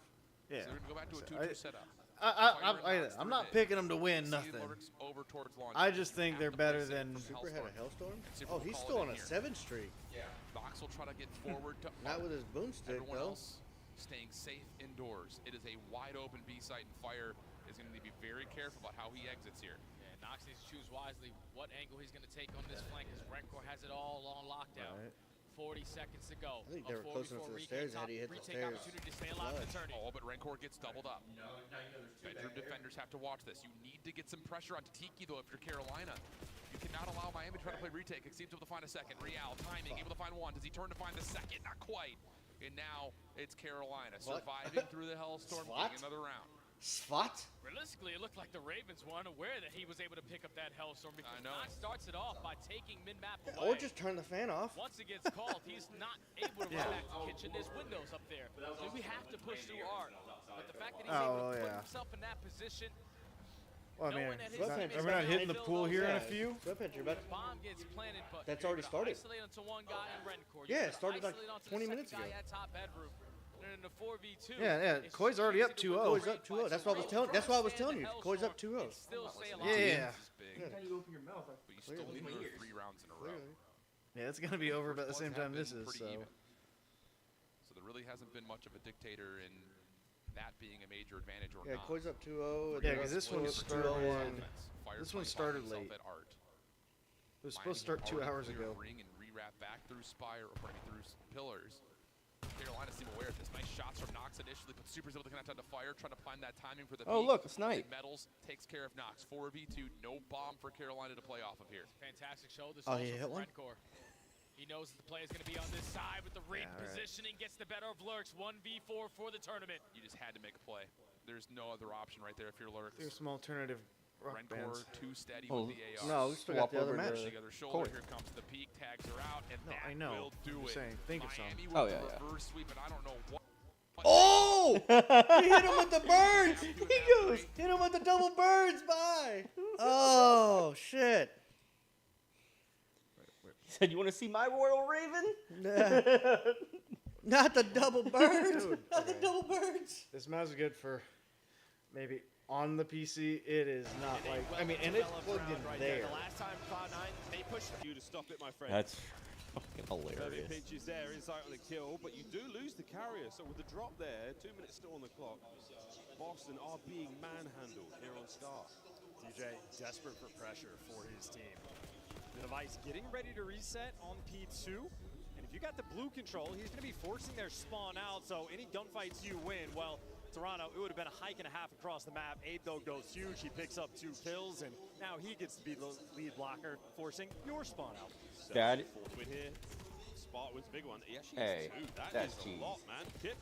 Yeah.
So they're going to go back to a 2-2 setup.
I'm not picking them to win nothing.
Over towards
I just think they're better than.
Super had a Hellstorm?
Super
Oh,
will
he's
call
still
it
on
in
a
here.
7 streak.
Yeah. Nox will try to get forward to
Not with his boomstick,
Everyone
though.
else staying safe indoors. It is a wide open B site, and Fire is going to be very careful about how he exits here.
Yeah, Nox needs to choose wisely what angle he's going to take on this flank because Rencor has it all on lockdown.
Right.
40 seconds to go.
I think they were close enough to the stairs. How do you hit the stairs?
Opportunity to stay alive in the turning.
Oh, but Rencor gets doubled up. Bedroom defenders have to watch this. You need to get some pressure on Tiki, though, if you're Carolina. You cannot allow Miami to try to play retake. It seems able to find a second. Real timing, able to find one. Does he turn to find the second? Not quite. And now it's Carolina surviving through the Hellstorm, getting another round.
Swat?
Realistically, it looked like the Ravens were unaware that he was able to pick up that Hellstorm because Nox starts it off by taking mid-map away.
Or just turn the fan off.
Once it gets called, he's not able to run back to kitchen. There's windows up there. So we have to push through art. But the fact that he's able to put himself in that position,
Well, I mean,
knowing that his team is
are we not hitting the
gonna
pool
fill
here in a
those
few?
the bomb gets planted, but
That's
you're
already
gonna
started.
isolate onto one guy in Rencor.
Yeah,
You're
it started
gonna
like
isolate onto
20
the
minutes
second
ago.
guy at top bedroom. And in the 4v2,
Yeah.
it's
Koi's already up 2-0.
Koi's up 2-0. That's what I was telling. That's what I was telling you. Koi's up 2-0.
still stay alive.
Yeah.
But you still need 3 rounds in a row.
Yeah, it's gonna be over about the same
Ones have
time this
been
is.
pretty
So.
even. So there really hasn't been much of a dictator in that being a major advantage or
Yeah,
not.
Koi's up 2-0.
Yeah, because this one started.
Fire
This one
playing
started
himself
late.
at Art.
It was supposed to start 2 hours ago.
Ring and re-wrap back through Spire, or pardon me, through Pillars. Carolina seem aware of this. Nice shots from Nox initially, but Super's able to connect onto Fire, trying to find that timing for the
Oh,
peak.
look, a snipe.
Metals takes care of Nox. 4v2, no bomb for Carolina to play off of here.
Fantastic show. This
Oh,
also
he hit
from
one?
Rencor. He knows that the play is going to be on this side with the ring positioning, gets the better of Lurks. 1v4 for the tournament.
You just had to make a play. There's no other option right there if you're Lurks.
There's some alternative rock
Rencor
bands.
too steady
Oh,
with the AR.
No, we still got the other match.
The other shoulder, here comes the peak, tags are out, and
No,
that
I know.
will do
I'm
it.
saying, think of some.
Miami
Oh,
with
yeah,
the
yeah.
reverse sweep, and I don't know what.
Oh! He hit him with the birds. He goes, hit him with the double birds. Bye. Oh shit.
He said, "You want to see my royal raven?"
Not the double birds. Not the double birds.
This mouse is good for maybe on the PC. It is not like I mean, and it's plugged in there.
The last time Cloud9, they pushed you to stop it, my friend.
That's fucking
Perfect
hilarious.
pitches there, insight on the kill, but you do lose the carrier. So with the drop there, 2 minutes still on the clock. Boston are being manhandled here on Star.
DJ desperate for pressure for his team. The device getting ready to reset on P2. And if you got the blue control, he's going to be forcing their spawn out. So any gunfights you win, well, Toronto, it would have been a hike and a half across the map. Abe, though, goes huge. He picks up 2 kills, and now he gets to be the lead blocker, forcing your spawn out.
So,
Dad.
fourth win here. Spot wins big one. He actually
Hey,
gets 2.
that's
is
cheese.
a lot, man. Kip,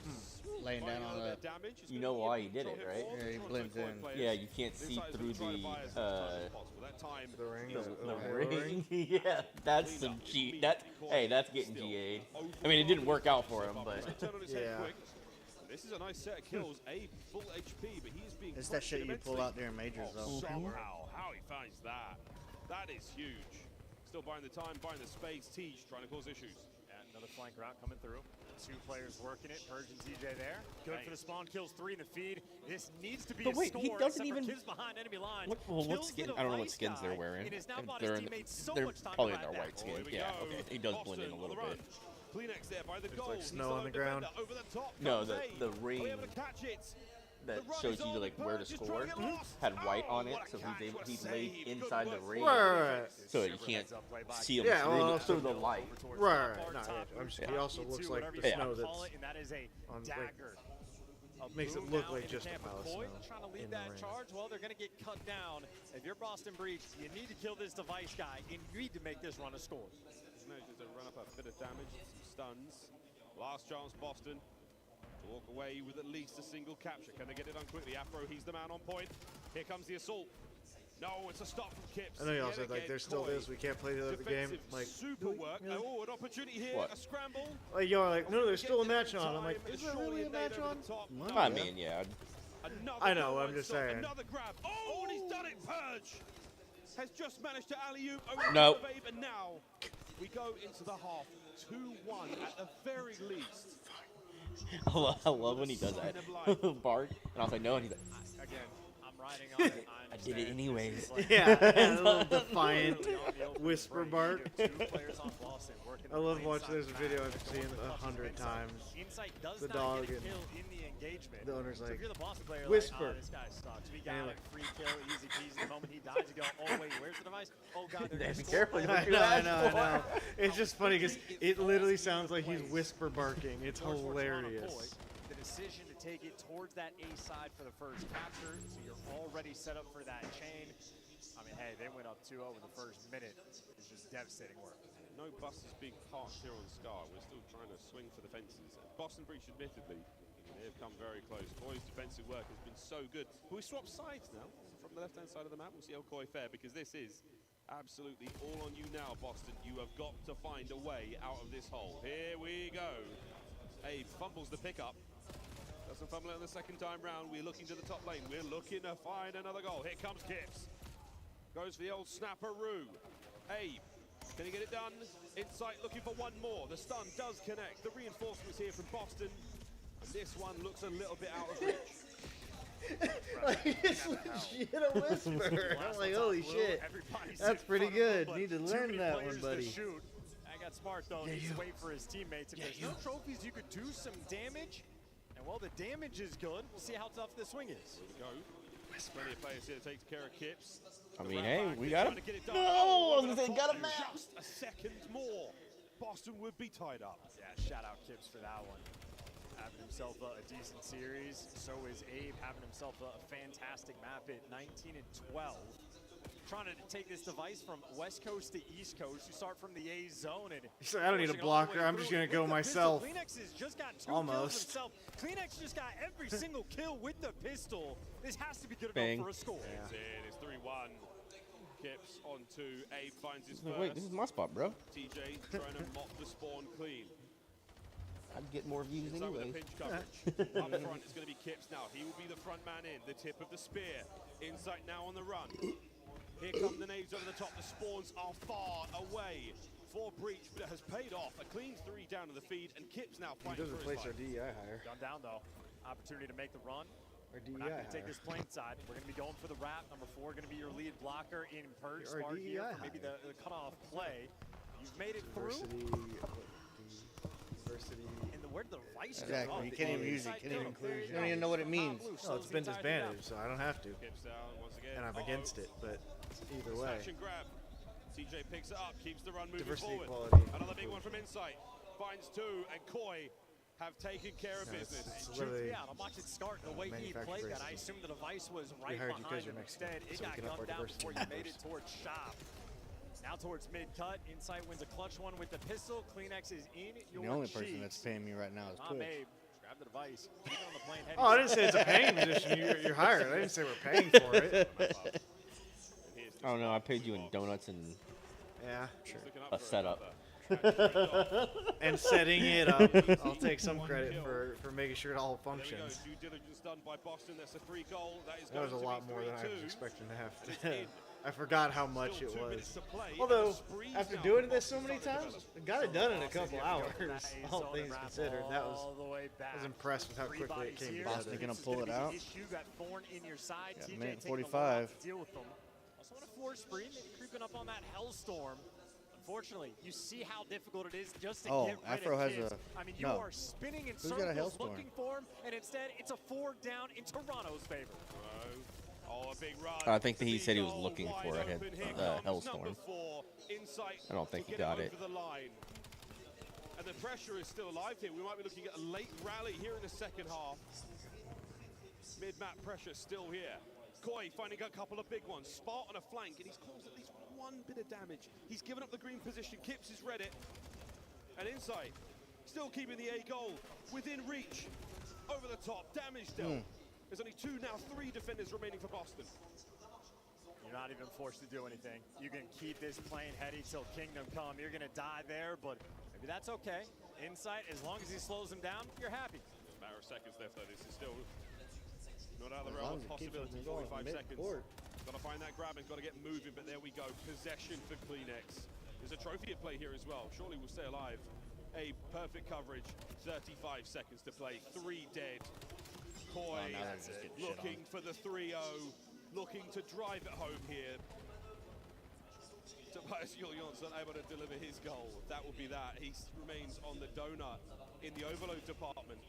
Laying down on that.
damage. He's
You
gonna
know
be
why
able
he
to
did
control
it,
him
right?
all
Yeah, he
the
blends
Toronto
in.
players.
Yeah, you can't
This
see
side is
through
gonna try to
the
buy as much time as possible. That time,
The ring.
the ring. Yeah, that's some cheat. That hey, that's getting GA'd. I mean, it didn't work out for him, but
turn on his head
Yeah.
quick. This is a nice set of kills. A full HP, but he's being
It's that shit you pull
immensely.
out there in majors, though.
Somehow, how he finds that. That is huge.
Still buying the time, buying the space. Tej trying to cause issues.
And another flank route coming through. 2 players working it. Purge and TJ there. Good for the spawn kills, 3 in the feed. This needs to be
But
a
wait,
score.
he doesn't even.
Kids behind enemy lines.
What skin? I don't know what skins they're wearing. They're probably in their white skin. Yeah, okay. He does blend in a little bit.
Kleenex there by the goal.
Like snow on the ground.
Over the top.
No, the ring that
The
shows you like where to score had white on it, so he laid inside the ring, so you can't see him through the light.
Right. He also looks like the snow that's on
dagger.
makes it look like just a pile of snow
Trying to lead
in the
that
ring.
charge, well, they're going to get cut down. If you're Boston Breach, you need to kill this device guy. You need to make this run a score.
Manages to run up a bit of damage, some stuns. Last chance, Boston. To walk away with at least a single capture. Can they get it done quickly? Afro, he's the man on point. Here comes the assault. No, it's a stop from Kips.
I know y'all said like there's still this. We can't play the other game. Like
super work. Oh, an opportunity here.
What?
A scramble.
Like y'all are like, no, there's still a match on. I'm like, is there really a match on?
I mean, yeah.
I know. I'm just saying.
Another grab. Oh, and he's done it. Purge has just managed to alley-oop over
Nope.
the babe, and now we go into the half 2-1 at the very least.
I love when he does that. Bart, and I was like, no, and he's like,
Again, I'm riding on it.
I did it anyways.
Yeah, a little defiant whisper bark. I love watching this video I've seen 100 times. The dog and the owner's like, whisper.
This guy sucks. We got
And
him,
like,
free kill, easy peasy. The moment he dies, you go, oh wait, where's the device? Oh god, they're
Be
gonna
careful.
score.
I know. It's just funny because it literally sounds like he's whisper barking. It's hilarious.
The decision to take it towards that A side for the first capture, so you're already set up for that chain. I mean, hey, they went up 2-0 in the first minute. It's just devastating work.
No buses being parked here on the Scar. We're still trying to swing for the fences. Boston Breach, admittedly, they have come very close. Koi's defensive work has been so good. But we swap sides now. From the left-hand side of the map, we'll see how Koi fare, because this is absolutely all on you now, Boston. You have got to find a way out of this hole. Here we go. Abe fumbles the pickup. Doesn't fumble it on the second time round. We're looking to the top lane. We're looking to find another goal. Here comes Kips. Goes for the old snapperoo. Abe, can he get it done? Insight looking for one more. The stun does connect. The reinforcements here from Boston. And this one looks a little bit out of reach.
Like, it's legit a whisper. I'm like, holy shit. That's pretty good. Need to learn that one, buddy.
I got smart though. He's just wait for his teammates. If there's no trophies, you could do some damage. And well, the damage is good. We'll see how tough the swing is.
Here we go. Plenty of players here to take care of Kips.
I mean, hey, we got him.
No,
they got him out.
Just a second more. Boston would be tied up.
Yeah, shout out Kips for that one. Having himself a decent series. So is Abe having himself a fantastic map at 19 and 12. Trying to take this device from West Coast to East Coast. You start from the A zone and
He's like, I don't need a blocker. I'm just gonna go myself.
Kleenex has just got 2
Almost.
kills himself. Kleenex just got every single kill with the pistol. This has to be good
Bang.
enough for a score.
It's in. It's 3-1. Kips on 2. Abe finds his
Like,
first.
wait, this is my spot, bro.
TJ trying to mop the spawn clean.
I'd get more views
Inside with a
anyways.
pinch coverage. Up front, it's going to be Kips now. He will be the front man in. The tip of the spear. Insight now on the run. Here come the nades over the top. The spawns are far away for Breach, but it has paid off. A clean 3 down to the feed, and Kips now
He
fighting
doesn't
for his
place our
life.
DEI higher.
Gun down though. Opportunity to make the run.
Our
We're
DEI
not going to take
higher.
this plane side. We're going to be going for the wrap. Number 4 going to be your lead blocker in Purge.
Our
Smart here
DEI
for maybe
higher.
the cutoff play. You've made it through.
Diversity.
And where did the vice go?
Exactly.
Oh,
You
the
can't even use it.
inside
Can't even
kill.
You don't even know what it means.
No, it's been disadvantaged, so I don't have to.
Kips down once again.
And I'm against it, but either way.
Snatch and grab. TJ picks it up, keeps the run moving
Diversity,
forward.
equality,
Another big one from Insight. Finds 2, and Koi have taken care of business.
It's literally
Yeah, I'm watching Scart the way he played that. I assumed the device was right
hired you 'cause
behind
you're
him.
Mexican,
Instead, it
so we
got
can up our
gunned down
diversity
before you made
numbers.
it towards shop. Now towards mid-cut. Insight wins a clutch one with the pistol. Kleenex is in your
The only person
cheeks.
that's paying me right now is
Tom
Twitch.
Abe, grab the device. Keep it on the plane.
Oh, I didn't say it's a paying position. You're hired. I didn't say we're paying for it.
Oh no, I paid you in donuts and
Yeah.
a setup.
And setting it up. I'll take some credit for making sure it all
There we go.
functions.
Due diligence done by Boston. That's a free goal. That is
That was a
going to
lot
be
more than I was
3-2.
expecting to have
It's
to
in.
I forgot how much it was. Although, after doing this so many times, I got it done in a couple hours, all things considered. I was impressed with how quickly it came together.
Boston going to pull it out.
Yeah,
minute 45.
Also on a forward spree, maybe creeping up on that hellstorm. Unfortunately, you see how difficult it is just to get rid
Afro
of
has
kids.
a.
I mean, you
no.
are spinning in
Who's got a
circles
hailstorm?
looking for him, and instead it's a 4 down in Toronto's favor.
Oh, a big run.
I think that he said he was looking for a hellstorm. I don't think he got it.
And the pressure is still alive here. We might be looking at a late rally here in the second half. Mid-map pressure still here. Koi finding a couple of big ones. Spart on a flank, and he's caused at least one bit of damage. He's given up the green position. Kips has read it. And inside, still keeping the A goal within reach. Over the top, damage dealt. There's only 2, now 3 defenders remaining for Boston.
You're not even forced to do anything. You can keep this plane heady till Kingdom Come. You're going to die there, but maybe that's okay. Insight, as long as he slows him down, you're happy.
Just a matter of seconds left, though. This is still not out of the realm of possibility. 45 seconds. Got to find that grab and got to get moving, but there we go. Possession for Kleenex. There's a trophy at play here as well. Surely we'll stay alive. A perfect coverage. 35 seconds to play. 3 dead. Koi looking for the 3-0. Looking to drive it home here. Tobias Julianson able to deliver his goal. That will be that. He remains on the donut in the overload department.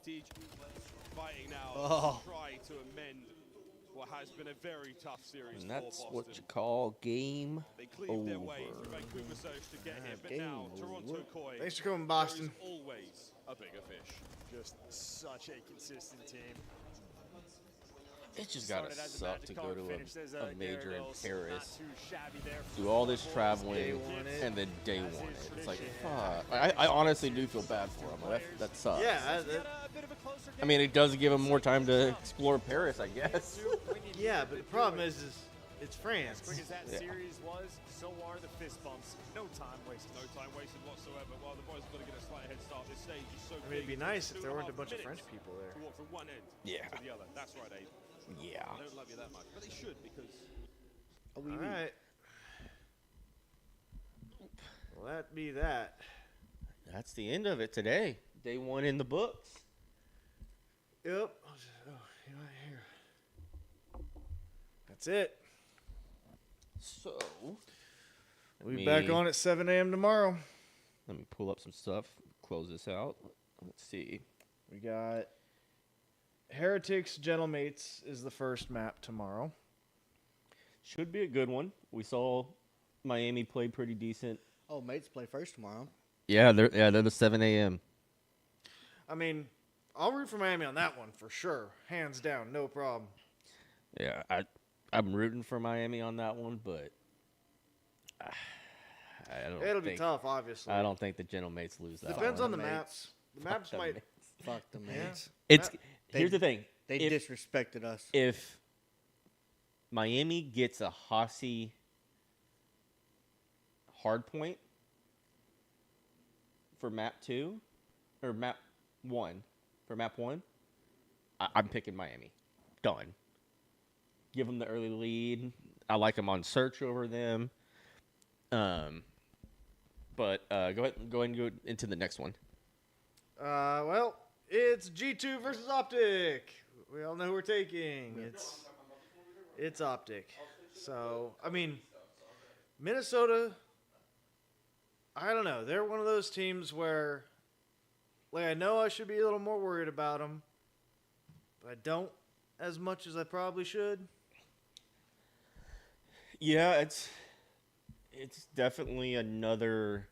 Tej fighting now to try to amend what has been a very tough series.
And that's
for
what
Boston.
you call game
They cleaved their way
over.
through Vancouver surge to get here, but now Toronto Koi.
Thanks for coming, Boston.
There is always a bigger fish.
Just such a consistent team.
It's just gotta suck to go to a major in Paris, do all this traveling, and then day one it. It's like, fuck. I honestly do feel bad for him. That sucks.
Yeah.
I mean, it does give him more time to explore Paris, I guess.
Yeah, but the problem is it's France.
As quick as that series was, so are the fist bumps. No time wasted.
No time wasted whatsoever. While the boys have got to get a slight head start. This stage is so
I mean, it'd be
big.
nice if there
2.5
weren't a bunch of
minutes
French people there.
to walk from one end to the other. That's right, Abe.
Yeah.
I don't love you that much, but they should because.
All right. Well, that be that.
That's the end of it today. Day 1 in the books.
Yep. You know, here. That's it.
So,
we'll be back on at 7 a.m. tomorrow.
Let me pull up some stuff. Close this out. Let's see.
We got Heretics Gentlemates is the first map tomorrow.
Should be a good one. We saw Miami play pretty decent.
Oh, mates play first tomorrow.
Yeah, they're the 7 a.m.
I mean, I'll root for Miami on that one for sure. Hands down, no problem.
Yeah, I'm rooting for Miami on that one, but I don't.
It'll be tough, obviously.
I don't think the Gentlemates lose that.
Depends
one.
on the maps. The maps might.
Fuck the mates.
Here's the thing.
They disrespected us.
If Miami gets a Hossie hard point for map 2 or map 1 for map 1, I'm picking Miami. Done. Give them the early lead. I like them on search over them. But go ahead and go into the next one.
Well, it's G2 versus OpTic. We all know who we're taking. It's OpTic. So, I mean, Minnesota, I don't know. They're one of those teams where, like, I know I should be a little more worried about them, but I don't as much as I probably should.
Yeah, it's definitely another.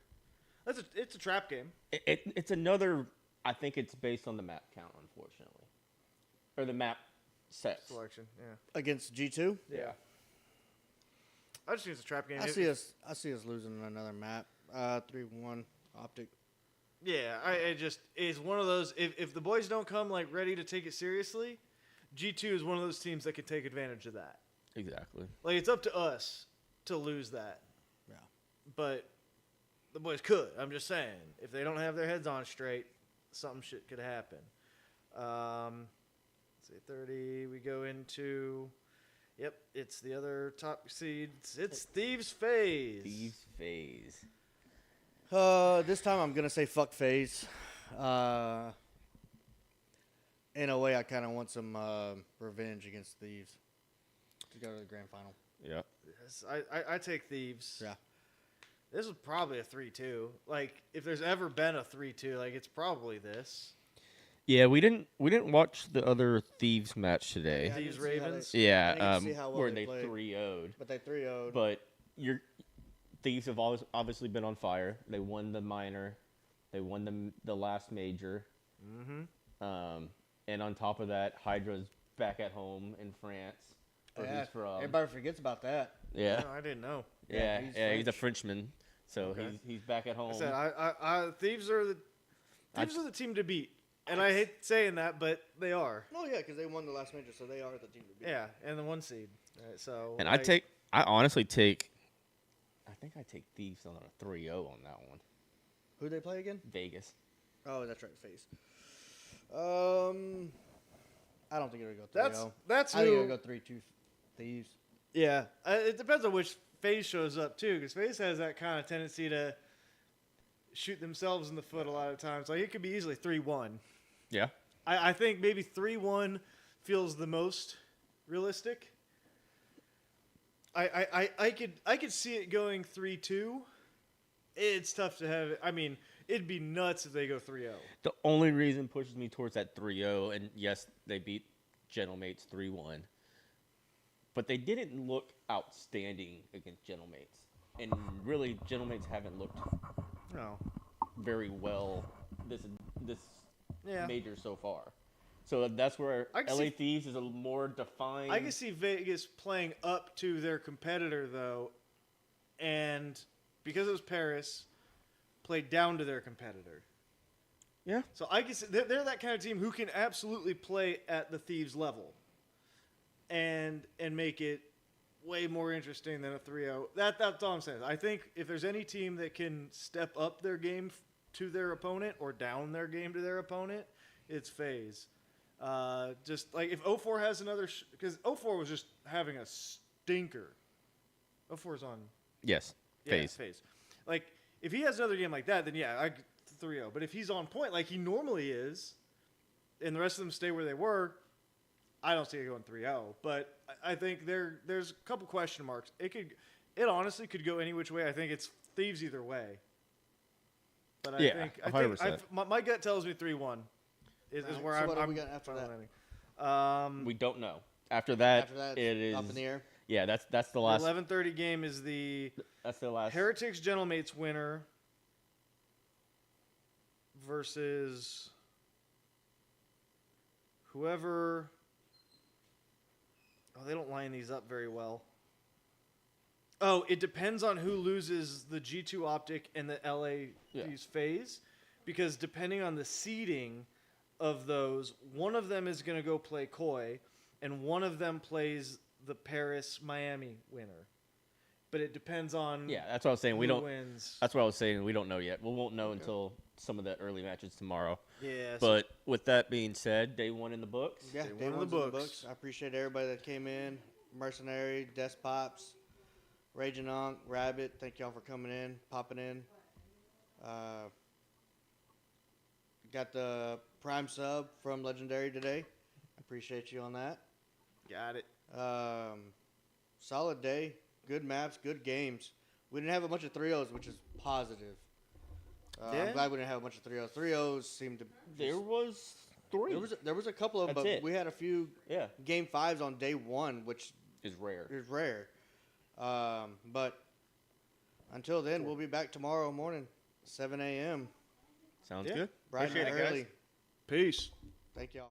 It's a trap game.
It's another. I think it's based on the map count, unfortunately, or the map set
selection. Yeah,
against G2.
Yeah. I just think it's a trap game.
I see us losing another map. 3-1 OpTic.
Yeah, it just is one of those. If the boys don't come like ready to take it seriously, G2 is one of those teams that can take advantage of that.
Exactly.
Like, it's up to us to lose that.
Yeah.
But the boys could. I'm just saying, if they don't have their heads on straight, something shit could happen. Let's see, 30. We go into Yep, it's the other top seeds. It's Thieves FaZe.
Thieves FaZe.
This time I'm gonna say fuck FaZe. In a way, I kind of want some revenge against Thieves to go to the grand final.
Yeah.
Yes, I take Thieves.
Yeah.
This was probably a 3-2. Like, if there's ever been a 3-2, like, it's probably this.
Yeah, we didn't watch the other Thieves match today.
Yeah, Thieves Ravens.
Yeah,
well
where
they
they
played.
3-0'd.
But they 3-0'd.
But Thieves have always obviously been on fire. They won the minor, they won the last major.
Mm-hmm.
And on top of that, Hydra's back at home in France. Where
Yeah,
he's from.
everybody forgets about that.
Yeah.
No, I didn't know.
Yeah, he's a
French.
Frenchman, so
Okay.
he's back at home.
I said, Thieves are the team to beat. And I hate saying that, but they are.
No, yeah, because they won the last major, so they are the team to beat.
Yeah, and the 1 seed. So.
And
like,
I honestly take, I think I take Thieves on a 3-0 on that one.
Who they play again?
Vegas.
Oh, that's right, FaZe. I don't think it'll go 3-0.
That's
I think
who.
it'll go 3-2 Thieves.
Yeah, it depends on which FaZe shows up too, because FaZe has that kind of tendency to shoot themselves in the foot a lot of times. Like it could be easily 3-1.
Yeah.
I think maybe 3-1 feels the most realistic. I could see it going 3-2. It's tough to have. I mean, it'd be nuts if they go 3-0.
The only reason pushes me towards that 3-0, and yes, they beat Gentlemates 3-1, but they didn't look outstanding against Gentlemates. And really, Gentlemates haven't looked very well this major so far. So that's where LA Thieves is a more defined.
I can see Vegas playing up to their competitor, though, and because it was Paris, played down to their competitor.
Yeah.
So I can see they're that kind of team who can absolutely play at the Thieves level and make it way more interesting than a 3-0. That's all I'm saying. I think if there's any team that can step up their game to their opponent or down their game to their opponent, it's FaZe. Just like if 04 has another, because 04 was just having a stinker. 04's on.
Yes,
FaZe. Yeah, FaZe. Like if he has another game like that, then yeah, I 3-0. But if he's on point like he normally is, and the rest of them stay where they were, I don't see it going 3-0. But I think there's a couple question marks. It honestly could go any which way. I think it's Thieves either way. But I think my gut tells me 3-1 is where
so
I'm.
what are we got after that?
We don't know. After that, it is
up in the air.
Yeah, that's the last.
The 11:30 game is
that's the last.
Heretics Gentlemates winner versus whoever. Oh, they don't line these up very well. Oh, it depends on who loses the G2 OpTic and the LA Thieves FaZe, because depending on the seeding of those, one of them is going to go play Koi, and one of them plays the Paris-Miami winner. But it depends on
that's what I was saying.
who
We don't.
wins.
That's what I was saying. We don't know yet. We won't know until some of the early matches tomorrow.
Yeah.
But with that being said, day one in the books.
Yeah, day one's in the books. I appreciate everybody that came in. Mercenary, Despops, Raging Onk, Rabbit. Thank y'all for coming in, popping in. Got the Prime sub from Legendary today. Appreciate you on that.
Got it.
Solid day. Good maps, good games. We didn't have a bunch of 3-0s, which is positive. I'm glad we didn't have a bunch of 3-0s. 3-0s seemed to.
There was 3.
There was a couple of them, but we had a few game 5s on day 1, which
is rare.
But until then, we'll be back tomorrow morning, 7 a.m.
Sounds good.
Bright and early.
Peace.
Thank y'all.